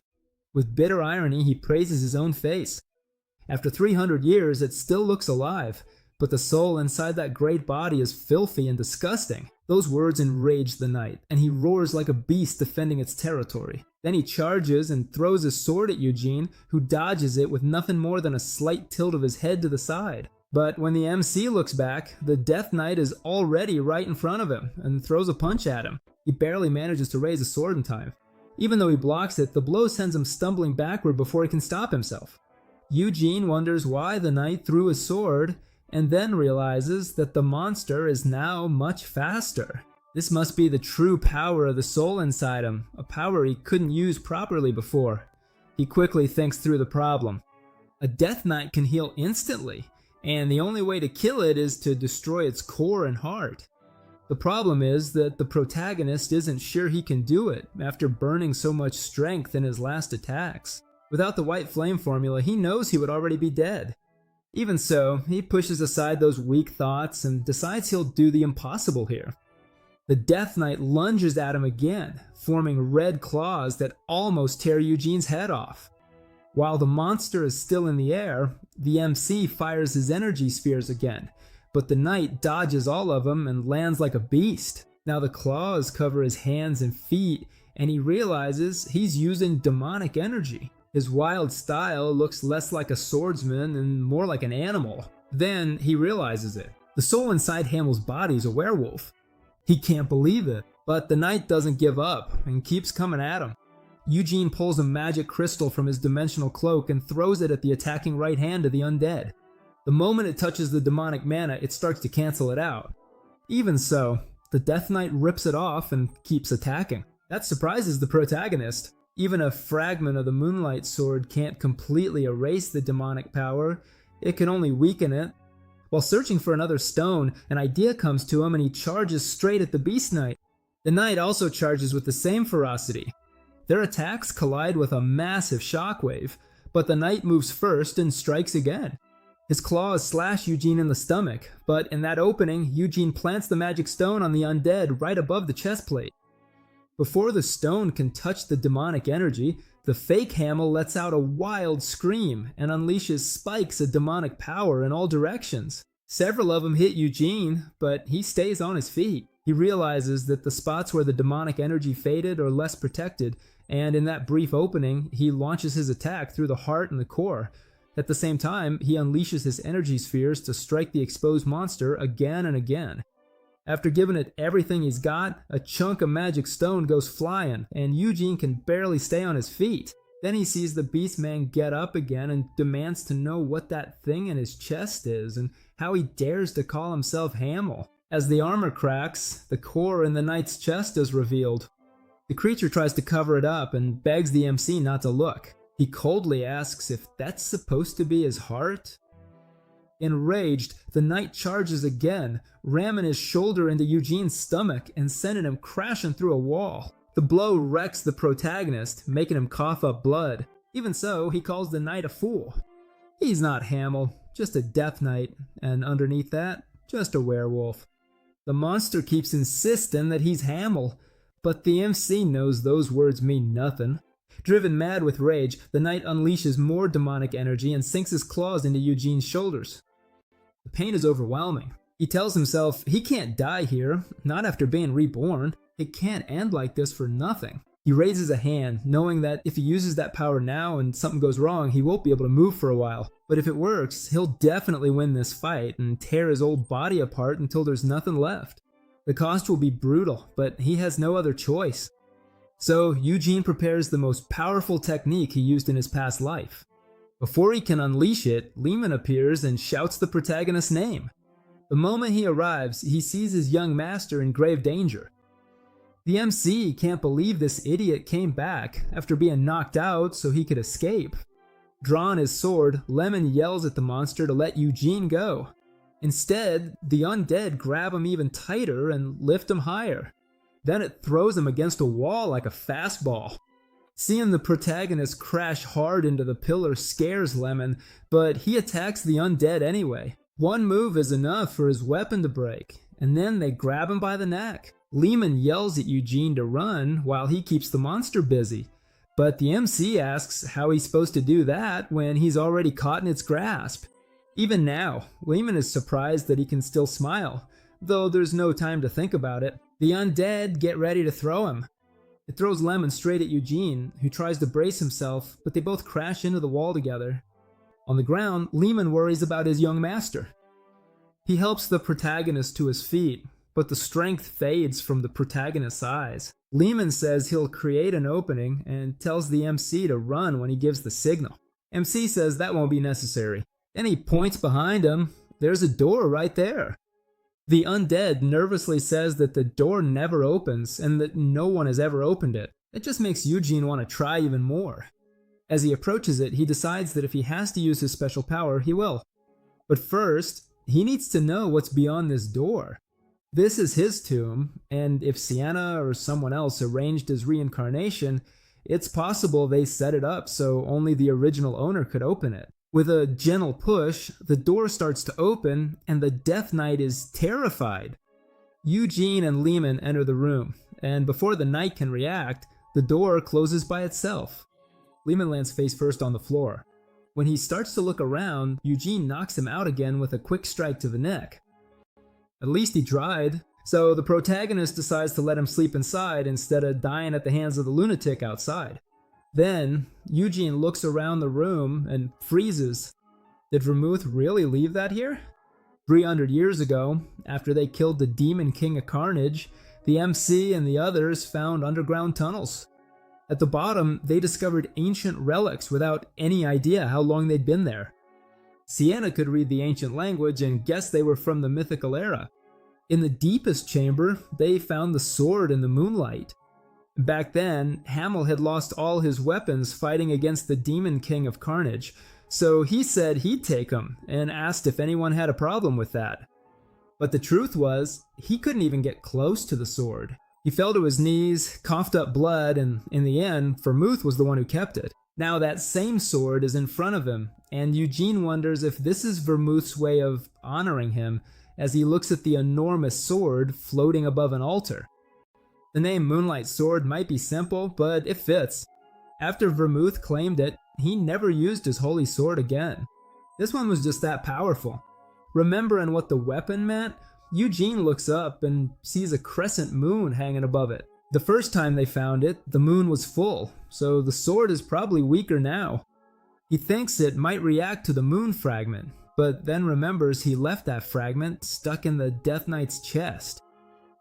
With bitter irony, he praises his own face. After 300 years, it still looks alive, but the soul inside that great body is filthy and disgusting. Those words enrage the knight, and he roars like a beast defending its territory. Then he charges and throws his sword at Eugene, who dodges it with nothing more than a slight tilt of his head to the side. But when the MC looks back, the Death Knight is already right in front of him and throws a punch at him. He barely manages to raise his sword in time. Even though he blocks it, the blow sends him stumbling backward before he can stop himself. Eugene wonders why the knight threw his sword, and then realizes that the monster is now much faster. This must be the true power of the soul inside him, a power he couldn't use properly before. He quickly thinks through the problem. A Death Knight can heal instantly, and the only way to kill it is to destroy its core and heart. The problem is that the protagonist isn't sure he can do it after burning so much strength in his last attacks. Without the white flame formula, he knows he would already be dead. Even so, he pushes aside those weak thoughts and decides he'll do the impossible here. The Death Knight lunges at him again, forming red claws that almost tear Eugene's head off. While the monster is still in the air, the MC fires his energy spheres again, but the knight dodges all of them and lands like a beast. Now the claws cover his hands and feet, and he realizes he's using demonic energy. His wild style looks less like a swordsman and more like an animal. Then he realizes it. The soul inside Hamill's body is a werewolf. He can't believe it, but the knight doesn't give up and keeps coming at him. Eugene pulls a magic crystal from his dimensional cloak and throws it at the attacking right hand of the undead. The moment it touches the demonic mana, it starts to cancel it out. Even so, the Death Knight rips it off and keeps attacking. That surprises the protagonist. Even a fragment of the Moonlight Sword can't completely erase the demonic power, it can only weaken it. While searching for another stone, an idea comes to him and he charges straight at the Beast Knight. The knight also charges with the same ferocity. Their attacks collide with a massive shockwave, but the knight moves first and strikes again. His claws slash Eugene in the stomach, but in that opening, Eugene plants the magic stone on the undead right above the chest plate. Before the stone can touch the demonic energy, the fake Hamill lets out a wild scream and unleashes spikes of demonic power in all directions. Several of them hit Eugene, but he stays on his feet. He realizes that the spots where the demonic energy faded are less protected, and in that brief opening, he launches his attack through the heart and the core. At the same time, he unleashes his energy spheres to strike the exposed monster again and again. After giving it everything he's got, a chunk of magic stone goes flying, and Eugene can barely stay on his feet. Then he sees the Beastman get up again and demands to know what that thing in his chest is, and how he dares to call himself Hamill. As the armor cracks, the core in the knight's chest is revealed. The creature tries to cover it up and begs the MC not to look. He coldly asks if that's supposed to be his heart. Enraged, the knight charges again, ramming his shoulder into Eugene's stomach and sending him crashing through a wall. The blow wrecks the protagonist, making him cough up blood. Even so, he calls the knight a fool. He's not Hamill, just a Death Knight, and underneath that, just a werewolf. The monster keeps insisting that he's Hamill, but the MC knows those words mean nothing. Driven mad with rage, the knight unleashes more demonic energy and sinks his claws into Eugene's shoulders. The pain is overwhelming. He tells himself he can't die here, not after being reborn. It can't end like this for nothing. He raises a hand, knowing that if he uses that power now and something goes wrong, he won't be able to move for a while. But if it works, he'll definitely win this fight and tear his old body apart until there's nothing left. The cost will be brutal, but he has no other choice. So Eugene prepares the most powerful technique he used in his past life. Before he can unleash it, Lehman appears and shouts the protagonist's name. The moment he arrives, he sees his young master in grave danger. The MC can't believe this idiot came back after being knocked out so he could escape. Drawing his sword, Lemon yells at the monster to let Eugene go. Instead, the undead grab him even tighter and lift him higher. Then it throws him against a wall like a fastball. Seeing the protagonist crash hard into the pillar scares Lemon, but he attacks the undead anyway. One move is enough for his weapon to break, and then they grab him by the neck. Lehman yells at Eugene to run while he keeps the monster busy, but the MC asks how he's supposed to do that when he's already caught in its grasp. Even now, Lehman is surprised that he can still smile, though there's no time to think about it. The undead get ready to throw him. It throws Lemon straight at Eugene, who tries to brace himself, but they both crash into the wall together. On the ground, Lehman worries about his young master. He helps the protagonist to his feet, but the strength fades from the protagonist's eyes. Lehman says he'll create an opening and tells the MC to run when he gives the signal. MC says that won't be necessary. Then he points behind him. There's a door right there. The undead nervously says that the door never opens and that no one has ever opened it. It just makes Eugene want to try even more. As he approaches it, he decides that if he has to use his special power, he will. But first, he needs to know what's beyond this door. This is his tomb, and if Sienna or someone else arranged his reincarnation, it's possible they set it up so only the original owner could open it. With a gentle push, the door starts to open, and the Death Knight is terrified. Eugene and Lehman enter the room, and before the knight can react, the door closes by itself. Lehman lands face first on the floor. When he starts to look around, Eugene knocks him out again with a quick strike to the neck. At least he tried, so the protagonist decides to let him sleep inside instead of dying at the hands of the lunatic outside. Then, Eugene looks around the room and freezes. Did Vermouth really leave that here? 300 years ago, after they killed the Demon King of Carnage, the MC and the others found underground tunnels. At the bottom, they discovered ancient relics without any idea how long they'd been there. Sienna could read the ancient language and guessed they were from the mythical era. In the deepest chamber, they found the sword in the moonlight. Back then, Hamill had lost all his weapons fighting against the Demon King of Carnage, so he said he'd take them and asked if anyone had a problem with that. But the truth was, he couldn't even get close to the sword. He fell to his knees, coughed up blood, and in the end, Vermouth was the one who kept it. Now that same sword is in front of him, and Eugene wonders if this is Vermouth's way of honoring him as he looks at the enormous sword floating above an altar. The name Moonlight Sword might be simple, but it fits. After Vermouth claimed it, he never used his holy sword again. This one was just that powerful. Remembering what the weapon meant, Eugene looks up and sees a crescent moon hanging above it. The first time they found it, the moon was full, so the sword is probably weaker now. He thinks it might react to the moon fragment, but then remembers he left that fragment stuck in the Death Knight's chest.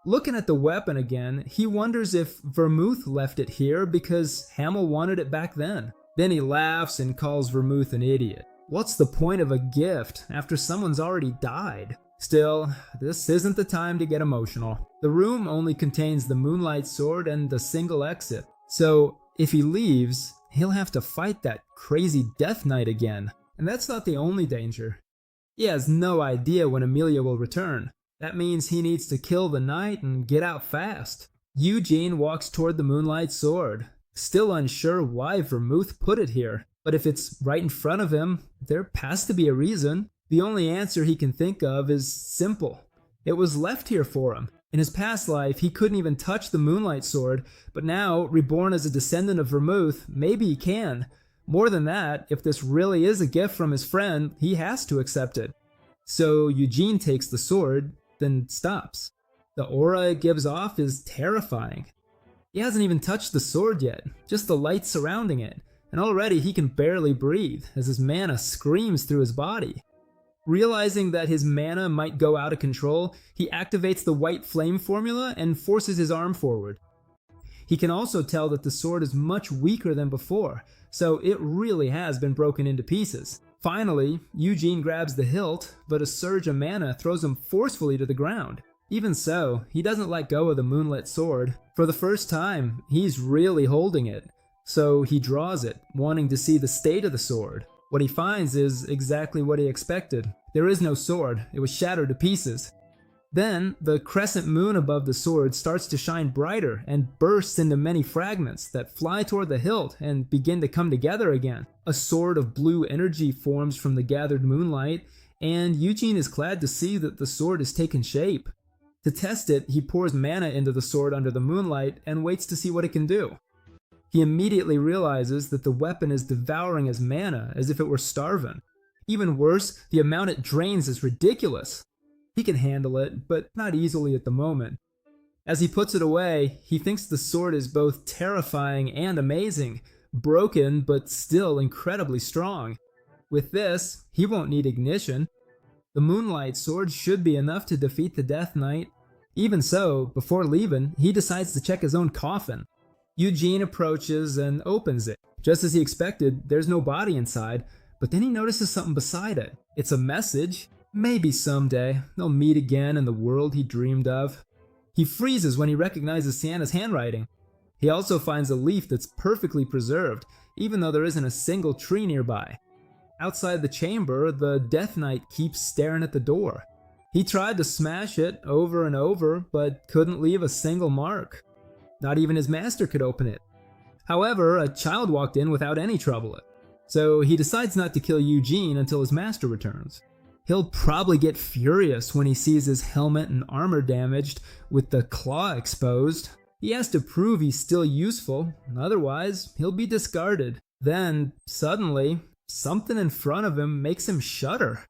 Looking at the weapon again, he wonders if Vermouth left it here because Hamill wanted it back then. Then he laughs and calls Vermouth an idiot. What's the point of a gift after someone's already died? Still, this isn't the time to get emotional. The room only contains the Moonlight Sword and a single exit. So, if he leaves, he'll have to fight that crazy Death Knight again. And that's not the only danger. He has no idea when Amelia will return. That means he needs to kill the knight and get out fast. Eugene walks toward the Moonlight Sword, still unsure why Vermouth put it here. But if it's right in front of him, there has to be a reason. The only answer he can think of is simple. It was left here for him. In his past life, he couldn't even touch the Moonlight Sword, but now, reborn as a descendant of Vermouth, maybe he can. More than that, if this really is a gift from his friend, he has to accept it. So Eugene takes the sword, then stops. The aura it gives off is terrifying. He hasn't even touched the sword yet, just the light surrounding it, and already he can barely breathe as his mana screams through his body. Realizing that his mana might go out of control, he activates the white flame formula and forces his arm forward. He can also tell that the sword is much weaker than before, so it really has been broken into pieces. Finally, Eugene grabs the hilt, but a surge of mana throws him forcefully to the ground. Even so, he doesn't let go of the moonlit sword. For the first time, he's really holding it, so he draws it, wanting to see the state of the sword. What he finds is exactly what he expected. There is no sword, it was shattered to pieces. Then, the crescent moon above the sword starts to shine brighter and bursts into many fragments that fly toward the hilt and begin to come together again. A sword of blue energy forms from the gathered moonlight, and Eugene is glad to see that the sword has taken shape. To test it, he pours mana into the sword under the moonlight and waits to see what it can do. He immediately realizes that the weapon is devouring his mana as if it were starving. Even worse, the amount it drains is ridiculous. He can handle it, but not easily at the moment. As he puts it away, he thinks the sword is both terrifying and amazing, broken but still incredibly strong. With this, he won't need ignition. The moonlight sword should be enough to defeat the Death Knight. Even so, before leaving, he decides to check his own coffin. Eugene approaches and opens it. Just as he expected, there's no body inside, but then he notices something beside it. It's a message. Maybe someday they'll meet again in the world he dreamed of. He freezes when he recognizes Sienna's handwriting. He also finds a leaf that's perfectly preserved, even though there isn't a single tree nearby. Outside the chamber, the Death Knight keeps staring at the door. He tried to smash it over and over, but couldn't leave a single mark. Not even his master could open it. However, a child walked in without any trouble, so he decides not to kill Eugene until his master returns. He'll probably get furious when he sees his helmet and armor damaged with the claw exposed. He has to prove he's still useful, otherwise he'll be discarded. Then, suddenly, something in front of him makes him shudder.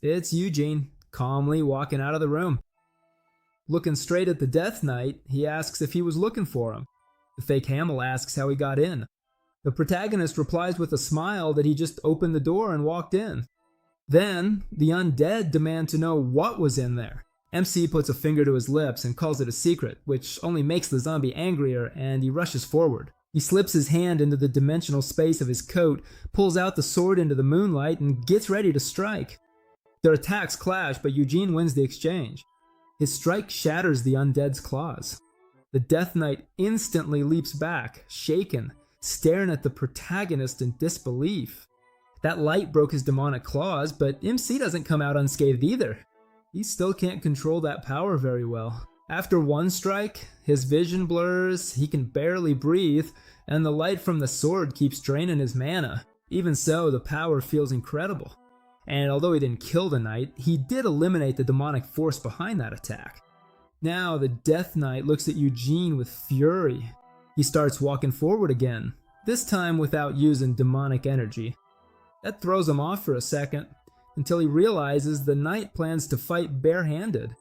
It's Eugene, calmly walking out of the room. Looking straight at the Death Knight, he asks if he was looking for him. The fake Hamel asks how he got in. The protagonist replies with a smile that he just opened the door and walked in. Then, the undead demand to know what was in there. MC puts a finger to his lips and calls it a secret, which only makes the zombie angrier, and he rushes forward. He slips his hand into the dimensional space of his coat, pulls out the sword into the moonlight, and gets ready to strike. Their attacks clash, but Eugene wins the exchange. His strike shatters the undead's claws. The Death Knight instantly leaps back, shaken, staring at the protagonist in disbelief. That light broke his demonic claws, but MC doesn't come out unscathed either. He still can't control that power very well. After one strike, his vision blurs, he can barely breathe, and the light from the sword keeps draining his mana. Even so, the power feels incredible. And although he didn't kill the knight, he did eliminate the demonic force behind that attack. Now the Death Knight looks at Eugene with fury. He starts walking forward again, this time without using demonic energy. That throws him off for a second, until he realizes the knight plans to fight barehanded.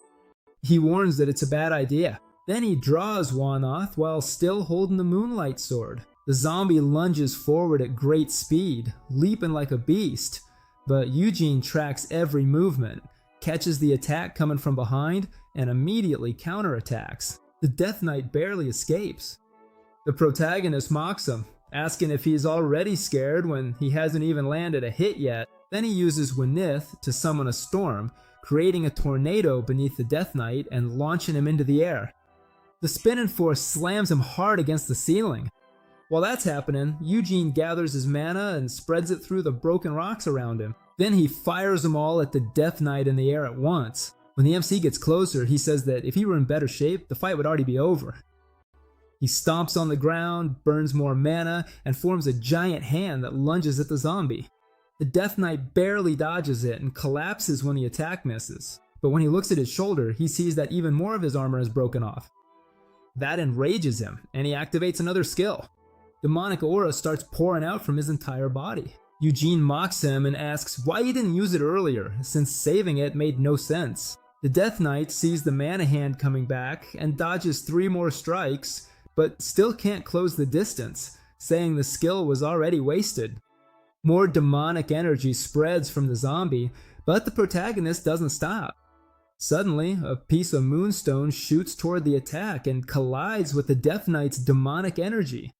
He warns that it's a bad idea. Then he draws Wanoth while still holding the moonlight sword. The zombie lunges forward at great speed, leaping like a beast, but Eugene tracks every movement, catches the attack coming from behind, and immediately counterattacks. The Death Knight barely escapes. The protagonist mocks him, asking if he's already scared when he hasn't even landed a hit yet. Then he uses Wynith to summon a storm, creating a tornado beneath the Death Knight and launching him into the air. The spinning force slams him hard against the ceiling. While that's happening, Eugene gathers his mana and spreads it through the broken rocks around him. Then he fires them all at the Death Knight in the air at once. When the MC gets closer, he says that if he were in better shape, the fight would already be over. He stomps on the ground, burns more mana, and forms a giant hand that lunges at the zombie. The Death Knight barely dodges it and collapses when the attack misses. But when he looks at his shoulder, he sees that even more of his armor is broken off. That enrages him, and he activates another skill. Demonic aura starts pouring out from his entire body. Eugene mocks him and asks why he didn't use it earlier, since saving it made no sense. The Death Knight sees the mana hand coming back and dodges 3 more strikes, but still can't close the distance, saying the skill was already wasted. More demonic energy spreads from the zombie, but the protagonist doesn't stop. Suddenly, a piece of moonstone shoots toward the attack and collides with the Death Knight's demonic energy.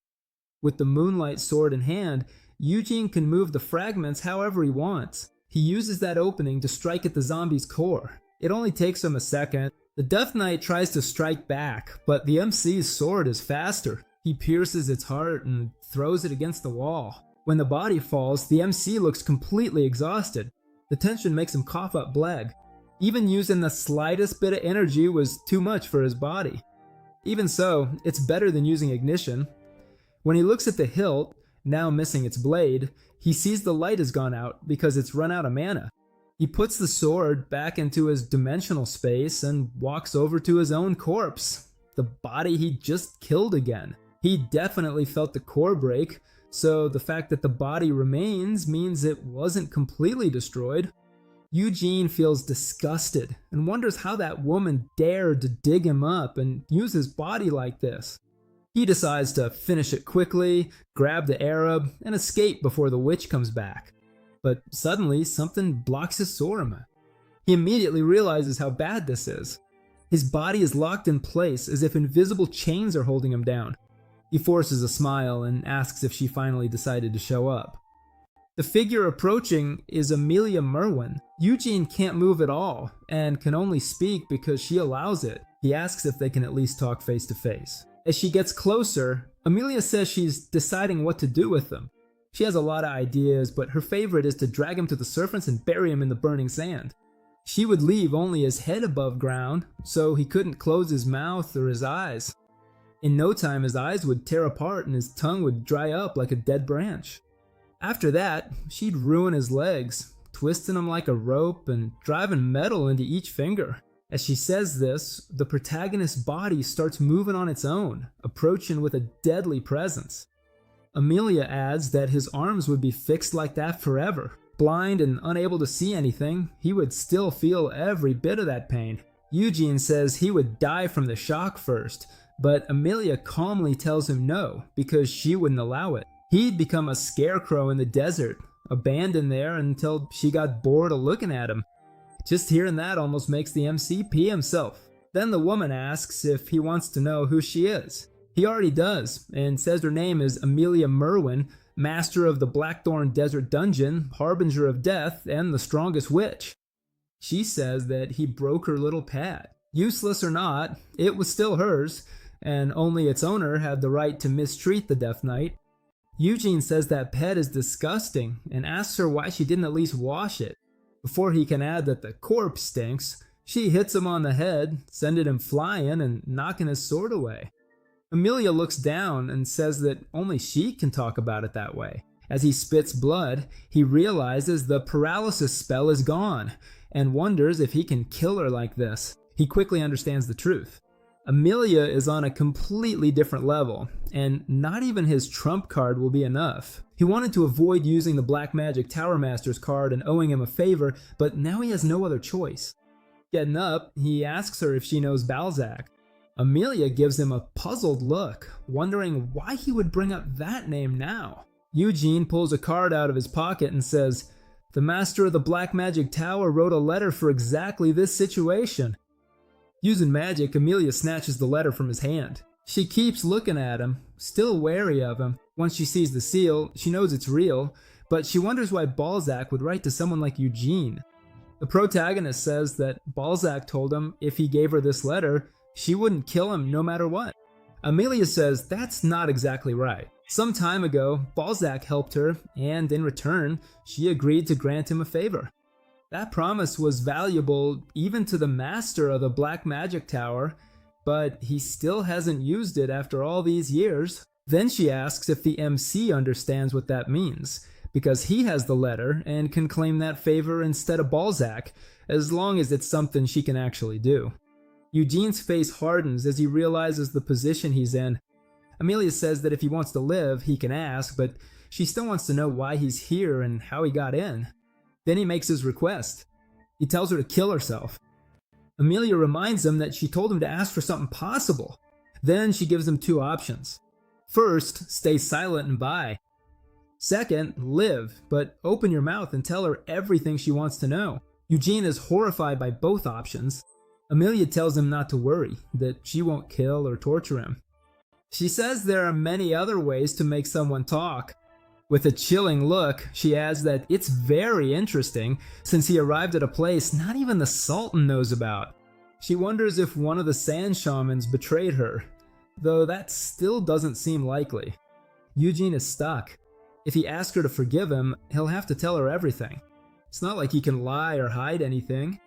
With the moonlight sword in hand, Eugene can move the fragments however he wants. He uses that opening to strike at the zombie's core. It only takes him a second. The Death Knight tries to strike back, but the MC's sword is faster. He pierces its heart and throws it against the wall. When the body falls, the MC looks completely exhausted. The tension makes him cough up blood. Even using the slightest bit of energy was too much for his body. Even so, it's better than using ignition. When he looks at the hilt, now missing its blade, he sees the light has gone out because it's run out of mana. He puts the sword back into his dimensional space and walks over to his own corpse, the body he just killed again. He definitely felt the core break, so the fact that the body remains means it wasn't completely destroyed. Eugene feels disgusted and wonders how that woman dared to dig him up and use his body like this. He decides to finish it quickly, grab the Arab, and escape before the witch comes back. But suddenly, something blocks his Sorima. He immediately realizes how bad this is. His body is locked in place as if invisible chains are holding him down. He forces a smile and asks if she finally decided to show up. The figure approaching is Amelia Merwin. Eugene can't move at all and can only speak because she allows it. He asks if they can at least talk face to face. As she gets closer, Amelia says she's deciding what to do with him. She has a lot of ideas, but her favorite is to drag him to the surface and bury him in the burning sand. She would leave only his head above ground, so he couldn't close his mouth or his eyes. In no time, his eyes would tear apart and his tongue would dry up like a dead branch. After that, she'd ruin his legs, twisting them like a rope and driving metal into each finger. As she says this, the protagonist's body starts moving on its own, approaching with a deadly presence. Amelia adds that his arms would be fixed like that forever. Blind and unable to see anything, he would still feel every bit of that pain. Eugene says he would die from the shock first, but Amelia calmly tells him no, because she wouldn't allow it. He'd become a scarecrow in the desert, abandoned there until she got bored of looking at him. Just hearing that almost makes the MC pee himself. Then the woman asks if he wants to know who she is. He already does, and says her name is Amelia Merwin, master of the Blackthorn Desert Dungeon, harbinger of death, and the strongest witch. She says that he broke her little pet. Useless or not, it was still hers, and only its owner had the right to mistreat the Death Knight. Eugene says that pet is disgusting, and asks her why she didn't at least wash it. Before he can add that the corpse stinks, she hits him on the head, sending him flying and knocking his sword away. Amelia looks down and says that only she can talk about it that way. As he spits blood, he realizes the paralysis spell is gone, and wonders if he can kill her like this. He quickly understands the truth. Amelia is on a completely different level, and not even his trump card will be enough. He wanted to avoid using the Black Magic Tower Master's card and owing him a favor, but now he has no other choice. Getting up, he asks her if she knows Balzac. Amelia gives him a puzzled look, wondering why he would bring up that name now. Eugene pulls a card out of his pocket and says, "The master of the Black Magic Tower wrote a letter for exactly this situation." Using magic, Amelia snatches the letter from his hand. She keeps looking at him, still wary of him. Once she sees the seal, she knows it's real, but she wonders why Balzac would write to someone like Eugene. The protagonist says that Balzac told him if he gave her this letter, she wouldn't kill him no matter what. Amelia says that's not exactly right. Some time ago, Balzac helped her, and in return, she agreed to grant him a favor. That promise was valuable even to the master of the Black Magic Tower, but he still hasn't used it after all these years. Then she asks if the MC understands what that means, because he has the letter and can claim that favor instead of Balzac, as long as it's something she can actually do. Eugene's face hardens as he realizes the position he's in. Amelia says that if he wants to live, he can ask, but she still wants to know why he's here and how he got in. Then he makes his request. He tells her to kill herself. Amelia reminds him that she told him to ask for something possible. Then she gives him two options. First, stay silent and buy. Second, live, but open your mouth and tell her everything she wants to know. Eugene is horrified by both options. Amelia tells him not to worry, that she won't kill or torture him. She says there are many other ways to make someone talk. With a chilling look, she adds that it's very interesting since he arrived at a place not even the Sultan knows about. She wonders if one of the sand shamans betrayed her, though that still doesn't seem likely. Eugene is stuck. If he asks her to forgive him, he'll have to tell her everything. It's not like he can lie or hide anything.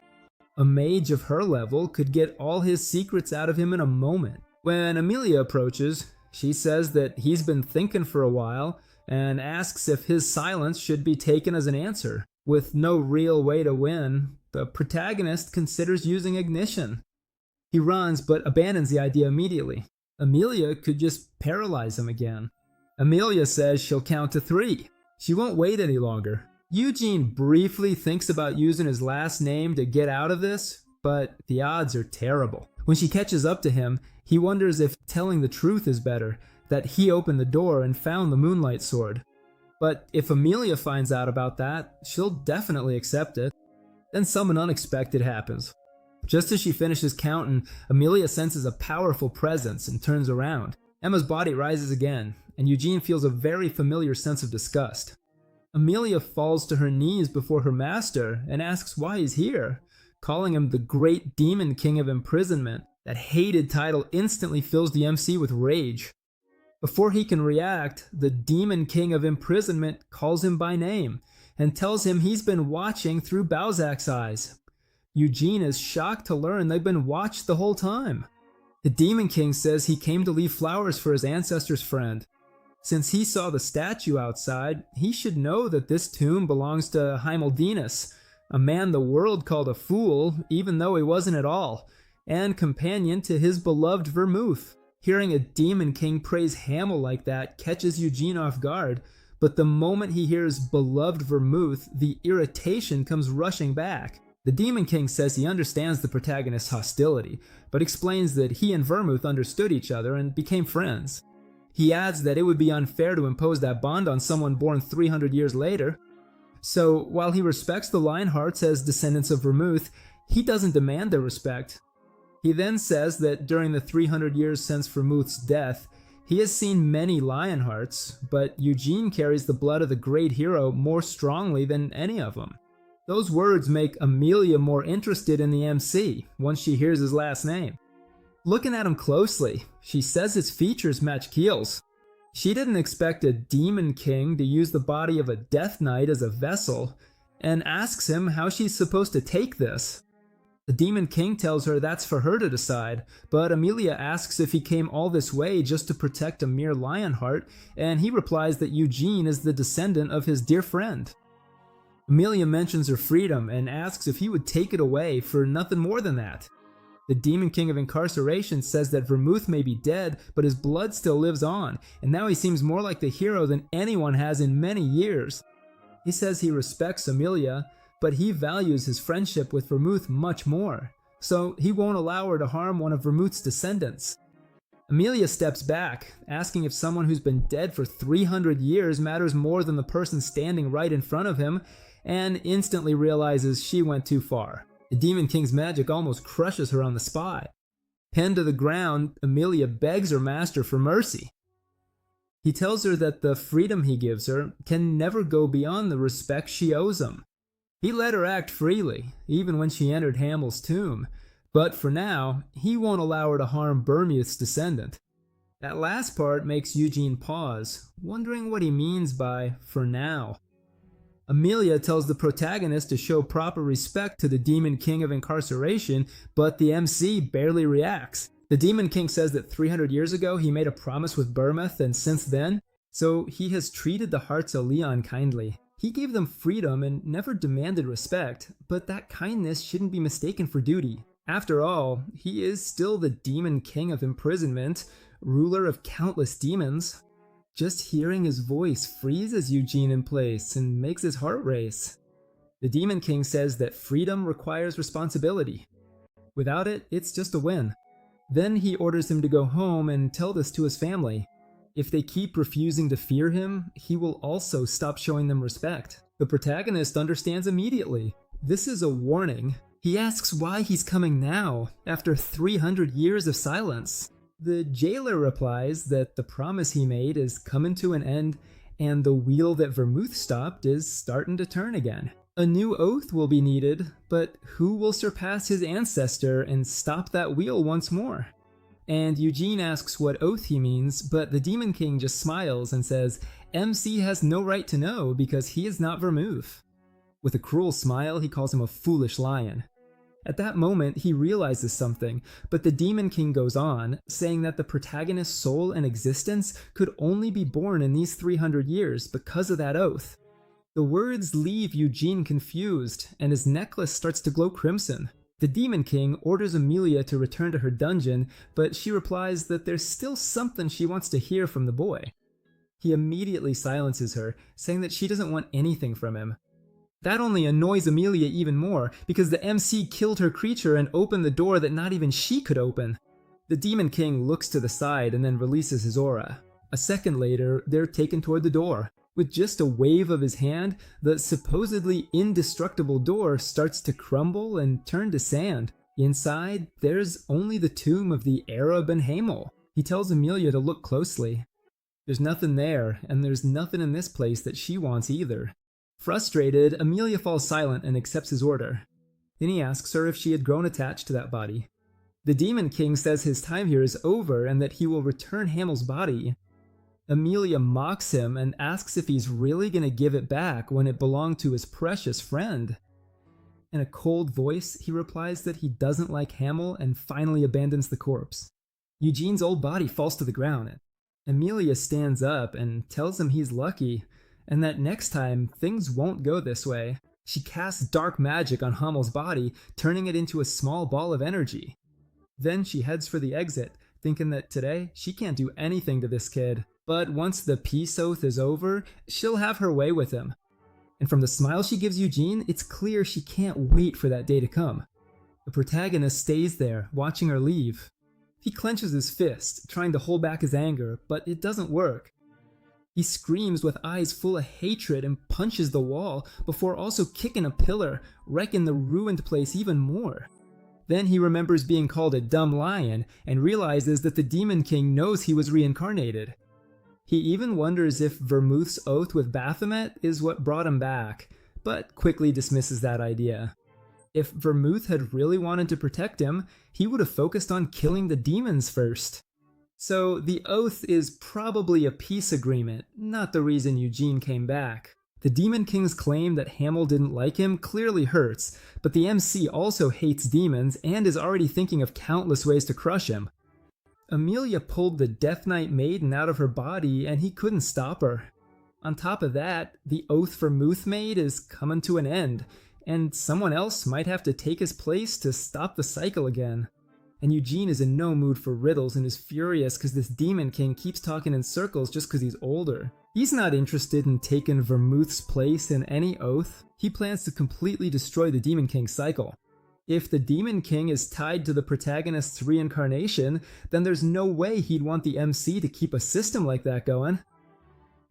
A mage of her level could get all his secrets out of him in a moment. When Amelia approaches, she says that he's been thinking for a while and asks if his silence should be taken as an answer. With no real way to win, the protagonist considers using ignition. He runs but abandons the idea immediately. Amelia could just paralyze him again. Amelia says she'll count to 3. She won't wait any longer. Eugene briefly thinks about using his last name to get out of this, but the odds are terrible. When she catches up to him, he wonders if telling the truth is better, that he opened the door and found the Moonlight Sword. But if Amelia finds out about that, she'll definitely accept it. Then something unexpected happens. Just as she finishes counting, Amelia senses a powerful presence and turns around. Emma's body rises again, and Eugene feels a very familiar sense of disgust. Amelia falls to her knees before her master and asks why he's here, calling him the Great Demon King of Imprisonment. That hated title instantly fills the MC with rage. Before he can react, the Demon King of Imprisonment calls him by name and tells him he's been watching through Balzac's eyes. Eugene is shocked to learn they've been watched the whole time. The Demon King says he came to leave flowers for his ancestor's friend. Since he saw the statue outside, he should know that this tomb belongs to Heimaldinus, a man the world called a fool, even though he wasn't at all, and companion to his beloved Vermouth. Hearing a Demon King praise Hamel like that catches Eugene off guard, but the moment he hears beloved Vermouth, the irritation comes rushing back. The Demon King says he understands the protagonist's hostility, but explains that he and Vermouth understood each other and became friends. He adds that it would be unfair to impose that bond on someone born 300 years later. So, while he respects the Lionhearts as descendants of Vermouth, he doesn't demand their respect. He then says that during the 300 years since Vermouth's death, he has seen many Lionhearts, but Eugene carries the blood of the great hero more strongly than any of them. Those words make Amelia more interested in the MC once she hears his last name. Looking at him closely, she says his features match Keel's. She didn't expect a Demon King to use the body of a Death Knight as a vessel, and asks him how she's supposed to take this. The Demon King tells her that's for her to decide, but Amelia asks if he came all this way just to protect a mere Lionheart, and he replies that Eugene is the descendant of his dear friend. Amelia mentions her freedom and asks if he would take it away for nothing more than that. The Demon King of Incarceration says that Vermouth may be dead, but his blood still lives on, and now he seems more like the hero than anyone has in many years. He says he respects Amelia, but he values his friendship with Vermouth much more, so he won't allow her to harm one of Vermouth's descendants. Amelia steps back, asking if someone who's been dead for 300 years matters more than the person standing right in front of him, and instantly realizes she went too far. The Demon King's magic almost crushes her on the spot. Pinned to the ground, Amelia begs her master for mercy. He tells her that the freedom he gives her can never go beyond the respect she owes him. He let her act freely, even when she entered Hamel's tomb, but for now, he won't allow her to harm Vermouth's descendant. That last part makes Eugene pause, wondering what he means by "for now." Amelia tells the protagonist to show proper respect to the Demon King of Incarceration, but the MC barely reacts. The Demon King says that 300 years ago he made a promise with Vermouth, and since then, so he has treated the Hearts of Leon kindly. He gave them freedom and never demanded respect, but that kindness shouldn't be mistaken for duty. After all, he is still the Demon King of Imprisonment, ruler of countless demons. Just hearing his voice freezes Eugene in place and makes his heart race. The Demon King says that freedom requires responsibility. Without it, it's just a win. Then he orders him to go home and tell this to his family. If they keep refusing to fear him, he will also stop showing them respect. The protagonist understands immediately. This is a warning. He asks why he's coming now, after 300 years of silence. The jailer replies that the promise he made is coming to an end, and the wheel that Vermouth stopped is starting to turn again. A new oath will be needed, but who will surpass his ancestor and stop that wheel once more? And Eugene asks what oath he means, but the Demon King just smiles and says MC has no right to know because he is not Vermouth. With a cruel smile, he calls him a foolish lion. At that moment, he realizes something, but the Demon King goes on, saying that the protagonist's soul and existence could only be born in these 300 years because of that oath. The words leave Eugene confused, and his necklace starts to glow crimson. The Demon King orders Amelia to return to her dungeon, but she replies that there's still something she wants to hear from the boy. He immediately silences her, saying that she doesn't want anything from him. That only annoys Amelia even more, because the MC killed her creature and opened the door that not even she could open. The Demon King looks to the side and then releases his aura. A second later, they're taken toward the door. With just a wave of his hand, the supposedly indestructible door starts to crumble and turn to sand. Inside, there's only the tomb of the Arab and Hamel. He tells Amelia to look closely. There's nothing there, and there's nothing in this place that she wants either. Frustrated, Amelia falls silent and accepts his order. Then he asks her if she had grown attached to that body. The Demon King says his time here is over and that he will return Hamel's body. Amelia mocks him and asks if he's really going to give it back when it belonged to his precious friend. In a cold voice, he replies that he doesn't like Hamel and finally abandons the corpse. Eugene's old body falls to the ground. Amelia stands up and tells him he's lucky, and that next time, things won't go this way. She casts dark magic on Hamel's body, turning it into a small ball of energy. Then she heads for the exit, thinking that today she can't do anything to this kid. But once the peace oath is over, she'll have her way with him. And from the smile she gives Eugene, it's clear she can't wait for that day to come. The protagonist stays there, watching her leave. He clenches his fist, trying to hold back his anger, but it doesn't work. He screams with eyes full of hatred and punches the wall before also kicking a pillar, wrecking the ruined place even more. Then he remembers being called a dumb lion and realizes that the Demon King knows he was reincarnated. He even wonders if Vermouth's oath with Baphomet is what brought him back, but quickly dismisses that idea. If Vermouth had really wanted to protect him, he would have focused on killing the demons first. So the oath is probably a peace agreement, not the reason Eugene came back. The Demon King's claim that Hamel didn't like him clearly hurts, but the MC also hates demons and is already thinking of countless ways to crush him. Amelia pulled the Death Knight maiden out of her body and he couldn't stop her. On top of that, the oath Vermouth made is coming to an end, and someone else might have to take his place to stop the cycle again. And Eugene is in no mood for riddles and is furious because this Demon King keeps talking in circles just because he's older. He's not interested in taking Vermouth's place in any oath. He plans to completely destroy the Demon King's cycle. If the Demon King is tied to the protagonist's reincarnation, then there's no way he'd want the MC to keep a system like that going.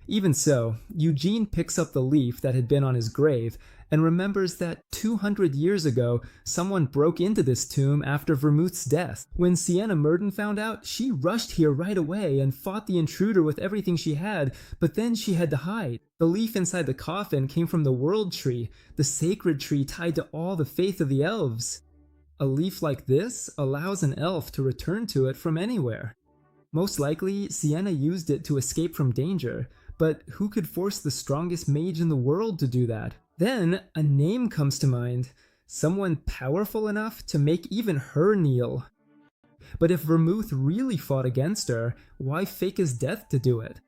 Even so, Eugene picks up the leaf that had been on his grave and remembers that 200 years ago, someone broke into this tomb after Vermouth's death. When Sienna Murden found out, she rushed here right away and fought the intruder with everything she had, but then she had to hide. The leaf inside the coffin came from the World Tree, the sacred tree tied to all the faith of the elves. A leaf like this allows an elf to return to it from anywhere. Most likely, Sienna used it to escape from danger, but who could force the strongest mage in the world to do that? Then, a name comes to mind, someone powerful enough to make even her kneel. But if Vermouth really fought against her, why fake his death to do it?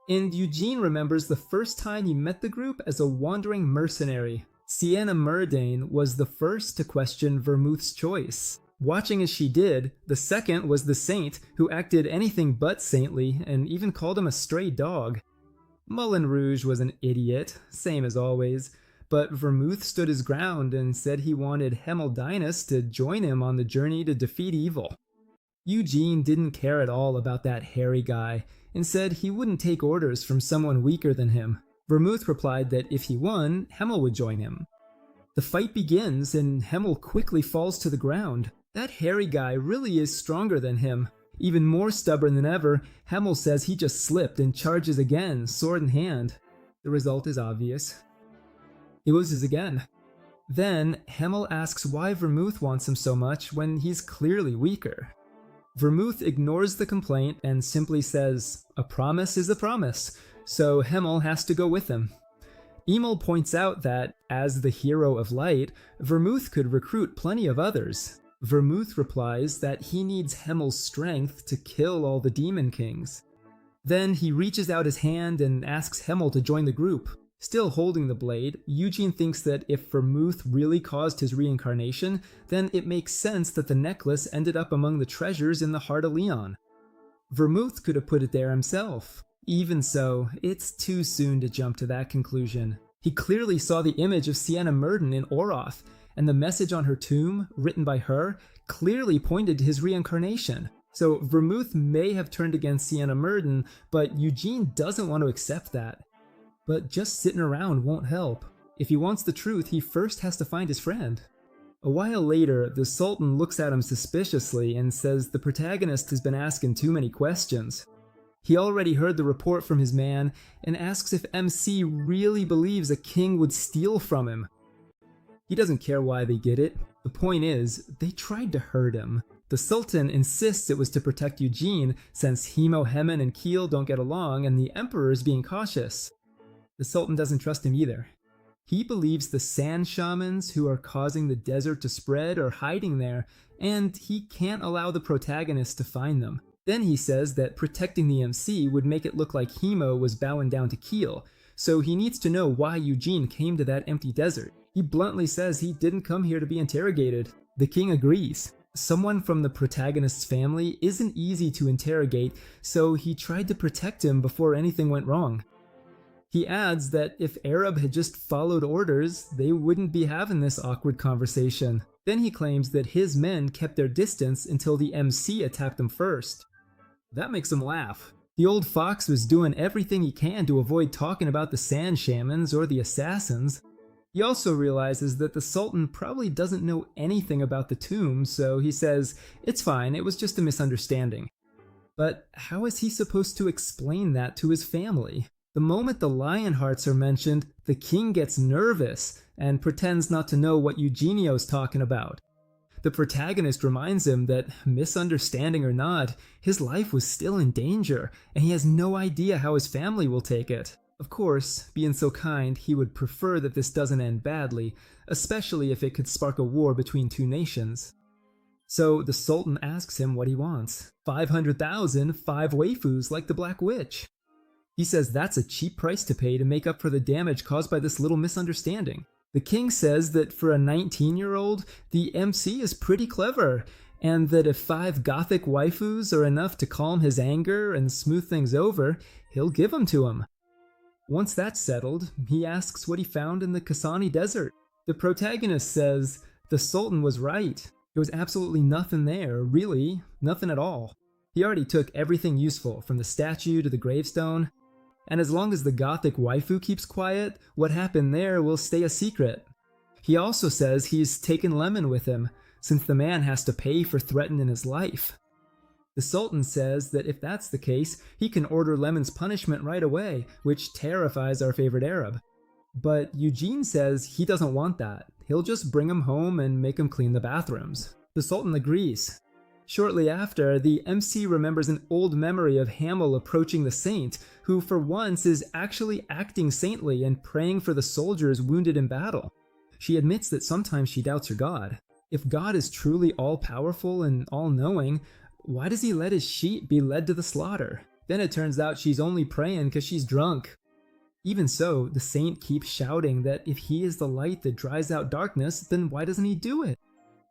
And Eugene remembers the first time he met the group as a wandering mercenary. Sienna Murden was the first to question Vermouth's choice. Watching as she did, the second was the saint, who acted anything but saintly and even called him a stray dog. Moulin Rouge was an idiot, same as always, but Vermouth stood his ground and said he wanted Hemeldinus to join him on the journey to defeat evil. Eugene didn't care at all about that hairy guy and said he wouldn't take orders from someone weaker than him. Vermouth replied that if he won, Hemmel would join him. The fight begins and Hemmel quickly falls to the ground. That hairy guy really is stronger than him. Even more stubborn than ever, Hemmel says he just slipped and charges again, sword in hand. The result is obvious. He loses again. Then, Hemmel asks why Vermouth wants him so much when he's clearly weaker. Vermouth ignores the complaint and simply says, "A promise is a promise," so Hemmel has to go with him. Emil points out that, as the hero of light, Vermouth could recruit plenty of others. Vermouth replies that he needs Hemmel's strength to kill all the demon kings. Then he reaches out his hand and asks Hemmel to join the group. Still holding the blade, Eugene thinks that if Vermouth really caused his reincarnation, then it makes sense that the necklace ended up among the treasures in the heart of Leon. Vermouth could have put it there himself. Even so, it's too soon to jump to that conclusion. He clearly saw the image of Sienna Murden in Oroth, and the message on her tomb, written by her, clearly pointed to his reincarnation. So Vermouth may have turned against Sienna Murden, but Eugene doesn't want to accept that. But just sitting around won't help. If he wants the truth, he first has to find his friend. A while later, the Sultan looks at him suspiciously and says the protagonist has been asking too many questions. He already heard the report from his man and asks if MC really believes a king would steal from him. He doesn't care why they did it. The point is, they tried to hurt him. The Sultan insists it was to protect Eugene since Hemo, Hemen, and Kiel don't get along and the Emperor is being cautious. The Sultan doesn't trust him either. He believes the sand shamans who are causing the desert to spread are hiding there, and he can't allow the protagonist to find them. Then he says that protecting the MC would make it look like Hemo was bowing down to Kiel, so he needs to know why Eugene came to that empty desert. He bluntly says he didn't come here to be interrogated. The king agrees. Someone from the protagonist's family isn't easy to interrogate, so he tried to protect him before anything went wrong. He adds that if Arab had just followed orders, they wouldn't be having this awkward conversation. Then he claims that his men kept their distance until the MC attacked them first. That makes him laugh. The old fox was doing everything he can to avoid talking about the sand shamans or the assassins. He also realizes that the Sultan probably doesn't know anything about the tomb, so he says, "It's fine, it was just a misunderstanding." But how is he supposed to explain that to his family? The moment the Lionhearts are mentioned, the king gets nervous and pretends not to know what Eugenio's talking about. The protagonist reminds him that, misunderstanding or not, his life was still in danger, and he has no idea how his family will take it. Of course, being so kind, he would prefer that this doesn't end badly, especially if it could spark a war between two nations. So the Sultan asks him what he wants. 500,000, 5 waifus like the Black Witch. He says that's a cheap price to pay to make up for the damage caused by this little misunderstanding. The king says that for a 19-year-old, the MC is pretty clever, and that if 5 gothic waifus are enough to calm his anger and smooth things over, he'll give them to him. Once that's settled, he asks what he found in the Kasani desert. The protagonist says the Sultan was right. There was absolutely nothing there, really, nothing at all. He already took everything useful, from the statue to the gravestone. And as long as the gothic waifu keeps quiet, what happened there will stay a secret. He also says he's taken Lemon with him, since the man has to pay for threatening his life. The Sultan says that if that's the case, he can order Lemon's punishment right away, which terrifies our favorite Arab. But Eugene says he doesn't want that. He'll just bring him home and make him clean the bathrooms. The Sultan agrees. Shortly after, the MC remembers an old memory of Hamel approaching the saint, who for once is actually acting saintly and praying for the soldiers wounded in battle. She admits that sometimes she doubts her God. If God is truly all-powerful and all-knowing, why does he let his sheep be led to the slaughter? Then it turns out she's only praying because she's drunk. Even so, the saint keeps shouting that if he is the light that drives out darkness, then why doesn't he do it?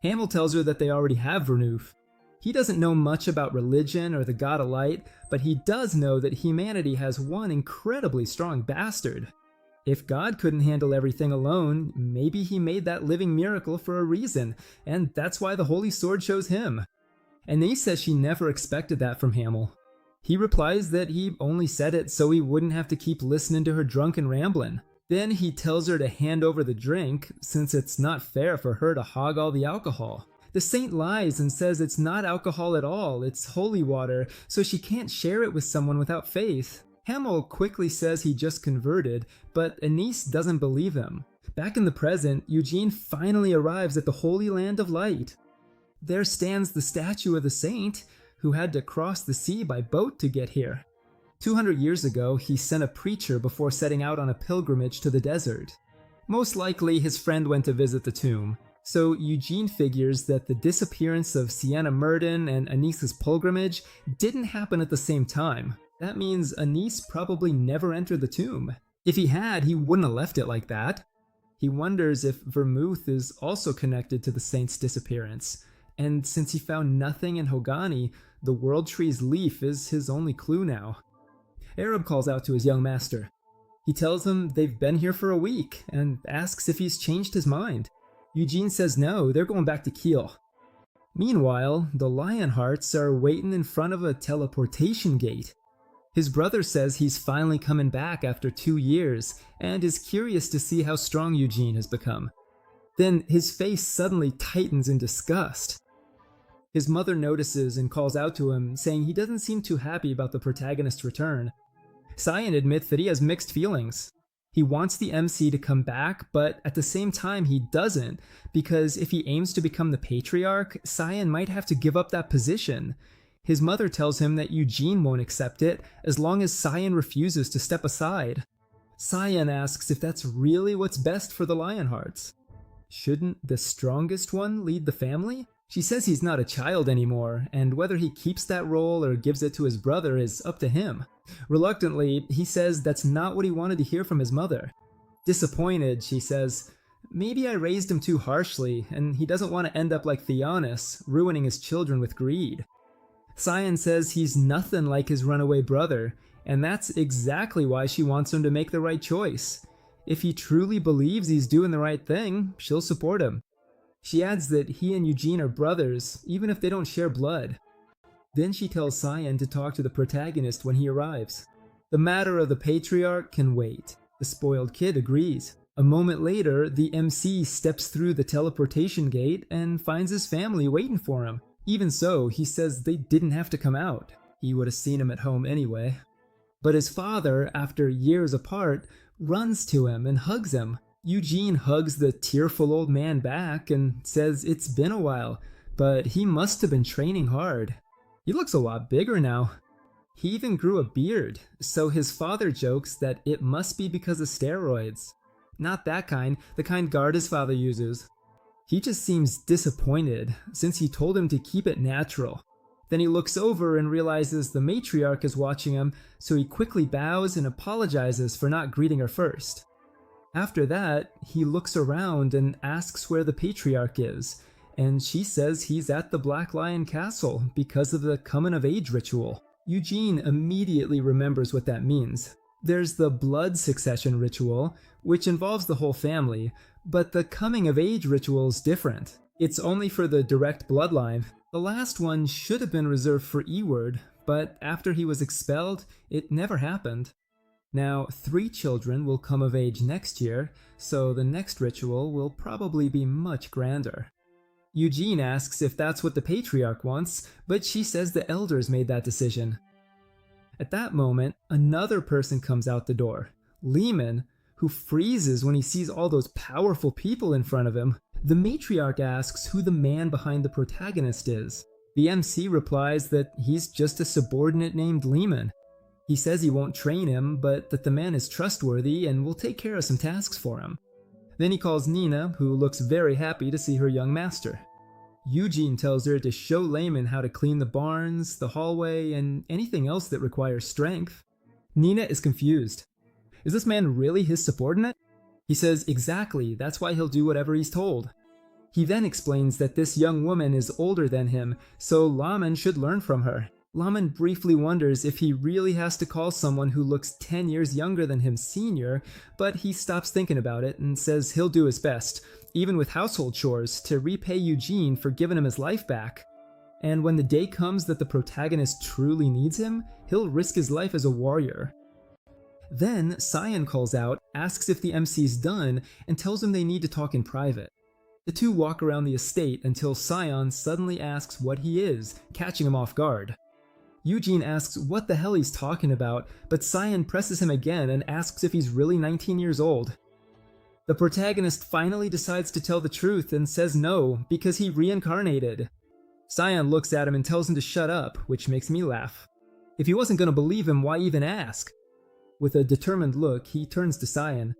Hamel tells her that they already have Vernuf. He doesn't know much about religion or the God of Light, but he does know that humanity has one incredibly strong bastard. If God couldn't handle everything alone, maybe he made that living miracle for a reason, and that's why the Holy Sword chose him. Anise says she never expected that from Hamill. He replies that he only said it so he wouldn't have to keep listening to her drunken rambling. Then he tells her to hand over the drink, since it's not fair for her to hog all the alcohol. The saint lies and says it's not alcohol at all, it's holy water, so she can't share it with someone without faith. Hamill quickly says he just converted, but Anise doesn't believe him. Back in the present, Eugene finally arrives at the Holy Land of Light. There stands the statue of the saint, who had to cross the sea by boat to get here. 200 years ago, he sent a preacher before setting out on a pilgrimage to the desert. Most likely, his friend went to visit the tomb, so Eugene figures that the disappearance of Sienna Murden and Anise's pilgrimage didn't happen at the same time. That means Anise probably never entered the tomb. If he had, he wouldn't have left it like that. He wonders if Vermouth is also connected to the saint's disappearance, and since he found nothing in Hogani, the World Tree's leaf is his only clue now. Arab calls out to his young master. He tells him they've been here for a week, and asks if he's changed his mind. Eugene says no, they're going back to Kiel. Meanwhile, the Lionhearts are waiting in front of a teleportation gate. His brother says he's finally coming back after 2 years, and is curious to see how strong Eugene has become. Then his face suddenly tightens in disgust. His mother notices and calls out to him, saying he doesn't seem too happy about the protagonist's return. Cyan admits that he has mixed feelings. He wants the MC to come back, but at the same time he doesn't, because if he aims to become the Patriarch, Cyan might have to give up that position. His mother tells him that Eugene won't accept it as long as Cyan refuses to step aside. Cyan asks if that's really what's best for the Lionhearts. Shouldn't the strongest one lead the family? She says he's not a child anymore, and whether he keeps that role or gives it to his brother is up to him. Reluctantly, he says that's not what he wanted to hear from his mother. Disappointed, she says, maybe I raised him too harshly, and he doesn't want to end up like Theonis, ruining his children with greed. Cyan says he's nothing like his runaway brother, and that's exactly why she wants him to make the right choice. If he truly believes he's doing the right thing, she'll support him. She adds that he and Eugene are brothers, even if they don't share blood. Then she tells Cyan to talk to the protagonist when he arrives. The matter of the Patriarch can wait. The spoiled kid agrees. A moment later, the MC steps through the teleportation gate and finds his family waiting for him. Even so, he says they didn't have to come out. He would have seen him at home anyway. But his father, after years apart, runs to him and hugs him. Eugene hugs the tearful old man back and says it's been a while, but he must have been training hard. He looks a lot bigger now. He even grew a beard, so his father jokes that it must be because of steroids. Not that kind, the kind Garda's father uses. He just seems disappointed, since he told him to keep it natural. Then he looks over and realizes the matriarch is watching him, so he quickly bows and apologizes for not greeting her first. After that, he looks around and asks where the patriarch is, and she says he's at the Black Lion Castle because of the coming of age ritual. Eugene immediately remembers what that means. There's the blood succession ritual, which involves the whole family, but the coming of age ritual is different. It's only for the direct bloodline. The last one should have been reserved for Eward, but after he was expelled, it never happened. Now, 3 children will come of age next year, so the next ritual will probably be much grander. Eugene asks if that's what the Patriarch wants, but she says the elders made that decision. At that moment, another person comes out the door, Lehman, who freezes when he sees all those powerful people in front of him. The matriarch asks who the man behind the protagonist is. The MC replies that he's just a subordinate named Lehman. He says he won't train him, but that the man is trustworthy and will take care of some tasks for him. Then he calls Nina, who looks very happy to see her young master. Eugene tells her to show Lehman how to clean the barns, the hallway, and anything else that requires strength. Nina is confused. Is this man really his subordinate? He says exactly, that's why he'll do whatever he's told. He then explains that this young woman is older than him, so Laman should learn from her. Laman briefly wonders if he really has to call someone who looks 10 years younger than him senior, but he stops thinking about it and says he'll do his best, even with household chores, to repay Eugene for giving him his life back. and when the day comes that the protagonist truly needs him, he'll risk his life as a warrior. Then, Cyan calls out, asks if the MC's done, and tells him they need to talk in private. The two walk around the estate until Cyan suddenly asks what he is, catching him off guard. Eugene asks what the hell he's talking about, but Cyan presses him again and asks if he's really 19 years old. The protagonist finally decides to tell the truth and says no, because he reincarnated. Cyan looks at him and tells him to shut up, which makes me laugh. If he wasn't gonna believe him, why even ask? With a determined look, he turns to Cyan.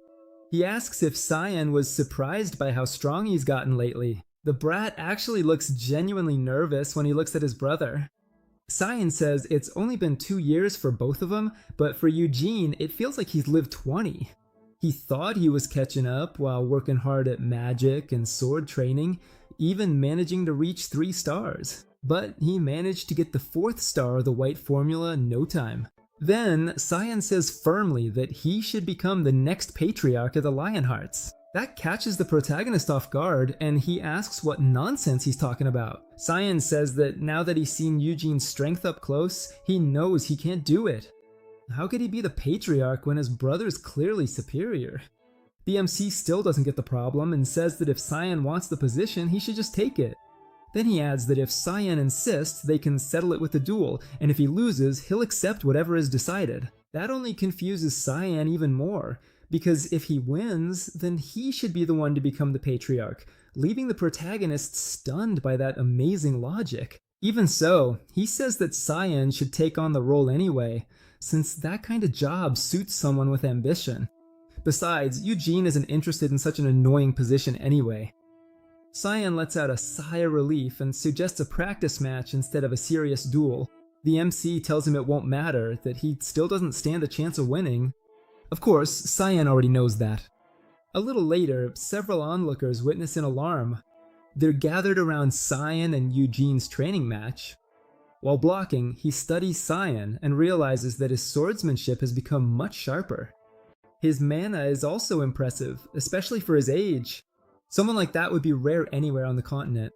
He asks if Cyan was surprised by how strong he's gotten lately. The brat actually looks genuinely nervous when he looks at his brother. Cyan says it's only been 2 years for both of them, but for Eugene, it feels like he's lived 20. He thought he was catching up while working hard at magic and sword training, even managing to reach 3 stars. But he managed to get the 4th star of the white formula in no time. Then, Cyan says firmly that he should become the next patriarch of the Lionhearts. That catches the protagonist off guard, and he asks what nonsense he's talking about. Cyan says that now that he's seen Eugene's strength up close, he knows he can't do it. How could he be the patriarch when his brother's clearly superior? The MC still doesn't get the problem and says that if Cyan wants the position, he should just take it. Then he adds that if Cyan insists, they can settle it with a duel, and if he loses, he'll accept whatever is decided. That only confuses Cyan even more, because if he wins, then he should be the one to become the patriarch, leaving the protagonist stunned by that amazing logic. Even so, he says that Cyan should take on the role anyway, since that kind of job suits someone with ambition. Besides, Eugene isn't interested in such an annoying position anyway. Cyan lets out a sigh of relief and suggests a practice match instead of a serious duel. The MC tells him it won't matter, that he still doesn't stand a chance of winning. Of course, Cyan already knows that. A little later, several onlookers witness an alarm. They're gathered around Cyan and Eugene's training match. While blocking, he studies Cyan and realizes that his swordsmanship has become much sharper. His mana is also impressive, especially for his age. Someone like that would be rare anywhere on the continent.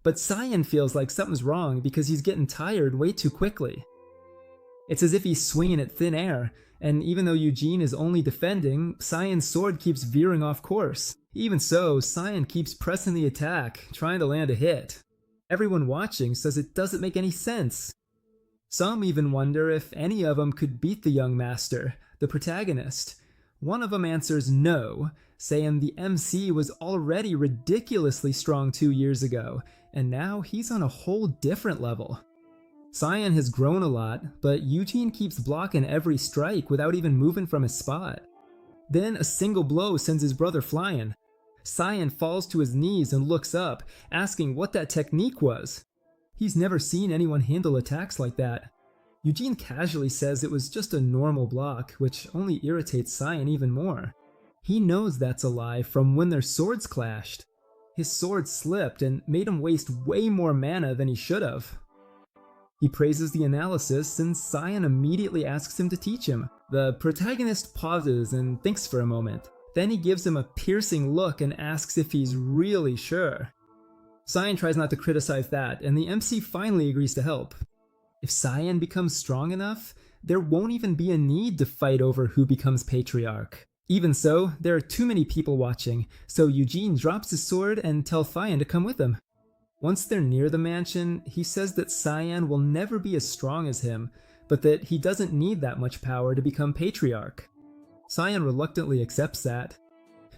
But Cyan feels like something's wrong because he's getting tired way too quickly. It's as if he's swinging at thin air, and even though Eugene is only defending, Cyan's sword keeps veering off course. Even so, Cyan keeps pressing the attack, trying to land a hit. Everyone watching says it doesn't make any sense. Some even wonder if any of them could beat the young master, the protagonist. One of them answers no, saying the MC was already ridiculously strong 2 years ago, and now he's on a whole different level. Cyan has grown a lot, but Eugene keeps blocking every strike without even moving from his spot. Then a single blow sends his brother flying. Cyan falls to his knees and looks up, asking what that technique was. He's never seen anyone handle attacks like that. Eugene casually says it was just a normal block, which only irritates Cyan even more. He knows that's a lie from when their swords clashed. His sword slipped and made him waste way more mana than he should have. He praises the analysis, and Cyan immediately asks him to teach him. The protagonist pauses and thinks for a moment. Then he gives him a piercing look and asks if he's really sure. Cyan tries not to criticize that, and the MC finally agrees to help. If Cyan becomes strong enough, there won't even be a need to fight over who becomes patriarch. Even so, there are too many people watching, so Eugene drops his sword and tells Cyan to come with him. Once they're near the mansion, he says that Cyan will never be as strong as him, but that he doesn't need that much power to become patriarch. Cyan reluctantly accepts that.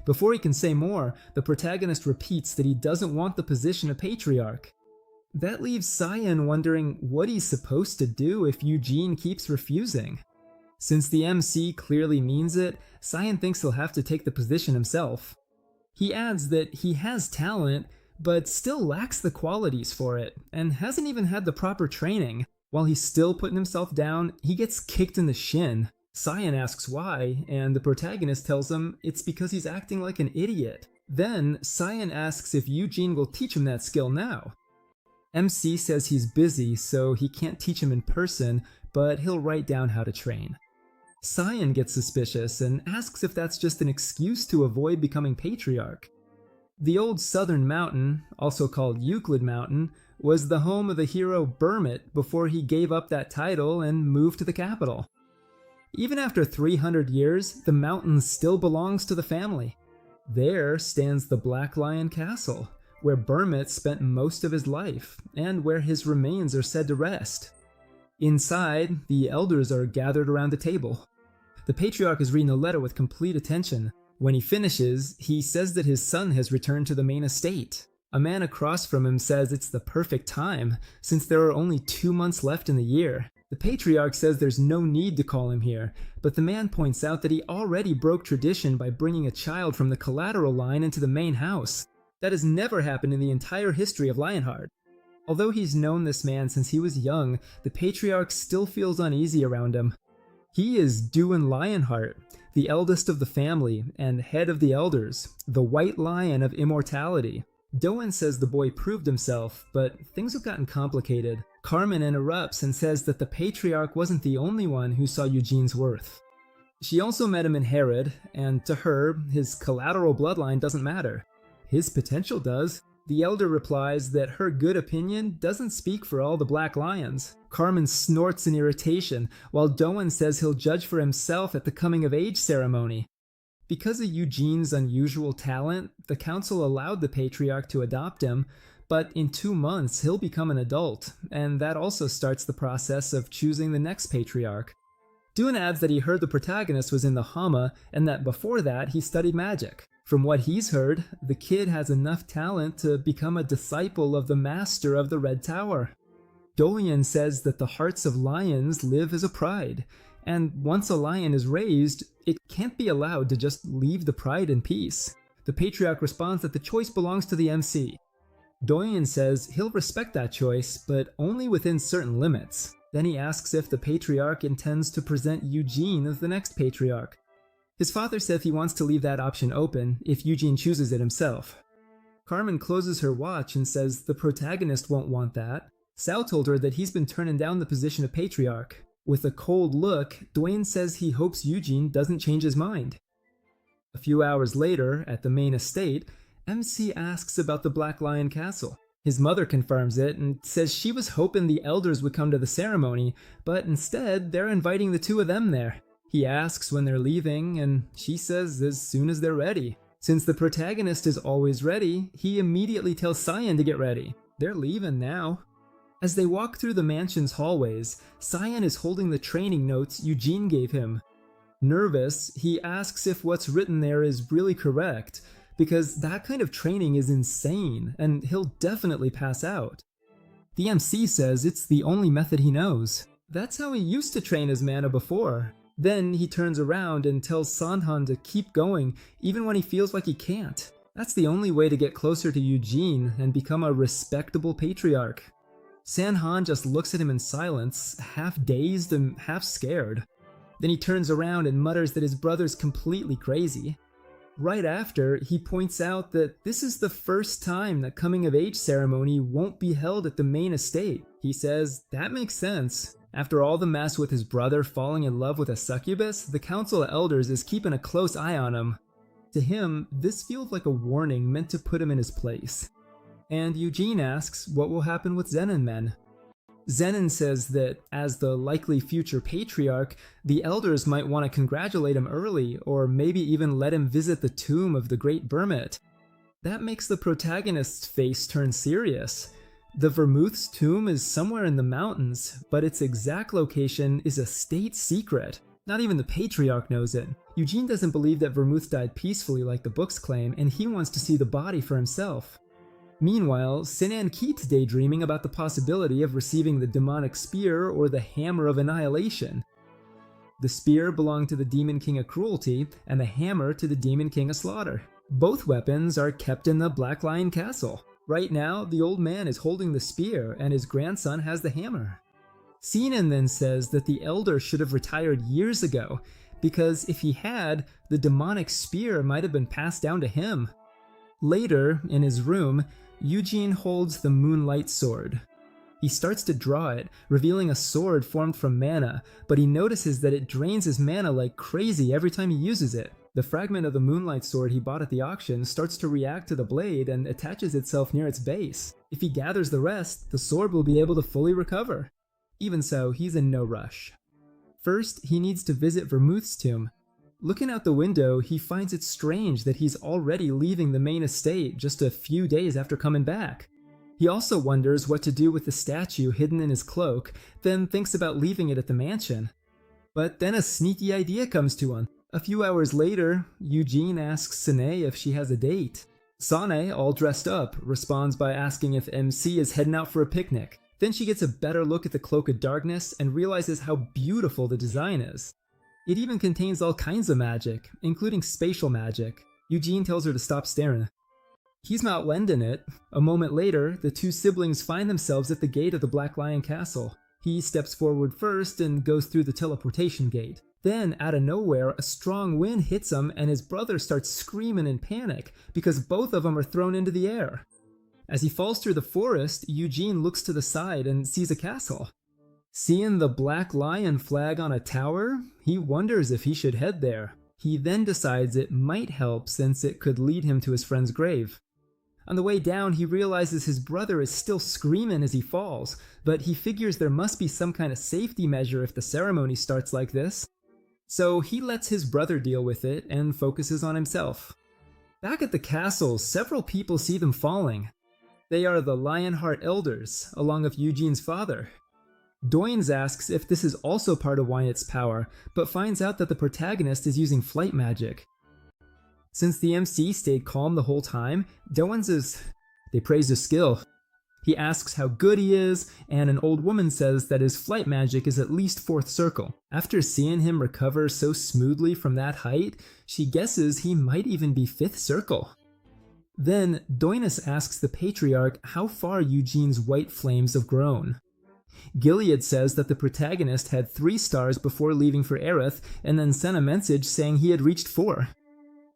Before he can say more, the protagonist repeats that he doesn't want the position of patriarch. That leaves Cyan wondering what he's supposed to do if Eugene keeps refusing. Since the MC clearly means it, Cyan thinks he'll have to take the position himself. He adds that he has talent, but still lacks the qualities for it, and hasn't even had the proper training. While he's still putting himself down, he gets kicked in the shin. Cyan asks why, and the protagonist tells him it's because he's acting like an idiot. Then, Cyan asks if Eugene will teach him that skill now. MC says he's busy, so he can't teach him in person, but he'll write down how to train. Cyan gets suspicious and asks if that's just an excuse to avoid becoming patriarch. The old southern mountain, also called Euclid Mountain, was the home of the hero Bermit before he gave up that title and moved to the capital. Even after 300 years, the mountain still belongs to the family. There stands the Black Lion Castle, where Bermit spent most of his life, and where his remains are said to rest. Inside, the elders are gathered around a table. The patriarch is reading the letter with complete attention. When he finishes, he says that his son has returned to the main estate. A man across from him says it's the perfect time, since there are only 2 months left in the year. The patriarch says there's no need to call him here, but the man points out that he already broke tradition by bringing a child from the collateral line into the main house. That has never happened in the entire history of Lionheart. Although he's known this man since he was young, the patriarch still feels uneasy around him. He is Duin Lionheart, the eldest of the family and head of the elders, the White Lion of immortality. Doan says the boy proved himself, but things have gotten complicated. Carmen interrupts and says that the patriarch wasn't the only one who saw Eugene's worth. She also met him in Herod, and to her, his collateral bloodline doesn't matter. His potential does. The elder replies that her good opinion doesn't speak for all the Black Lions. Carmen snorts in irritation, while Doan says he'll judge for himself at the coming-of-age ceremony. Because of Eugene's unusual talent, the council allowed the patriarch to adopt him, but in 2 months he'll become an adult, and that also starts the process of choosing the next patriarch. Doan adds that he heard the protagonist was in the Hama, and that before that he studied magic. From what he's heard, the kid has enough talent to become a disciple of the master of the Red Tower. Dolian says that the hearts of lions live as a pride, and once a lion is raised, it can't be allowed to just leave the pride in peace. The patriarch responds that the choice belongs to the MC. Dolian says he'll respect that choice, but only within certain limits. Then he asks if the patriarch intends to present Eugene as the next patriarch. His father says he wants to leave that option open if Eugene chooses it himself. Carmen closes her watch and says the protagonist won't want that. Sal told her that he's been turning down the position of patriarch. With a cold look, Dwayne says he hopes Eugene doesn't change his mind. A few hours later, at the main estate, MC asks about the Black Lion Castle. His mother confirms it and says she was hoping the elders would come to the ceremony, but instead they're inviting the two of them there. He asks when they're leaving, and she says as soon as they're ready. Since the protagonist is always ready, he immediately tells Cyan to get ready. They're leaving now. As they walk through the mansion's hallways, Cyan is holding the training notes Eugene gave him. Nervous, he asks if what's written there is really correct, because that kind of training is insane, and he'll definitely pass out. The MC says it's the only method he knows. That's how he used to train his mana before. Then he turns around and tells Sanhan to keep going even when he feels like he can't. That's the only way to get closer to Eugene and become a respectable patriarch. Sanhan just looks at him in silence, half dazed and half scared. Then he turns around and mutters that his brother's completely crazy. Right after, he points out that this is the first time that coming-of-age ceremony won't be held at the main estate. He says that makes sense. After all the mess with his brother falling in love with a succubus, the Council of Elders is keeping a close eye on him. To him, this feels like a warning meant to put him in his place. And Eugene asks what will happen with Zenon men. Zenon says that, as the likely future patriarch, the elders might want to congratulate him early, or maybe even let him visit the tomb of the great Bermit. That makes the protagonist's face turn serious. The Vermouth's tomb is somewhere in the mountains, but its exact location is a state secret. Not even the patriarch knows it. Eugene doesn't believe that Vermouth died peacefully like the books claim, and he wants to see the body for himself. Meanwhile, Sinan keeps daydreaming about the possibility of receiving the demonic spear or the hammer of annihilation. The spear belonged to the Demon King of Cruelty, and the hammer to the Demon King of Slaughter. Both weapons are kept in the Black Lion Castle. Right now, the old man is holding the spear, and his grandson has the hammer. Sinan then says that the elder should have retired years ago, because if he had, the demonic spear might have been passed down to him. Later, in his room, Eugene holds the Moonlight Sword. He starts to draw it, revealing a sword formed from mana, but he notices that it drains his mana like crazy every time he uses it. The fragment of the moonlight sword he bought at the auction starts to react to the blade and attaches itself near its base. If he gathers the rest, the sword will be able to fully recover. Even so, he's in no rush. First, he needs to visit Vermouth's tomb. Looking out the window, he finds it strange that he's already leaving the main estate just a few days after coming back. He also wonders what to do with the statue hidden in his cloak, then thinks about leaving it at the mansion. But then a sneaky idea comes to him. A few hours later, Eugene asks Sine if she has a date. Sane, all dressed up, responds by asking if MC is heading out for a picnic. Then she gets a better look at the Cloak of Darkness and realizes how beautiful the design is. It even contains all kinds of magic, including spatial magic. Eugene tells her to stop staring. He's not lending it. A moment later, the two siblings find themselves at the gate of the Black Lion Castle. He steps forward first and goes through the teleportation gate. Then, out of nowhere, a strong wind hits him and his brother starts screaming in panic because both of them are thrown into the air. As he falls through the forest, Eugene looks to the side and sees a castle. Seeing the Black Lion flag on a tower, he wonders if he should head there. He then decides it might help since it could lead him to his friend's grave. On the way down, he realizes his brother is still screaming as he falls, but he figures there must be some kind of safety measure if the ceremony starts like this. So he lets his brother deal with it and focuses on himself. Back at the castle, several people see them falling. They are the Lionheart Elders, along with Eugene's father. Doyens asks if this is also part of Wynet's power, but finds out that the protagonist is using flight magic. Since the MC stayed calm the whole time, they praise his skill. He asks how good he is, and an old woman says that his flight magic is at least 4th circle. After seeing him recover so smoothly from that height, she guesses he might even be 5th circle. Then, Doinus asks the Patriarch how far Eugene's white flames have grown. Gilead says that the protagonist had 3 stars before leaving for Aerith, and then sent a message saying he had reached 4.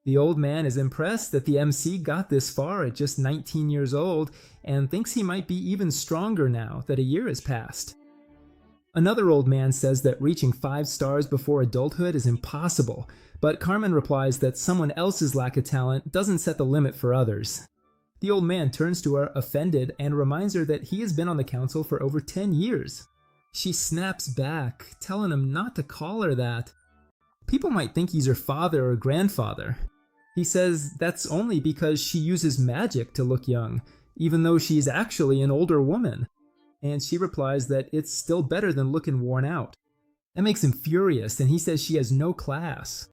The old man is impressed that the MC got this far at just 19 years old, and thinks he might be even stronger now that a year has passed. Another old man says that reaching 5 stars before adulthood is impossible, but Carmen replies that someone else's lack of talent doesn't set the limit for others. The old man turns to her, offended, and reminds her that he has been on the council for over 10 years. She snaps back, telling him not to call her that. People might think he's her father or grandfather. He says that's only because she uses magic to look young, even though she's actually an older woman. And she replies that it's still better than looking worn out. That makes him furious, and he says she has no class.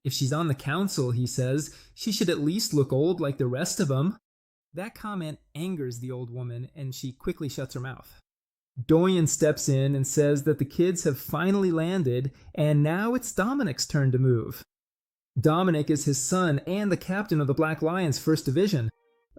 If she's on the council, he says, she should at least look old like the rest of them. That comment angers the old woman, and she quickly shuts her mouth. Doyen steps in and says that the kids have finally landed, and now it's Dominic's turn to move. Dominic is his son and the captain of the Black Lions' 1st Division.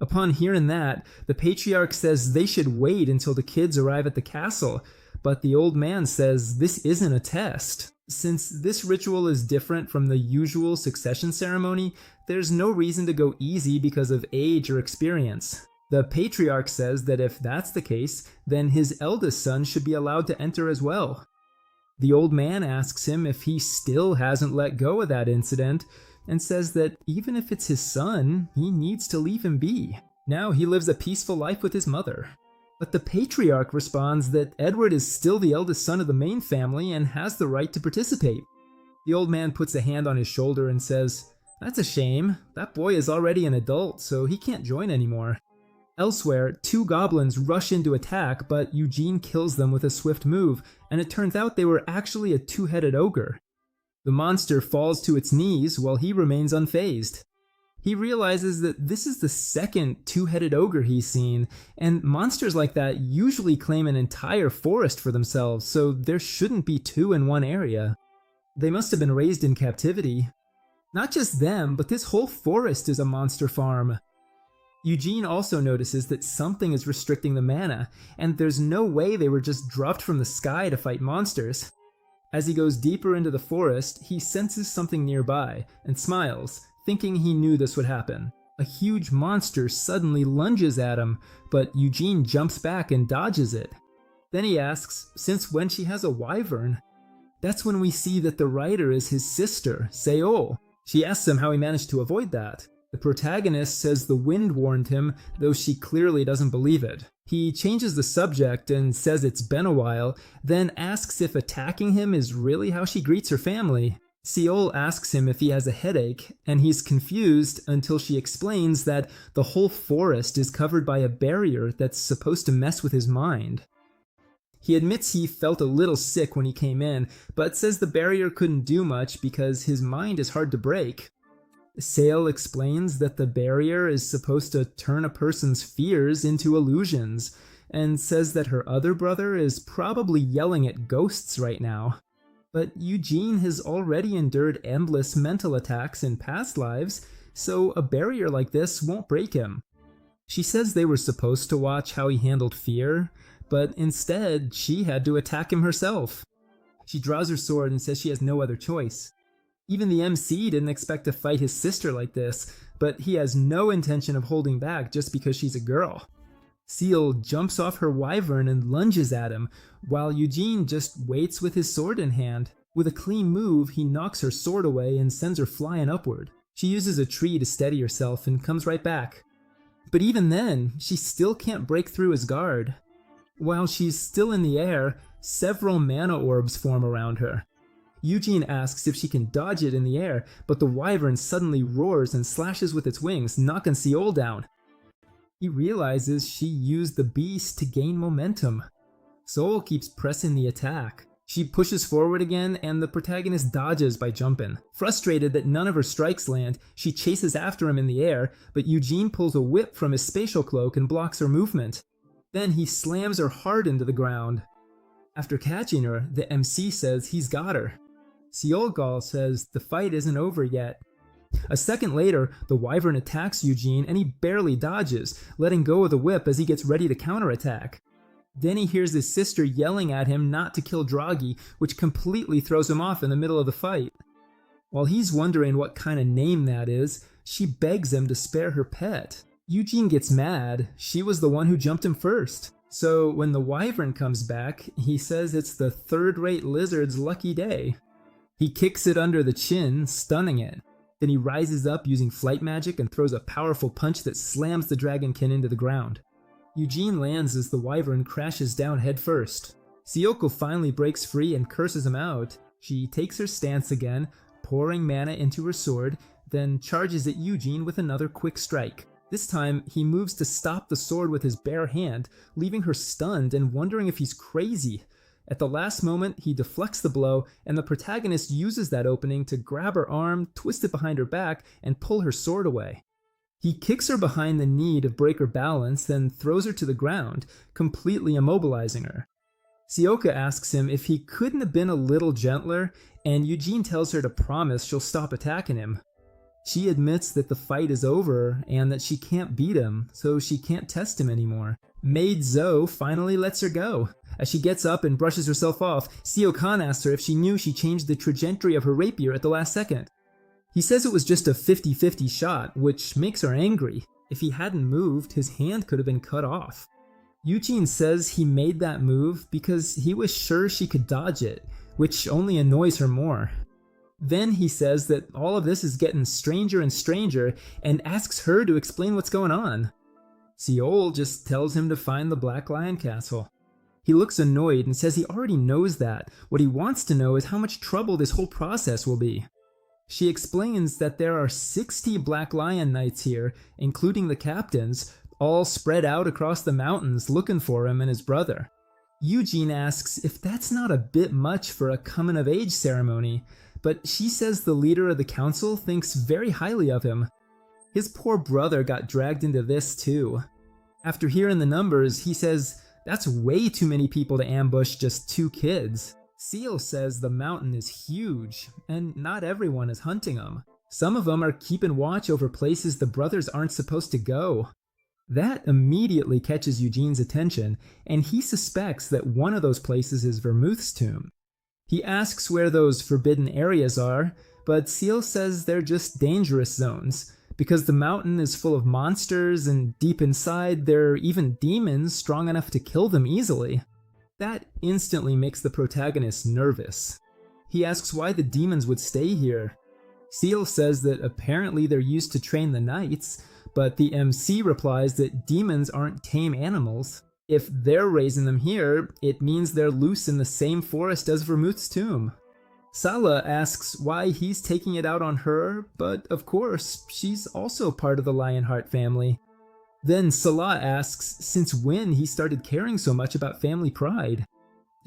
Upon hearing that, the Patriarch says they should wait until the kids arrive at the castle, but the old man says this isn't a test. Since this ritual is different from the usual succession ceremony, there's no reason to go easy because of age or experience. The Patriarch says that if that's the case, then his eldest son should be allowed to enter as well. The old man asks him if he still hasn't let go of that incident, and says that even if it's his son, he needs to leave him be. Now he lives a peaceful life with his mother. But the Patriarch responds that Edward is still the eldest son of the main family and has the right to participate. The old man puts a hand on his shoulder and says, "That's a shame. That boy is already an adult, so he can't join anymore." Elsewhere, 2 goblins rush in to attack, but Eugene kills them with a swift move, and it turns out they were actually a 2-headed ogre. The monster falls to its knees while he remains unfazed. He realizes that this is the 2nd 2-headed ogre he's seen, and monsters like that usually claim an entire forest for themselves, so there shouldn't be 2 in one area. They must have been raised in captivity. Not just them, but this whole forest is a monster farm. Eugene also notices that something is restricting the mana, and there's no way they were just dropped from the sky to fight monsters. As he goes deeper into the forest, he senses something nearby, and smiles, thinking he knew this would happen. A huge monster suddenly lunges at him, but Eugene jumps back and dodges it. Then he asks, since when she has a wyvern? That's when we see that the rider is his sister, Seol. She asks him how he managed to avoid that. The protagonist says the wind warned him, though she clearly doesn't believe it. He changes the subject and says it's been a while, then asks if attacking him is really how she greets her family. Seol asks him if he has a headache, and he's confused until she explains that the whole forest is covered by a barrier that's supposed to mess with his mind. He admits he felt a little sick when he came in, but says the barrier couldn't do much because his mind is hard to break. Seol explains that the barrier is supposed to turn a person's fears into illusions, and says that her other brother is probably yelling at ghosts right now. But Eugene has already endured endless mental attacks in past lives, so a barrier like this won't break him. She says they were supposed to watch how he handled fear, but instead she had to attack him herself. She draws her sword and says she has no other choice. Even the MC didn't expect to fight his sister like this, but he has no intention of holding back just because she's a girl. Seol jumps off her wyvern and lunges at him, while Eugene just waits with his sword in hand. With a clean move, he knocks her sword away and sends her flying upward. She uses a tree to steady herself and comes right back. But even then, she still can't break through his guard. While she's still in the air, several mana orbs form around her. Eugene asks if she can dodge it in the air, but the wyvern suddenly roars and slashes with its wings, knocking Seol down. He realizes she used the beast to gain momentum. Seol keeps pressing the attack. She pushes forward again, and the protagonist dodges by jumping. Frustrated that none of her strikes land, she chases after him in the air, but Eugene pulls a whip from his spatial cloak and blocks her movement. Then he slams her hard into the ground. After catching her, the MC says he's got her. Seolgal says the fight isn't over yet. A second later, the wyvern attacks Eugene and he barely dodges, letting go of the whip as he gets ready to counterattack. Then he hears his sister yelling at him not to kill Draghi, which completely throws him off in the middle of the fight. While he's wondering what kind of name that is, she begs him to spare her pet. Eugene gets mad. She was the one who jumped him first. So when the wyvern comes back, he says it's the third-rate lizard's lucky day. He kicks it under the chin, stunning it. Then he rises up using flight magic and throws a powerful punch that slams the dragonkin into the ground. Eugene lands as the wyvern crashes down headfirst. Seoko finally breaks free and curses him out. She takes her stance again, pouring mana into her sword, then charges at Eugene with another quick strike. This time, he moves to stop the sword with his bare hand, leaving her stunned and wondering if he's crazy. At the last moment, he deflects the blow, and the protagonist uses that opening to grab her arm, twist it behind her back, and pull her sword away. He kicks her behind the knee to break her balance, then throws her to the ground, completely immobilizing her. Sioka asks him if he couldn't have been a little gentler, and Eugene tells her to promise she'll stop attacking him. She admits that the fight is over and that she can't beat him, so she can't test him anymore. Maid Zoe finally lets her go. As she gets up and brushes herself off, Siokan asks her if she knew she changed the trajectory of her rapier at the last second. He says it was just a 50-50 shot, which makes her angry. If he hadn't moved, his hand could have been cut off. Eugene says he made that move because he was sure she could dodge it, which only annoys her more. Then he says that all of this is getting stranger and stranger and asks her to explain what's going on. Seol just tells him to find the Black Lion Castle. He looks annoyed and says he already knows that. What he wants to know is how much trouble this whole process will be. She explains that there are 60 Black Lion Knights here, including the captains, all spread out across the mountains looking for him and his brother. Eugene asks if that's not a bit much for a coming-of-age ceremony, but she says the leader of the council thinks very highly of him. His poor brother got dragged into this too. After hearing the numbers, he says that's way too many people to ambush just 2 kids. Seal says the mountain is huge, and not everyone is hunting them. Some of them are keeping watch over places the brothers aren't supposed to go. That immediately catches Eugene's attention, and he suspects that one of those places is Vermouth's tomb. He asks where those forbidden areas are, but Seal says they're just dangerous zones, because the mountain is full of monsters and deep inside there are even demons strong enough to kill them easily. That instantly makes the protagonist nervous. He asks why the demons would stay here. Seal says that apparently they're used to train the knights, but the MC replies that demons aren't tame animals. If they're raising them here, it means they're loose in the same forest as Vermouth's tomb. Sala asks why he's taking it out on her, but of course, she's also part of the Lionheart family. Then Salah asks since when he started caring so much about family pride.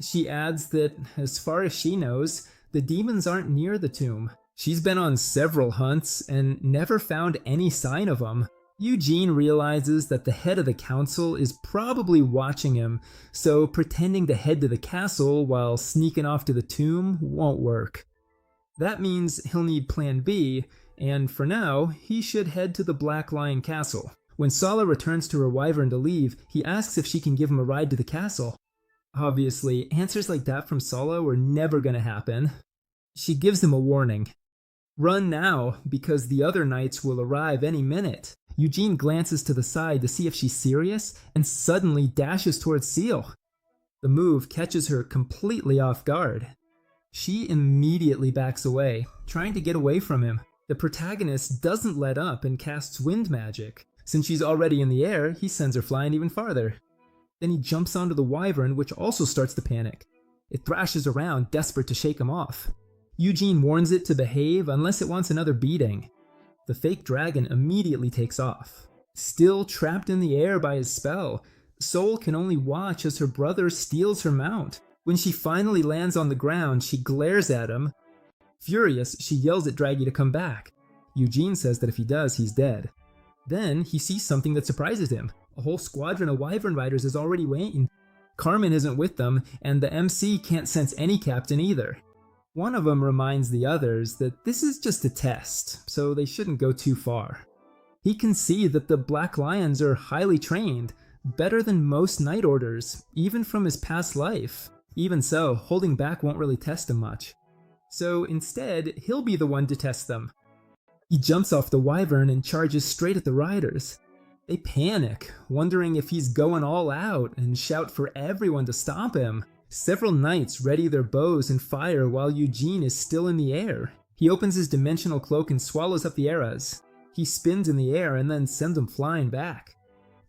She adds that, as far as she knows, the demons aren't near the tomb. She's been on several hunts and never found any sign of them. Eugene realizes that the head of the council is probably watching him, so pretending to head to the castle while sneaking off to the tomb won't work. That means he'll need plan B, and for now, he should head to the Black Lion Castle. When Sala returns to her wyvern to leave, he asks if she can give him a ride to the castle. Obviously, answers like that from Sala were never gonna happen. She gives him a warning. Run now, because the other knights will arrive any minute. Eugene glances to the side to see if she's serious, and suddenly dashes towards Seal. The move catches her completely off guard. She immediately backs away, trying to get away from him. The protagonist doesn't let up and casts wind magic. Since she's already in the air, he sends her flying even farther. Then he jumps onto the wyvern, which also starts to panic. It thrashes around, desperate to shake him off. Eugene warns it to behave unless it wants another beating. The fake dragon immediately takes off. Still trapped in the air by his spell, Soul can only watch as her brother steals her mount. When she finally lands on the ground, she glares at him. Furious, she yells at Draggy to come back. Eugene says that if he does, he's dead. Then he sees something that surprises him. A whole squadron of wyvern riders is already waiting. Carmen isn't with them, and the MC can't sense any captain either. One of them reminds the others that this is just a test, so they shouldn't go too far. He can see that the Black Lions are highly trained, better than most Knight Orders, even from his past life. Even so, holding back won't really test him much. So instead, he'll be the one to test them. He jumps off the wyvern and charges straight at the riders. They panic, wondering if he's going all out, and shout for everyone to stop him. Several knights ready their bows and fire while Eugene is still in the air. He opens his dimensional cloak and swallows up the arrows. He spins in the air and then sends them flying back.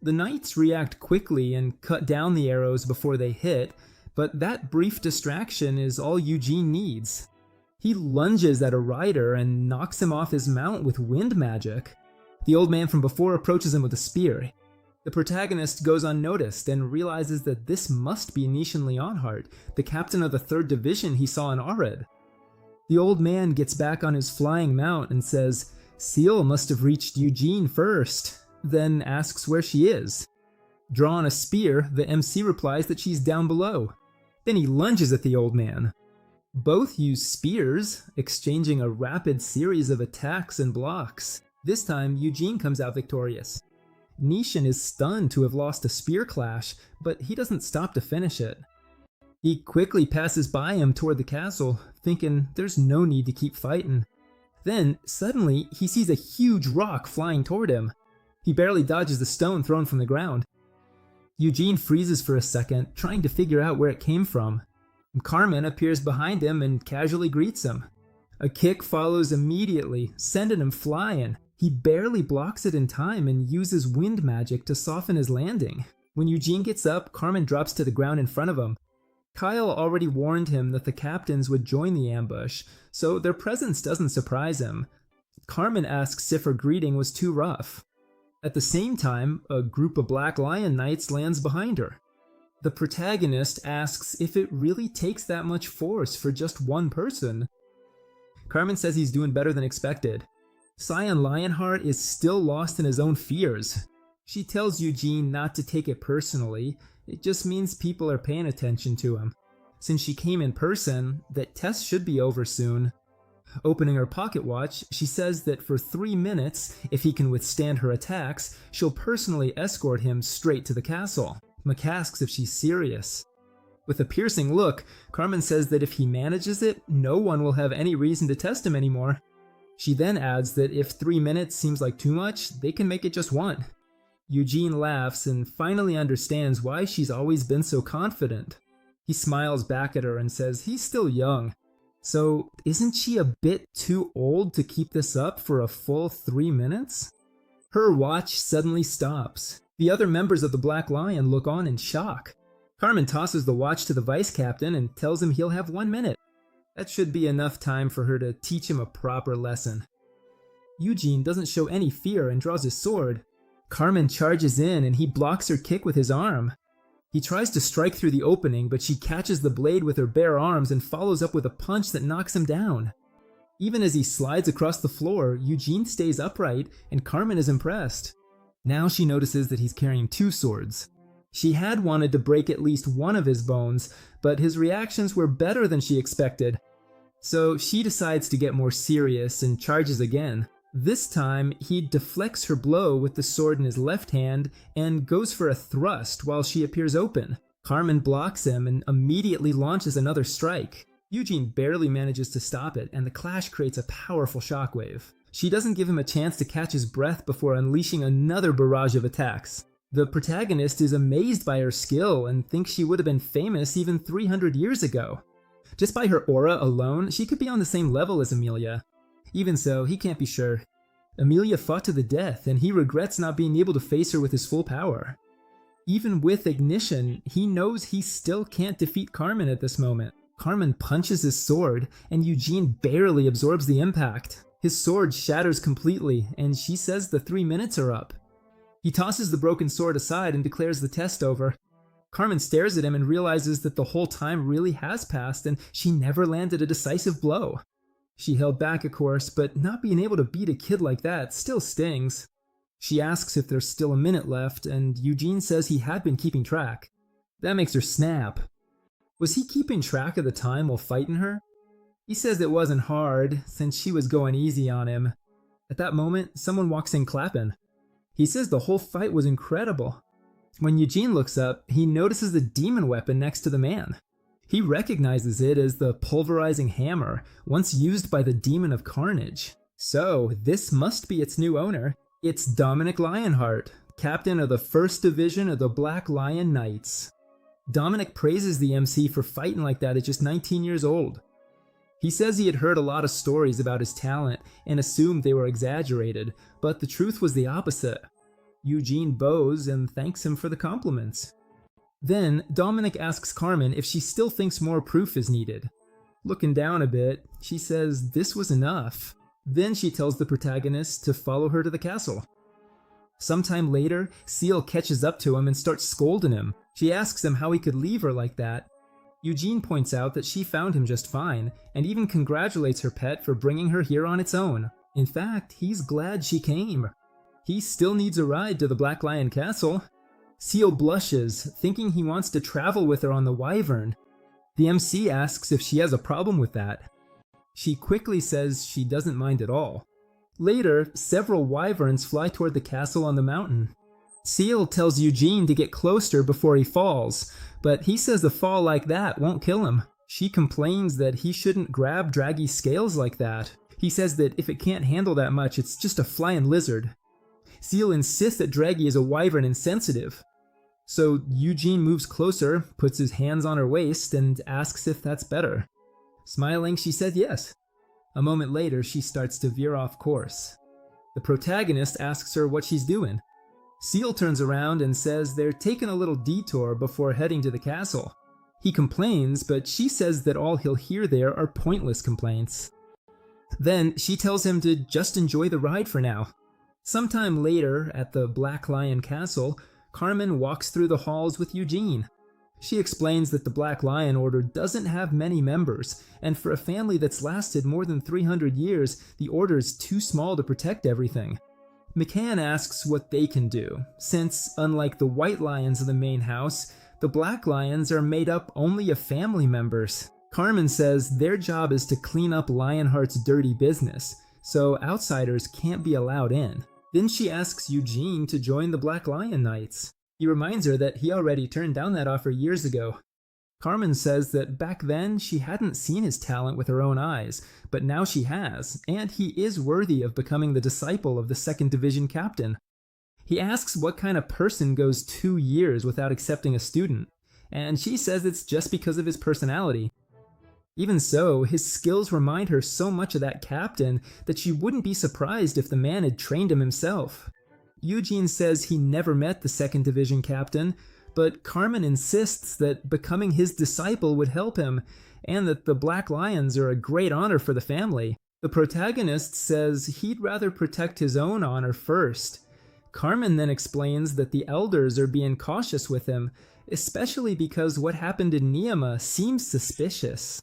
The knights react quickly and cut down the arrows before they hit, but that brief distraction is all Eugene needs. He lunges at a rider and knocks him off his mount with wind magic. The old man from before approaches him with a spear. The protagonist goes unnoticed and realizes that this must be Nishan Leonhardt, the captain of the 3rd Division he saw in Arid. The old man gets back on his flying mount and says Seal must have reached Eugene first, then asks where she is. Drawing a spear, the MC replies that she's down below. Then he lunges at the old man. Both use spears, exchanging a rapid series of attacks and blocks. This time, Eugene comes out victorious. Nishan is stunned to have lost a spear clash, but he doesn't stop to finish it. He quickly passes by him toward the castle, thinking there's no need to keep fighting. Then, suddenly, he sees a huge rock flying toward him. He barely dodges the stone thrown from the ground. Eugene freezes for a second, trying to figure out where it came from. Carmen appears behind him and casually greets him. A kick follows immediately, sending him flying. He barely blocks it in time and uses wind magic to soften his landing. When Eugene gets up, Carmen drops to the ground in front of him. Kyle already warned him that the captains would join the ambush, so their presence doesn't surprise him. Carmen asks if her greeting was too rough. At the same time, a group of Black Lion Knights lands behind her. The protagonist asks if it really takes that much force for just one person. Carmen says he's doing better than expected. Scion Lionheart is still lost in his own fears. She tells Eugene not to take it personally, it just means people are paying attention to him. Since she came in person, that test should be over soon. Opening her pocket watch, she says that for 3 minutes, if he can withstand her attacks, she'll personally escort him straight to the castle. Mac asks if she's serious. With a piercing look, Carmen says that if he manages it, no one will have any reason to test him anymore. She then adds that if 3 minutes seems like too much, they can make it just 1. Eugene laughs and finally understands why she's always been so confident. He smiles back at her and says he's still young. So isn't she a bit too old to keep this up for a full 3 minutes? Her watch suddenly stops. The other members of the Black Lion look on in shock. Carmen tosses the watch to the vice captain and tells him he'll have 1 minute. That should be enough time for her to teach him a proper lesson. Eugene doesn't show any fear and draws his sword. Carmen charges in and he blocks her kick with his arm. He tries to strike through the opening, but she catches the blade with her bare arms and follows up with a punch that knocks him down. Even as he slides across the floor, Eugene stays upright and Carmen is impressed. Now she notices that he's carrying 2 swords. She had wanted to break at least one of his bones, but his reactions were better than she expected. So she decides to get more serious and charges again. This time, he deflects her blow with the sword in his left hand and goes for a thrust while she appears open. Carmen blocks him and immediately launches another strike. Eugene barely manages to stop it, and the clash creates a powerful shockwave. She doesn't give him a chance to catch his breath before unleashing another barrage of attacks. The protagonist is amazed by her skill and thinks she would have been famous even 300 years ago. Just by her aura alone, she could be on the same level as Emilia. Even so, he can't be sure. Emilia fought to the death, and he regrets not being able to face her with his full power. Even with ignition, he knows he still can't defeat Carmen at this moment. Carmen punches his sword, and Eugene barely absorbs the impact. His sword shatters completely, and she says the 3 minutes are up. He tosses the broken sword aside and declares the test over. Carmen stares at him and realizes that the whole time really has passed, and she never landed a decisive blow. She held back, of course, but not being able to beat a kid like that still stings. She asks if there's still a minute left, and Eugene says he had been keeping track. That makes her snap. Was he keeping track of the time while fighting her? He says it wasn't hard, since she was going easy on him. At that moment, someone walks in clapping. He says the whole fight was incredible. When Eugene looks up, he notices the demon weapon next to the man. He recognizes it as the pulverizing hammer, once used by the Demon of Carnage. So, this must be its new owner. It's Dominic Lionheart, captain of the 1st Division of the Black Lion Knights. Dominic praises the MC for fighting like that at just 19 years old. He says he had heard a lot of stories about his talent and assumed they were exaggerated, but the truth was the opposite. Eugene bows and thanks him for the compliments. Then, Dominic asks Carmen if she still thinks more proof is needed. Looking down a bit, she says this was enough. Then she tells the protagonist to follow her to the castle. Sometime later, Seal catches up to him and starts scolding him. She asks him how he could leave her like that. Eugene points out that she found him just fine, and even congratulates her pet for bringing her here on its own. In fact, he's glad she came. He still needs a ride to the Black Lion Castle. Seal blushes, thinking he wants to travel with her on the Wyvern. The MC asks if she has a problem with that. She quickly says she doesn't mind at all. Later, several Wyverns fly toward the castle on the mountain. Seal tells Eugene to get closer before he falls, but he says a fall like that won't kill him. She complains that he shouldn't grab Draggy's scales like that. He says that if it can't handle that much, it's just a flying lizard. Seal insists that Draggy is a wyvern and sensitive. So Eugene moves closer, puts his hands on her waist, and asks if that's better. Smiling, she said yes. A moment later, she starts to veer off course. The protagonist asks her what she's doing. Seal turns around and says they're taking a little detour before heading to the castle. He complains, but she says that all he'll hear there are pointless complaints. Then she tells him to just enjoy the ride for now. Sometime later, at the Black Lion Castle, Carmen walks through the halls with Eugene. She explains that the Black Lion Order doesn't have many members, and for a family that's lasted more than 300 years, the order is too small to protect everything. McCann asks what they can do, since, unlike the White Lions of the main house, the Black Lions are made up only of family members. Carmen says their job is to clean up Lionheart's dirty business, so outsiders can't be allowed in. Then she asks Eugene to join the Black Lion Knights. He reminds her that he already turned down that offer years ago. Carmen says that back then she hadn't seen his talent with her own eyes, but now she has, and he is worthy of becoming the disciple of the 2nd Division captain. He asks what kind of person goes 2 years without accepting a student, and she says it's just because of his personality. Even so, his skills remind her so much of that captain that she wouldn't be surprised if the man had trained him himself. Eugene says he never met the 2nd Division captain, but Carmen insists that becoming his disciple would help him, and that the Black Lions are a great honor for the family. The protagonist says he'd rather protect his own honor first. Carmen then explains that the elders are being cautious with him, especially because what happened in Niema seems suspicious.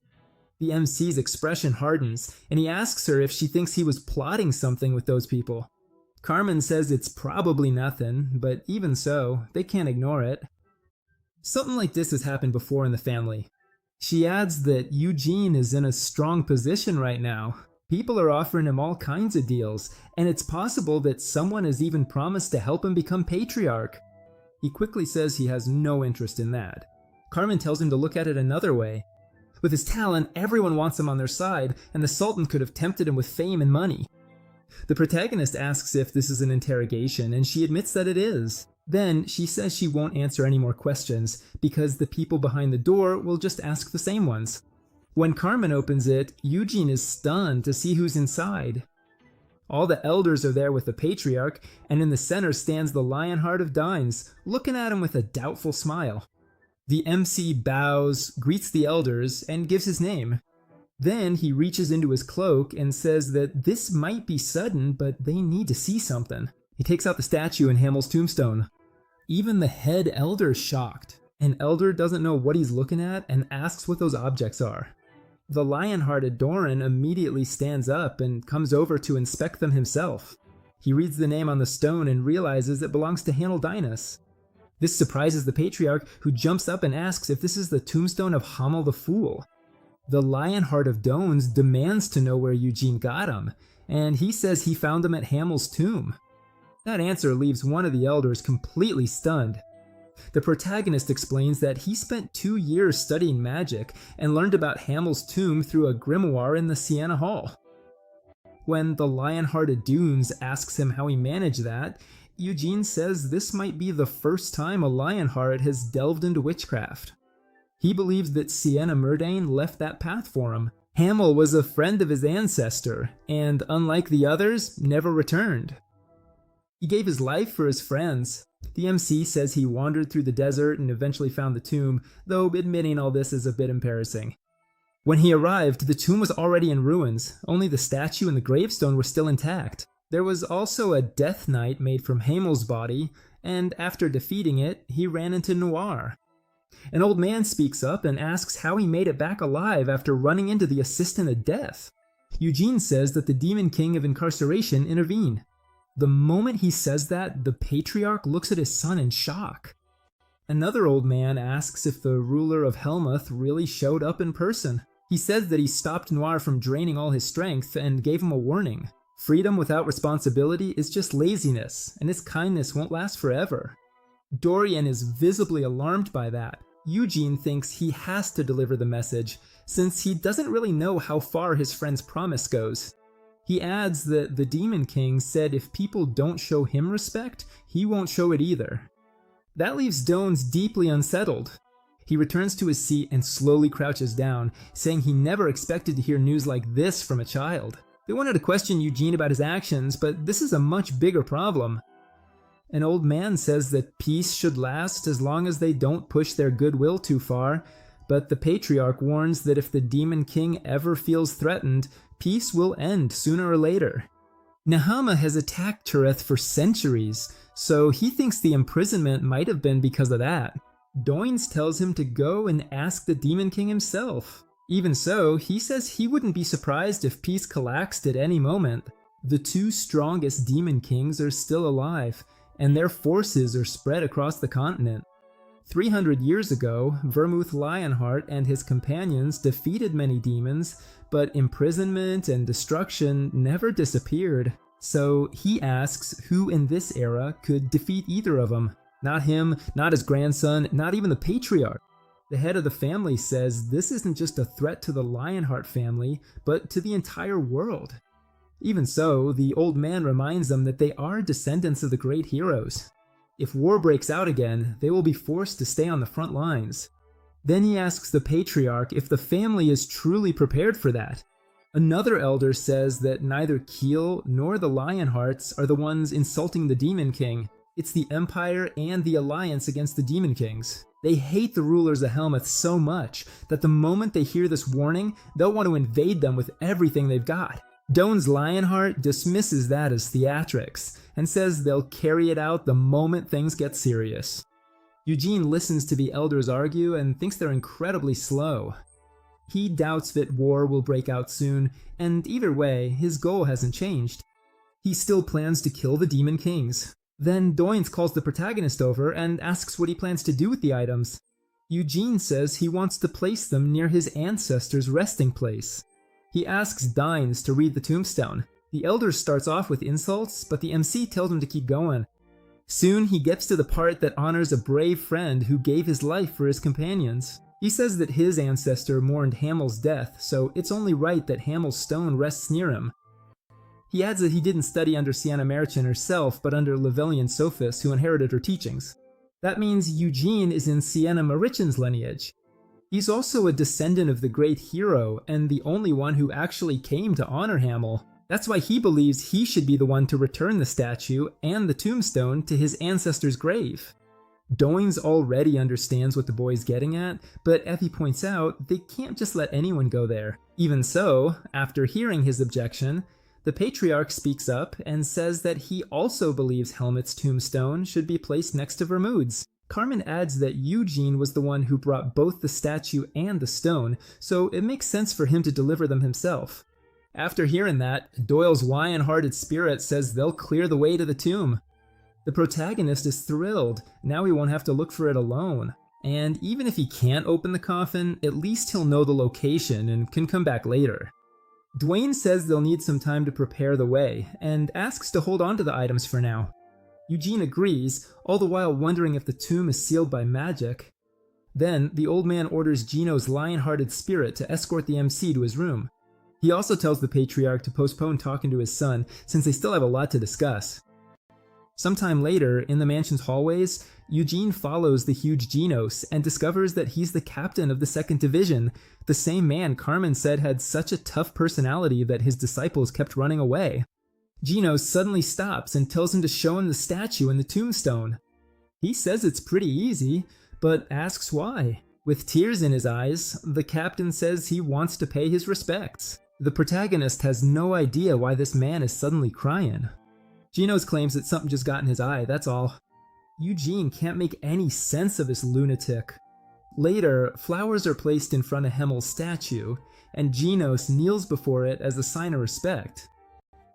The MC's expression hardens, and he asks her if she thinks he was plotting something with those people. Carmen says it's probably nothing, but even so, they can't ignore it. Something like this has happened before in the family. She adds that Eugene is in a strong position right now. People are offering him all kinds of deals, and it's possible that someone has even promised to help him become patriarch. He quickly says he has no interest in that. Carmen tells him to look at it another way. With his talent, everyone wants him on their side, and the Sultan could have tempted him with fame and money. The protagonist asks if this is an interrogation, and she admits that it is. Then, she says she won't answer any more questions, because the people behind the door will just ask the same ones. When Carmen opens it, Eugene is stunned to see who's inside. All the elders are there with the patriarch, and in the center stands the Lionheart of Dines, looking at him with a doubtful smile. The MC bows, greets the elders, and gives his name. Then he reaches into his cloak and says that this might be sudden, but they need to see something. He takes out the statue in Hamel's tombstone. Even the head elder's shocked. An elder doesn't know what he's looking at and asks what those objects are. The lion-hearted Doran immediately stands up and comes over to inspect them himself. He reads the name on the stone and realizes it belongs to Hanel Dinas. This surprises the patriarch, who jumps up and asks if this is the tombstone of Hamel the Fool. The Lionheart of Dones demands to know where Eugene got him, and he says he found him at Hamel's tomb. That answer leaves one of the elders completely stunned. The protagonist explains that he spent 2 years studying magic and learned about Hamel's tomb through a grimoire in the Siena Hall. When the Lion-Hearted Dunes asks him how he managed that, Eugene says this might be the first time a Lionheart has delved into witchcraft. He believes that Sienna Murdain left that path for him. Hamel was a friend of his ancestor, and unlike the others, never returned. He gave his life for his friends. The MC says he wandered through the desert and eventually found the tomb, though admitting all this is a bit embarrassing. When he arrived, the tomb was already in ruins, only the statue and the gravestone were still intact. There was also a Death Knight made from Hamel's body, and after defeating it, he ran into Noir. An old man speaks up and asks how he made it back alive after running into the Assistant of Death. Eugene says that the Demon King of Incarceration intervened. The moment he says that, the Patriarch looks at his son in shock. Another old man asks if the ruler of Helmuth really showed up in person. He says that he stopped Noir from draining all his strength and gave him a warning. Freedom without responsibility is just laziness, and his kindness won't last forever. Dorian is visibly alarmed by that. Eugene thinks he has to deliver the message, since he doesn't really know how far his friend's promise goes. He adds that the Demon King said if people don't show him respect, he won't show it either. That leaves Dones deeply unsettled. He returns to his seat and slowly crouches down, saying he never expected to hear news like this from a child. They wanted to question Eugene about his actions, but this is a much bigger problem. An old man says that peace should last as long as they don't push their goodwill too far, but the Patriarch warns that if the Demon King ever feels threatened, peace will end sooner or later. Nahama has attacked Tureth for centuries, so he thinks the imprisonment might have been because of that. Doines tells him to go and ask the Demon King himself. Even so, he says he wouldn't be surprised if peace collapsed at any moment. The 2 strongest Demon Kings are still alive, and their forces are spread across the continent. 300 years ago, Vermouth Lionheart and his companions defeated many demons, but imprisonment and destruction never disappeared. So he asks who in this era could defeat either of them. Not him, not his grandson, not even the Patriarch. The head of the family says this isn't just a threat to the Lionheart family, but to the entire world. Even so, the old man reminds them that they are descendants of the great heroes. If war breaks out again, they will be forced to stay on the front lines. Then he asks the patriarch if the family is truly prepared for that. Another elder says that neither Keel nor the Lionhearts are the ones insulting the Demon King. It's the Empire and the Alliance against the Demon Kings. They hate the rulers of Helmeth so much that the moment they hear this warning, they'll want to invade them with everything they've got. Doan's Lionheart dismisses that as theatrics and says they'll carry it out the moment things get serious. Eugene listens to the elders argue and thinks they're incredibly slow. He doubts that war will break out soon, and either way, his goal hasn't changed. He still plans to kill the Demon Kings. Then Doynes calls the protagonist over and asks what he plans to do with the items. Eugene says he wants to place them near his ancestors' resting place. He asks Dines to read the tombstone. The elder starts off with insults, but the MC tells him to keep going. Soon he gets to the part that honors a brave friend who gave his life for his companions. He says that his ancestor mourned Hamel's death, so it's only right that Hamel's stone rests near him. He adds that he didn't study under Sienna Merchant herself, but under Lavellian Sophis, who inherited her teachings. That means Eugene is in Sienna Merchant's lineage. He's also a descendant of the great hero, and the only one who actually came to honor Hamel. That's why he believes he should be the one to return the statue and the tombstone to his ancestor's grave. Doynes already understands what the boy's getting at, but Effie points out they can't just let anyone go there. Even so, after hearing his objection, the patriarch speaks up and says that he also believes Helmeth's tombstone should be placed next to Vermud's. Carmen adds that Eugene was the one who brought both the statue and the stone, so it makes sense for him to deliver them himself. After hearing that, Doyle's lion-hearted spirit says they'll clear the way to the tomb. The protagonist is thrilled, now he won't have to look for it alone. And even if he can't open the coffin, at least he'll know the location and can come back later. Dwayne says they'll need some time to prepare the way, and asks to hold on to the items for now. Eugene agrees, all the while wondering if the tomb is sealed by magic. Then, the old man orders Gino's lion-hearted spirit to escort the MC to his room. He also tells the patriarch to postpone talking to his son, since they still have a lot to discuss. Sometime later, in the mansion's hallways, Eugene follows the huge Genos and discovers that he's the captain of the 2nd Division, the same man Carmen said had such a tough personality that his disciples kept running away. Genos suddenly stops and tells him to show him the statue and the tombstone. He says it's pretty easy, but asks why. With tears in his eyes, the captain says he wants to pay his respects. The protagonist has no idea why this man is suddenly crying. Genos claims that something just got in his eye, that's all. Eugene can't make any sense of this lunatic. Later, flowers are placed in front of Hemel's statue, and Genos kneels before it as a sign of respect.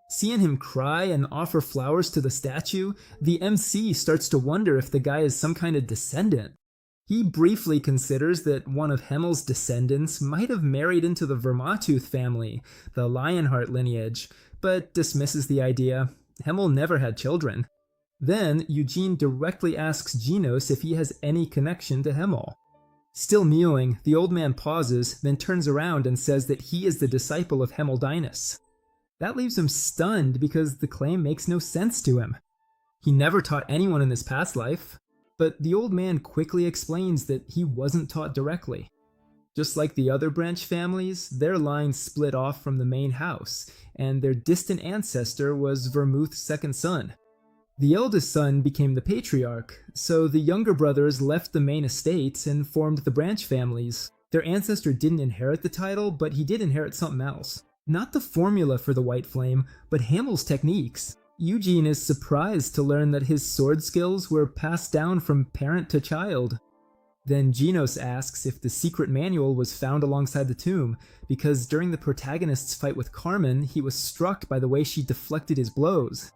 Seeing him cry and offer flowers to the statue, the MC starts to wonder if the guy is some kind of descendant. He briefly considers that one of Hemel's descendants might have married into the Vermauntooth family, the Lionheart lineage, but dismisses the idea. Hemel never had children. Then, Eugene directly asks Genos if he has any connection to Hemel. Still mewing, the old man pauses, then turns around and says that he is the disciple of Hemeldinus. That leaves him stunned because the claim makes no sense to him. He never taught anyone in this past life, but the old man quickly explains that he wasn't taught directly. Just like the other branch families, their lines split off from the main house, and their distant ancestor was Vermouth's second son. The eldest son became the patriarch, so the younger brothers left the main estates and formed the branch families. Their ancestor didn't inherit the title, but he did inherit something else. Not the formula for the White Flame, but Hamel's techniques. Eugene is surprised to learn that his sword skills were passed down from parent to child. Then Genos asks if the secret manual was found alongside the tomb, because during the protagonist's fight with Carmen, he was struck by the way she deflected his blows.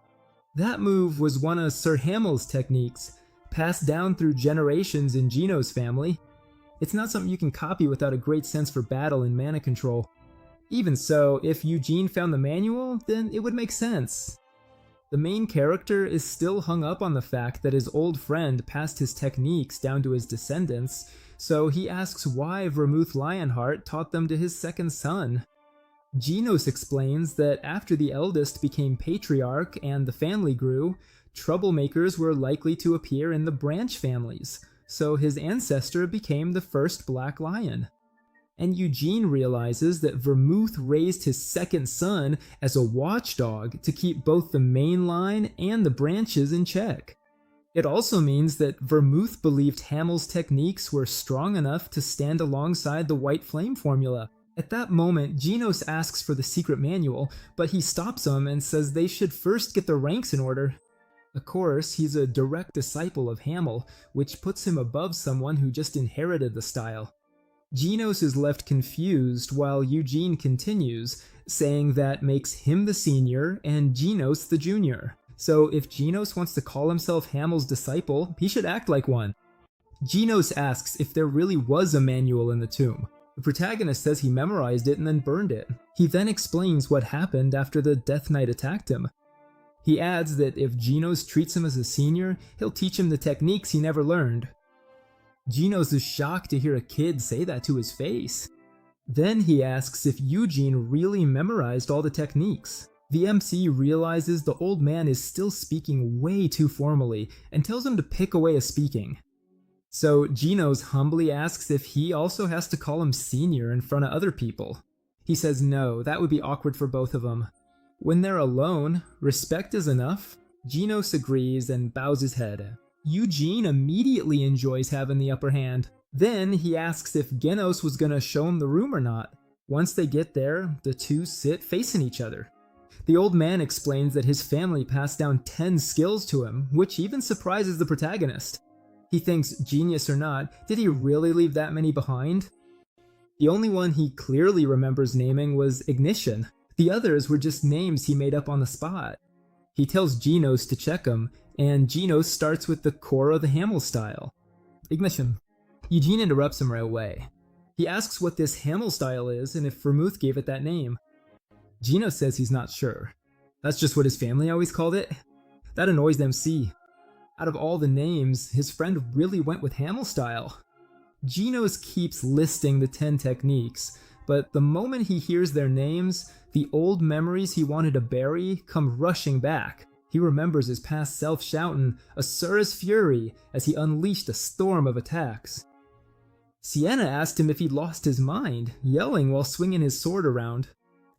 That move was one of Sir Hamel's techniques, passed down through generations in Genos' family. It's not something you can copy without a great sense for battle and mana control. Even so, if Eugene found the manual, then it would make sense. The main character is still hung up on the fact that his old friend passed his techniques down to his descendants, so he asks why Vermouth Lionheart taught them to his second son. Genos explains that after the eldest became patriarch and the family grew, troublemakers were likely to appear in the branch families, so his ancestor became the first Black Lion. And Eugene realizes that Vermouth raised his second son as a watchdog to keep both the main line and the branches in check. It also means that Vermouth believed Hamel's techniques were strong enough to stand alongside the White Flame formula. At that moment, Genos asks for the secret manual, but he stops him and says they should first get their ranks in order. Of course, he's a direct disciple of Hamel, which puts him above someone who just inherited the style. Genos is left confused while Eugene continues, saying that makes him the senior and Genos the junior. So if Genos wants to call himself Hamel's disciple, he should act like one. Genos asks if there really was a manual in the tomb. The protagonist says he memorized it and then burned it. He then explains what happened after the Death Knight attacked him. He adds that if Genos treats him as a senior, he'll teach him the techniques he never learned. Genos is shocked to hear a kid say that to his face. Then he asks if Eugene really memorized all the techniques. The MC realizes the old man is still speaking way too formally and tells him to pick a way of speaking. So Genos humbly asks if he also has to call him senior in front of other people. He says no, that would be awkward for both of them. When they're alone, respect is enough. Genos agrees and bows his head. Eugene immediately enjoys having the upper hand. Then he asks if Genos was gonna show him the room or not. Once they get there, the two sit facing each other. The old man explains that his family passed down 10 skills to him, which even surprises the protagonist. He thinks, genius or not, did he really leave that many behind? The only one he clearly remembers naming was Ignition. The others were just names he made up on the spot. He tells Genos to check them, and Genos starts with the core of the Hamel style. Ignition. Eugene interrupts him right away. He asks what this Hamel style is and if Vermouth gave it that name. Genos says he's not sure. That's just what his family always called it? That annoys the MC. Out of all the names, his friend really went with Hamel style. Genos keeps listing the 10 techniques, but the moment he hears their names, the old memories he wanted to bury come rushing back. He remembers his past self shouting, "Asur's Fury," as he unleashed a storm of attacks. Sienna asked him if he'd lost his mind, yelling while swinging his sword around.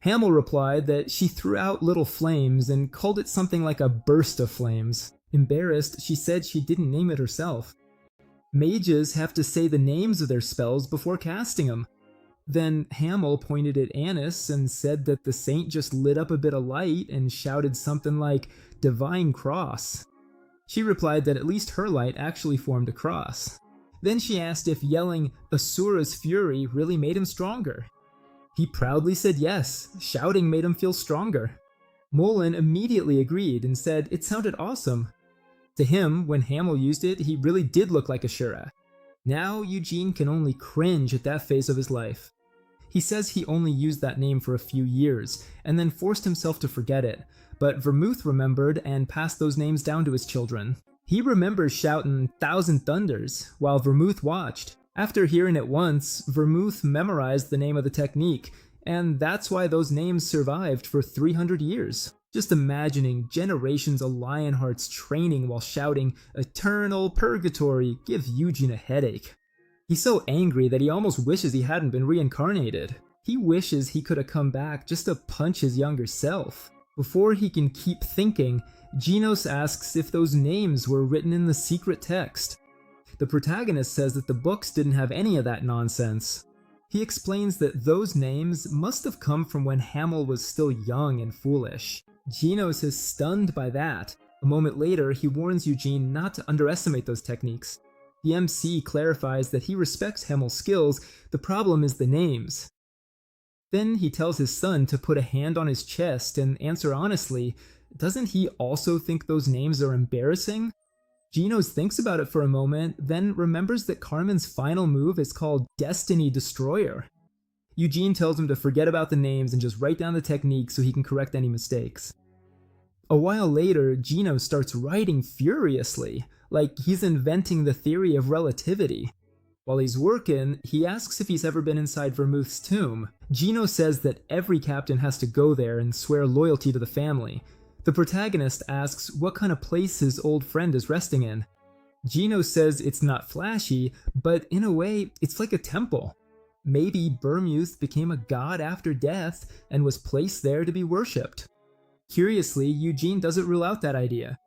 Hamel replied that she threw out little flames and called it something like a burst of flames. Embarrassed, she said she didn't name it herself. Mages have to say the names of their spells before casting them. Then Hamel pointed at Annis and said that the saint just lit up a bit of light and shouted something like, "Divine Cross." She replied that at least her light actually formed a cross. Then she asked if yelling "Asur's Fury" really made him stronger. He proudly said yes, shouting made him feel stronger. Mullen immediately agreed and said it sounded awesome. To him, when Hamel used it, he really did look like Ashura. Now Eugene can only cringe at that phase of his life. He says he only used that name for a few years, and then forced himself to forget it, but Vermouth remembered and passed those names down to his children. He remembers shouting "Thousand Thunders" while Vermouth watched. After hearing it once, Vermouth memorized the name of the technique, and that's why those names survived for 300 years. Just imagining generations of Lionhearts training while shouting "Eternal Purgatory" gives Eugene a headache. He's so angry that he almost wishes he hadn't been reincarnated. He wishes he could have come back just to punch his younger self. Before he can keep thinking, Genos asks if those names were written in the secret text. The protagonist says that the books didn't have any of that nonsense. He explains that those names must have come from when Hamel was still young and foolish. Genos is stunned by that. A moment later, he warns Eugene not to underestimate those techniques. The MC clarifies that he respects Hamel's skills, the problem is the names. Then he tells his son to put a hand on his chest and answer honestly, doesn't he also think those names are embarrassing? Genos thinks about it for a moment, then remembers that Carmen's final move is called Destiny Destroyer. Eugene tells him to forget about the names and just write down the technique so he can correct any mistakes. A while later, Genos starts writing furiously, like he's inventing the theory of relativity. While he's working, he asks if he's ever been inside Vermouth's tomb. Genos says that every captain has to go there and swear loyalty to the family. The protagonist asks what kind of place his old friend is resting in. Gino says it's not flashy, but in a way, it's like a temple. Maybe Bermuth became a god after death and was placed there to be worshipped. Curiously, Eugene doesn't rule out that idea.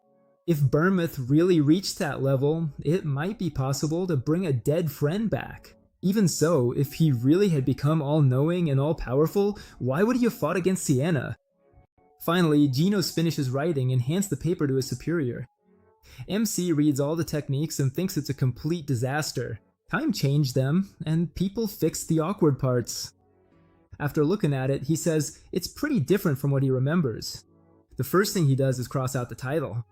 If Bermuth really reached that level, it might be possible to bring a dead friend back. Even so, if he really had become all-knowing and all-powerful, why would he have fought against Sienna? Finally, Genos finishes writing and hands the paper to his superior. MC reads all the techniques and thinks it's a complete disaster. Time changed them, and people fixed the awkward parts. After looking at it, he says it's pretty different from what he remembers. The first thing he does is cross out the title.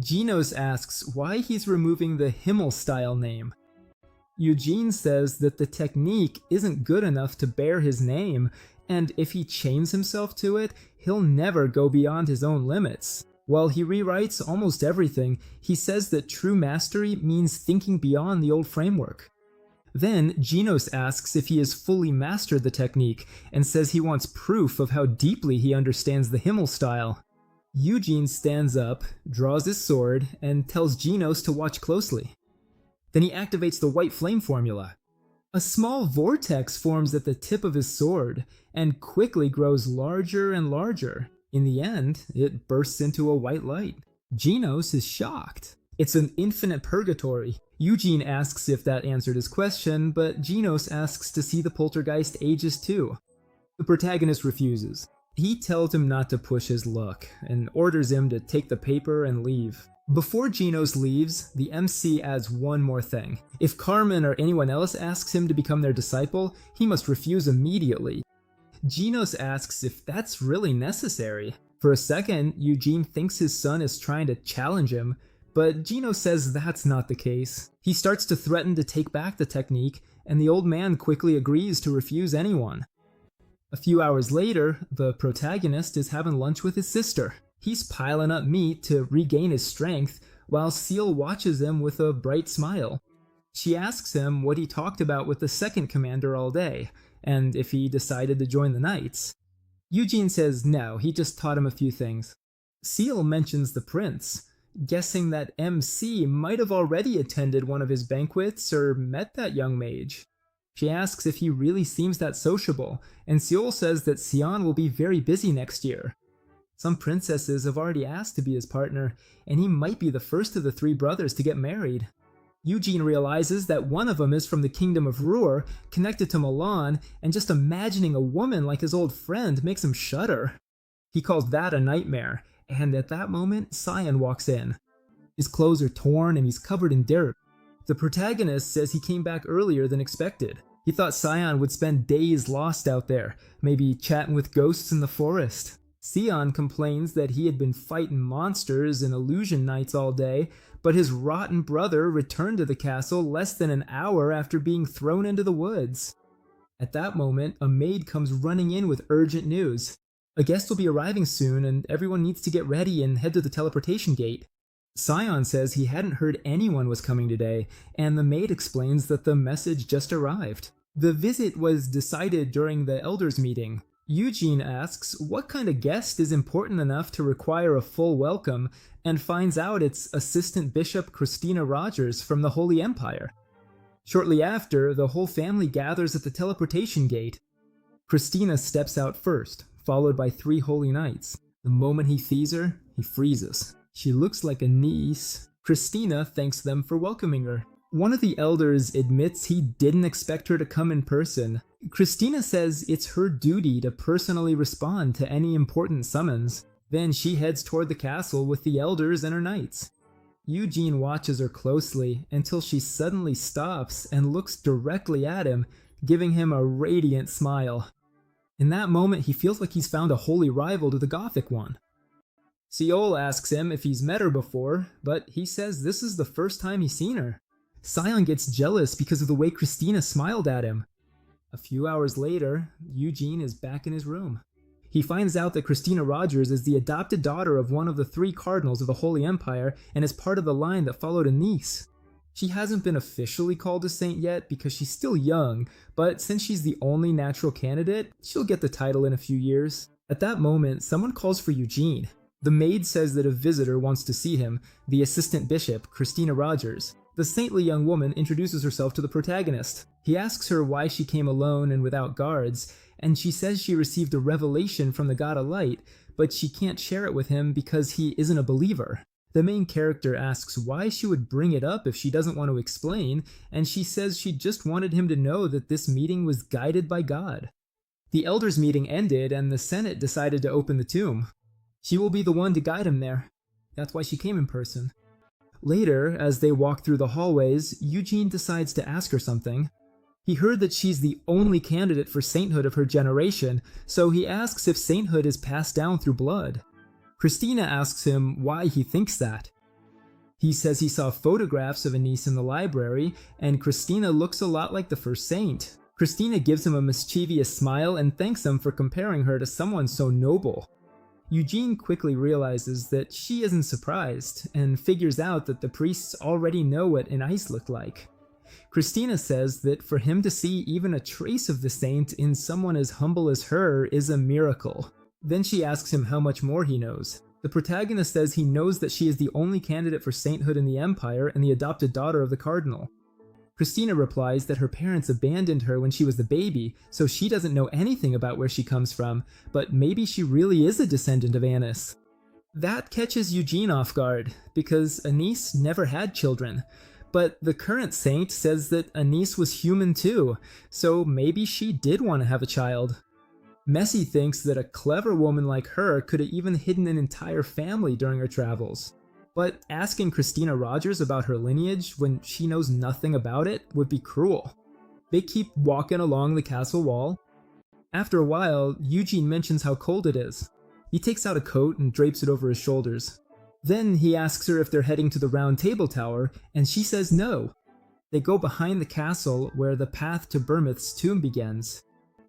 Genos asks why he's removing the Himmel-style name. Eugene says that the technique isn't good enough to bear his name, and if he chains himself to it, he'll never go beyond his own limits. While he rewrites almost everything, he says that true mastery means thinking beyond the old framework. Then, Genos asks if he has fully mastered the technique, and says he wants proof of how deeply he understands the Himmel style. Eugene stands up, draws his sword, and tells Genos to watch closely. Then he activates the white flame formula. A small vortex forms at the tip of his sword, and quickly grows larger and larger. In the end, it bursts into a white light. Genos is shocked. It's an infinite purgatory. Eugene asks if that answered his question, but Genos asks to see the poltergeist ages too. The protagonist refuses. He tells him not to push his luck, and orders him to take the paper and leave. Before Genos leaves, the MC adds one more thing. If Carmen or anyone else asks him to become their disciple, he must refuse immediately. Genos asks if that's really necessary. For a second, Eugene thinks his son is trying to challenge him, but Genos says that's not the case. He starts to threaten to take back the technique, and the old man quickly agrees to refuse anyone. A few hours later, the protagonist is having lunch with his sister. He's piling up meat to regain his strength, while Seal watches him with a bright smile. She asks him what he talked about with the second commander all day, and if he decided to join the Knights. Eugene says no, he just taught him a few things. Seal mentions the prince, guessing that MC might have already attended one of his banquets or met that young mage. She asks if he really seems that sociable, and Seal says that Sion will be very busy next year. Some princesses have already asked to be his partner, and he might be the first of the three brothers to get married. Eugene realizes that one of them is from the kingdom of Ruhr, connected to Milan, and just imagining a woman like his old friend makes him shudder. He calls that a nightmare, and at that moment, Sion walks in. His clothes are torn and he's covered in dirt. The protagonist says he came back earlier than expected. He thought Sion would spend days lost out there, maybe chatting with ghosts in the forest. Sion complains that he had been fighting monsters and illusion knights all day, but his rotten brother returned to the castle less than an hour after being thrown into the woods. At that moment, a maid comes running in with urgent news. A guest will be arriving soon, and everyone needs to get ready and head to the teleportation gate. Sion says he hadn't heard anyone was coming today, and the maid explains that the message just arrived. The visit was decided during the elders' meeting. Eugene asks what kind of guest is important enough to require a full welcome, and finds out it's Assistant Bishop Christina Rogers from the Holy Empire. Shortly after, the whole family gathers at the teleportation gate. Christina steps out first, followed by 3 holy knights. The moment he sees her, he freezes. She looks like a niece. Christina thanks them for welcoming her. One of the elders admits he didn't expect her to come in person. Christina says it's her duty to personally respond to any important summons. Then she heads toward the castle with the elders and her knights. Eugene watches her closely until she suddenly stops and looks directly at him, giving him a radiant smile. In that moment, he feels like he's found a holy rival to the Gothic one. Seol asks him if he's met her before, but he says this is the first time he's seen her. Sion gets jealous because of the way Christina smiled at him. A few hours later, Eugene is back in his room. He finds out that Christina Rogers is the adopted daughter of one of the 3 cardinals of the Holy Empire and is part of the line that followed a niece. She hasn't been officially called a saint yet because she's still young, but since she's the only natural candidate, she'll get the title in a few years. At that moment, someone calls for Eugene. The maid says that a visitor wants to see him, the assistant bishop, Christina Rogers. The saintly young woman introduces herself to the protagonist. He asks her why she came alone and without guards, and she says she received a revelation from the god of light, but she can't share it with him because he isn't a believer. The main character asks why she would bring it up if she doesn't want to explain, and she says she just wanted him to know that this meeting was guided by God. The elders' meeting ended, and the Senate decided to open the tomb. She will be the one to guide him there. That's why she came in person. Later, as they walk through the hallways, Eugene decides to ask her something. He heard that she's the only candidate for sainthood of her generation, so he asks if sainthood is passed down through blood. Christina asks him why he thinks that. He says he saw photographs of Anise in the library, and Christina looks a lot like the first saint. Christina gives him a mischievous smile and thanks him for comparing her to someone so noble. Eugene quickly realizes that she isn't surprised, and figures out that the priests already know what Anise looked like. Christina says that for him to see even a trace of the saint in someone as humble as her is a miracle. Then she asks him how much more he knows. The protagonist says he knows that she is the only candidate for sainthood in the Empire and the adopted daughter of the cardinal. Christina replies that her parents abandoned her when she was the baby, so she doesn't know anything about where she comes from, but maybe she really is a descendant of Anise. That catches Eugene off guard, because Anise never had children. But the current saint says that Anise was human too, so maybe she did want to have a child. Messi thinks that a clever woman like her could have even hidden an entire family during her travels. But asking Christina Rogers about her lineage when she knows nothing about it would be cruel. They keep walking along the castle wall. After a while, Eugene mentions how cold it is. He takes out a coat and drapes it over his shoulders. Then he asks her if they're heading to the Round Table Tower, and she says no. They go behind the castle where the path to Bournemouth's tomb begins.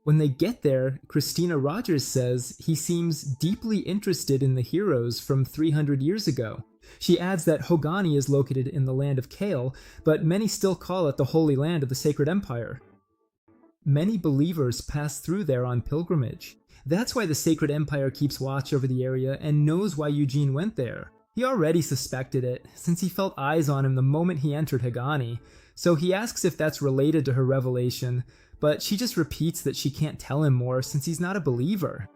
When they get there, Christina Rogers says he seems deeply interested in the heroes from 300 years ago. She adds that Hogani is located in the land of Kale, but many still call it the Holy Land of the Sacred Empire. Many believers pass through there on pilgrimage. That's why the Sacred Empire keeps watch over the area and knows why Eugene went there. He already suspected it, since he felt eyes on him the moment he entered Hogani, so he asks if that's related to her revelation, but she just repeats that she can't tell him more since he's not a believer.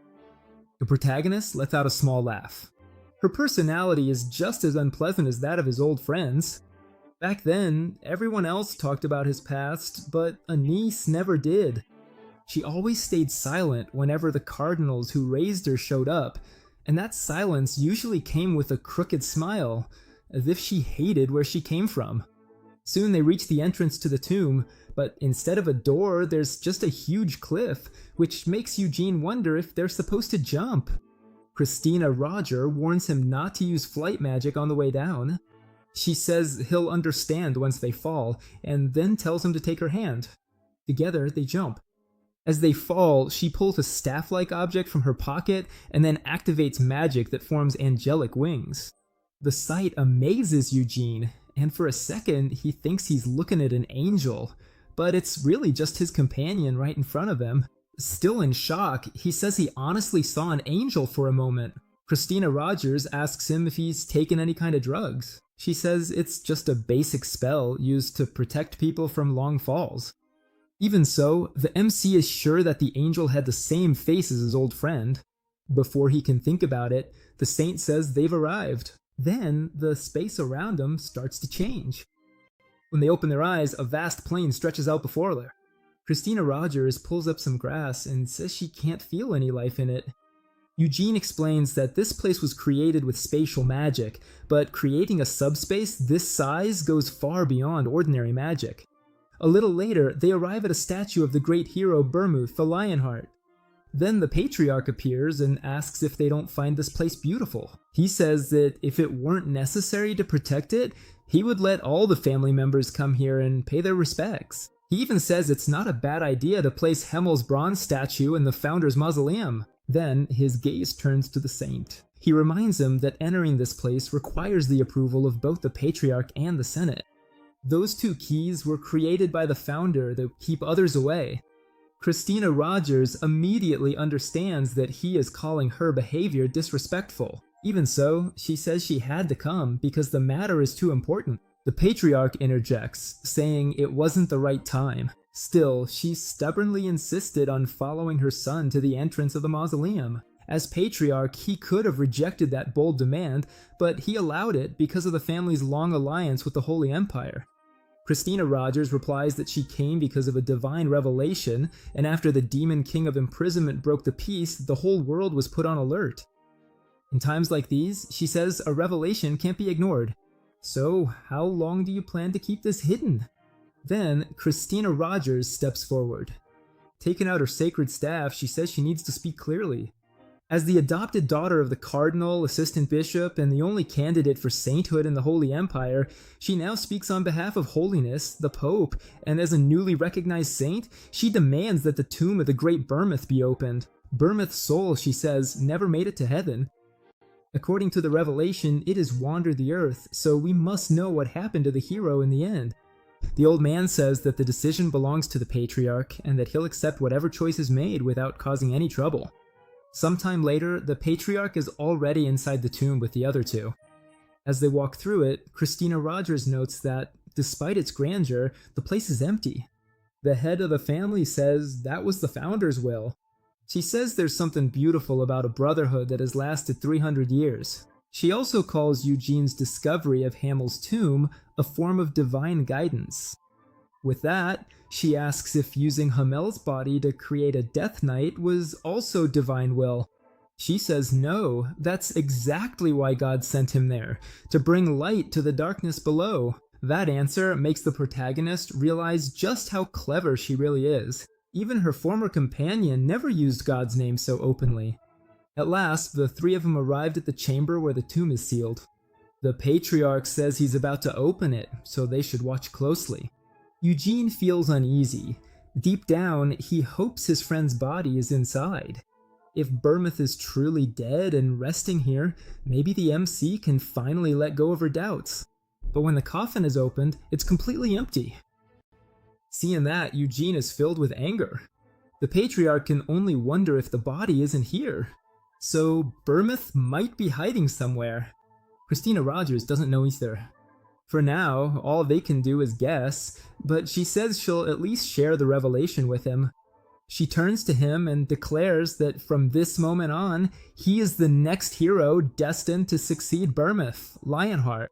The protagonist lets out a small laugh. Her personality is just as unpleasant as that of his old friends. Back then, everyone else talked about his past, but Anise never did. She always stayed silent whenever the cardinals who raised her showed up, and that silence usually came with a crooked smile, as if she hated where she came from. Soon they reach the entrance to the tomb, but instead of a door, there's just a huge cliff, which makes Eugene wonder if they're supposed to jump. Christina Roger warns him not to use flight magic on the way down. She says he'll understand once they fall, and then tells him to take her hand. Together, they jump. As they fall, she pulls a staff-like object from her pocket and then activates magic that forms angelic wings. The sight amazes Eugene, and for a second, he thinks he's looking at an angel, but it's really just his companion right in front of him. Still in shock, he says he honestly saw an angel for a moment. Christina Rogers asks him if he's taken any kind of drugs. She says it's just a basic spell used to protect people from long falls. Even so, the MC is sure that the angel had the same face as his old friend. Before he can think about it, the saint says they've arrived. Then, the space around them starts to change. When they open their eyes, a vast plain stretches out before them. Christina Rogers pulls up some grass and says she can't feel any life in it. Eugene explains that this place was created with spatial magic, but creating a subspace this size goes far beyond ordinary magic. A little later, they arrive at a statue of the great hero Bournemouth the Lionheart. Then the Patriarch appears and asks if they don't find this place beautiful. He says that if it weren't necessary to protect it, he would let all the family members come here and pay their respects. He even says it's not a bad idea to place Hemmel's bronze statue in the founder's mausoleum. Then his gaze turns to the saint. He reminds him that entering this place requires the approval of both the Patriarch and the Senate. Those two keys were created by the founder to keep others away. Christina Rogers immediately understands that he is calling her behavior disrespectful. Even so, she says she had to come because the matter is too important. The patriarch interjects, saying it wasn't the right time. Still, she stubbornly insisted on following her son to the entrance of the mausoleum. As patriarch, he could have rejected that bold demand, but he allowed it because of the family's long alliance with the Holy Empire. Christina Rogers replies that she came because of a divine revelation, and after the demon king of imprisonment broke the peace, the whole world was put on alert. In times like these, she says a revelation can't be ignored. So, how long do you plan to keep this hidden? Then, Christina Rogers steps forward. Taking out her sacred staff, she says she needs to speak clearly. As the adopted daughter of the cardinal, assistant bishop, and the only candidate for sainthood in the Holy Empire, she now speaks on behalf of holiness, the Pope, and as a newly recognized saint, she demands that the tomb of the great Bermouth be opened. Bermouth's soul, she says, never made it to heaven. According to the revelation, it has wandered the earth, so we must know what happened to the hero in the end. The old man says that the decision belongs to the patriarch, and that he'll accept whatever choice is made without causing any trouble. Sometime later, the patriarch is already inside the tomb with the other two. As they walk through it, Christina Rogers notes that, despite its grandeur, the place is empty. The head of the family says that was the founder's will. She says there's something beautiful about a brotherhood that has lasted 300 years. She also calls Eugene's discovery of Hamel's tomb a form of divine guidance. With that, she asks if using Hamel's body to create a Death Knight was also divine will. She says no, that's exactly why God sent him there, to bring light to the darkness below. That answer makes the protagonist realize just how clever she really is. Even her former companion never used God's name so openly. At last, the three of them arrived at the chamber where the tomb is sealed. The patriarch says he's about to open it, so they should watch closely. Eugene feels uneasy. Deep down, he hopes his friend's body is inside. If Bermouth is truly dead and resting here, maybe the MC can finally let go of her doubts. But when the coffin is opened, it's completely empty. Seeing that, Eugene is filled with anger. The patriarch can only wonder if the body isn't here. So Bermouth might be hiding somewhere. Christina Rogers doesn't know either. For now, all they can do is guess, but she says she'll at least share the revelation with him. She turns to him and declares that from this moment on, he is the next hero destined to succeed Bermouth, Lionheart.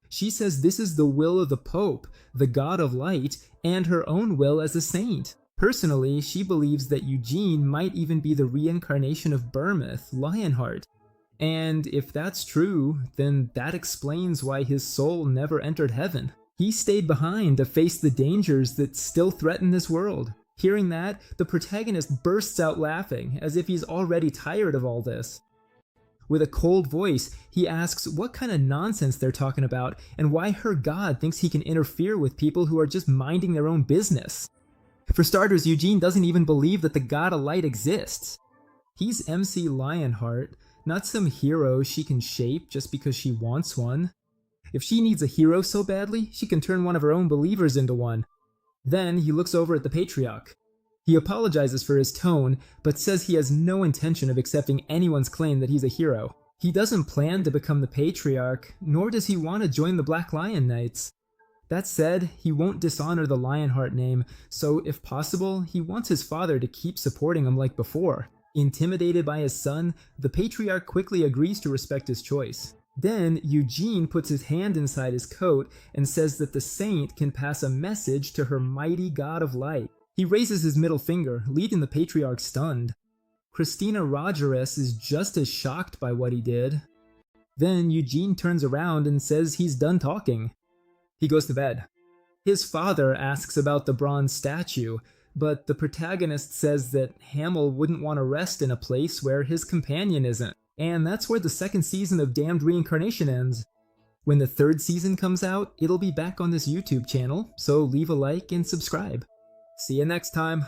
She says this is the will of the Pope, the God of Light, and her own will as a saint. Personally, she believes that Eugene might even be the reincarnation of Bermouth, Lionheart. And if that's true, then that explains why his soul never entered heaven. He stayed behind to face the dangers that still threaten this world. Hearing that, the protagonist bursts out laughing, as if he's already tired of all this. With a cold voice, he asks what kind of nonsense they're talking about, and why her god thinks he can interfere with people who are just minding their own business. For starters, Eugene doesn't even believe that the god of light exists. He's MC Lionheart, not some hero she can shape just because she wants one. If she needs a hero so badly, she can turn one of her own believers into one. Then he looks over at the patriarch. He apologizes for his tone, but says he has no intention of accepting anyone's claim that he's a hero. He doesn't plan to become the patriarch, nor does he want to join the Black Lion Knights. That said, he won't dishonor the Lionheart name, so if possible, he wants his father to keep supporting him like before. Intimidated by his son, the patriarch quickly agrees to respect his choice. Then, Eugene puts his hand inside his coat and says that the saint can pass a message to her mighty god of light. He raises his middle finger, leaving the patriarch stunned. Christina Rogers is just as shocked by what he did. Then Eugene turns around and says he's done talking. He goes to bed. His father asks about the bronze statue, but the protagonist says that Hamel wouldn't want to rest in a place where his companion isn't. And that's where the second season of Damned Reincarnation ends. When the third season comes out, it'll be back on this YouTube channel, so leave a like and subscribe. See you next time.